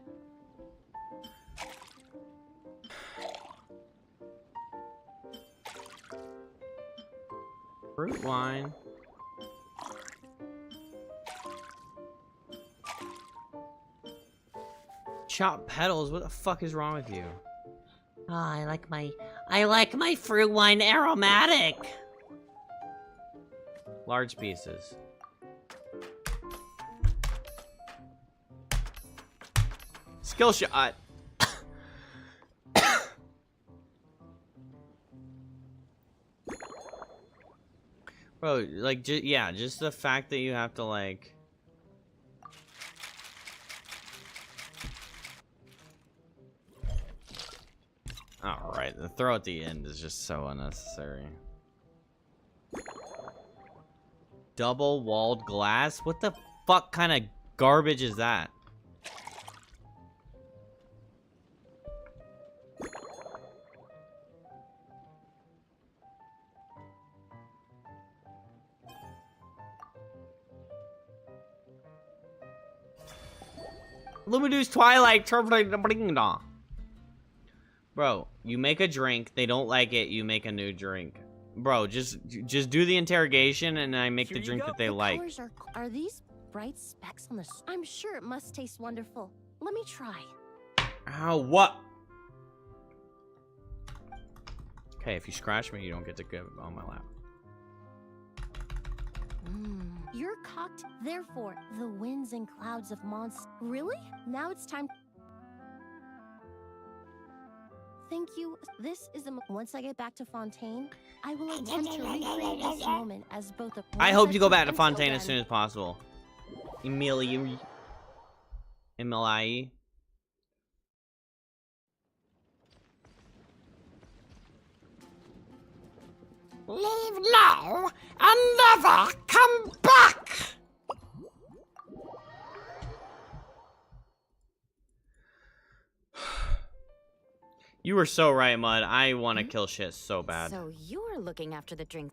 Fruit wine. Chopped petals? What the fuck is wrong with you? Oh, I like my fruit wine aromatic. Large pieces. Skill shot. Bro, like, yeah, just the fact that you have to, like... Alright, the throw at the end is just so unnecessary. Double walled glass? What the fuck kind of garbage is that? Lumidu's Twilight Turbine. Bro, you make a drink, they don't like it, you make a new drink. Bro, just do the interrogation and I make the drink that they like. Colors are these bright specks on the... I'm sure it must taste wonderful. Let me try. Ow, what? Okay, if you scratch me, you don't get to go on my lap. You're cocked, therefore, the winds and clouds of monsters. Really? Now it's time. Thank you. This is once I get back to Fontaine, I will attempt to recreate this moment as both a. I hope you go back to Fontaine as soon as possible. Emilii. Leave now and never come back! You were so right, Mud. I want to kill shit so bad. So you're looking after the drink.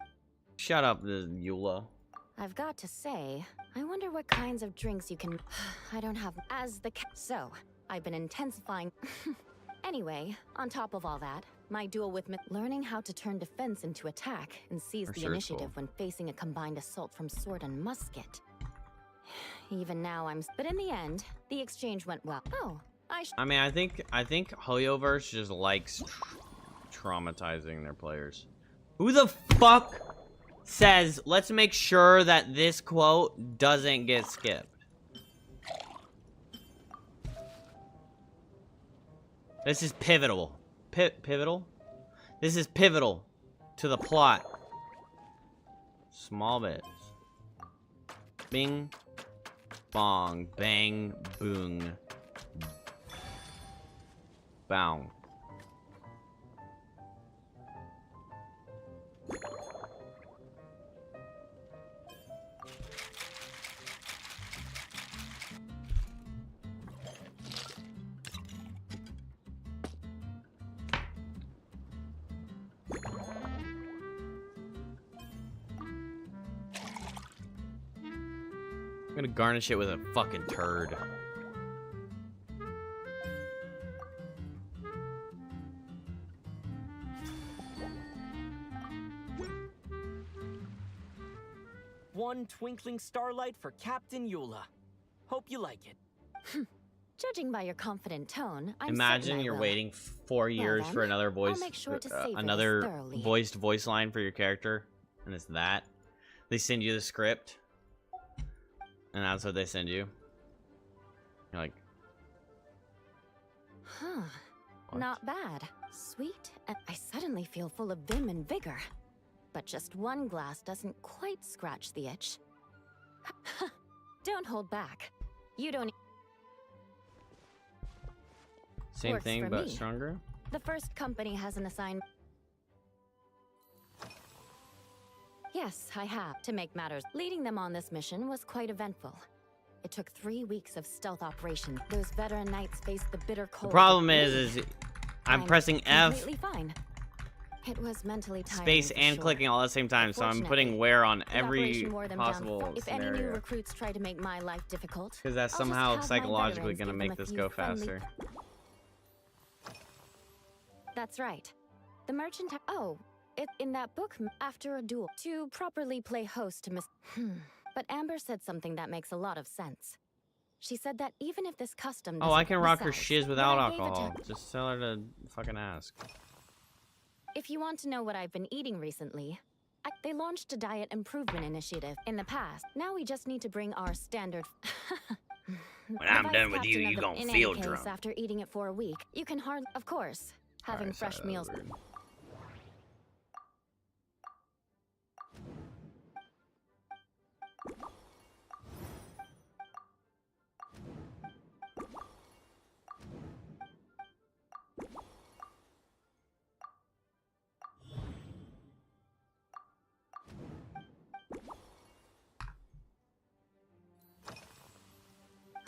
Shut up, Eula. I've got to say, I wonder what kinds of drinks you can. I don't have. So, I've been intensifying. Anyway, on top of all that, my duel with learning how to turn defense into attack and seize the initiative when facing a combined assault from sword and musket. Even now, But in the end, the exchange went well. Oh, I mean, I think Hoyoverse just likes traumatizing their players. Who the fuck says, let's make sure that this quote doesn't get skipped? This is pivotal. Pivotal? This is pivotal to the plot. Small bits. Bing, bong, bang, boong. Bow. I'm gonna garnish it with a fucking turd. One twinkling starlight for Captain Eula. Hope you like it. Judging by your confident tone, Imagine you're waiting 4 years for another voice, voice line for your character, and it's that. They send you the script, and that's what they send you. You're like, huh? Not bad. Sweet, and I suddenly feel full of vim and vigor. But just one glass doesn't quite scratch the itch. Don't hold back. You don't. Same thing, but stronger? The first company has an assignment. Yes, I have. To make matters, leading them on this mission was quite eventful. It took 3 weeks of stealth operation. Those veteran knights faced the bitter cold. The problem is I'm pressing F, fine. It was mentally tiring, space, and clicking all at the same time, so I'm putting wear on every possible if any new scenario. recruits try to make my life difficult, Because that's somehow psychologically gonna make this go faster. That's right. The merchant. Oh, in that book, after a duel, to properly play host to Miss. But Amber said something that makes a lot of sense. She said that even if this custom. Oh, I can rock her shiz without alcohol. Just tell her to fucking ask. If you want to know what I've been eating recently, they launched a diet improvement initiative in the past. Now we just need to bring our standard. When I'm done with you, you gon' feel drunk. After eating it for a week, you can hardly. Of course, having fresh meals.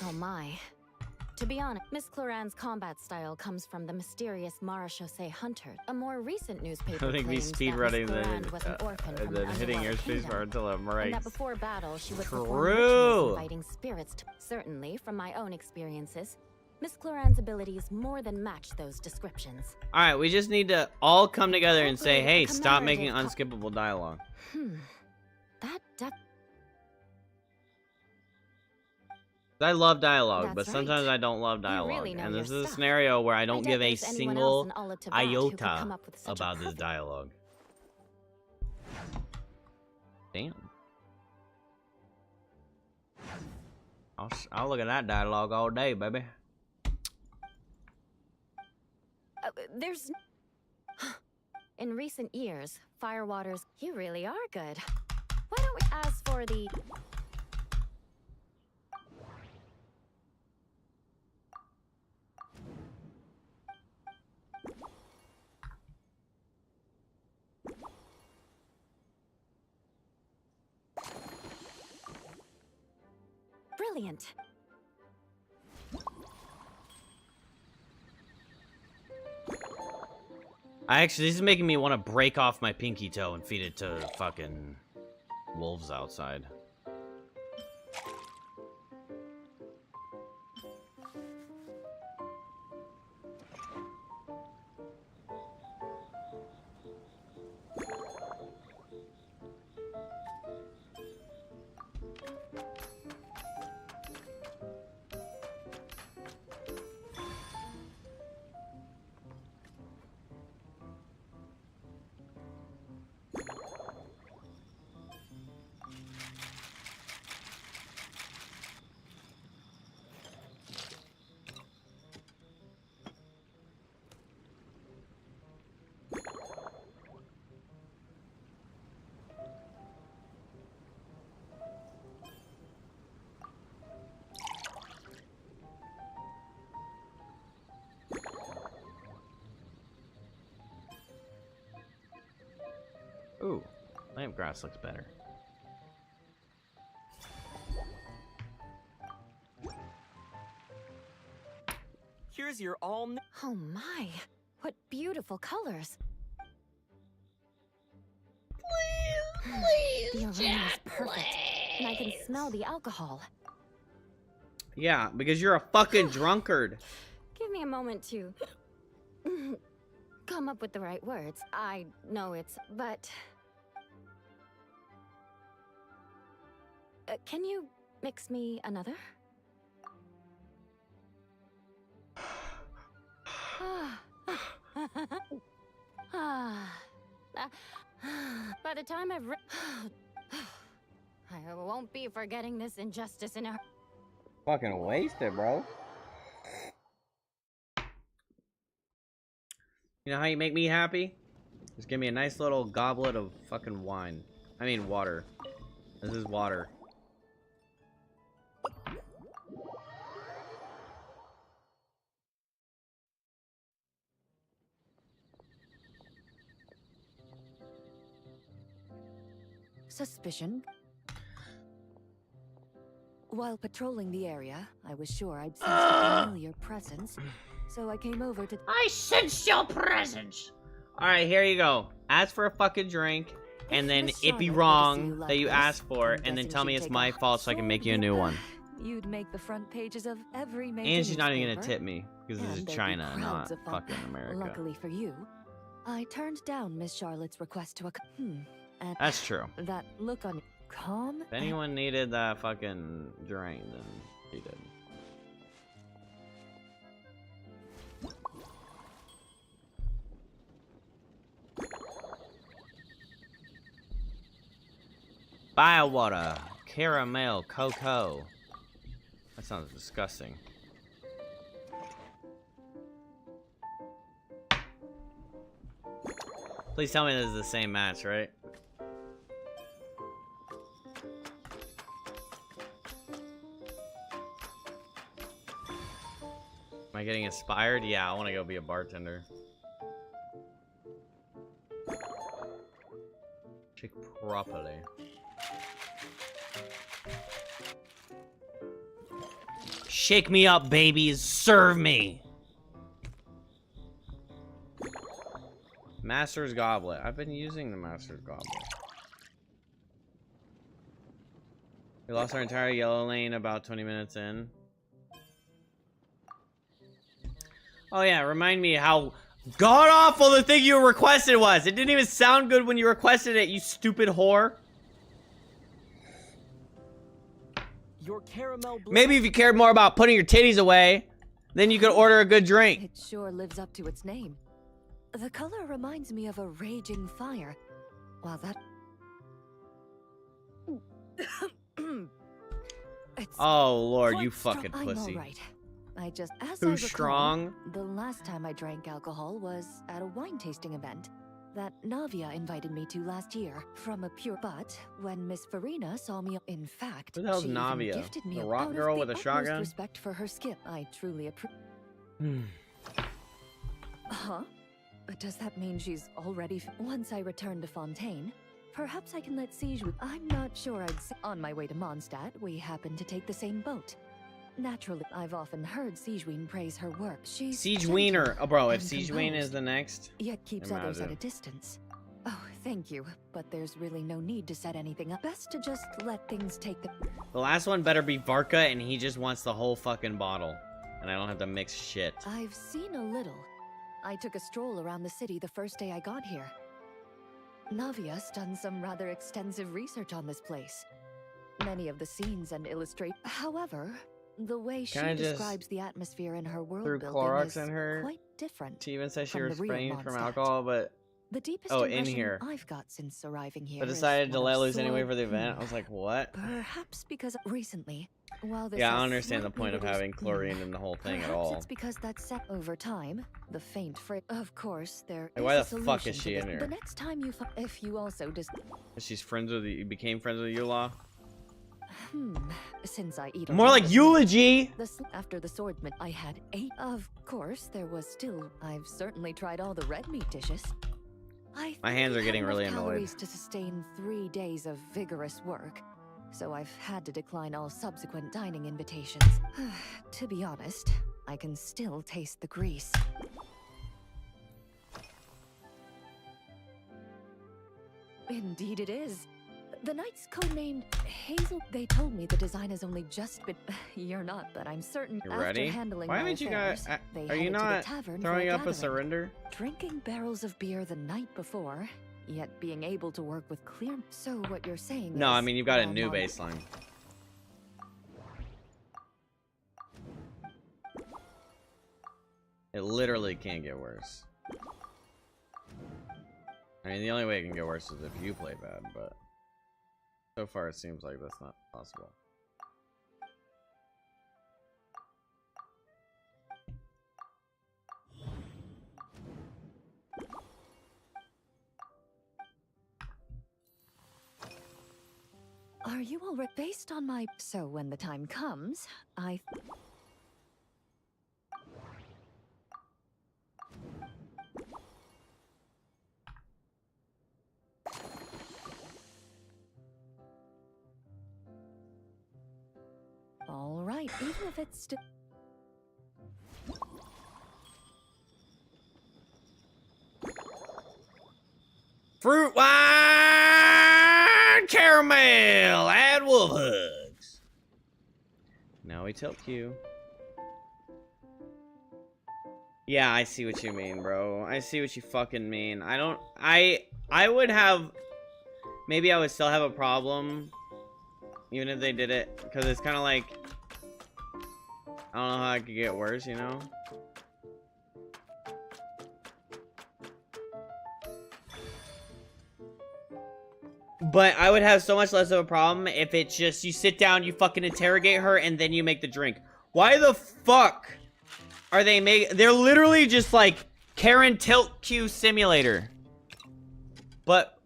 Oh my. To be honest, Miss Cloran's combat style comes from the mysterious Marechaussee Hunter. A more recent newspaper I think me speedrunning then hitting your spacebar until it breaks. And that before battle, she would perform True. rituals inviting spirits to. Certainly, from my own experiences, Miss Cloran's abilities more than match those descriptions. All right, we just need to all come together and say, "Hey, stop making unskippable dialogue." That I love dialogue, but That's sometimes right. I don't love dialogue. really know And this your is a stuff. scenario where I don't doubt give a there's anyone single else in all of Teyvat who could come iota up with such a about this perfect- dialogue. Damn. I'll look at that dialogue all day, baby. There's... In recent years, Firewaters, you really are good. Why don't we ask for the... Brilliant. This is making me want to break off my pinky toe and feed it to fucking wolves outside. Ooh, lamp grass looks better. Here's your all. Oh my, what beautiful colors. Please, the aroma is perfect, and I can smell the alcohol. Yeah, because you're a fucking drunkard. Give me a moment to come up with the right words. I know but... can you mix me another? By the time I've I won't be forgetting this injustice in a... Fucking wasted, bro. You know how you make me happy? Just give me a nice little goblet of fucking wine. I mean water. This is water. Suspicion. While patrolling the area, I was sure I'd sensed a familiar presence, so I came over to... I sense your presence! Alright, here you go. Ask for a fucking drink, and then it be wrong that you asked for, and then tell me it's my fault so I can make you a new one. You'd make the front pages of every major And she's not even gonna newspaper, tip me, because this is and there'd be China, not crowds of them. fucking America. Luckily for you, I turned down Miss Charlotte's request to and That's true. that look on calm. If anyone needed that fucking drain, then he did. Biowater, caramel, cocoa. That sounds disgusting. Please tell me this is the same match, right? Am I getting inspired? Yeah, I want to go be a bartender. Check properly. Shake me up, babies. Serve me. Master's Goblet. I've been using the Master's Goblet. We lost our entire yellow lane about 20 minutes in. Oh yeah, remind me how god-awful the thing you requested was. It didn't even sound good when you requested it, you stupid whore. Your caramel Maybe if you cared more about putting your titties away, then you could order a good drink. It sure lives up to its name. The color reminds me of a raging fire, while that... Oh Lord, quite you fucking I'm pussy. all right. I just as Who's I recall, strong? The last time I drank alcohol was at a wine tasting event that Navia invited me to last year from a pure. But when Miss Farina saw me, in fact, Who the hell's she even Navia? gifted me The a rock out girl of with the a utmost shotgun? respect for her skill. I truly appreciate. Huh? But does that mean she's already? Once I return to Fontaine, perhaps I can let Siege. I'm not sure I'd say. On my way to Mondstadt, we happened to take the same boat. Naturally, I've often heard Sigewinne praise her work. She's Siege gentle Wiener. Oh, bro, if and Siege Wiener is composed, the next. yet keeps others at a imagine. distance. Oh, thank you, but there's really no need to set anything up. Best to just let things take the. The last one better be Varka, and he just wants the whole fucking bottle. And I don't have to mix shit. I've seen a little. I took a stroll around the city the first day I got here. Navia's done some rather extensive research on this place. Many of the scenes and illustrate. However, the way she Kinda just describes the atmosphere in her world Threw building Clorox is in her. quite different. She even said she from the real refrained from Mondstadt. alcohol, but The deepest oh, in impression here. I've got since arriving here. But is decided to one of let loose anyway sword- for the event. I was like, what? Perhaps because recently, while this Yeah, I has don't understand the slightly point of reduced- having chlorine in the whole thing at Perhaps all. it's because that set over time, the faint freight. Of course, there Like, why is the a fuck is solution she to in this. here? The next time you, if you also just, She's friends with you. Became friends with Eula. since I eat. More like eulogy. After the swordsman, I had 8. Of course, there was still. I've certainly tried all the red meat dishes. My hands are getting really enough annoyed. calories to sustain 3 days of vigorous work, so I've had to decline all subsequent dining invitations. To be honest, I can still taste the grease. Indeed it is. The knight's codenamed Hazel. They told me the design has only just been. You're not, but I'm certain. You after ready? handling Why my haven't you affairs, got? they Are you headed to the not tavern for throwing up a gathering. surrender? Drinking barrels of beer the night before, yet being able to work with clear. So what you're saying No, is, I mean you've got a while new not- baseline. It literally can't get worse. I mean, the only way it can get worse is if you play bad, but so far it seems like that's not possible. Are you already based on my? So when the time comes, I. All right, even if it's still. Fruit wine caramel. Add wolf hugs. Now we tilt Q. Yeah, I see what you mean, bro. I see what you fucking mean. I would have. Maybe I would still have a problem, even if they did it, because it's kind of like I don't know how it could get worse, you know. But I would have so much less of a problem if it's just you sit down, you fucking interrogate her, and then you make the drink. Why the fuck are they they're literally just like Karen Tilt Q Simulator. But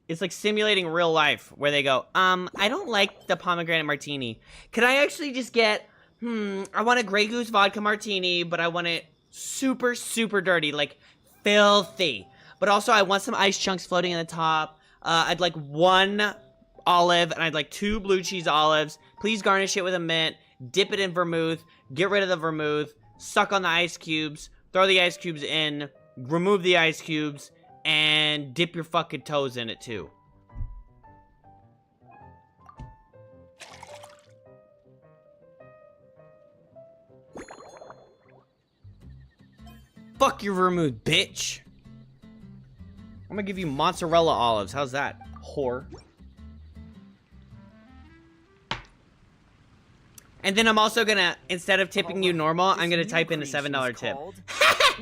it's like simulating real life where they go, I don't like the pomegranate martini. Could I actually just get, I want a Grey Goose vodka martini, but I want it super, super dirty, like filthy. But also I want some ice chunks floating in the top. I'd like 1 olive, and I'd like 2 blue cheese olives. Please garnish it with a mint. Dip it in vermouth. Get rid of the vermouth. Suck on the ice cubes. Throw the ice cubes in. Remove the ice cubes. And dip your fucking toes in it, too. Fuck your vermouth, bitch. I'm gonna give you mozzarella olives. How's that, whore? And then I'm also gonna, instead of tipping you normal, I'm gonna type in a $7 tip.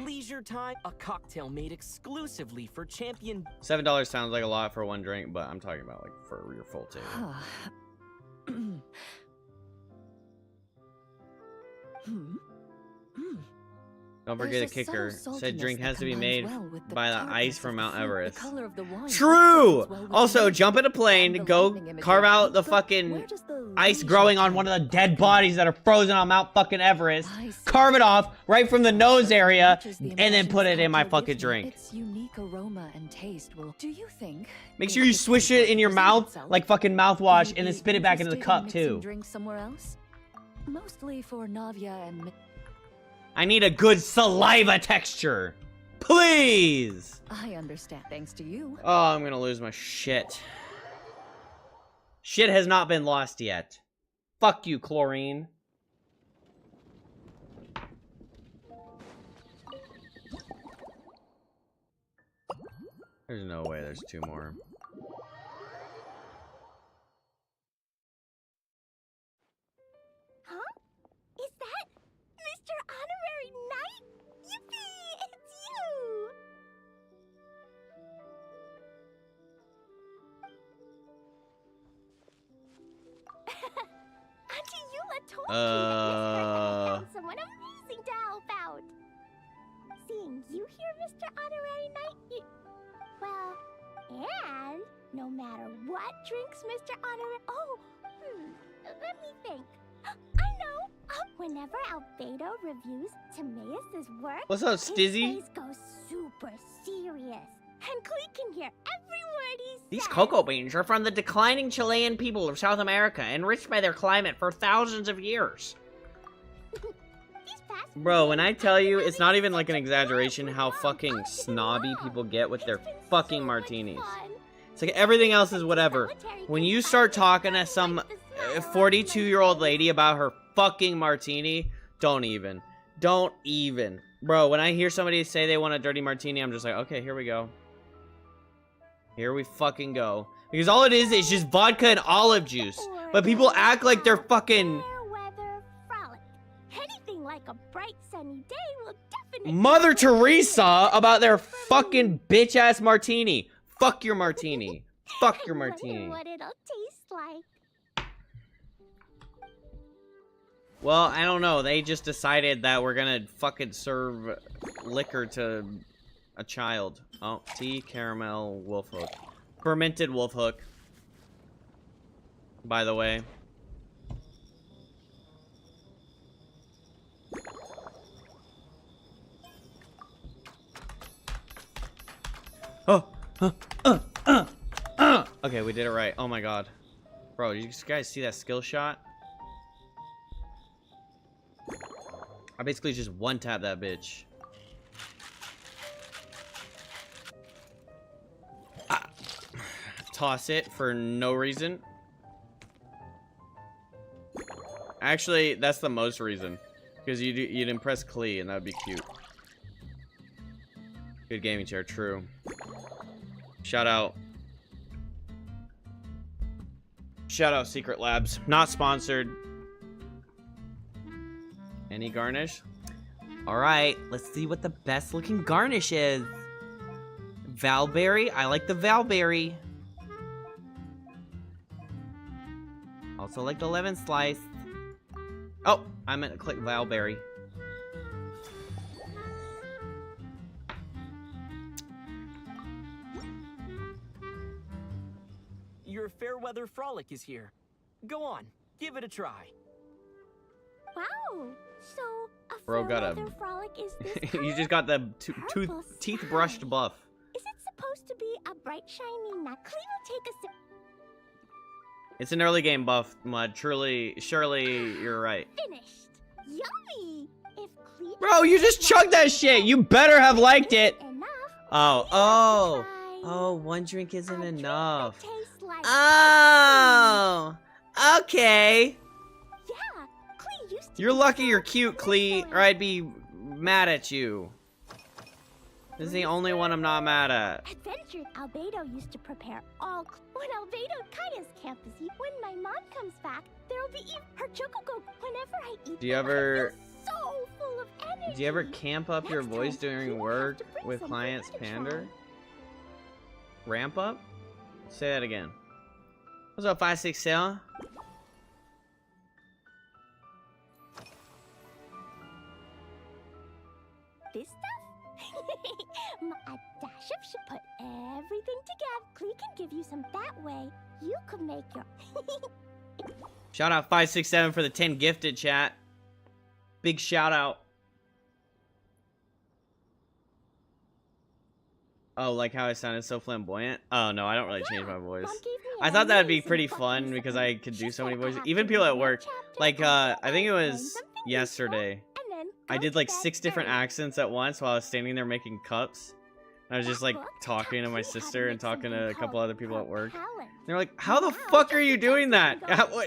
Leisure Time, a cocktail made exclusively for champion. $7 sounds like a lot for 1 drink, but I'm talking about like for your full table. Don't forget a kicker. Said drink has to be made by the ice from Mount Everest. True! True! Also, jump in a plane, go carve out the fucking ice growing on one of the dead bodies that are frozen on Mount fucking Everest. Carve it off right from the nose area, and then put it in my fucking drink. Its unique aroma and taste will. Do you think? Make sure you swish it in your mouth like fucking mouthwash, and then spit it back into the cup too. Drink somewhere else. Mostly for Navia and. I need a good saliva texture. Please! I understand. Thanks to you. Oh, I'm gonna lose my shit. Shit has not been lost yet. Fuck you, chlorine. There's no way there's two more. Huh? Is that Mr. Honorary Knight? Yippee! It's you! Auntie Eula told me that found someone amazing to help out. Seeing you here, Mr. Honorary Knight, well, and no matter what drinks Mr. Honorary... Oh, let me think. I know. Whenever Albedo reviews Timaeus' work, what's up, Stizzy? His face goes super serious. And Klee can hear every word he says. These cocoa beans are from the declining Chilean people of South America, enriched by their climate for thousands of years. Bro, when I tell you, it's not even like an exaggeration how fucking snobby people get with their fucking martinis. It's like everything else is whatever. When you start talking to some 42-year-old lady about her fucking martini, don't even. Don't even. Bro, when I hear somebody say they want a dirty martini, I'm just like, okay, here we go. Here we fucking go. Because all it is just vodka and olive juice. But people act like they're fucking... Anything like a bright sunny day will definitely... Mother Teresa about their fucking bitch-ass martini. Fuck your martini. Fuck your martini. What it'll taste like. Well, I don't know. They just decided that we're gonna fucking serve liquor to a child. Oh, tea, caramel, wolf hook. Fermented wolf hook. By the way. Oh, okay, we did it right. Oh my god. Bro, you guys see that skill shot? I basically just one-tap that bitch. Toss it for no reason. Actually, that's the most reason. Because you'd impress Klee, and that would be cute. Good gaming chair, true. Shout out. Shout out Secret Labs. Not sponsored. Any garnish? Alright, let's see what the best looking garnish is. Valberry. I like the Valberry. Also like the lemon slice. Oh, I meant to click Valberry. Your fair weather frolic is here. Go on, give it a try. Wow. So, a Bro got a... fair-weather frolic is this You just got the teeth brushed buff. Is it supposed to be a bright, shiny nut? Klee will take a sip. It's an early game buff, Mud. Surely you're right. Finished. Yummy. If Klee... Bro, you just chugged that shit. You better have liked it. Oh, one drink isn't enough. Like oh, okay. Yeah, Klee used to... You're lucky you're cute, Klee, or I'd be mad at you. This is the only one I'm not mad at. Adventure. Albedo used to prepare all... When Albedo Kaya's campus, when my mom comes back, there'll be her chocogo whenever I eat. Do you ever... So full of energy. Do you ever camp up your voice during work with clients pander? Ramp up? Say that again. What's up, 567? A dash of should put everything together. Klee can give you some that way. You could make your... Shout out 567 for the 10 gifted, chat. Big shout out. Oh, like how I sounded so flamboyant? Oh, no, I don't really change my voice. I thought that'd be pretty fun because I could do so many voices. Even people at work. Like, I think it was yesterday. I did like 6 different accents at once while I was standing there making cups. I was just like talking to my sister and talking to a couple other people at work. They're like, how the fuck are you doing that?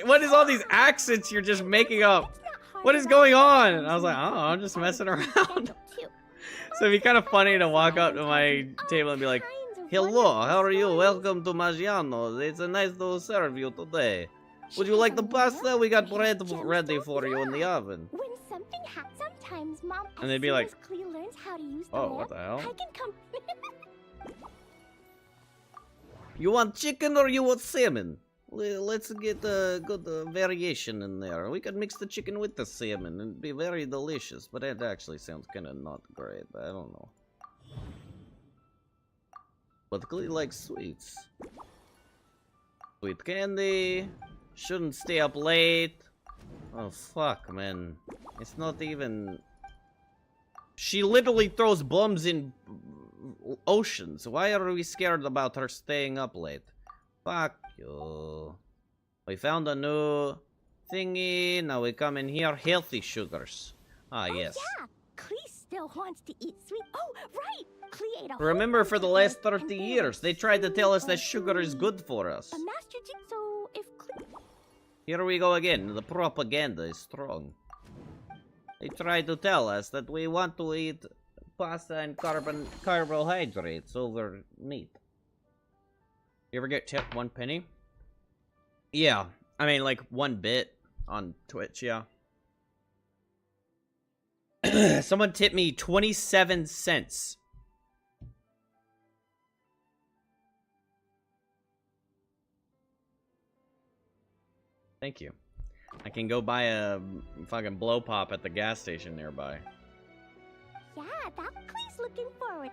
What is all these accents you're just making up? What is going on? And I was like, oh, I'm just messing around. So it'd be kind of funny to walk up to my table and be like, hello, how are you? Welcome to Maggiano's. It's a nice to serve you today. Would you like the pasta? We got bread ready for you in the oven. When something happens, sometimes Mom... And they'd be like, Klee learns how to use the oh, lamp, what the hell? I can come... You want chicken or you want salmon? Let's get a good variation in there. We can mix the chicken with the salmon and be very delicious. But that actually sounds kind of not great. But I don't know. But Klee likes sweets. Sweet candy. Shouldn't stay up late. Oh, fuck, man. It's not even... She literally throws bums in oceans. Why are we scared about her staying up late? Fuck you. We found a new thingy. Now we come in here. Healthy sugars. Ah, yes. Yeah, Klee still wants to eat sweet... Oh, right! Klee ate a Remember, for the last 30 years, they tried to tell us that sugar is good for us. A master so if Klee... Here we go again. The propaganda is strong. They try to tell us that we want to eat pasta and carbohydrates over meat. You ever get tipped 1 penny? Yeah. I mean, like 1 bit on Twitch, yeah. Someone tipped me 27 cents. Thank you. I can go buy a fucking blow pop at the gas station nearby. Yeah, that Klee's looking forward.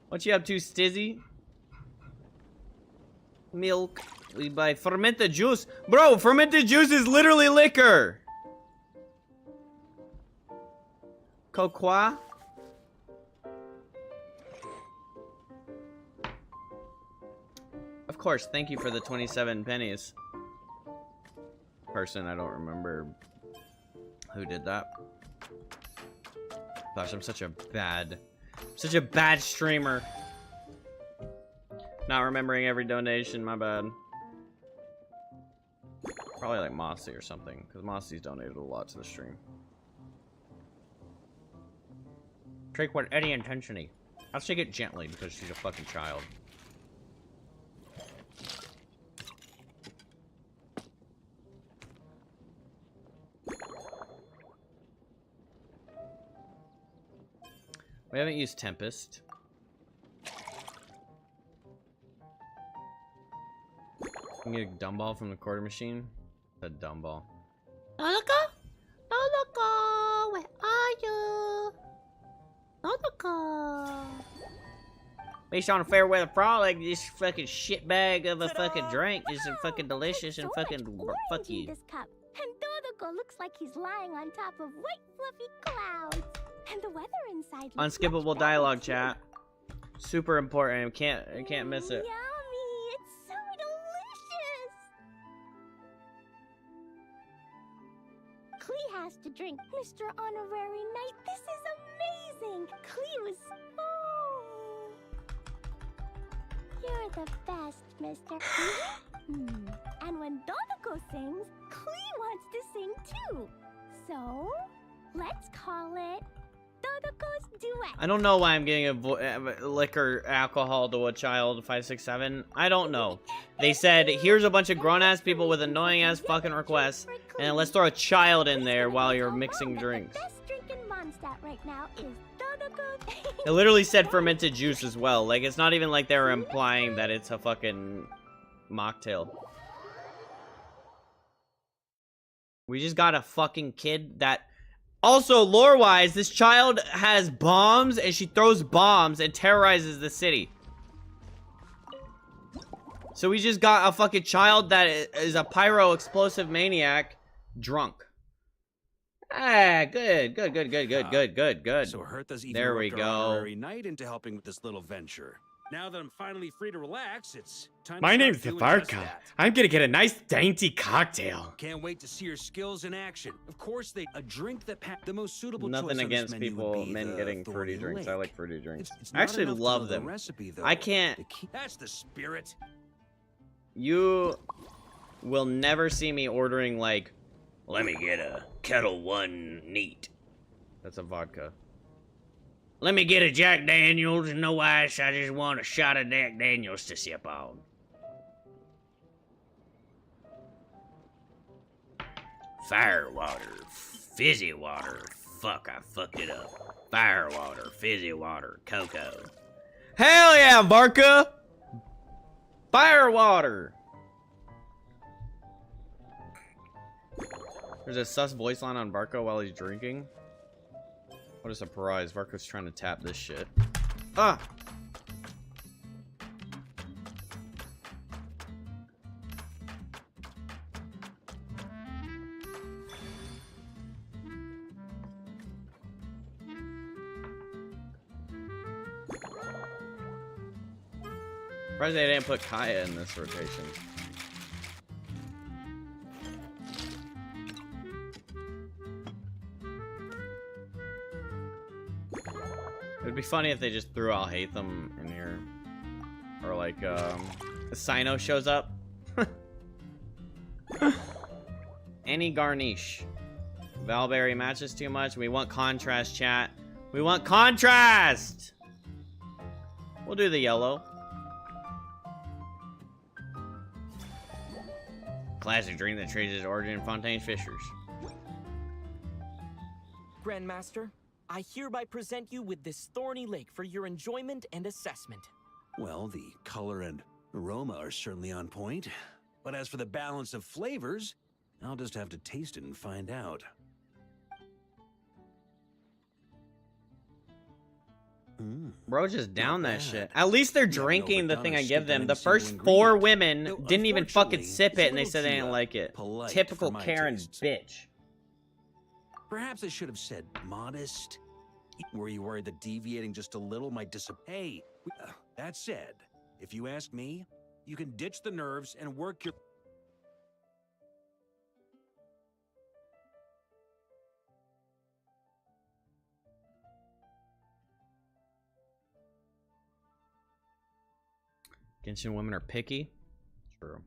What you up to, Stizzy? Milk. We buy fermented juice. Bro, fermented juice is literally liquor. Cocoa. Of course, thank you for the 27 pennies. Person, I don't remember who did that. Gosh, I'm such a bad streamer. Not remembering every donation, my bad. Probably like Mossy or something, because Mossy's donated a lot to the stream. Take with any intensity. I'll take it gently because she's a fucking child. We haven't used Tempest. Can you get a dumb ball from the quarter machine? A dumb ball. Nodoko? Nodoko, where are you? Nodoko. Based on a fair weather frolic, this fucking shitbag of a fucking drink is fucking delicious and fucking fuck you. This cup. And Nodoko looks like he's lying on top of white fluffy clouds. And the weather inside looks Unskippable much dialogue, better, chat. Super important. I can't miss it. Yummy! It's so delicious! Klee has to drink, Mr. Honorary Knight. This is amazing! Klee was You're the best, Mr. And when Nodoko sings, Klee wants to sing too. So, let's call it Dodoko's Duet. I don't know why I'm getting a liquor alcohol to a child 567. I don't know. They said, here's a bunch of grown-ass people with annoying-ass fucking requests, and let's throw a child in there while you're mixing drinks. Best drink in Mondstadt right now is Dodoko. It literally said fermented juice as well. Like, it's not even like they were implying that it's a fucking mocktail. We just got a fucking kid that... Also, lore-wise, this child has bombs, and she throws bombs and terrorizes the city. So we just got a fucking child that is a pyro-explosive maniac drunk. Ah, good. So Hertha's even There we worked go. our honorary knight into helping with this little venture. Now that I'm finally free to relax, it's time My to name's start doing just Varka. that. I'm gonna get a nice dainty cocktail. Can't wait to see your skills in action. Of course, a drink that the most suitable Nothing choice on this against menu people, would be men the getting fruity Thorny drinks. I Lake. like fruity drinks. It's I not actually enough to love know the them. recipe, though. I can't. That's the spirit. You will never see me ordering like, let me get a Kettle One neat. That's a vodka. Let me get a Jack Daniels and no ice. I just want a shot of Jack Daniels to sip on. Fire water, fizzy water. Fuck, I fucked it up. Fire water, fizzy water, cocoa. Hell yeah, Varka! Fire water! There's a sus voice line on Varka while he's drinking. What a surprise. Varka's trying to tap this shit. Ah! Surprised they didn't put Kaya in this rotation. It would be funny if they just threw I'll hate them in here. Or like, Sino shows up. Any garnish. Valberry matches too much. We want contrast, chat. We want contrast! We'll do the yellow. Classic drink that traces its origin in Fontaine Fishers. Grandmaster, I hereby present you with this Thorny Lake for your enjoyment and assessment. Well, the color and aroma are certainly on point. But as for the balance of flavors, I'll just have to taste it and find out. Bro, just down that shit. At least they're drinking the thing I give them. The first 4 women didn't even fucking sip it, and they said they didn't like it. Typical Karen bitch. Perhaps I should have said modest. Were you worried that deviating just a little might disappoint? Hey, that said, if you ask me, you can ditch the nerves and work your... Genshin women are picky. True.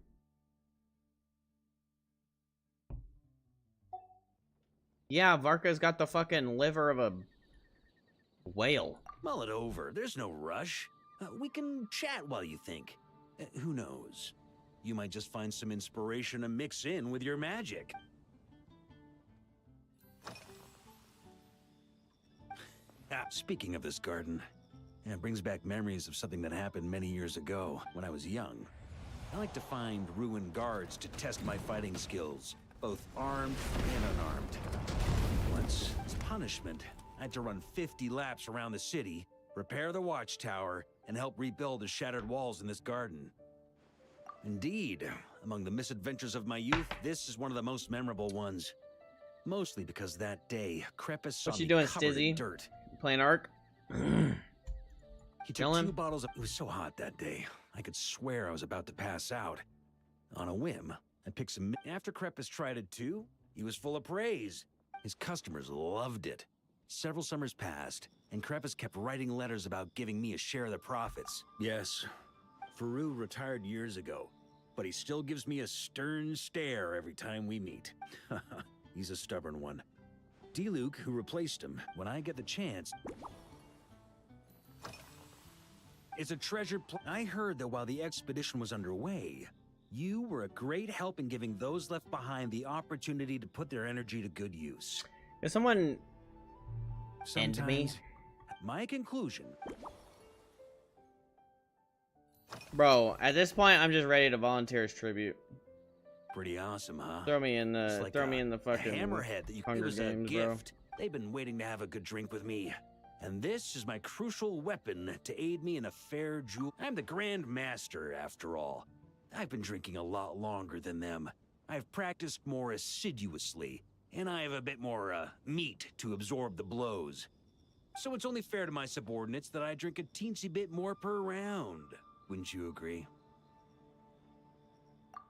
Yeah, Varka's got the fucking liver of a whale. Mull it over. There's no rush. We can chat while you think. Who knows? You might just find some inspiration to mix in with your magic. Speaking of this garden, it brings back memories of something that happened many years ago when I was young. I like to find ruined guards to test my fighting skills, both armed and unarmed. Once, as punishment, I had to run 50 laps around the city, repair the watchtower, and help rebuild the shattered walls in this garden. Indeed, among the misadventures of my youth, this is one of the most memorable ones. Mostly because that day, Crepus saw What you me doing, covered in Stizzy? dirt. Playing Ark? He took Chilling? 2 bottles of... It was so hot that day, I could swear I was about to pass out. On a whim, I picked some... After Crepus tried it too, he was full of praise. His customers loved it. Several summers passed, and Crepus kept writing letters about giving me a share of the profits. Yes, Faru retired years ago, but he still gives me a stern stare every time we meet. He's a stubborn one. D-Luke, who replaced him, when I get the chance... It's a treasure I heard that while the expedition was underway, you were a great help in giving those left behind the opportunity to put their energy to good use. Is someone end me? Sometimes, my conclusion... Bro, at this point, I'm just ready to volunteer as tribute. Pretty awesome, huh? Throw me in the It's like throw me in the fucking hammerhead that you Hunger it was Games, a bro. gift. They've been waiting to have a good drink with me. And this is my crucial weapon to aid me in a fair duel. I'm the Grand Master, after all. I've been drinking a lot longer than them. I've practiced more assiduously, and I have a bit more, meat to absorb the blows. So it's only fair to my subordinates that I drink a teensy bit more per round. Wouldn't you agree?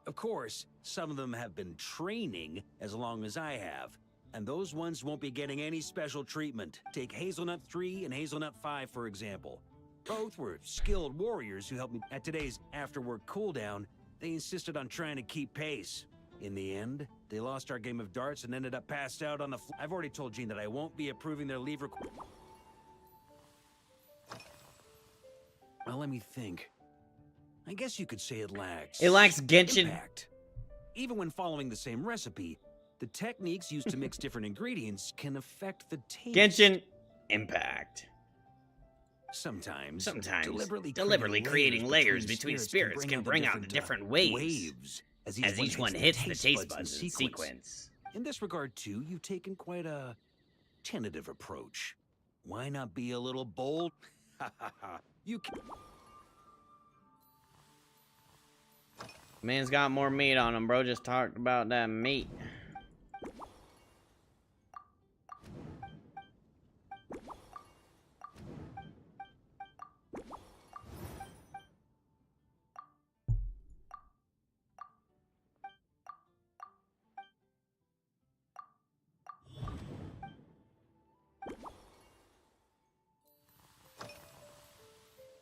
Of course, some of them have been training as long as I have, and those ones won't be getting any special treatment. Take Hazelnut 3 and Hazelnut 5, for example. Both were skilled warriors who helped me at today's after-work cooldown. They insisted on trying to keep pace. In the end, they lost our game of darts and ended up passed out on the floor. I've already told Jean that I won't be approving their leave request. Well, let me think. I guess you could say it lacks... It lacks Genshin impact. Even when following the same recipe, the techniques used to mix different ingredients can affect the taste. Genshin impact. Sometimes deliberately creating layers between spirits can bring out the different waves as each one hits the taste buds in sequence. In this regard, too, you've taken quite a tentative approach. Why not be a little bold? You can... Man's got more meat on him, bro. Just talked about that meat.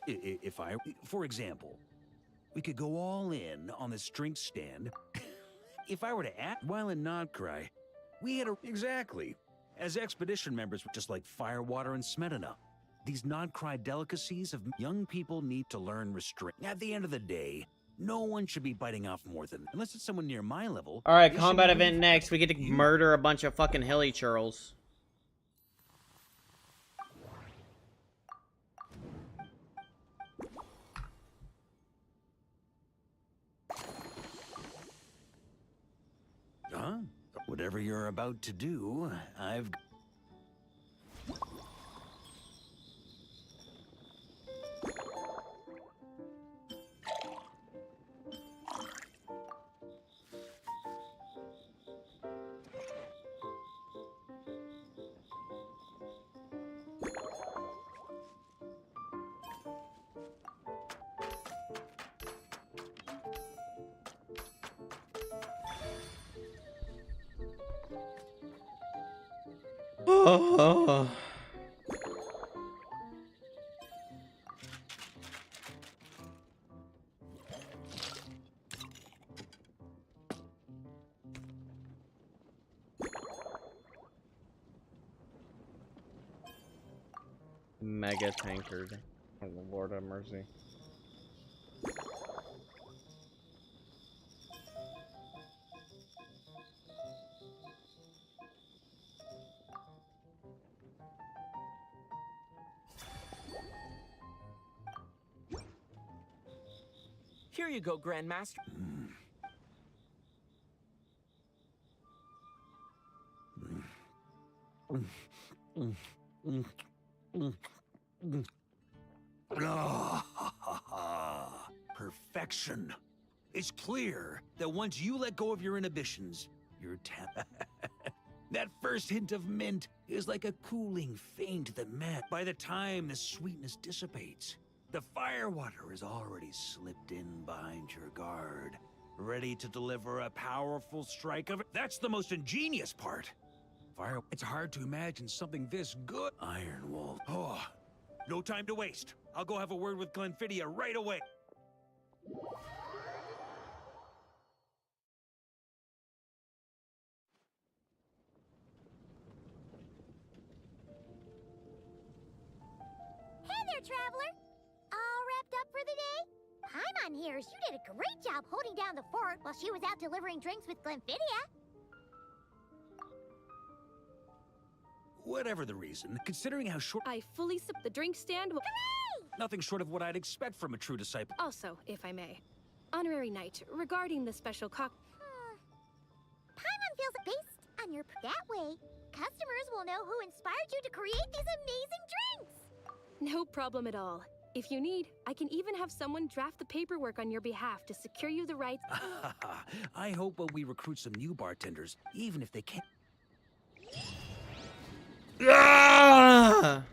If I, for example, we could go all in on this drink stand. If I were to act while in Nodcry, we had a... Exactly. As expedition members, just like Firewater and Smedina. These Nodcry delicacies of young people need to learn restraint. At the end of the day, no one should be biting off more than... Unless it's someone near my level. Alright, combat event next. We get to murder a bunch of fucking hilly churls. Huh? Whatever you're about to do, I've... Oh. Mega tankard. Oh, Lord have mercy. Here you go, Grandmaster. Perfection. It's clear that once you let go of your inhibitions, your that first hint of mint is like a cooling feint that by the time the sweetness dissipates, the firewater is already slipped in behind your guard, ready to deliver a powerful strike of it. That's the most ingenious part. It's hard to imagine something this good. Iron Wolf. Oh, no time to waste. I'll go have a word with Glenfidia right away. Hey there, traveler! All wrapped up for the day? Paimon hears you did a great job holding down the fort while she was out delivering drinks with Glenfidia. Whatever the reason, considering how short... I fully the drink stand will... Nothing short of what I'd expect from a true disciple. Also, if I may, Honorary Knight, regarding the special on your... That way, customers will know who inspired you to create these amazing drinks! No problem at all. If you need, I can even have someone draft the paperwork on your behalf to secure you the rights. I hope when we recruit some new bartenders, even if they can't. Ah!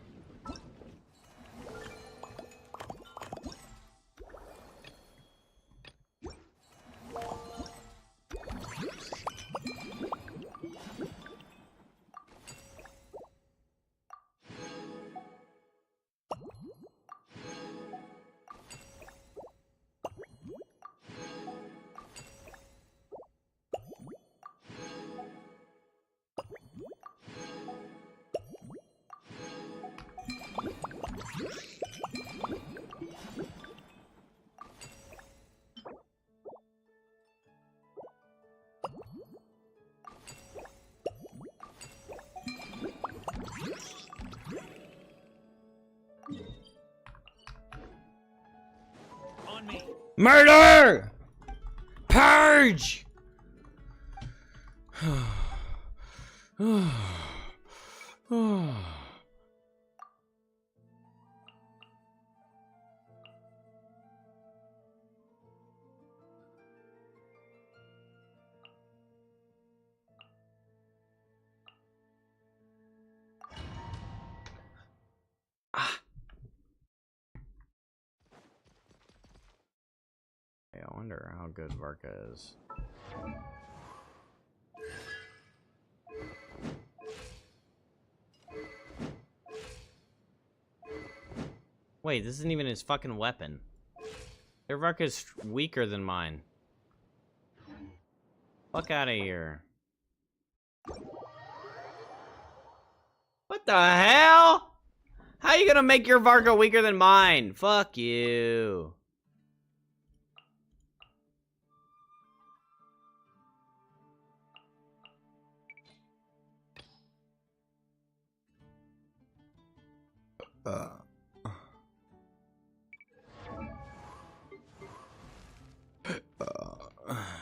Murder! Purge! I wonder how good Varka is. Wait, this isn't even his fucking weapon. Their Varka's weaker than mine. Fuck out of here. What the hell? How you gonna make your Varka weaker than mine? Fuck you.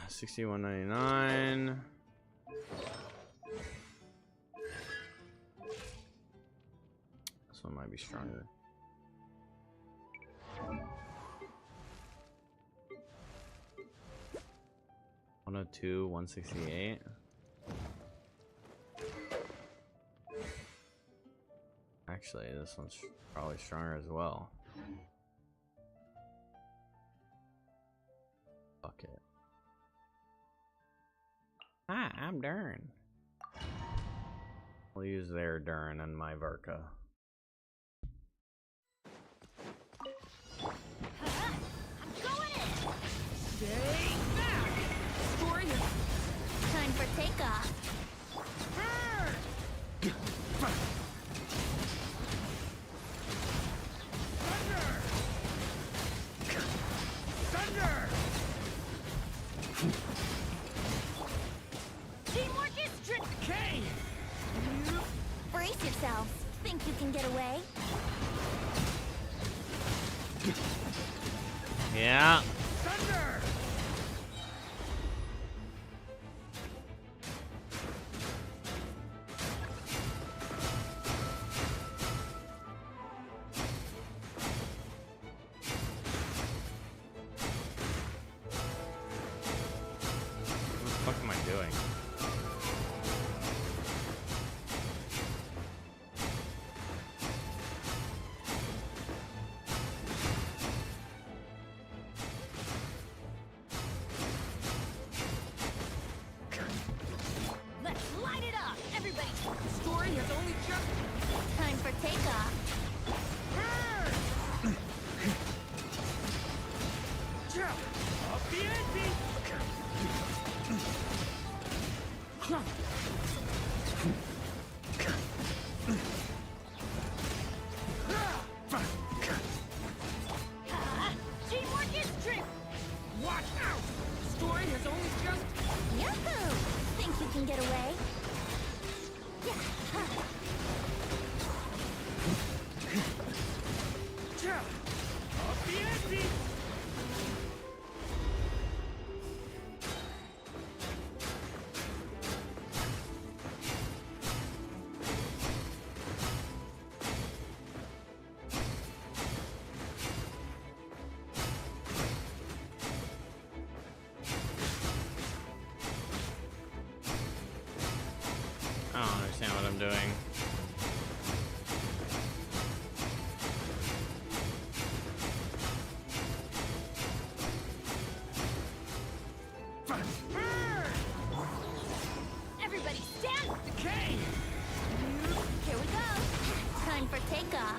$61.99. This one might be stronger. $102, $168. Actually, this one's probably stronger as well. Fuck it. Hi, I'm Dern. We'll use their Dern and my Varka. Stay back! Time for takeoff. Thunder! Teamwork is tricky! Brace yourselves. Think you can get away? Yeah. Thunder! What the fuck am I doing? Let's light it up! Everybody! The story has only just... Time for takeoff. Up the ante! Teamwork is tricky! Watch out! The story has only just... Yahoo! Think you can get away? Up the ante! I'm doing. Everybody stand! Okay! Here we go. Time for takeoff.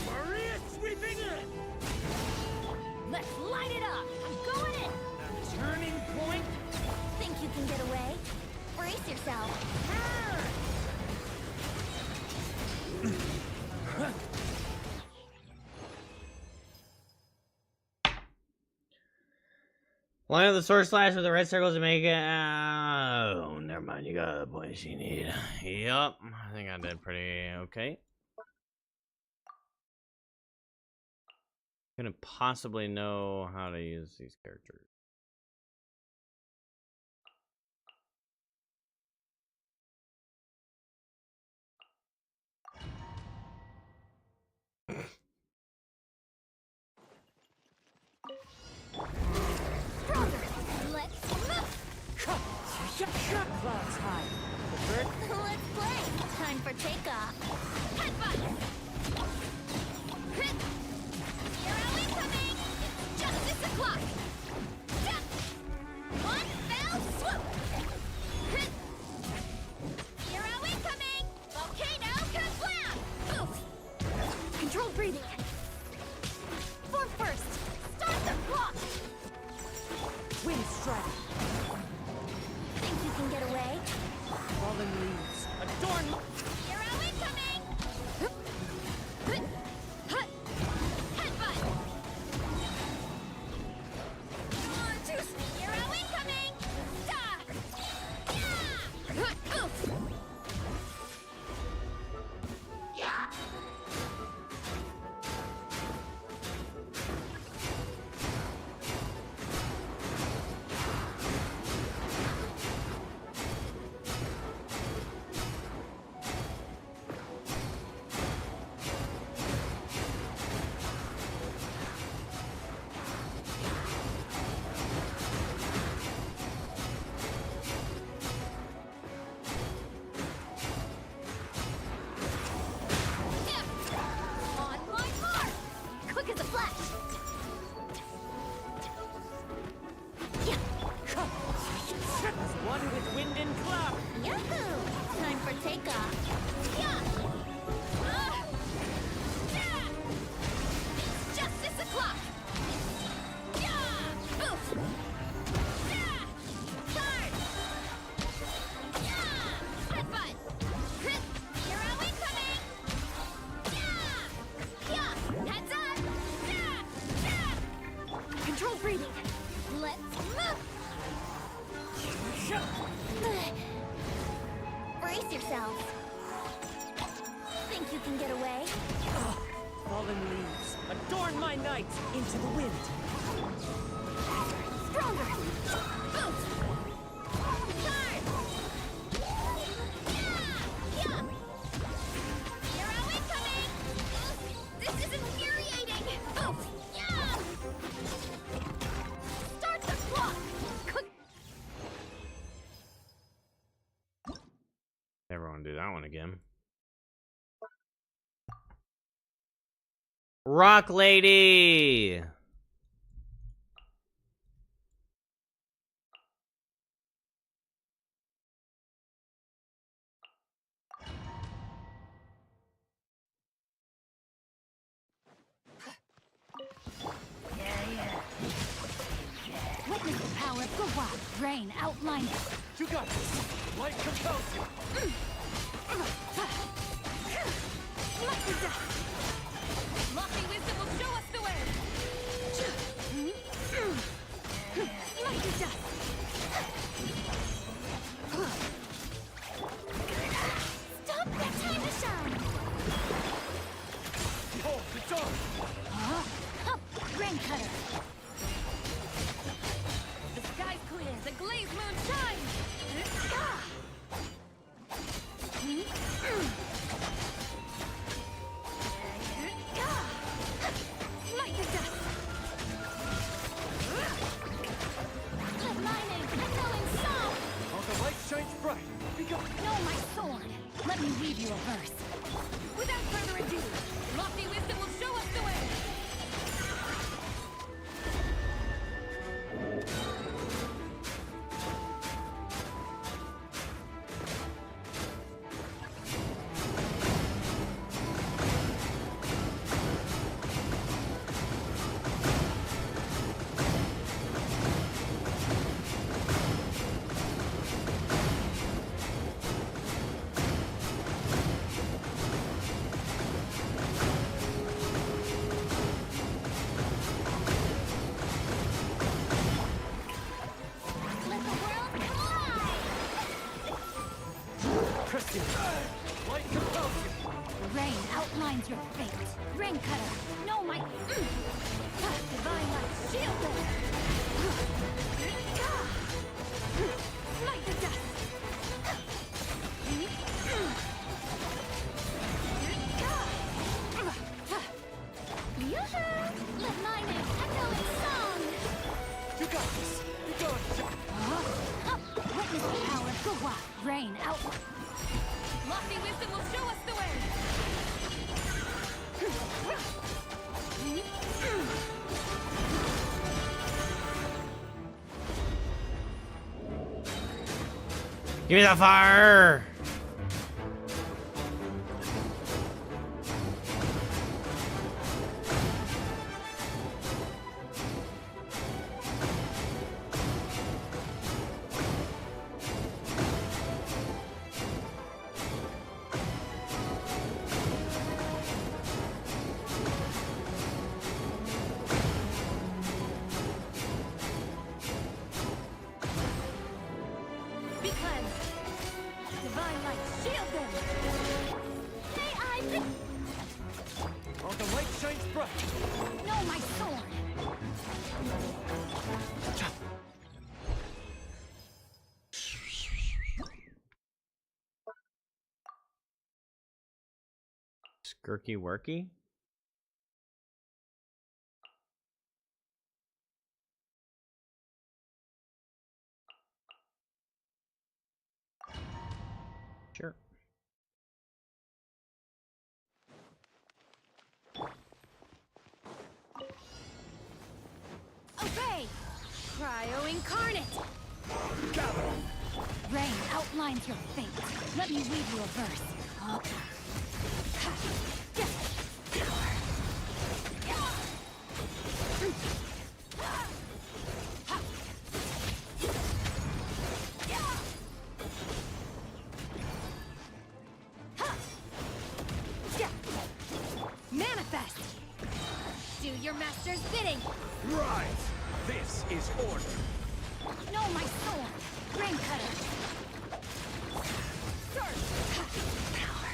Maria sweeping in! Let's light it up! I'm going in! Turning point? Think you can get away? Brace yourself. Line up the sword slash with the red circles to make it. Oh, never mind. You got the points you need. Yup. I think I did pretty okay. Couldn't possibly know how to use these characters. Let's move! Clouds high. Let's play! Time for takeoff. Headbutt! Hero incoming! It's justice o'clock! One fell swoop! Hero incoming! Volcano kablam! Oof! Controlled breathing. Form first! Start the clock! Wind strike. Think you can get away? Fallen leaves. Adorn. Hero incoming! Headbutt! Juice me! Hero incoming! Oof! On my mark! Quick as a flash! As one with wind and cloud. Yahoo! Time for takeoff. It's justice o'clock! Oof! Card! Headbutt! Hero incoming! Heads up! Control breathing! Let's move! Brace yourself. Think you can get away? Fallen leaves. Adorn my night into the wind. Stronger! Boost! Card! Hero incoming! This is infuriating! Oof! Start the clock! Everyone do that one again. Rock Lady! Witness the power of GENSHIN. Rain outlined. You got this. Light compels you. Lofty wisdom will show us the way. Mighty dust. Stop that time to shine. Behold the dawn. Rain cutter. The sky's clear. Blaze moonshine! Light the dust! Let lightning echoing song! While the light shines bright, become... Know my sword! Let me read you a verse. Without further ado, lofty wisdom will show us the way! Light compels you! Rain outlines your fate. Rain cutter, know my... Divine light, shield them! Light the dust! Let lightning echo in song! You got this! You got it! Witness the power of GENSHIN. Rain out. Lofty wisdom will show us the way. Give me that fire! Be cleansed. Divine light, shield them. May I While the light shines bright, know my sword. Skirky worky? Sure. Obey! Cryo incarnate! Rain outlines your fate. Let me read you a verse. Manifest! Do your master's bidding! Rise! This is order! Know my sword! Rain cutter! Surge! Power!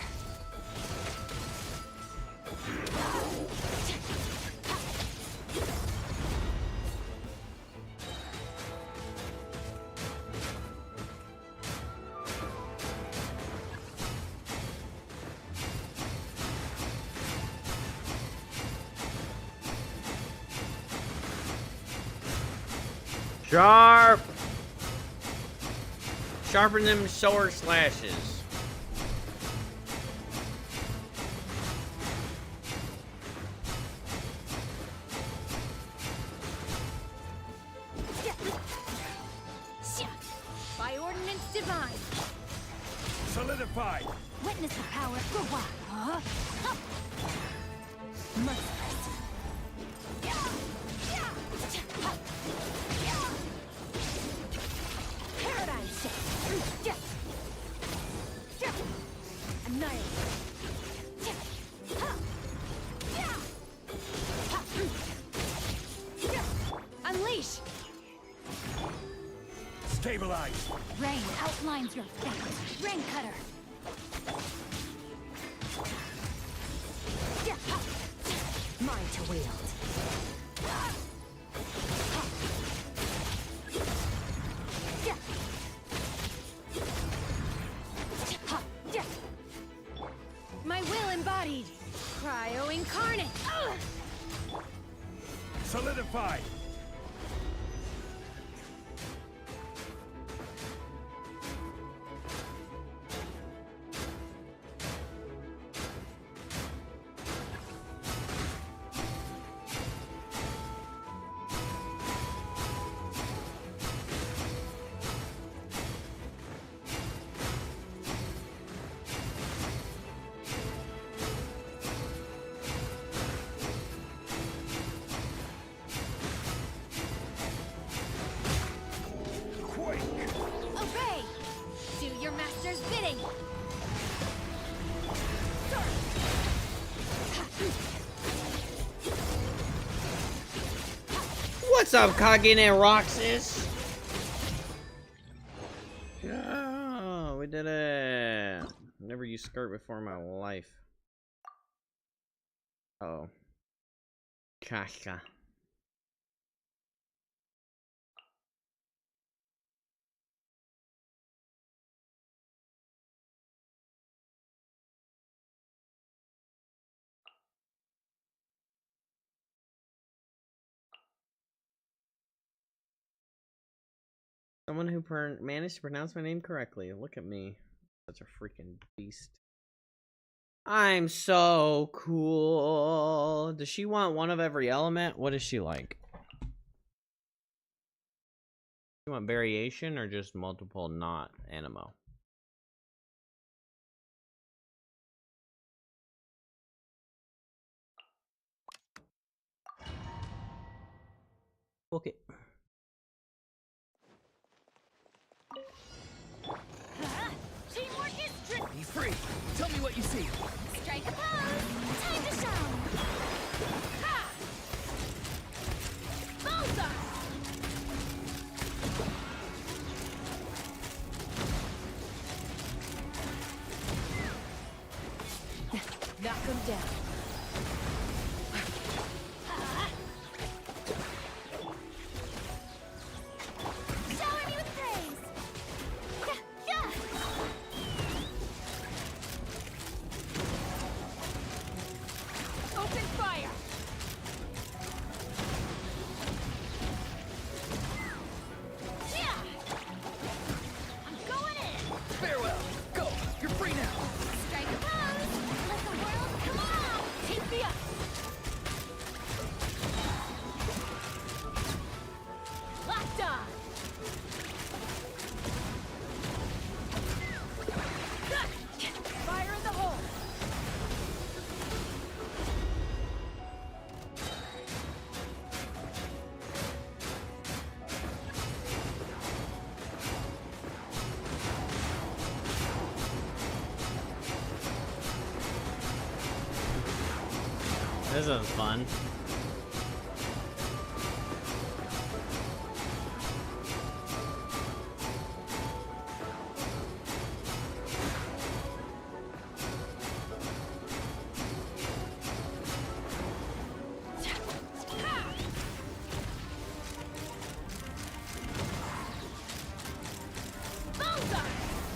Sharp! Sharpen them sword slashes. By ordinance divine! Solidified! Witness the power of GENSHIN. Merciless. Paradigm shift. Annihilate. Unleash. Stabilize! Rain outlines your fate. Rain cutter. Mine to wield. Solidify! Obey! Do your master's bidding! What's up, Kagine and Roxas? Yeah, we did it. Never used skirt before in my life. Oh. Kashka. Someone who managed to pronounce my name correctly. Look at me. Such a freaking beast. I'm so cool. Does she want one of every element? What is she like? You want variation or just multiple not animo? Okay. Teamwork is tricky! Be free! Tell me what you see! Strike a pose! Time to shine! Ha! Bullseye! Knock them down. Shower me with praise! Open fire! I'm going in! Farewell! Go! You're free now! Strike a pose! Let the world come on! Take me up! Locked on! Fire in the hole! This is fun.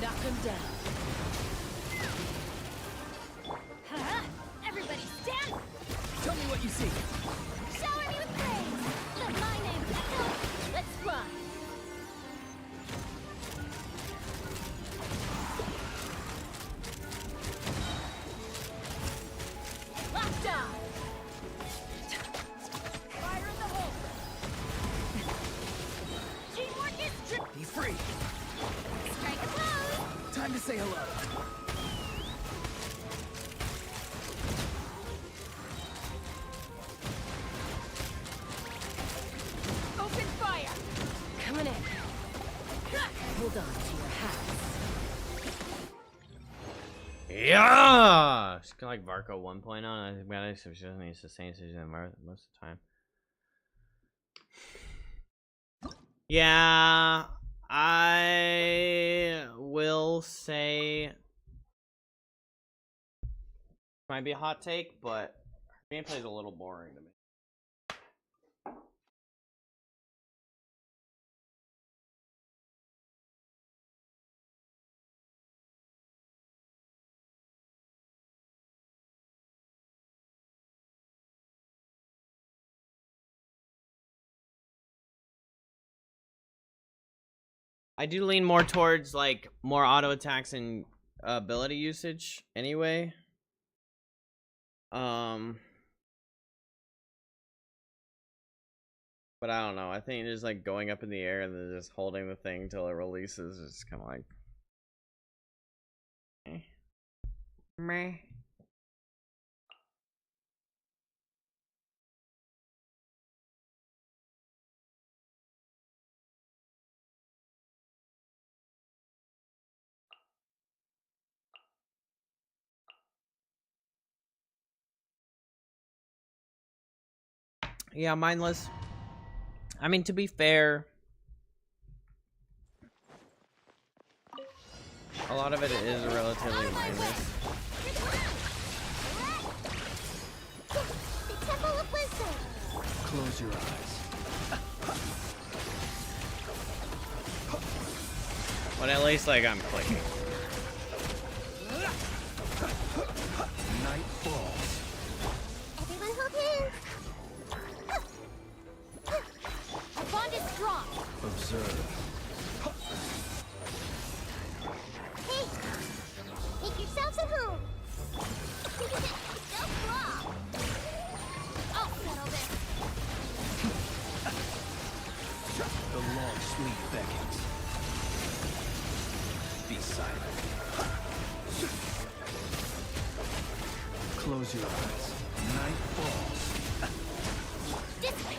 Knock them down. Everybody stand! Tell me what you see! Shower me with praise! Let my name echo! Let's fly! Locked on! Fire in the hole! Teamwork is tricky! Be free! Strike a pose! Time to say hello! Open fire! Coming in. Hold on to your hats. Yeah! It's kind of like Varco 1.0. I think about it, so she doesn't need to sustain most of the time. Yeah, I will say might be a hot take, but gameplay is a little boring to me. I do lean more towards like more auto attacks and ability usage anyway. But I don't know. I think just like going up in the air and then just holding the thing till it releases is kind of like meh. Yeah, mindless. I mean, to be fair, a lot of it is relatively mindless. The Temple of Wisdom. Close your eyes. But at least, like, I'm clicking. Night falls. Everyone hold hands. Our bond is strong. Observe. Hey, make yourselves at home. Don't flop. I'll settle this. The long sleep beckons. Be silent. Close your eyes. Night falls. This way.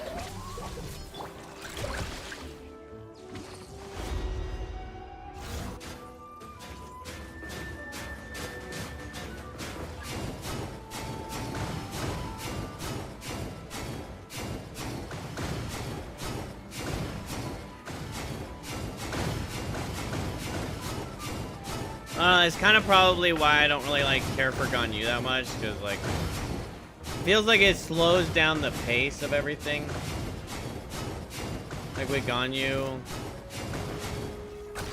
It's kind of probably why I don't really like care for Ganyu that much, because like feels like it slows down the pace of everything. Like with Ganyu,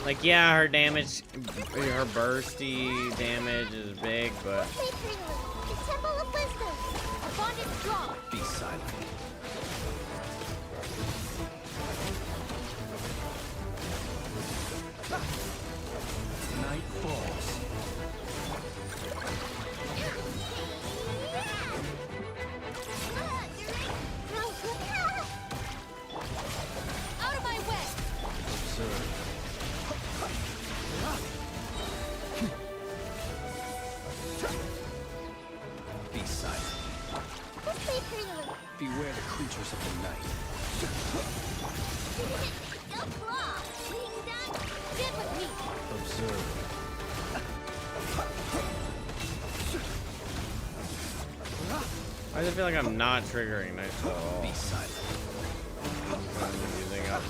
like yeah, her damage, her bursty damage is big, but The Temple of Wisdom. Our bond is strong. Be silent. Night falls. Out of my way. Observe. Be silent. Beware the creatures of the night. Don't flop. Being done. Get with me. Observe. I just feel like I'm not triggering nice at all. Be silent. I'm using up.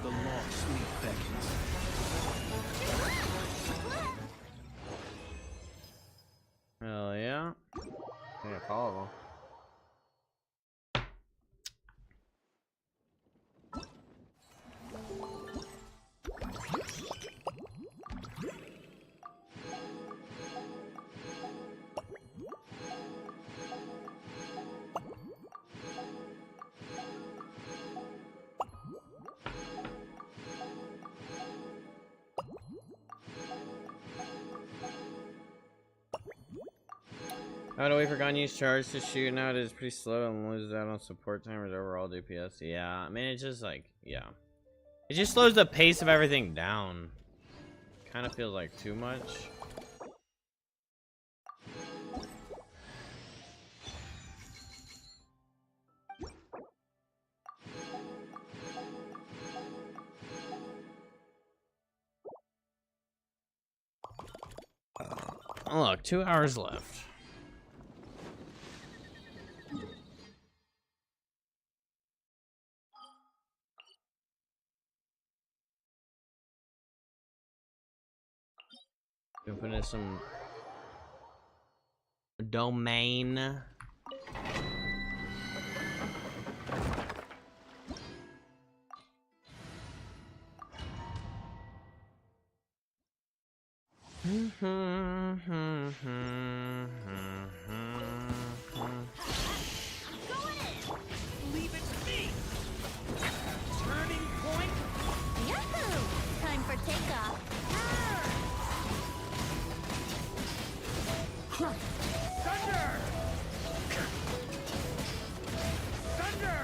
The long sleep beckons. Hell yeah. Yeah, all of them. I would wait for Ganyu's charge to shoot. Now it is pretty slow and loses out on support timers overall DPS. Yeah, I mean, it's just like, yeah. It just slows the pace of everything down. Kind of feels like too much. Oh, look, 2 hours left. Put in some domain. Leave it to me! Turning point! Yahoo! Time for takeoff. Thunder! Thunder!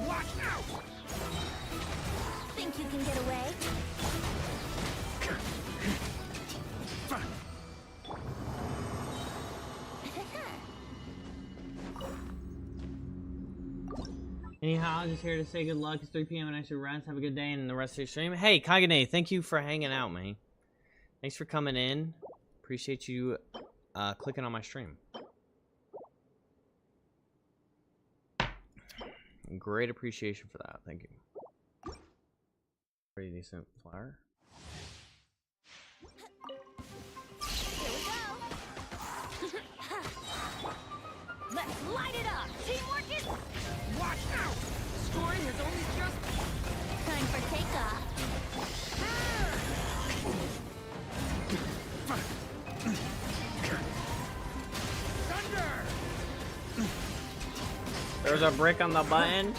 Watch out! Think you can get away? Anyhow, just here to say good luck. It's 3 p.m. and I should rest. Have a good day and the rest of your stream. Hey, Kagane, thank you for hanging out, man. Thanks for coming in. Appreciate you clicking on my stream. Great appreciation for that. Thank you. Pretty decent flower. Here we go. Let's light it up! Teamwork is... Watch out! Scoring has only just... Time for takeoff. Thunder! There's a brick on the button.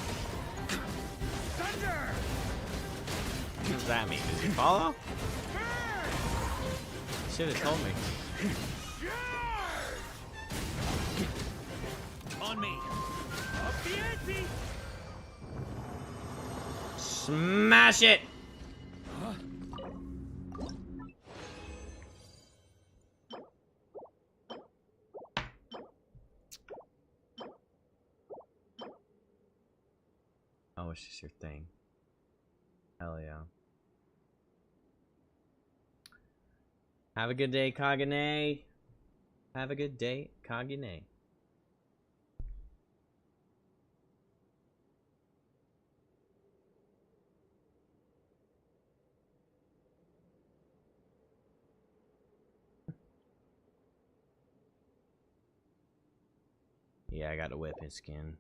Thunder! What does that mean? Does he follow? Should have told me. On me. Up the ante! Smash it! Oh, it's just your thing. Hell yeah. Have a good day, Kagane. Have a good day, Kagane. Yeah, I got the weapon skin.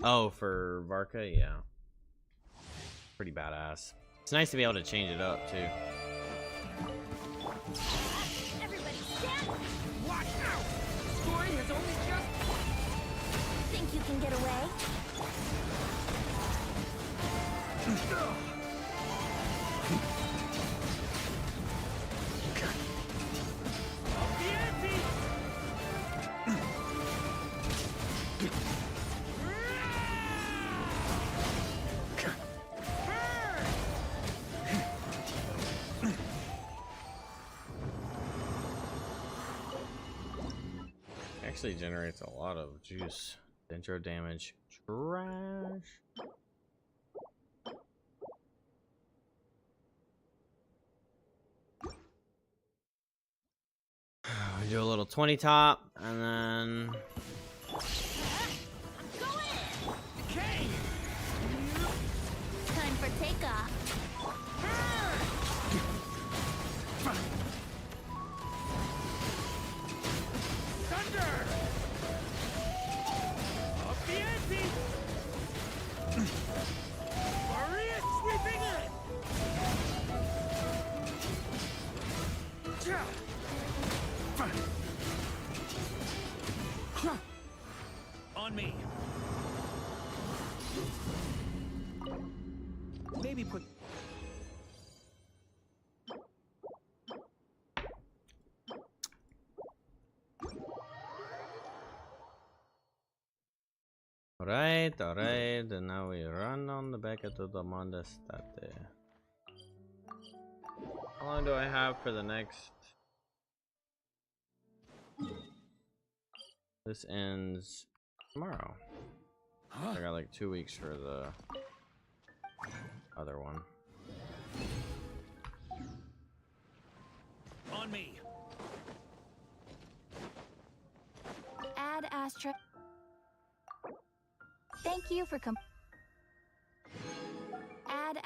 Oh, for Varka? Yeah. Pretty badass. It's nice to be able to change it up, too. Everybody stand! Watch out! Scoring has only just... Think you can get away? Up the ante! Actually generates a lot of juice. Dendro damage. Trash. We do a little 20 top and then Okay! Time for takeoff. Thunder! Up the ante! Maria sweeping in! On me. Maybe put... Alright, and now we run on the back to the Monda State. How long do I have for the next? This ends tomorrow. I got like 2 weeks for the other one. On me. Add astra. Thank you for Add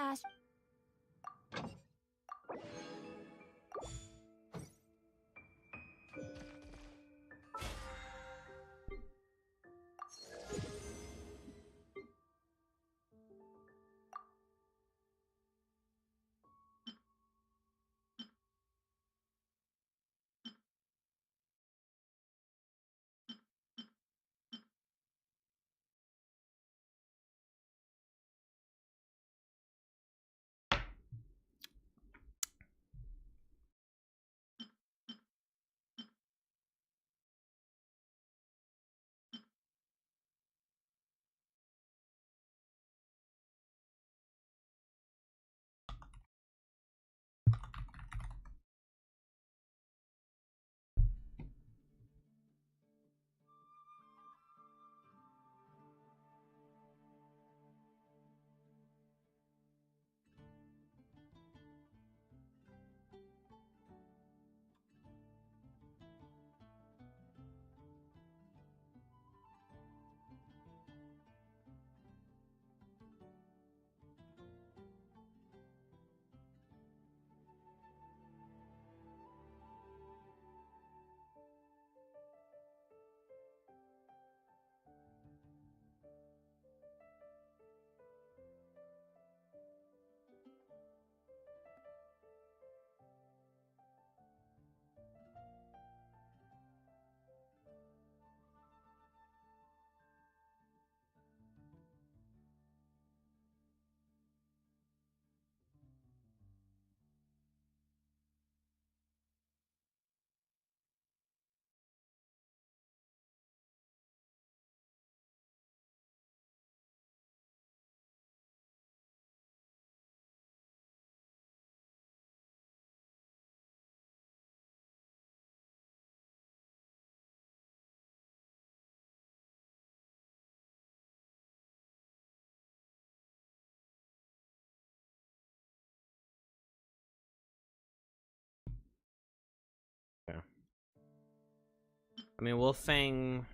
I mean, Wolfang,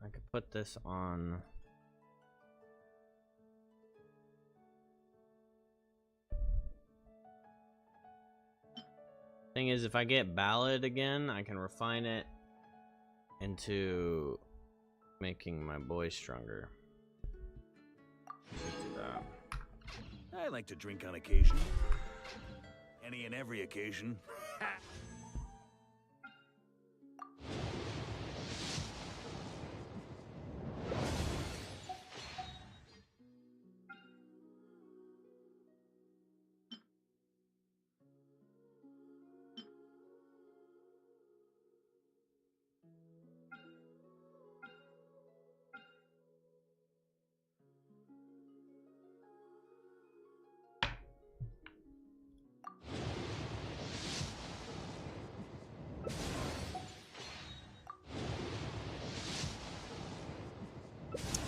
I could put this on. Thing is, if I get Ballad again, I can refine it into making my boy stronger. I like to drink on occasion. Any and every occasion.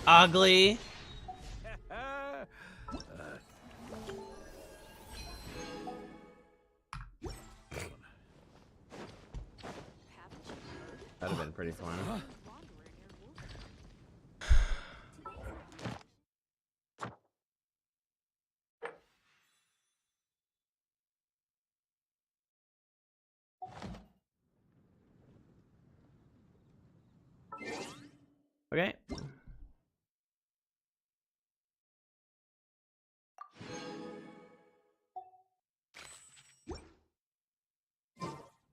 Ugly. That'd have been pretty fun. Okay.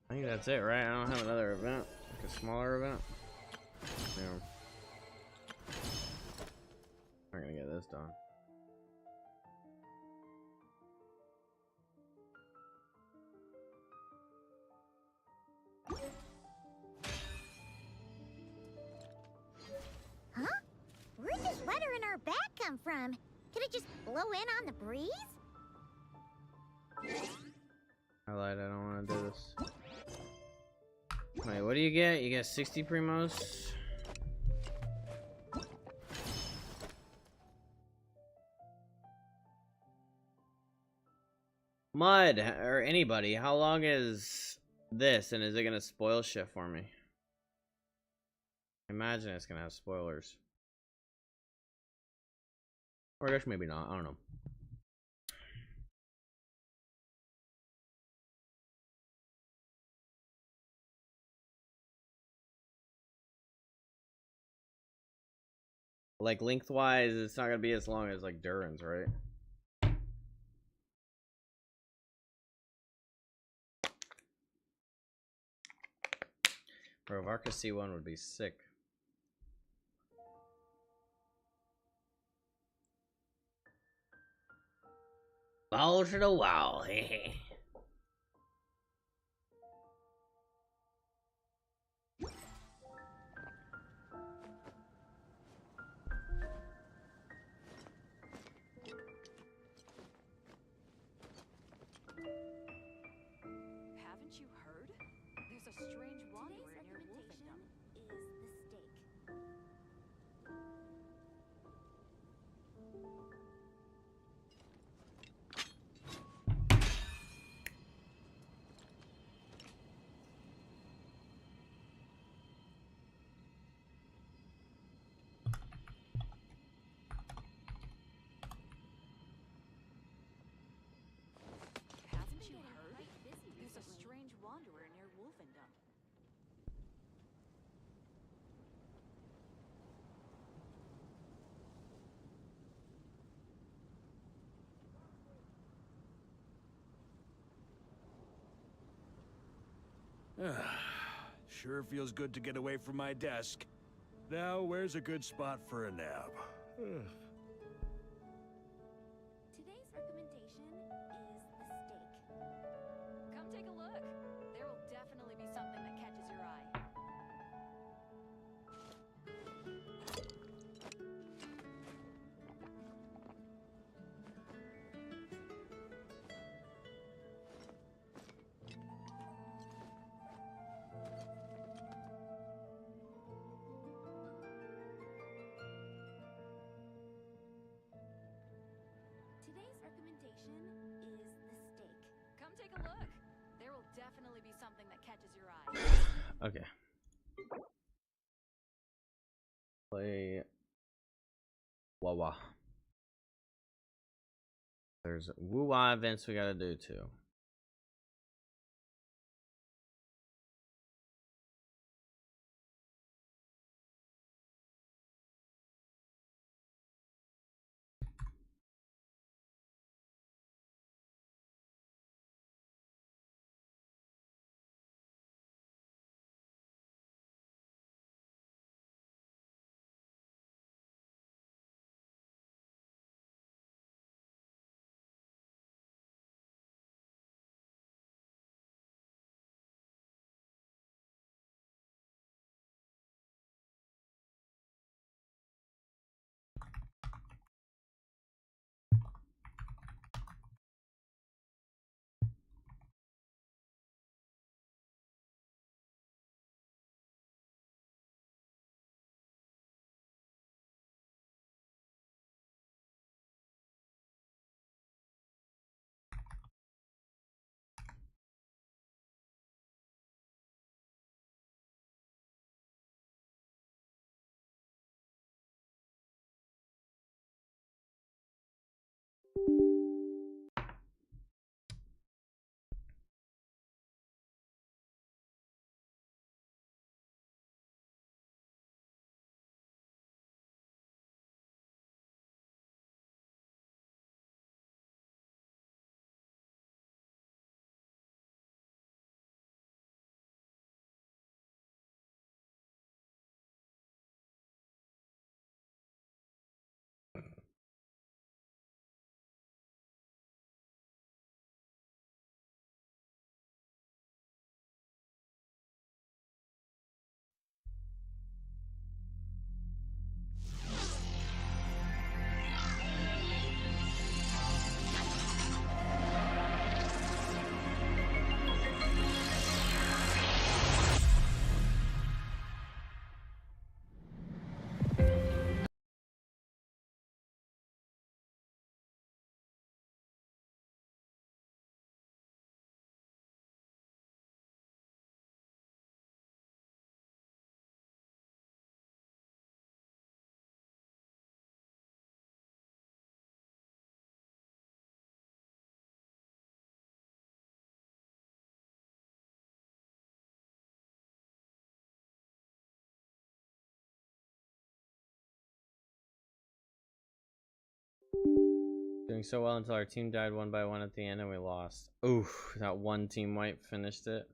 I think that's it, right? I don't have another event, like a smaller event. Yeah. We're gonna get this done. Huh? Where'd this letter in our bag come from? Could it just blow in on the breeze? I lied, I don't want to do this. Wait, what do you get? You get 60 primos? Mud, or anybody, how long is this, and is it gonna spoil shit for me? I imagine it's gonna have spoilers. Or I guess maybe not, I don't know. Like lengthwise, it's not gonna be as long as like Durin's, right? Bro, Varka C1 would be sick. Bow to the wow, hehe. Haven't you heard? There's a strange wanderer near Wolfendom. Is the steak. Haven't you heard? There's a strange wanderer near Wolfendom. Sure feels good to get away from my desk. Now, where's a good spot for a nap? Today's recommendation is the steak. Come take a look. There will definitely be something that catches your eye. Today's recommendation is the steak. Come take a look. There will definitely be something that catches your eye. Okay. WUWA. There's WUWA events we gotta do too. Doing so well until our team died one by one at the end and we lost. Oof, that one team wipe finished it.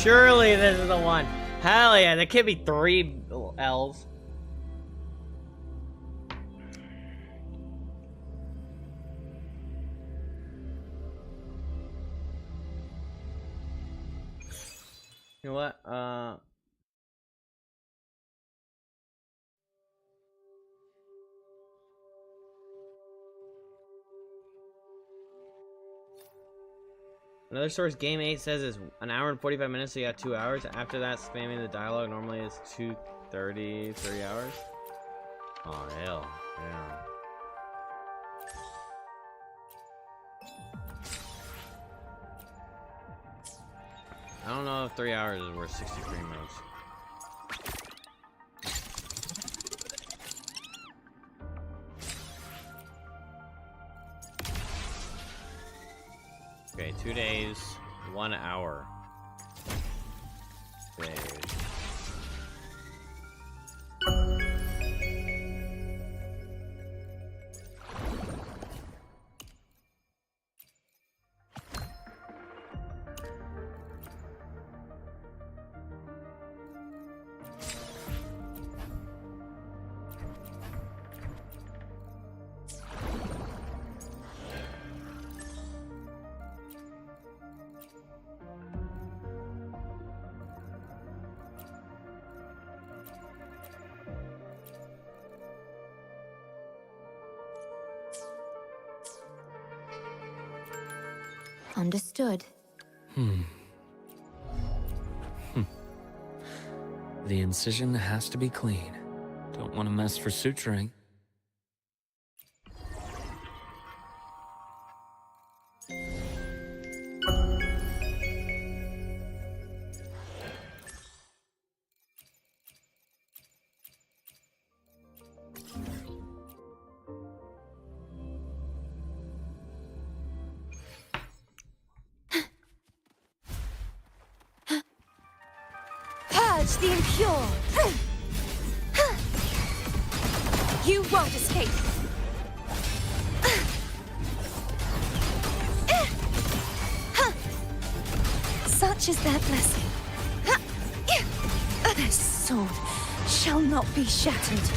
Surely this is the one. Hell yeah, there can't be 3 L's. You know what? Another source, Game 8 says is 1 hour and 45 minutes, so you got 2 hours. After that, spamming the dialogue normally is 2:30, 3 hours. Oh, hell. Yeah. I don't know if 3 hours is worth 63 minutes. Okay, 2 days, 1 hour. Days. Understood. The incision has to be clean. Don't want to mess for suturing. Purge the impure! You won't escape! Such is their blessing. Their sword shall not be shattered.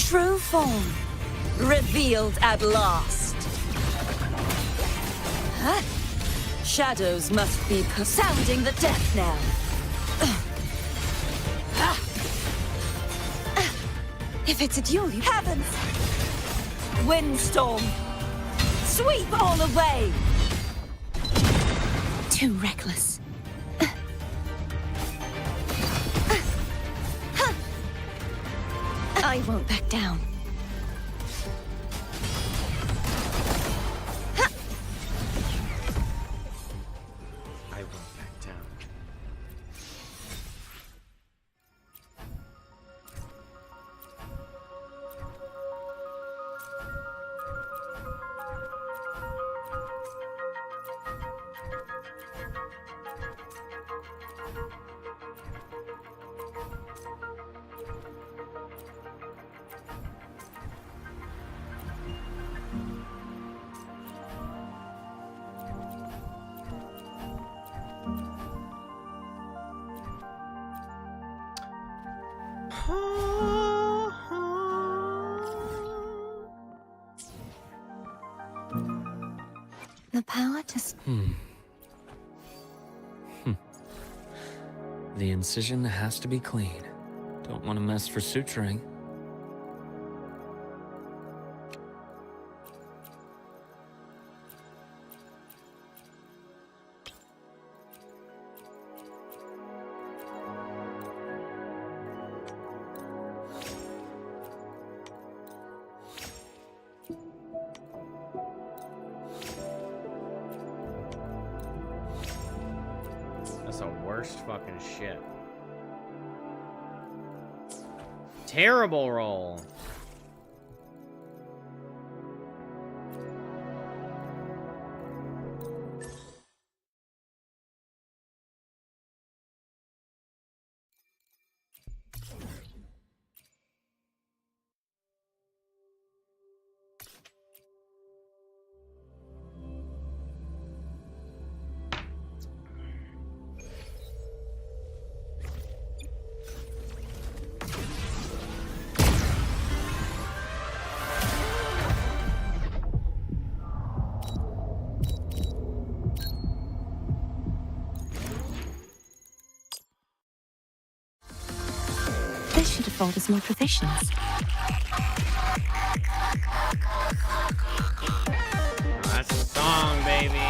True form, revealed at last. Huh? Shadows must be sounding the death knell. If it's a duel, you heavens! Windstorm, sweep all away! Too reckless. I won't back down. I won't back down. The power to... The incision has to be clean. Don't want to mess for suturing. That's the worst fucking shit. Terrible roll. This should afford us more provisions. Oh, that's a song, baby.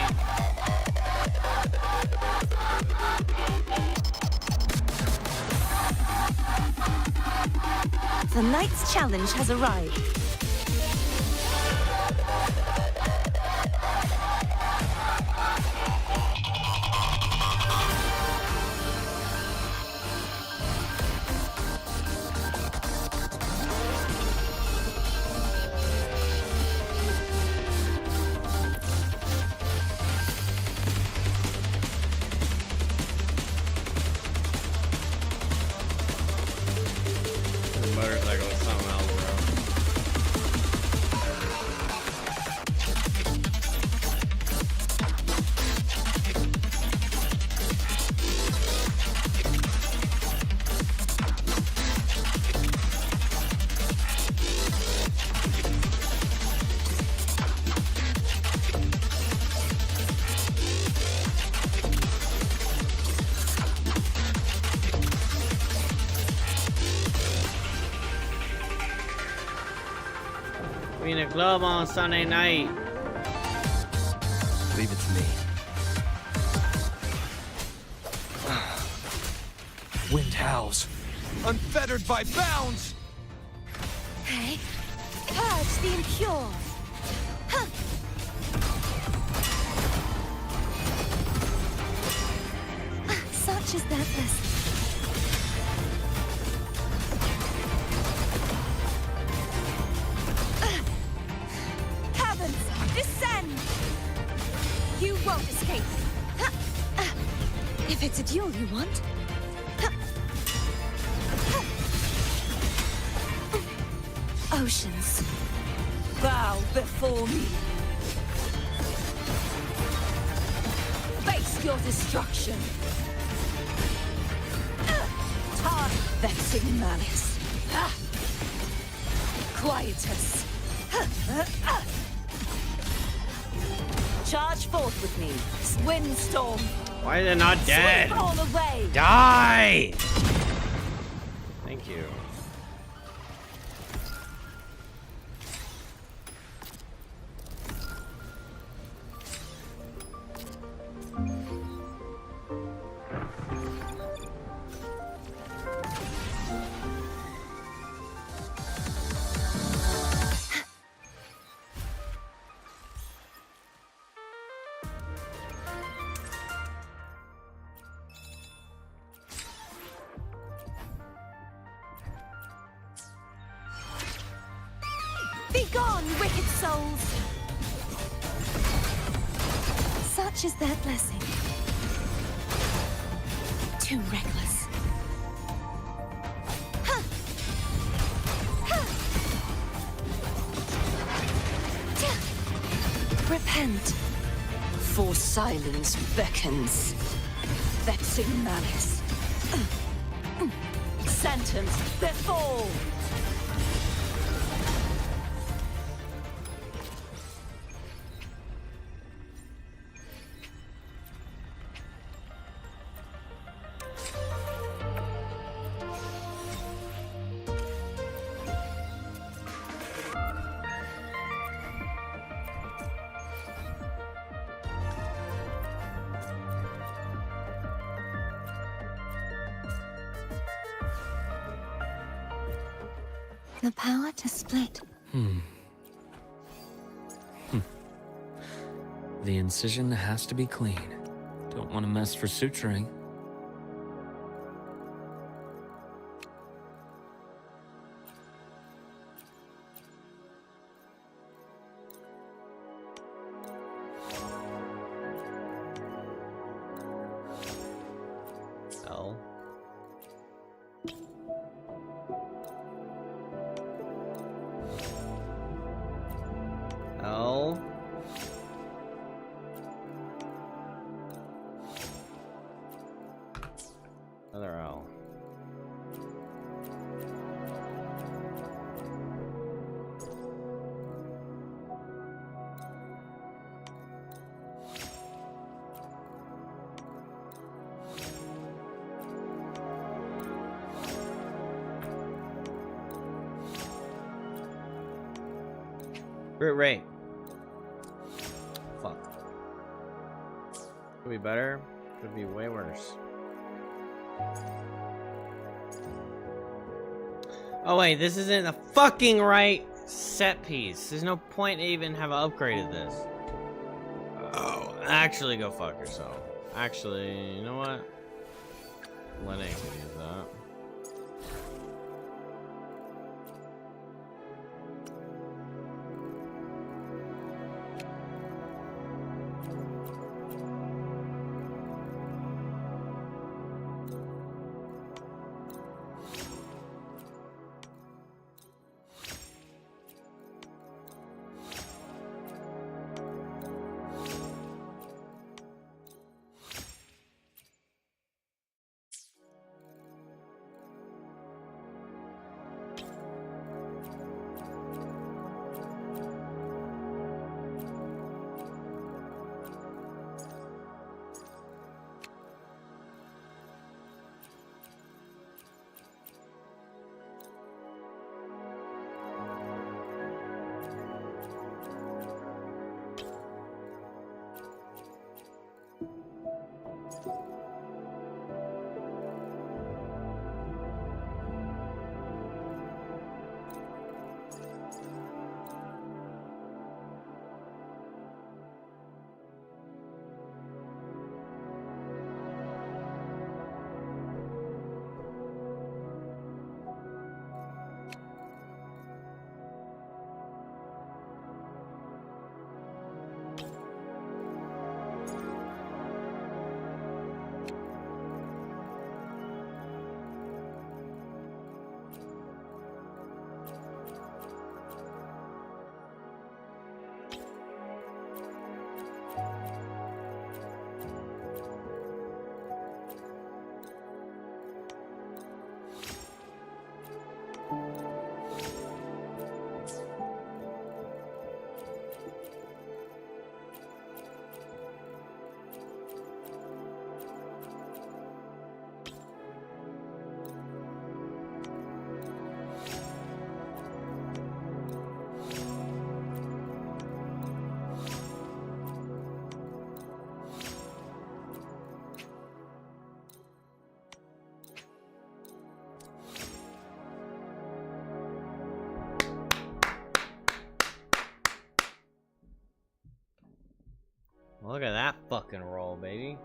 The knight's challenge has arrived. club on Sunday night. Leave it to me. Wind howls, unfettered by bounds. Hey, purge the impure. Huh. Such is their blessing. Heavens, descend! You won't escape. If it's a duel you want. Oceans, bow before me. Face your destruction. Tar, vexing malice. Quietus. Charge forth with me, windstorm. Why are they not dead? Sweep all away. Die! Thank you. Begone, wicked souls! Such is their blessing. Too reckless. Ha! Ha! Repent. For silence beckons. Vexing malice. Sentence before. The power to split. The incision has to be clean. Don't want to mess for suturing. L. L. Another L. Right. Fuck. Could be better. Could be way worse. Oh wait, this isn't the fucking right set piece. There's no point to even have upgraded this. Oh, actually go fuck yourself. Actually, you know what? Lenny could use that. Look at that fucking roll, baby.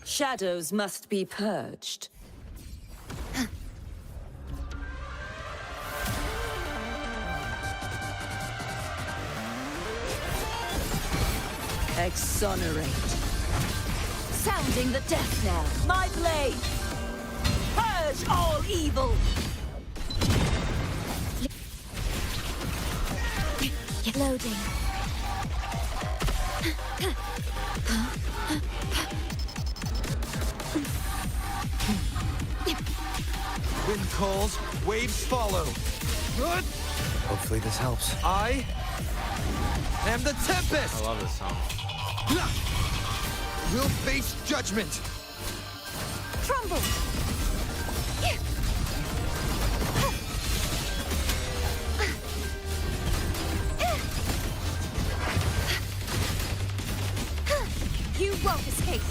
Shadows must be purged. Exonerate. Sounding the death knell. My blade. Purge all evil. Loading. Wind calls, waves follow. Hopefully this helps. I am the Tempest! I love this song. We'll face judgment. Crumble. You won't escape.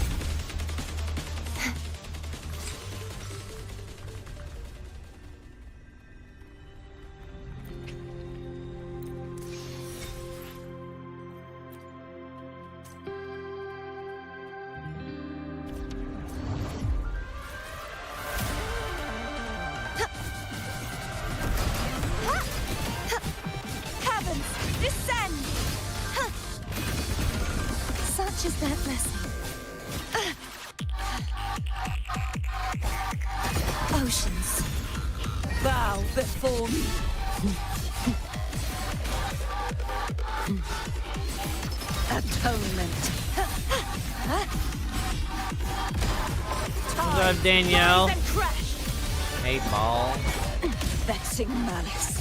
Such is that blessing. Oceans, bow before me. Atonement. What's up, Danielle? Rise and crash. Hey, ball. Vexing malice.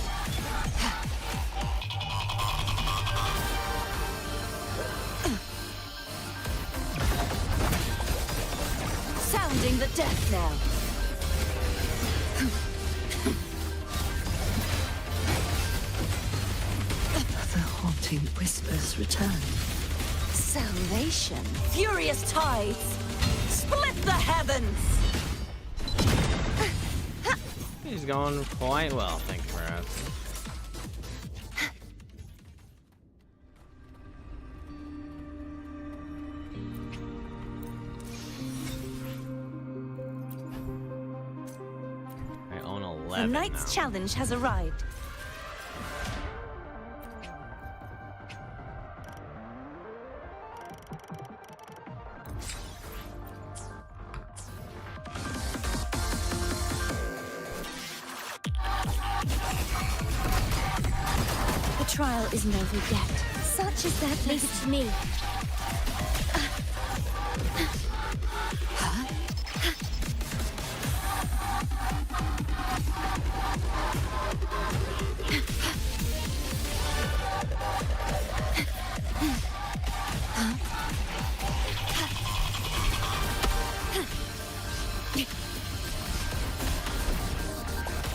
Sounding the death knell. The haunting whispers return. Salvation. Furious tides. Split the heavens. He's going quite well, thank you for asking. I own 11 The Knight's now. challenge has arrived. The trial isn't over yet. Such is that leave it to me.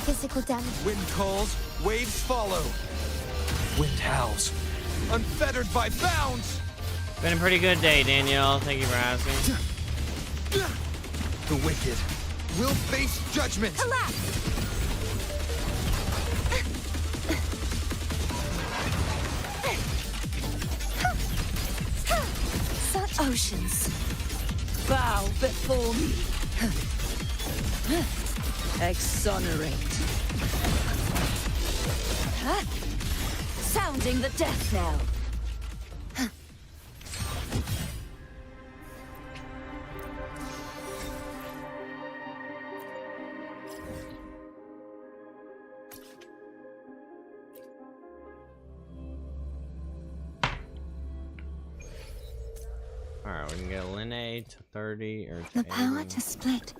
physical damage. Wind calls, waves follow. Wind howls, unfettered by bounds. Been a pretty good day, Danielle. Thank you for asking. The wicked will face judgment. Collapse! Such oceans bow before me. Exonerate. Sounding the death knell. Alright, we can get Linnae to 30 or to The power 80. to split.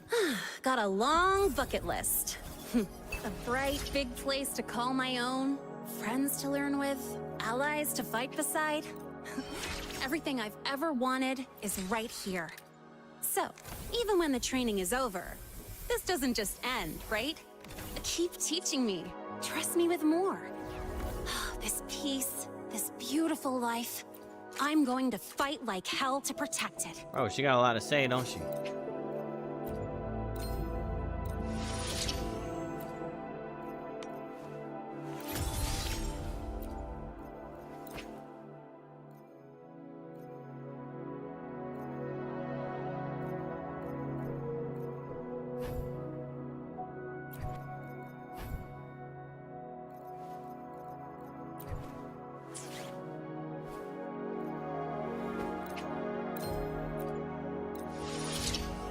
Got a long bucket list. A bright, big place to call my own, friends to learn with, allies to fight beside. Everything I've ever wanted is right here. So, even when the training is over, this doesn't just end, right? Keep teaching me. Trust me with more. This peace, this beautiful life. I'm going to fight like hell to protect it. Oh, she got a lot to say, don't she?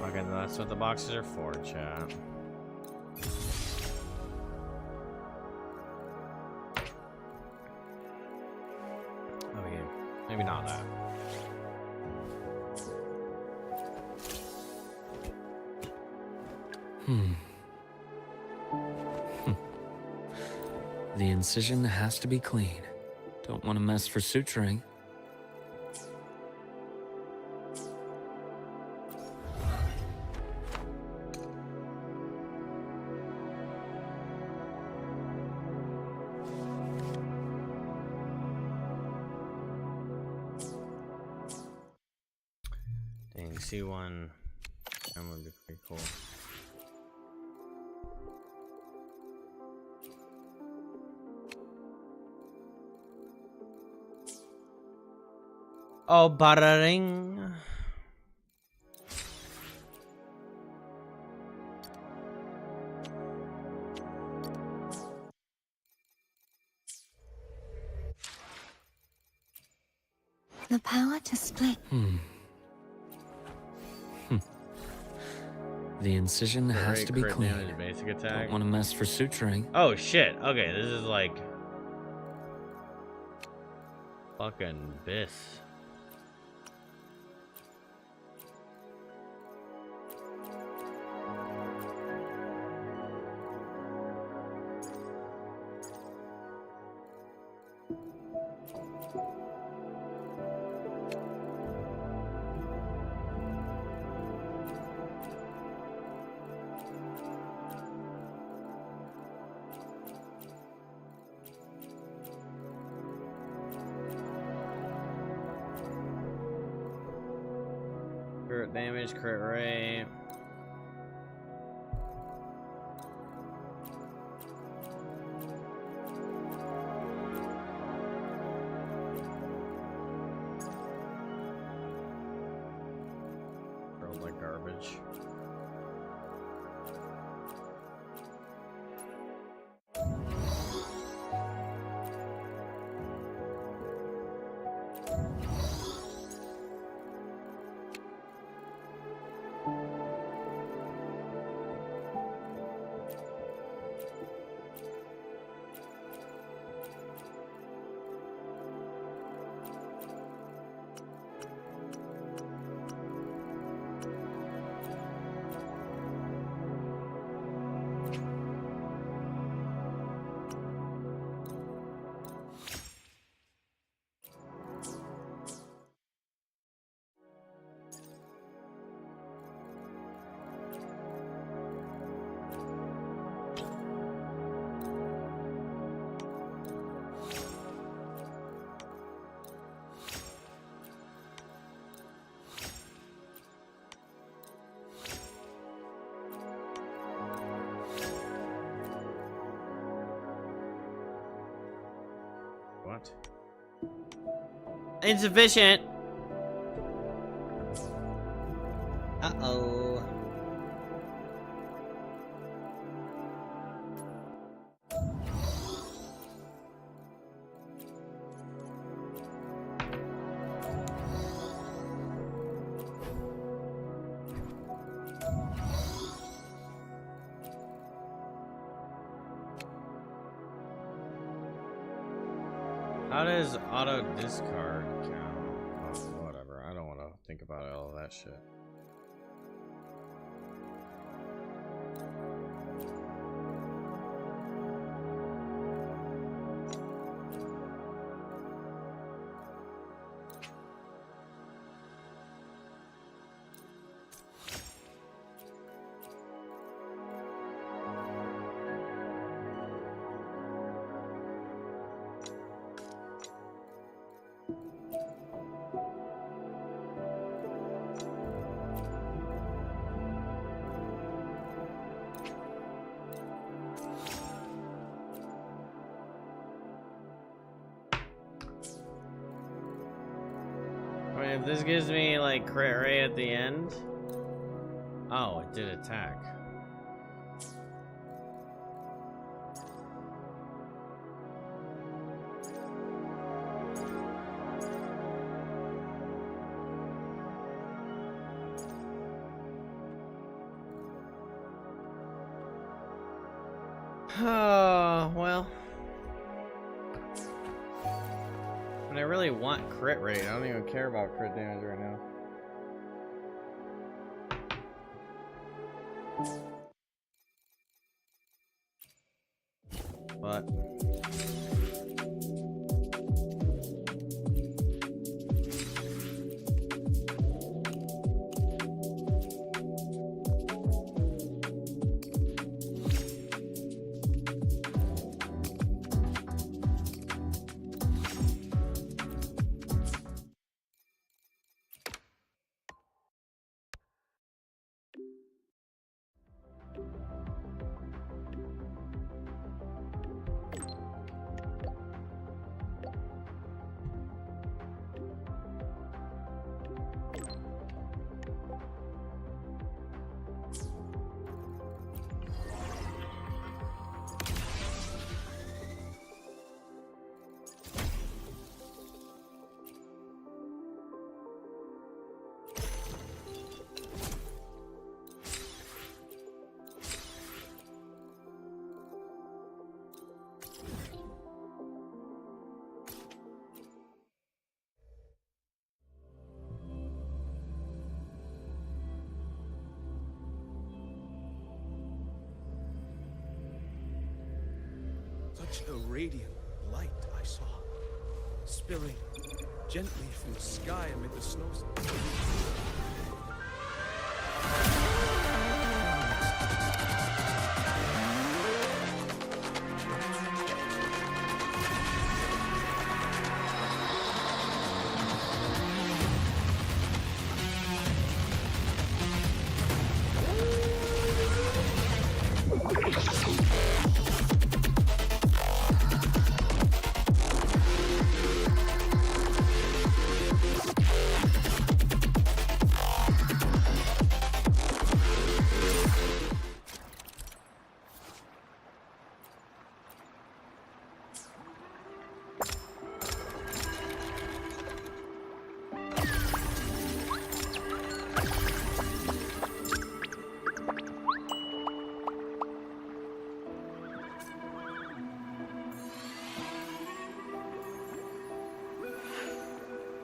Okay, that's what the boxes are for, chat. Oh yeah, maybe not that. The incision has to be clean. Don't want to mess for suturing. Dang, C1. That would be pretty cool. Oh, buttering. The power to split. The incision has to be Crit clean. damage, basic attack. Don't want to mess for suturing. Oh shit. Okay, this is like fucking Biss. Crit damage, crit rate. Rolled like garbage. What? Insufficient. Uh-oh. How does auto discard count? Oh, whatever. I don't want to think about all of that shit. If this gives me like crit rate at the end. Oh, it did attack. Oh, well. When I really want crit rate, I don't even care about crit damage right now. But Such a radiant light I saw, spilling gently from the sky amid the snows.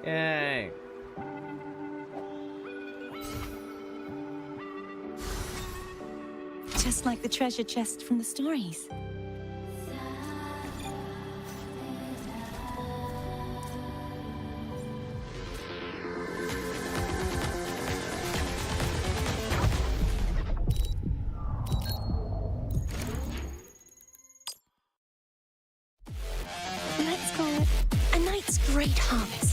yay. Just like the treasure chest from the stories. Let's call it a night's great harvest.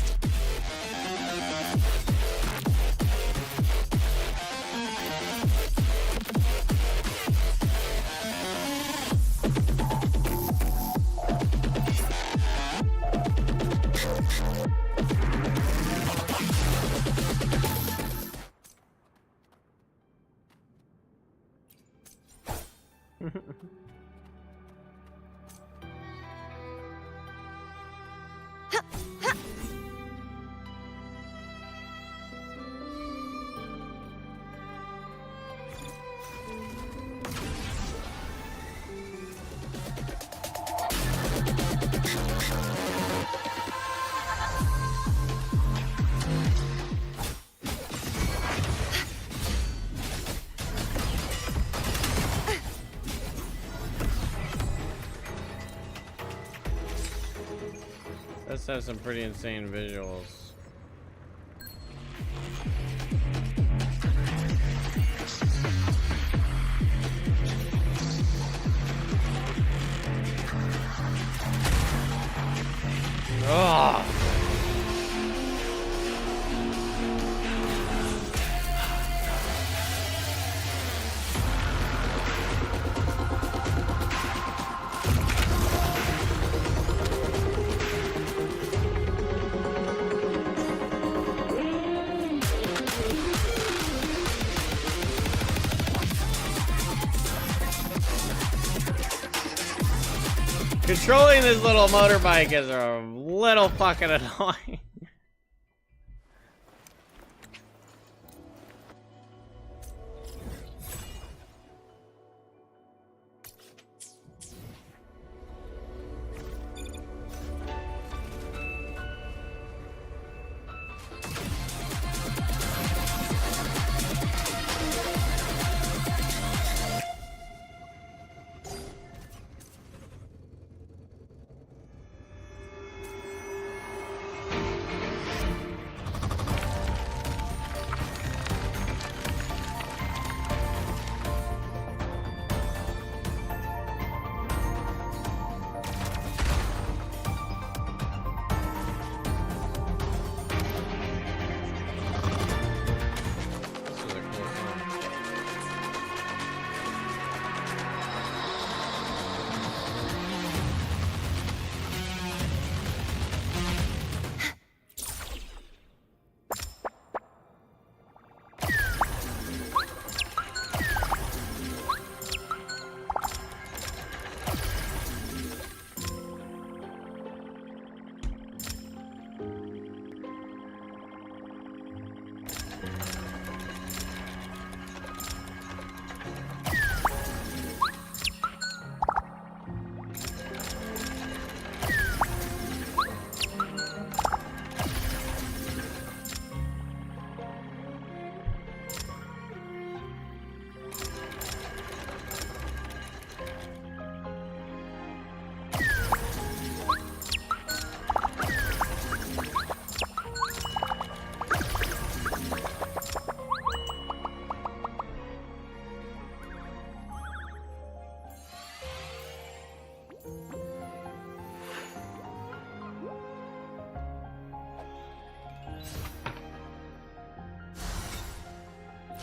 This has some pretty insane visuals. Ugh. Controlling this little motorbike is a little fucking annoying.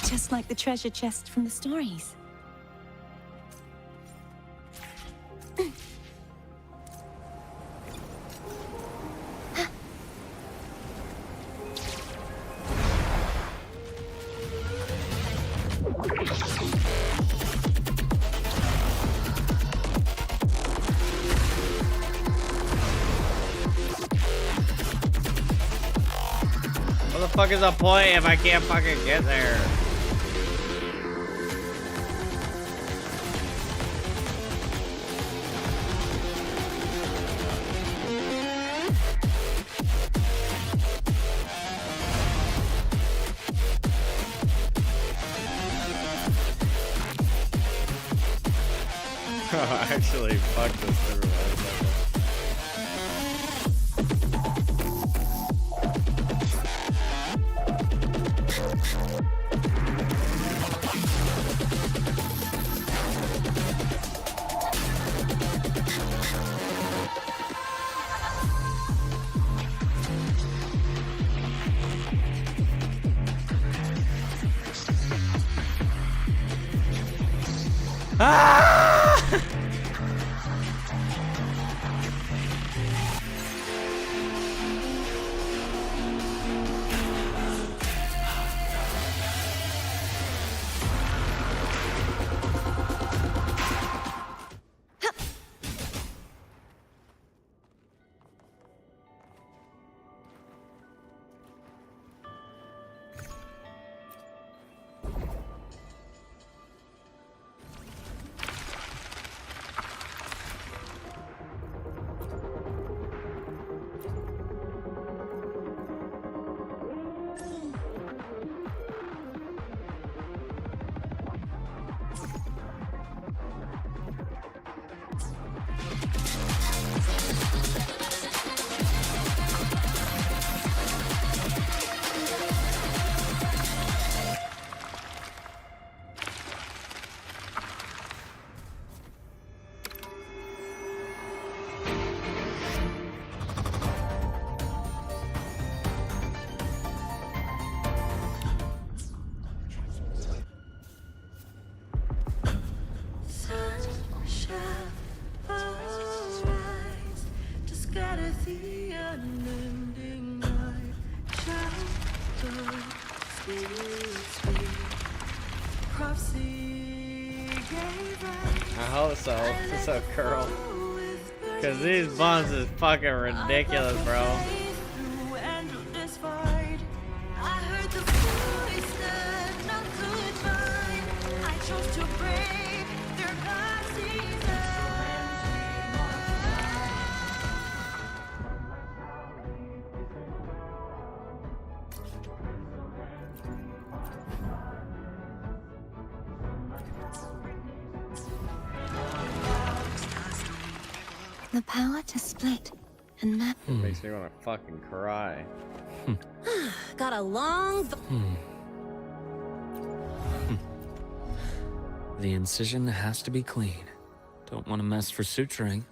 Just like the treasure chest from the stories. What the fuck is the point if I can't fucking get there? Actually, fuck this through. Ah! the unending night shall the still speak. Prophecy gave rise. I hope so. It's so curl. Cause these buns is fucking ridiculous, bro. Through endless fight, I heard the voice that none could find. I chose to brave their passing The power to split and map. Makes me wanna fucking cry. Got a long. The incision has to be clean. Don't want to mess for suturing.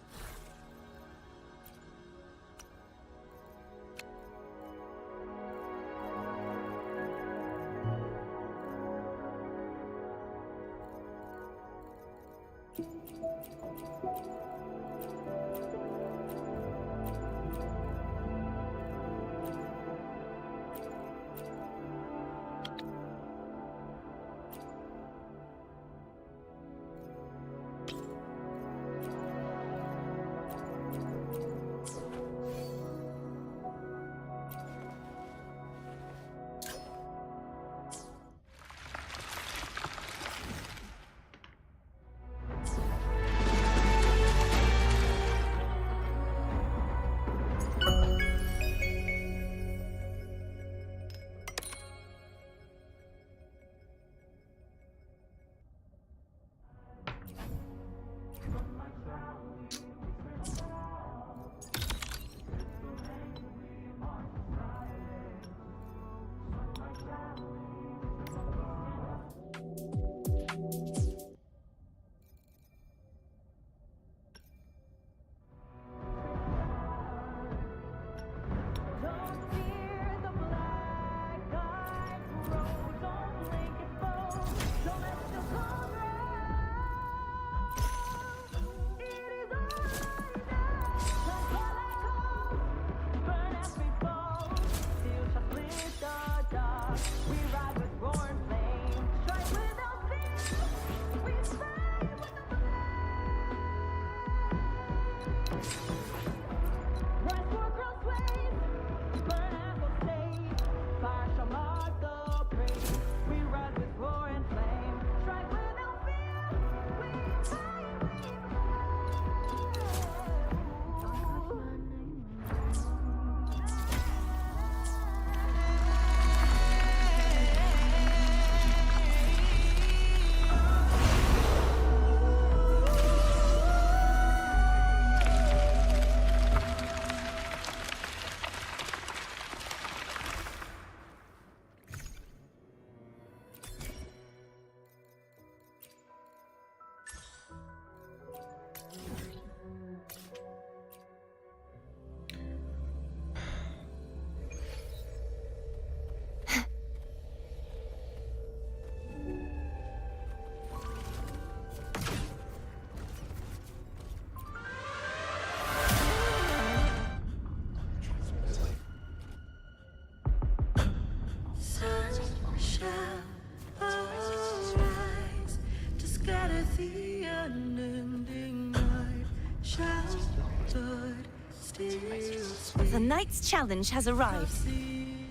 The knight's challenge has arrived.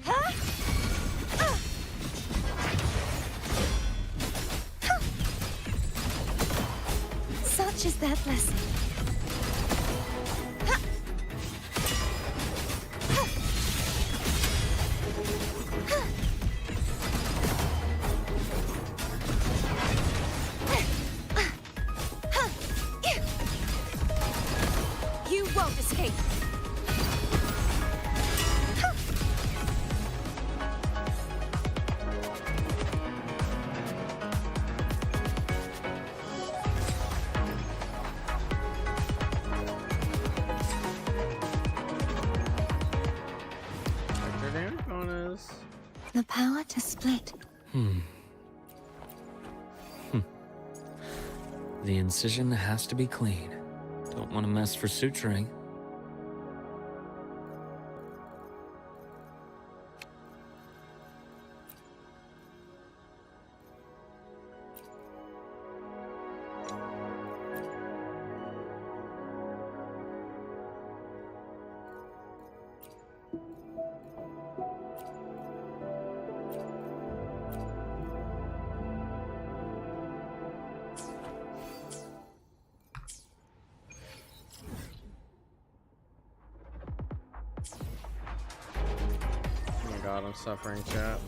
Huh? Such is that blessing. You won't escape. The power to split. The incision has to be clean. Don't want to mess for suturing. Oh my god, I'm suffering, chat.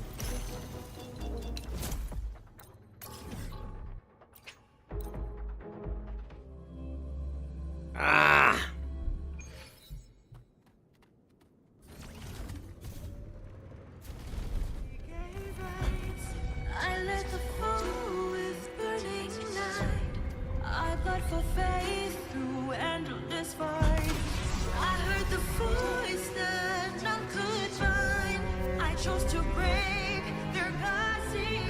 Ah! I let the fall with burning night. I bled for faith through endless fight. I heard the voice that none could find. I chose to break their glassy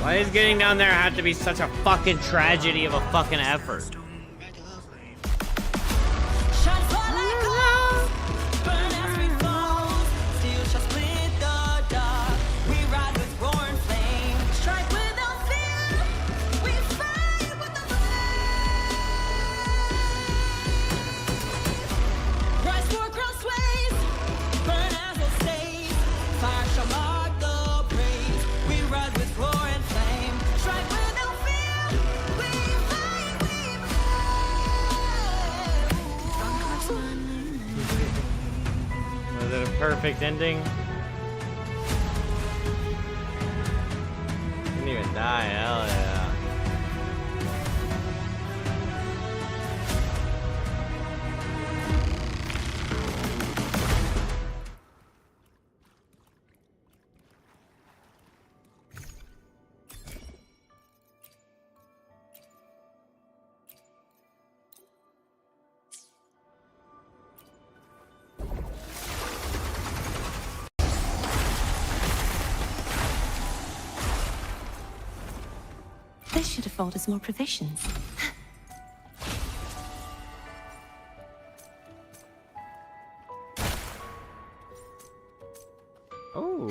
Why is getting down there have to be such a fucking tragedy of a fucking effort? Was it a perfect ending? Didn't even die, hell yeah. This should afford us more provisions. Oh.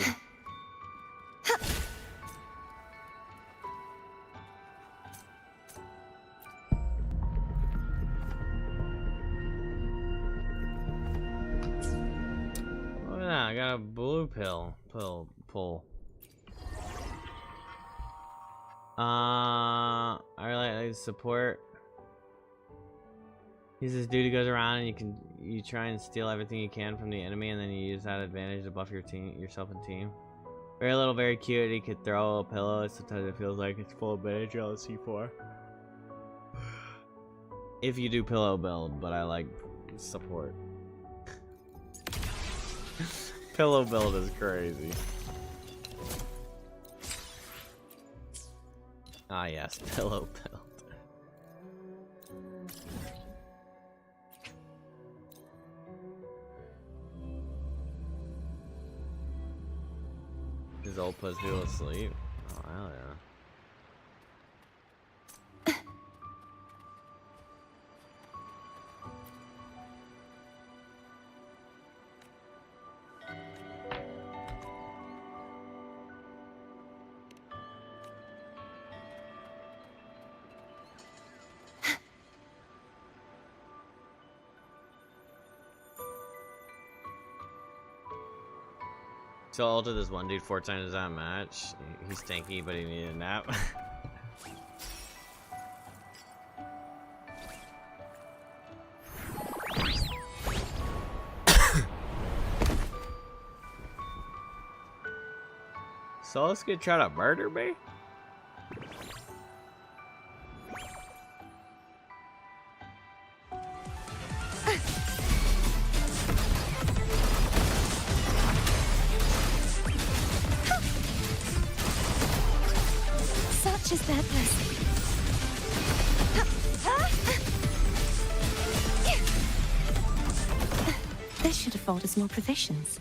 Oh yeah, I got a blue pull. I really like support. He's this dude who goes around and you try and steal everything you can from the enemy, and then you use that advantage to buff yourself and team. Very little, very cute. He could throw a pillow. Sometimes it feels like it's full advantage on C4. If you do pillow build, but I like support. Pillow build is crazy. Ah yes, pillow build. His ult puts people asleep. Oh hell yeah. So I ulted this one dude 4 times that match. He's tanky, but he needed a nap. So let's get try to murder me? Such is that blessing. This should afford us more provisions.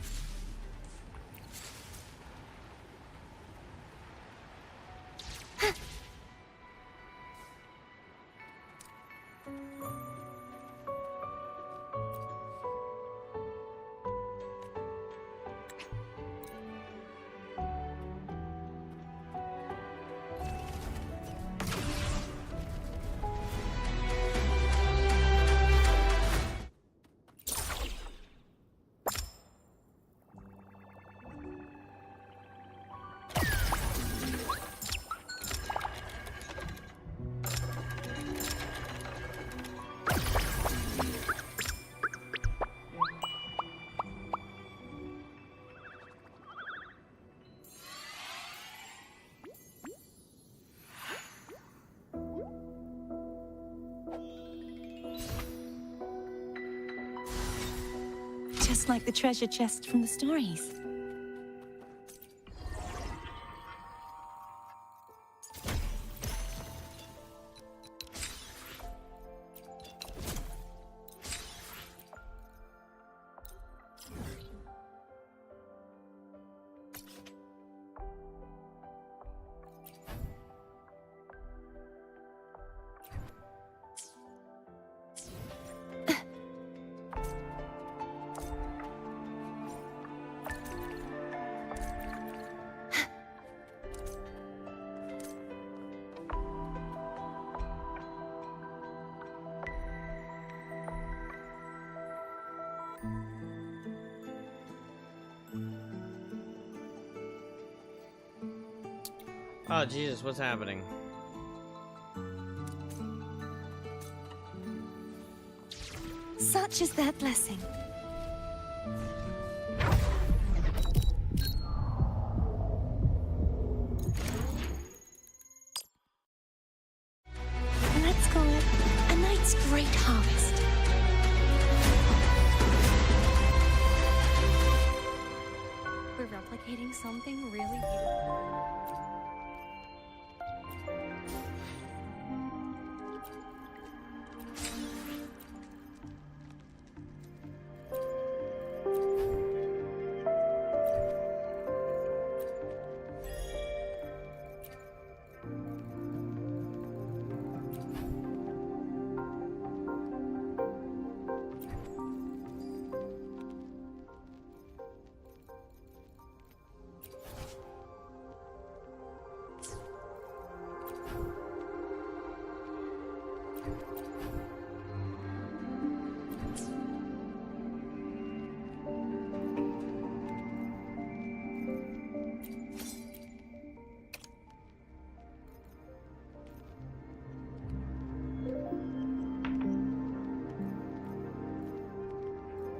just like the treasure chest from the stories. Oh, Jesus, what's happening? Such is their blessing. Let's call it a night's great harvest. We're replicating something really beautiful.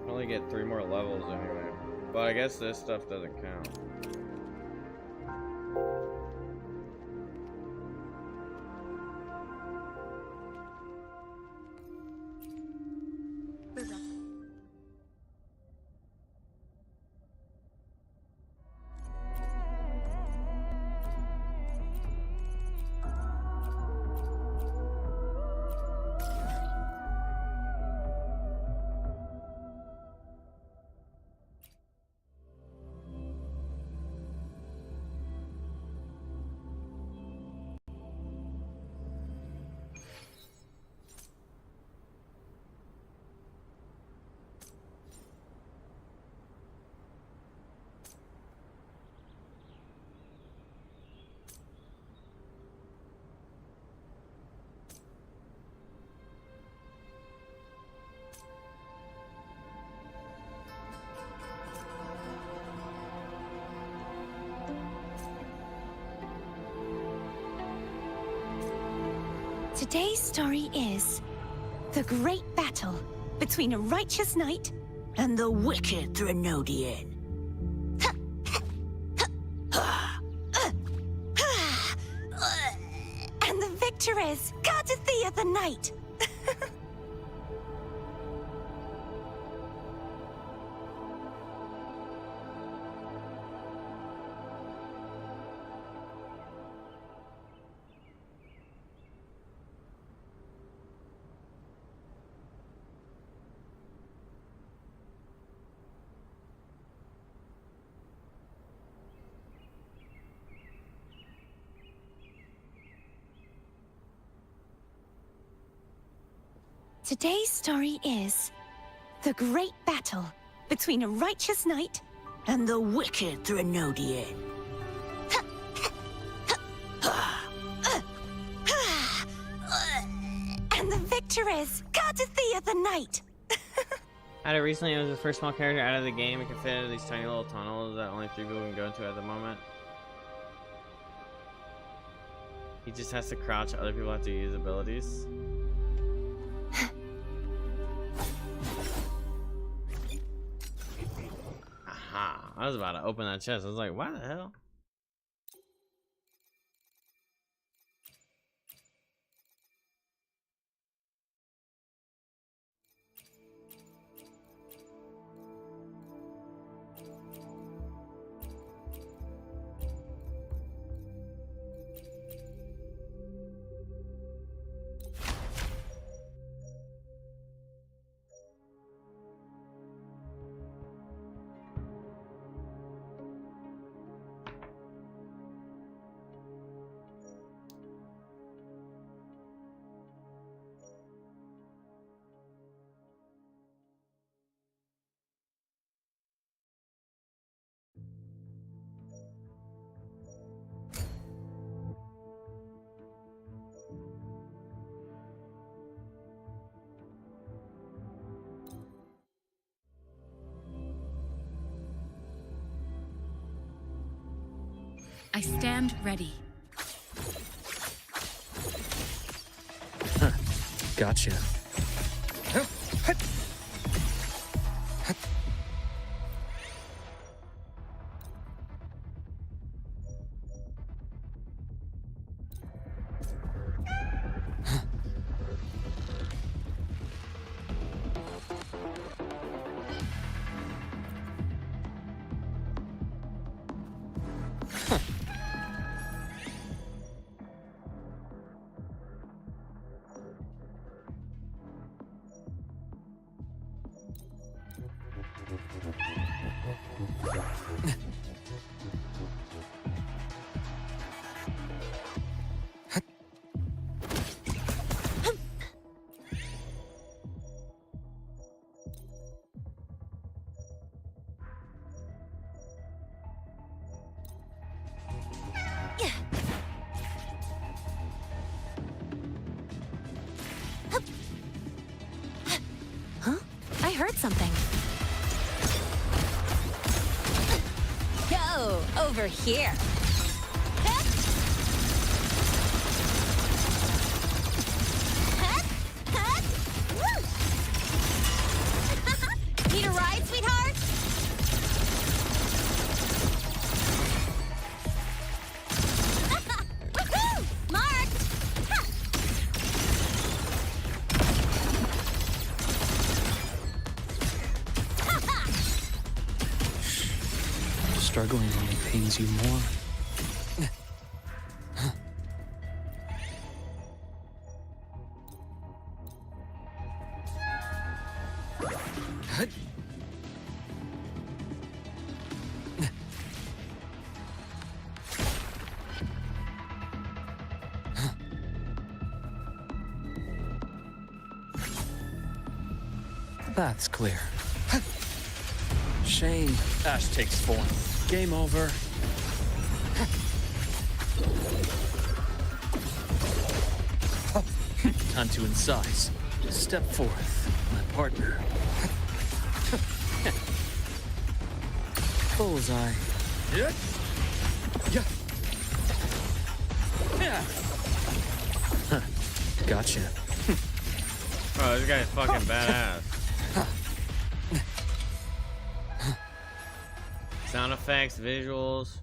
Only get 3 more levels anyway. But I guess this stuff doesn't count. Today's story is the great battle between a righteous knight and the wicked Threnodian. And the victor is Gardathea the Knight. Today's story is the great battle between a righteous knight and the wicked Threnodian. And the victor is Gardathea the Knight. Added recently, it was the first small character out of the game. It can fit into these tiny little tunnels that only 3 people can go into at the moment. He just has to crouch, other people have to use abilities. Aha! I was about to open that chest. I was like, why the hell? I stand ready. Gotcha. Huh? I heard something. Yo, over here. Need a ride, sweetheart? Woohoo! Marked! Struggling only pains you more. That's clear. Shame. Ash takes form. Game over. Time to incise. Step forth, my partner. Bullseye. Yeah. Yeah. Yeah. Huh. Gotcha. Oh, this guy's fucking badass. Sound effects, visuals.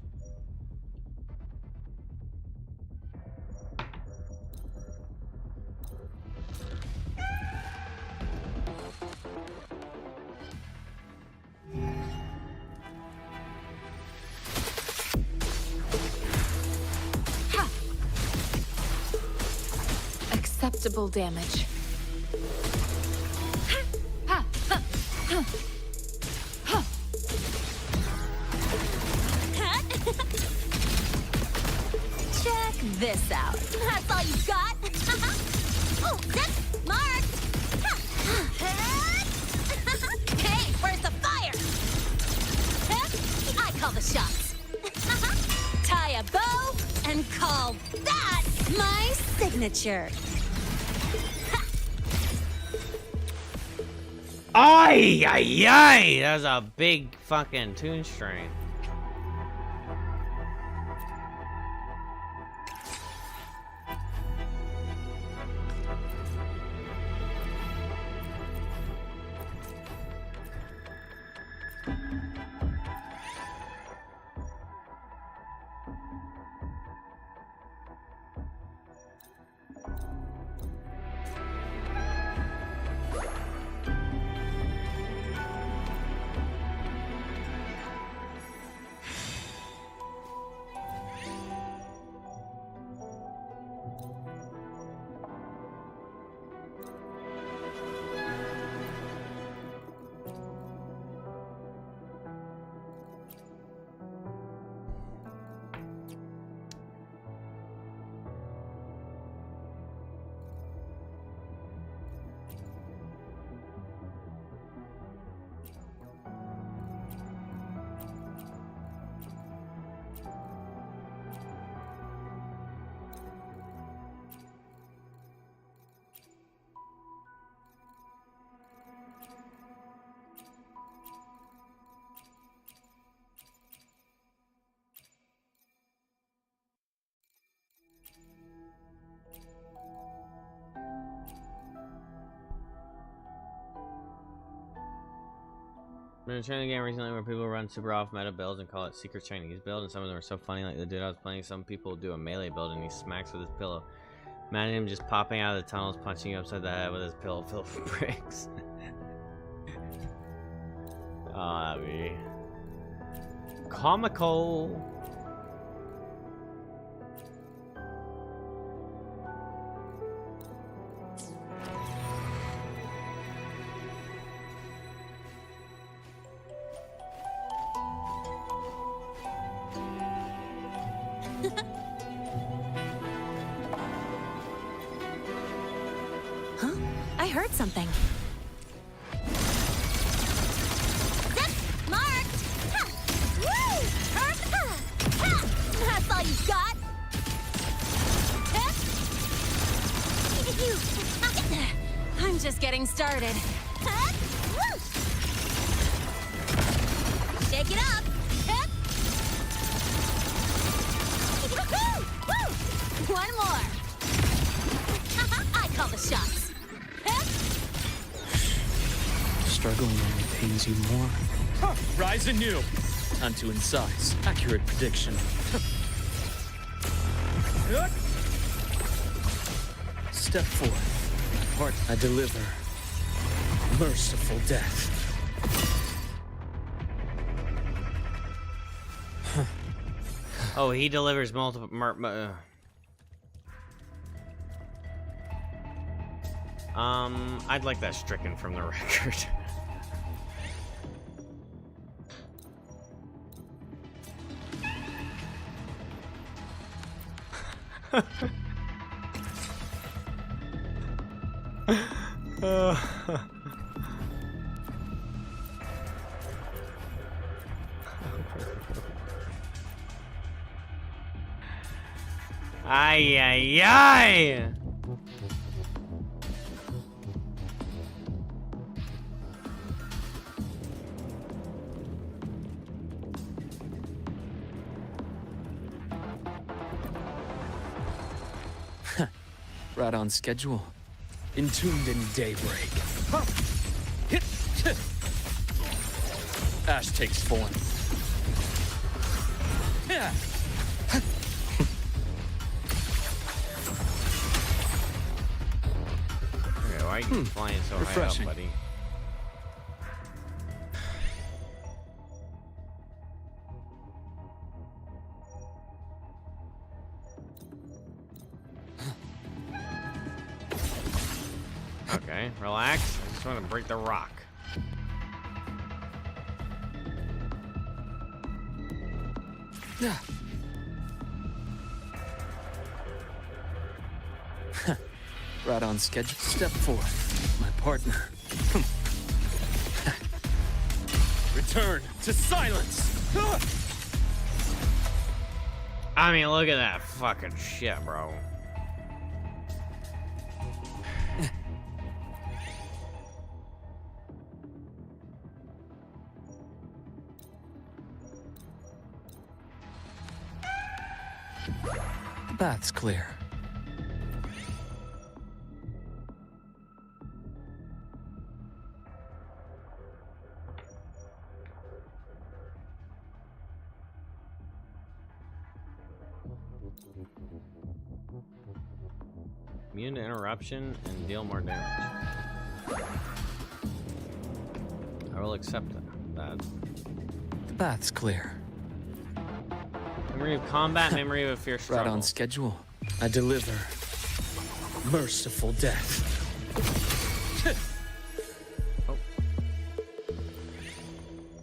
Acceptable damage. Check this out. That's all you got? Oh, that's marked! Hey, where's the fire? I call the shots. Tie a bow and call that my signature. Ay, ay, ay! That's a big fucking tune string. Been trying a game recently where people run super off meta builds and call it secret Chinese build, and some of them are so funny. Like the dude I was playing, some people do a melee build and he smacks with his pillow. Imagine him just popping out of the tunnels, punching you upside the head with his pillow filled with bricks. Oh, that'd be comical. Huh? I heard something. Zip! Marked! Ha! Woo! Earth! Ha! Ha! That's all you got? I'm just getting started. Huh? Woo! Shake it up! Hip! Woo! Woo! One more! I call the shots. Hip! Struggling only pains you more. Huh. Rise anew. Time to incise. Accurate prediction. Step forth. My part I deliver. Merciful death. Oh, he delivers multiple. I'd like that stricken from the record. Ay, ay, ay! Right on schedule. Entombed in daybreak. Huh. Hit. Ash takes form. Yeah. Okay, why are you flying so Refreshing. high up, buddy? Okay, relax. I just want to break the rock. Yeah. Right on schedule. Step forth, my partner. Return to silence. I mean, look at that fucking shit, bro. Bath's clear. Immune to interruption and deal more damage. I will accept that. The bath's clear. Memory of combat, memory of a fierce struggle. Right on schedule. I deliver. Merciful death. Oh.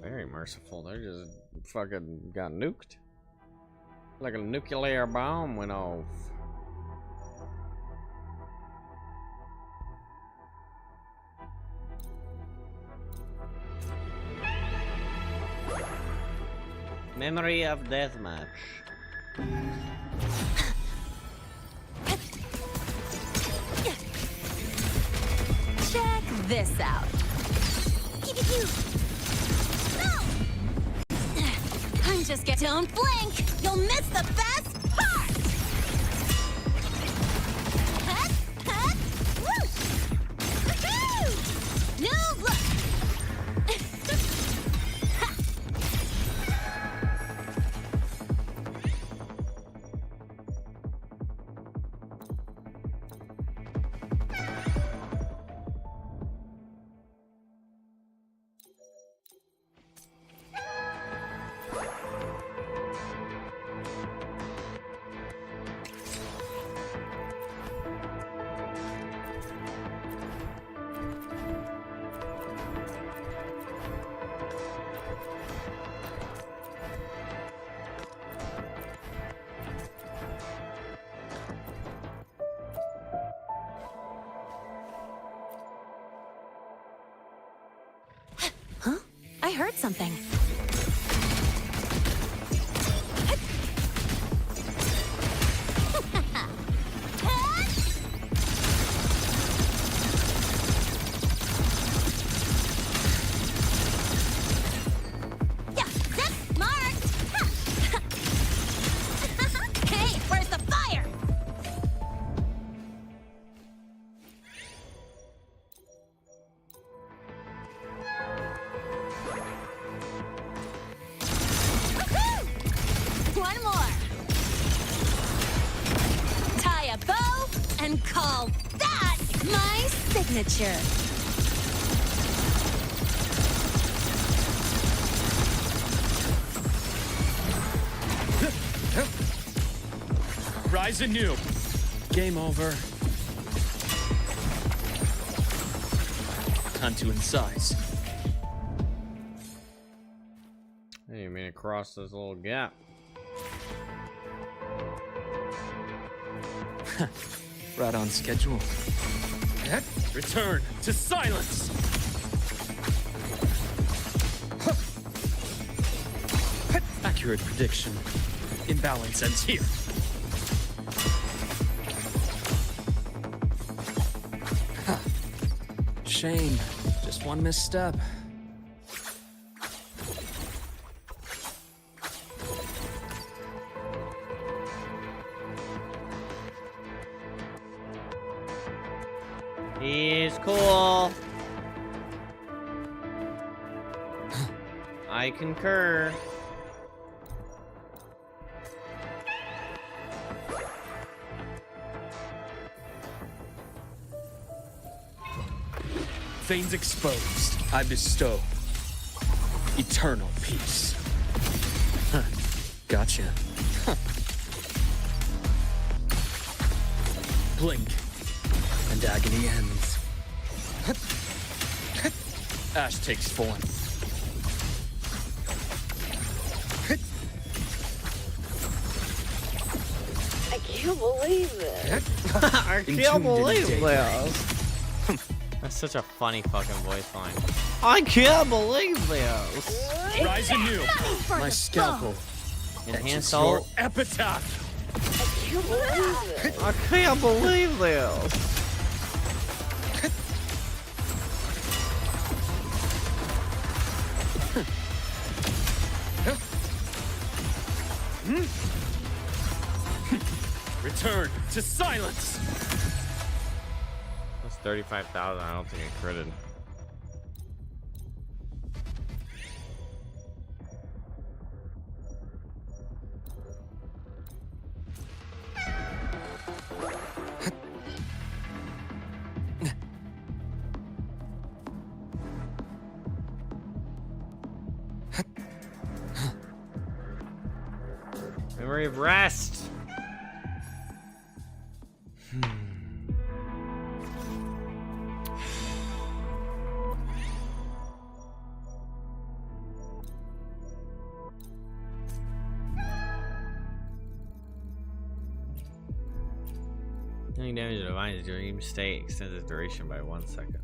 Very merciful. They just fucking got nuked. Like a nuclear bomb went off. Memory of deathmatch. Check this out. I'm just getting don't blink. You'll miss the best part. New look. heard something. Yeah, zip marked. Hey, where's the fire? One more. Tie a bow and call that my signature. Rise anew. Game over. Time to incise. I didn't mean to cross this little gap. Right on schedule. Return to silence. Accurate prediction. Imbalance ends here. Shame. Just one misstep. He's cool. I concur. Veins exposed. I bestow eternal peace. Huh. Gotcha. Huh. Blink, and agony ends. Ash takes form. I can't believe it. I can't believe this. That's such a funny fucking voice line. I can't believe this. Rise anew. My scalpel. Enhance your all. epitaph. I can't believe this. Return to silence. That's 35,000. I don't think I critted. Memory of rest. Healing damage to divine dream state extends its duration by 1 second.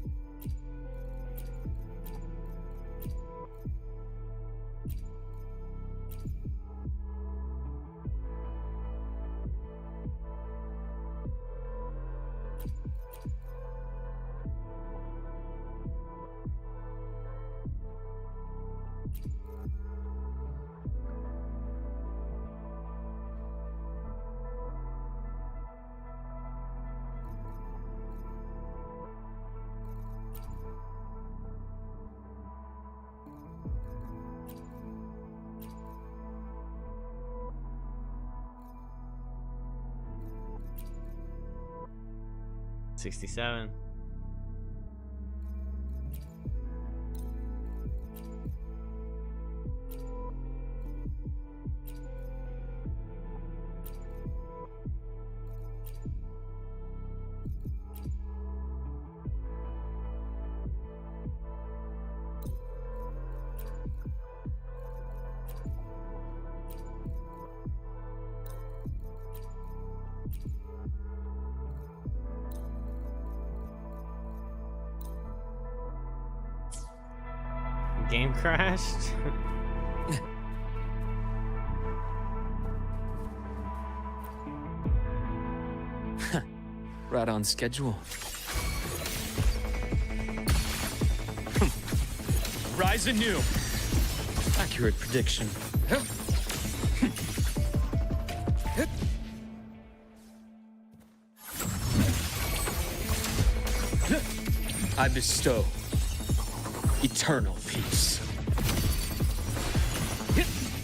$67. Game crashed. Right on schedule. Rise anew. Accurate prediction. I bestow eternal peace.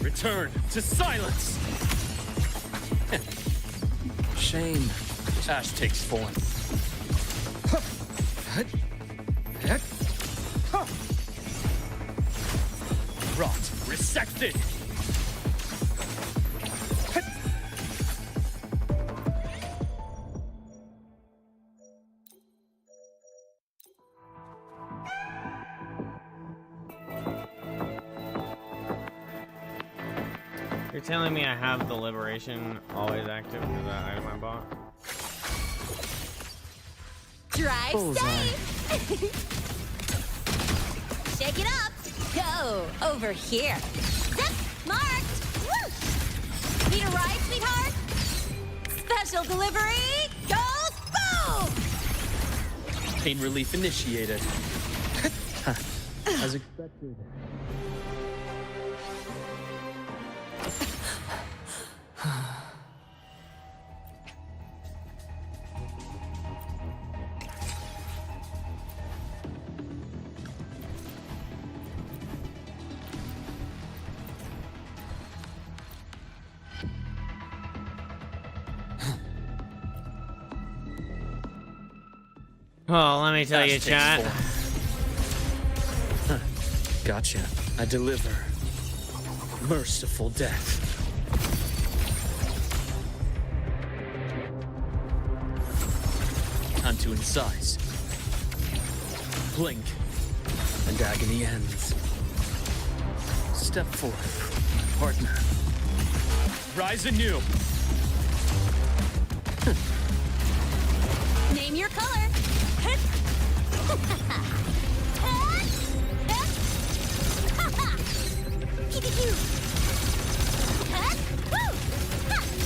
Return to silence. Shame. Ash takes form. Rot resected. You're telling me I have the liberation always active for that item I bought? Drive safe! Shake it up! Go over here! Zip! Marked! Woo! Need a ride, sweetheart? Special delivery! Goes boom! Pain relief initiated. As expected. Oh, let me tell you, chat. Gotcha. I deliver merciful death. Time to incise. Blink, and agony ends. Step forth, partner. Rise anew. Name your color.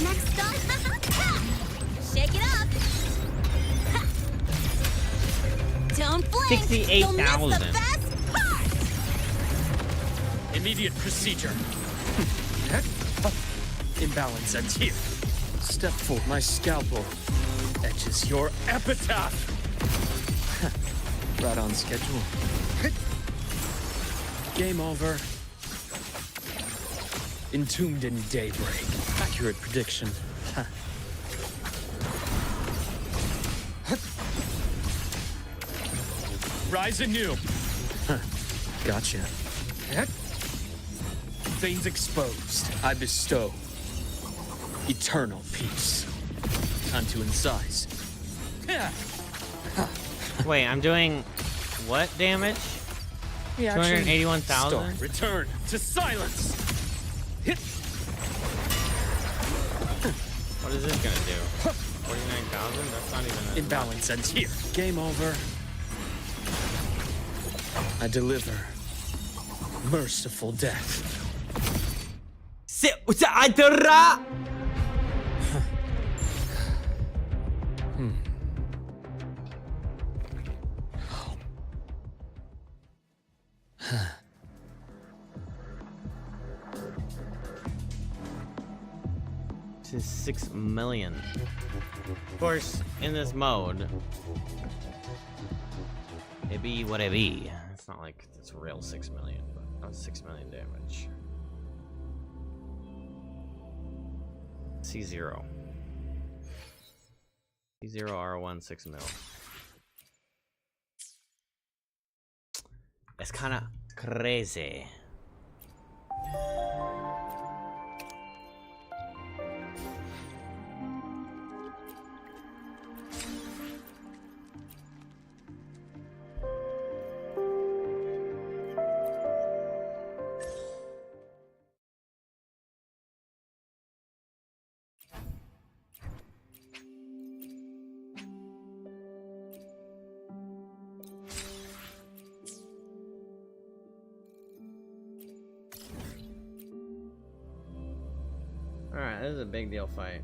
Next up. Shake it up. Don't blink. 68,000. Immediate procedure. Imbalance ends here. Step forward, my scalpel etches your epitaph. Right on schedule. Game over. Entombed in daybreak. Accurate prediction. Rise anew. Gotcha. Veins exposed. I bestow eternal peace. Time to incise. Wait, I'm doing what damage? 281,000? Return to silence. What is this gonna do? 49,000? That's not even a... Imbalance ends here. Game over. I deliver merciful death. This is 6 million. Of course, in this mode, it be what it be. It's not like it's real 6 million, but that's 6 million damage. C0. C0 R1 6 mil. It's kind of crazy. Alright, this is a big deal fight.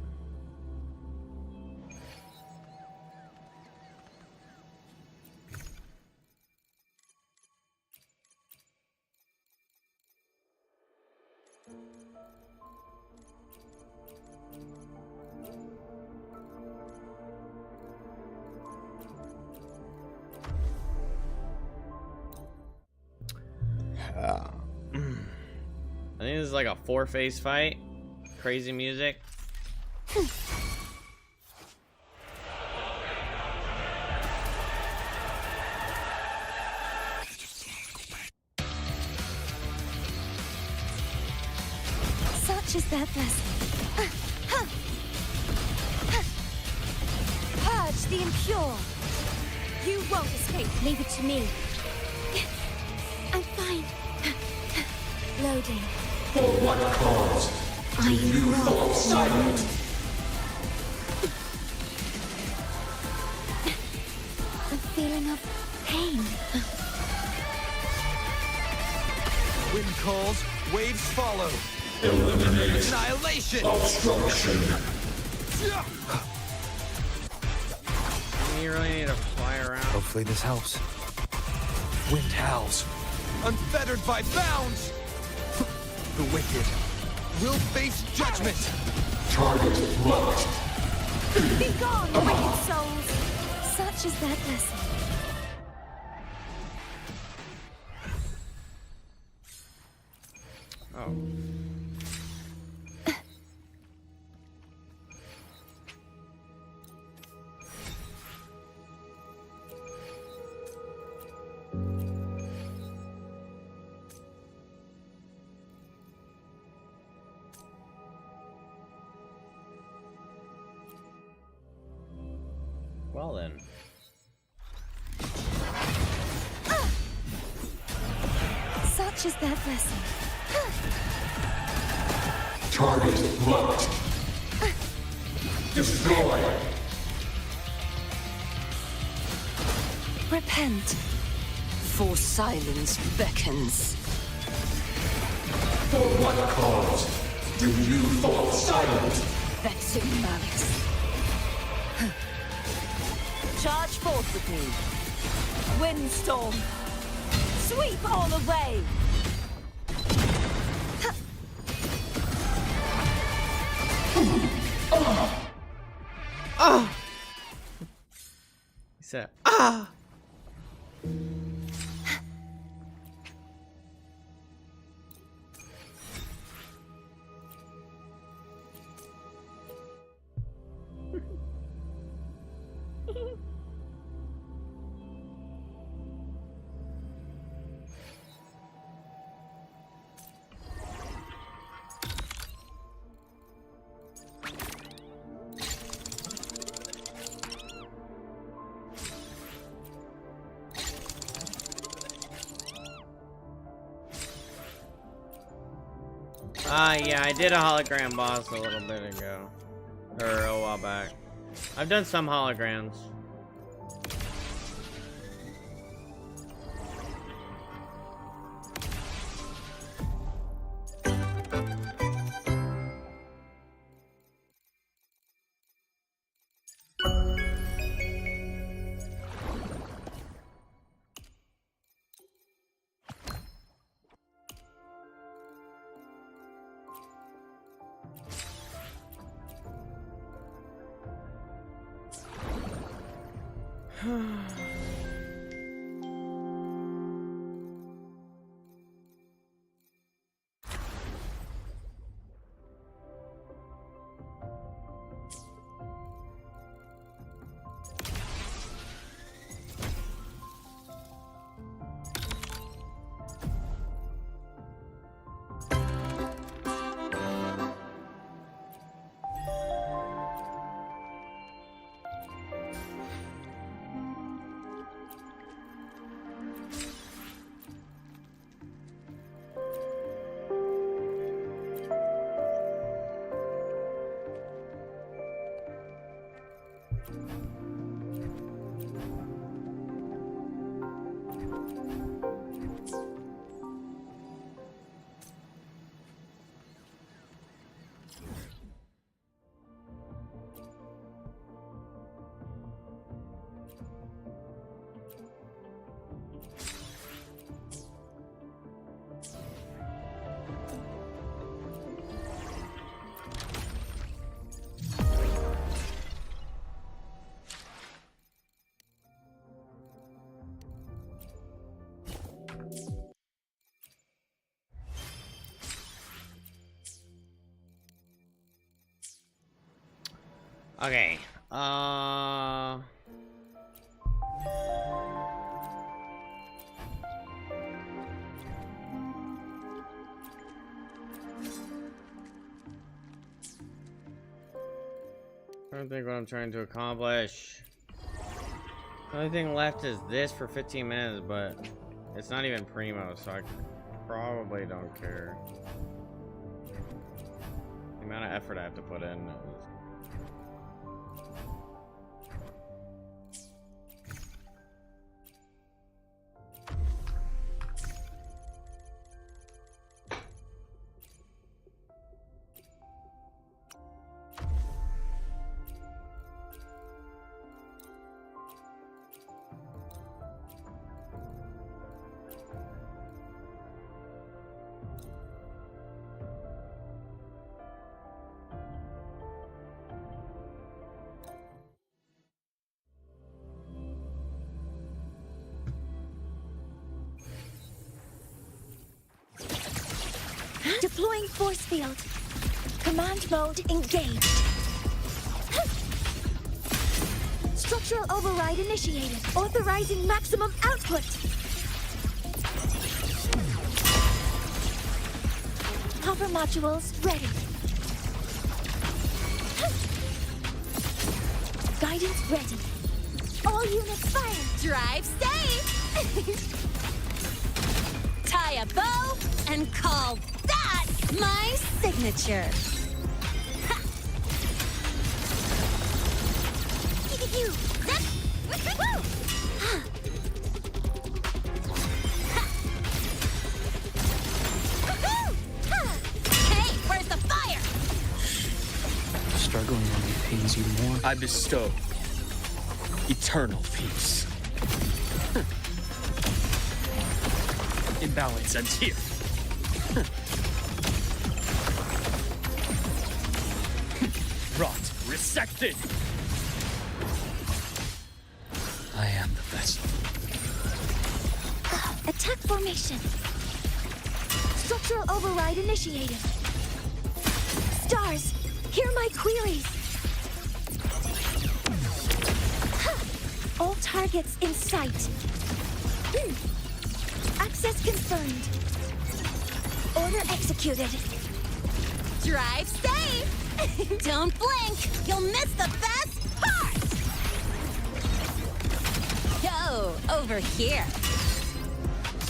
I think this is like a 4-phase fight. Crazy music. Such is their blessing. Purge the impure. You won't escape. Leave it to me. I'm fine. Loading. For what cause do you fall silent? A feeling of pain. Wind calls, waves follow. Eliminate Annihilation! obstruction. You really need to fly around. Hopefully this helps. Wind howls. Unfettered by bounds! The wicked will face judgment! Target locked. Be gone, wicked souls. Such is their blessing. Oh. Well then. Such is their blessing. Target locked. Destroy. Repent. For silence beckons. For what cause do you fall silent? Vexing malice. Charge forth with me. Windstorm. Sweep all away. Ah! He said, ah! Yeah, I did a hologram boss a little bit ago. Or a while back. I've done some holograms. Okay. I don't think what I'm trying to accomplish. The only thing left is this for 15 minutes, but it's not even primo, so I probably don't care. The amount of effort I have to put in is... Deploying force field. Command mode engaged. Structural override initiated. Authorizing maximum output. Hopper modules ready. Guidance ready. All units fire. Drive safe! Tie a bow and call that my signature. Hey, where's the fire? Struggling only pains you more. I bestow eternal peace. Imbalance ends here. Rot resected. I am the vessel. Attack formation. Structural override initiated. Stars, hear my queries. All targets in sight. Access confirmed. Order executed. Drive safe! Don't blink! You'll miss the best part! Yo, over here.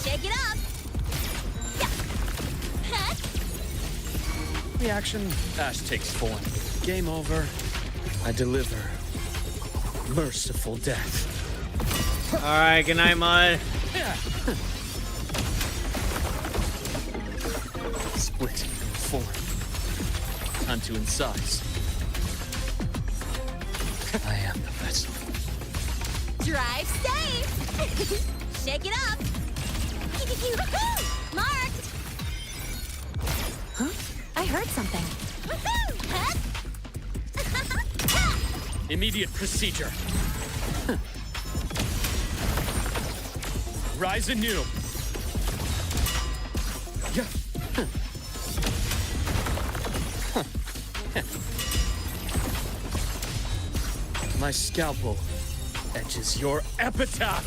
Shake it up! Yeah. Huh? Reaction. Ash takes form. Game over. I deliver merciful death. Alright, good night, Mud. Split in form. Time to incise. I am the vessel. Drive safe! Shake it up! Marked! Huh? I heard something. Immediate procedure. Rise anew. My scalpel etches your epitaph.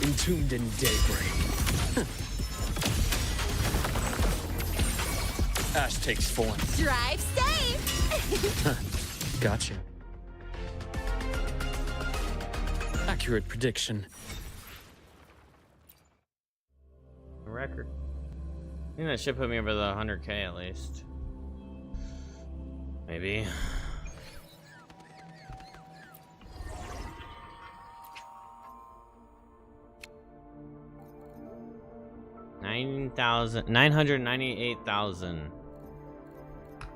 Entombed in daybreak. Ash takes form. Drive safe! Gotcha. Accurate prediction. Record. I think that should put me over the 100K at least. Maybe. $998,000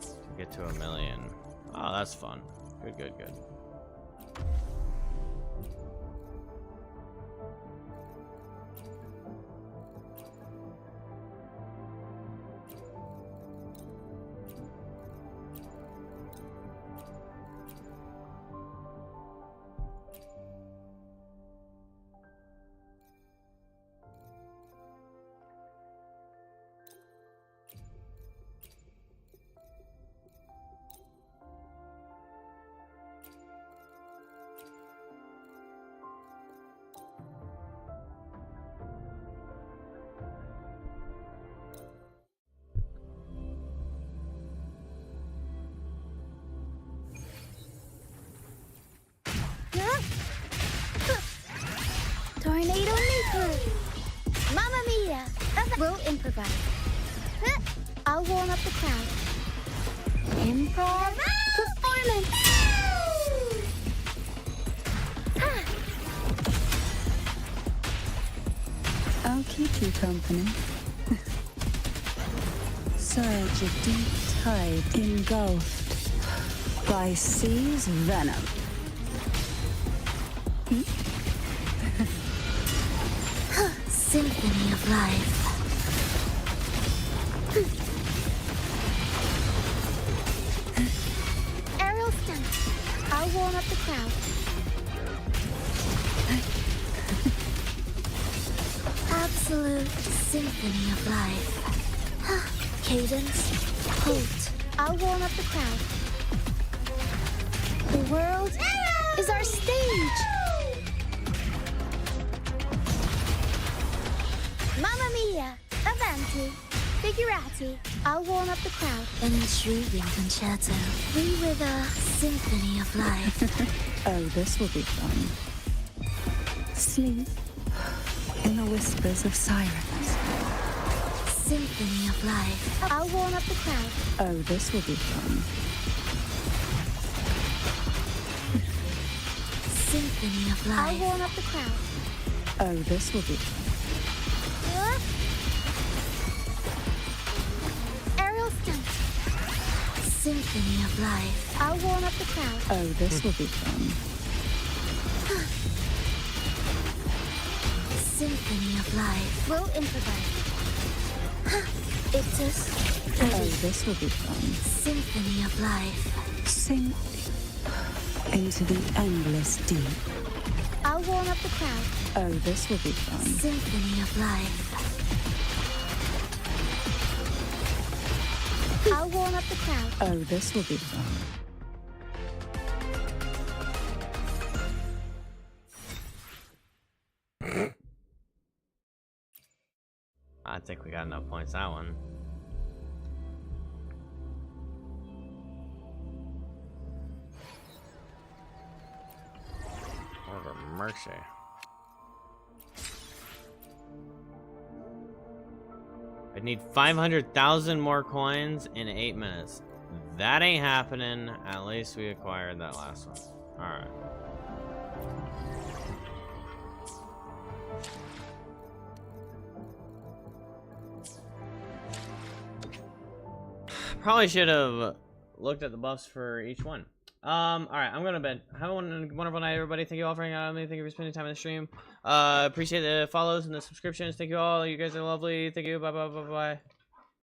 to get to 1 million. Oh, that's fun. Good, good, good. We'll improvise. I'll warm up the crowd. Improv performance. I'll keep you company. Surge of deep tide engulfed by sea's venom. Symphony of life. Aerial stunt. I'll warm up the crowd. Absolute symphony of life. Cadence. Halt. I'll warm up the crowd. The world is our stage. Mamma mia! Avanti! Figurati! I'll warm up the crowd. An intriguing concerto. We with a symphony of life. Oh, this will be fun. Sleep in the whispers of sirens. Symphony of life. I'll warm up the crowd. Oh, this will be fun. Symphony of life. I'll warm up the crowd. Oh, this will be fun. Aerial stunt. Symphony of life. I'll warm up the crowd. Oh, this will be fun. Symphony of life. We'll improvise. Iptus. Oh, this will be fun. Symphony of life. Sink into the endless deep. I'll warm up the crowd. Oh, this will be fun. Symphony of life. I'll warm up the crowd. Oh, this will be fun. I think we got enough points that one. Order mercy. I need 500,000 more coins in 8 minutes. That ain't happening. At least we acquired that last one. Alright. Probably should have looked at the buffs for each one. Alright, I'm gonna bed. Have a wonderful night, everybody. Thank you all for hanging out with me. Thank you for spending time in the stream. Appreciate the follows and the subscriptions. Thank you all. You guys are lovely. Thank you. Bye bye bye bye.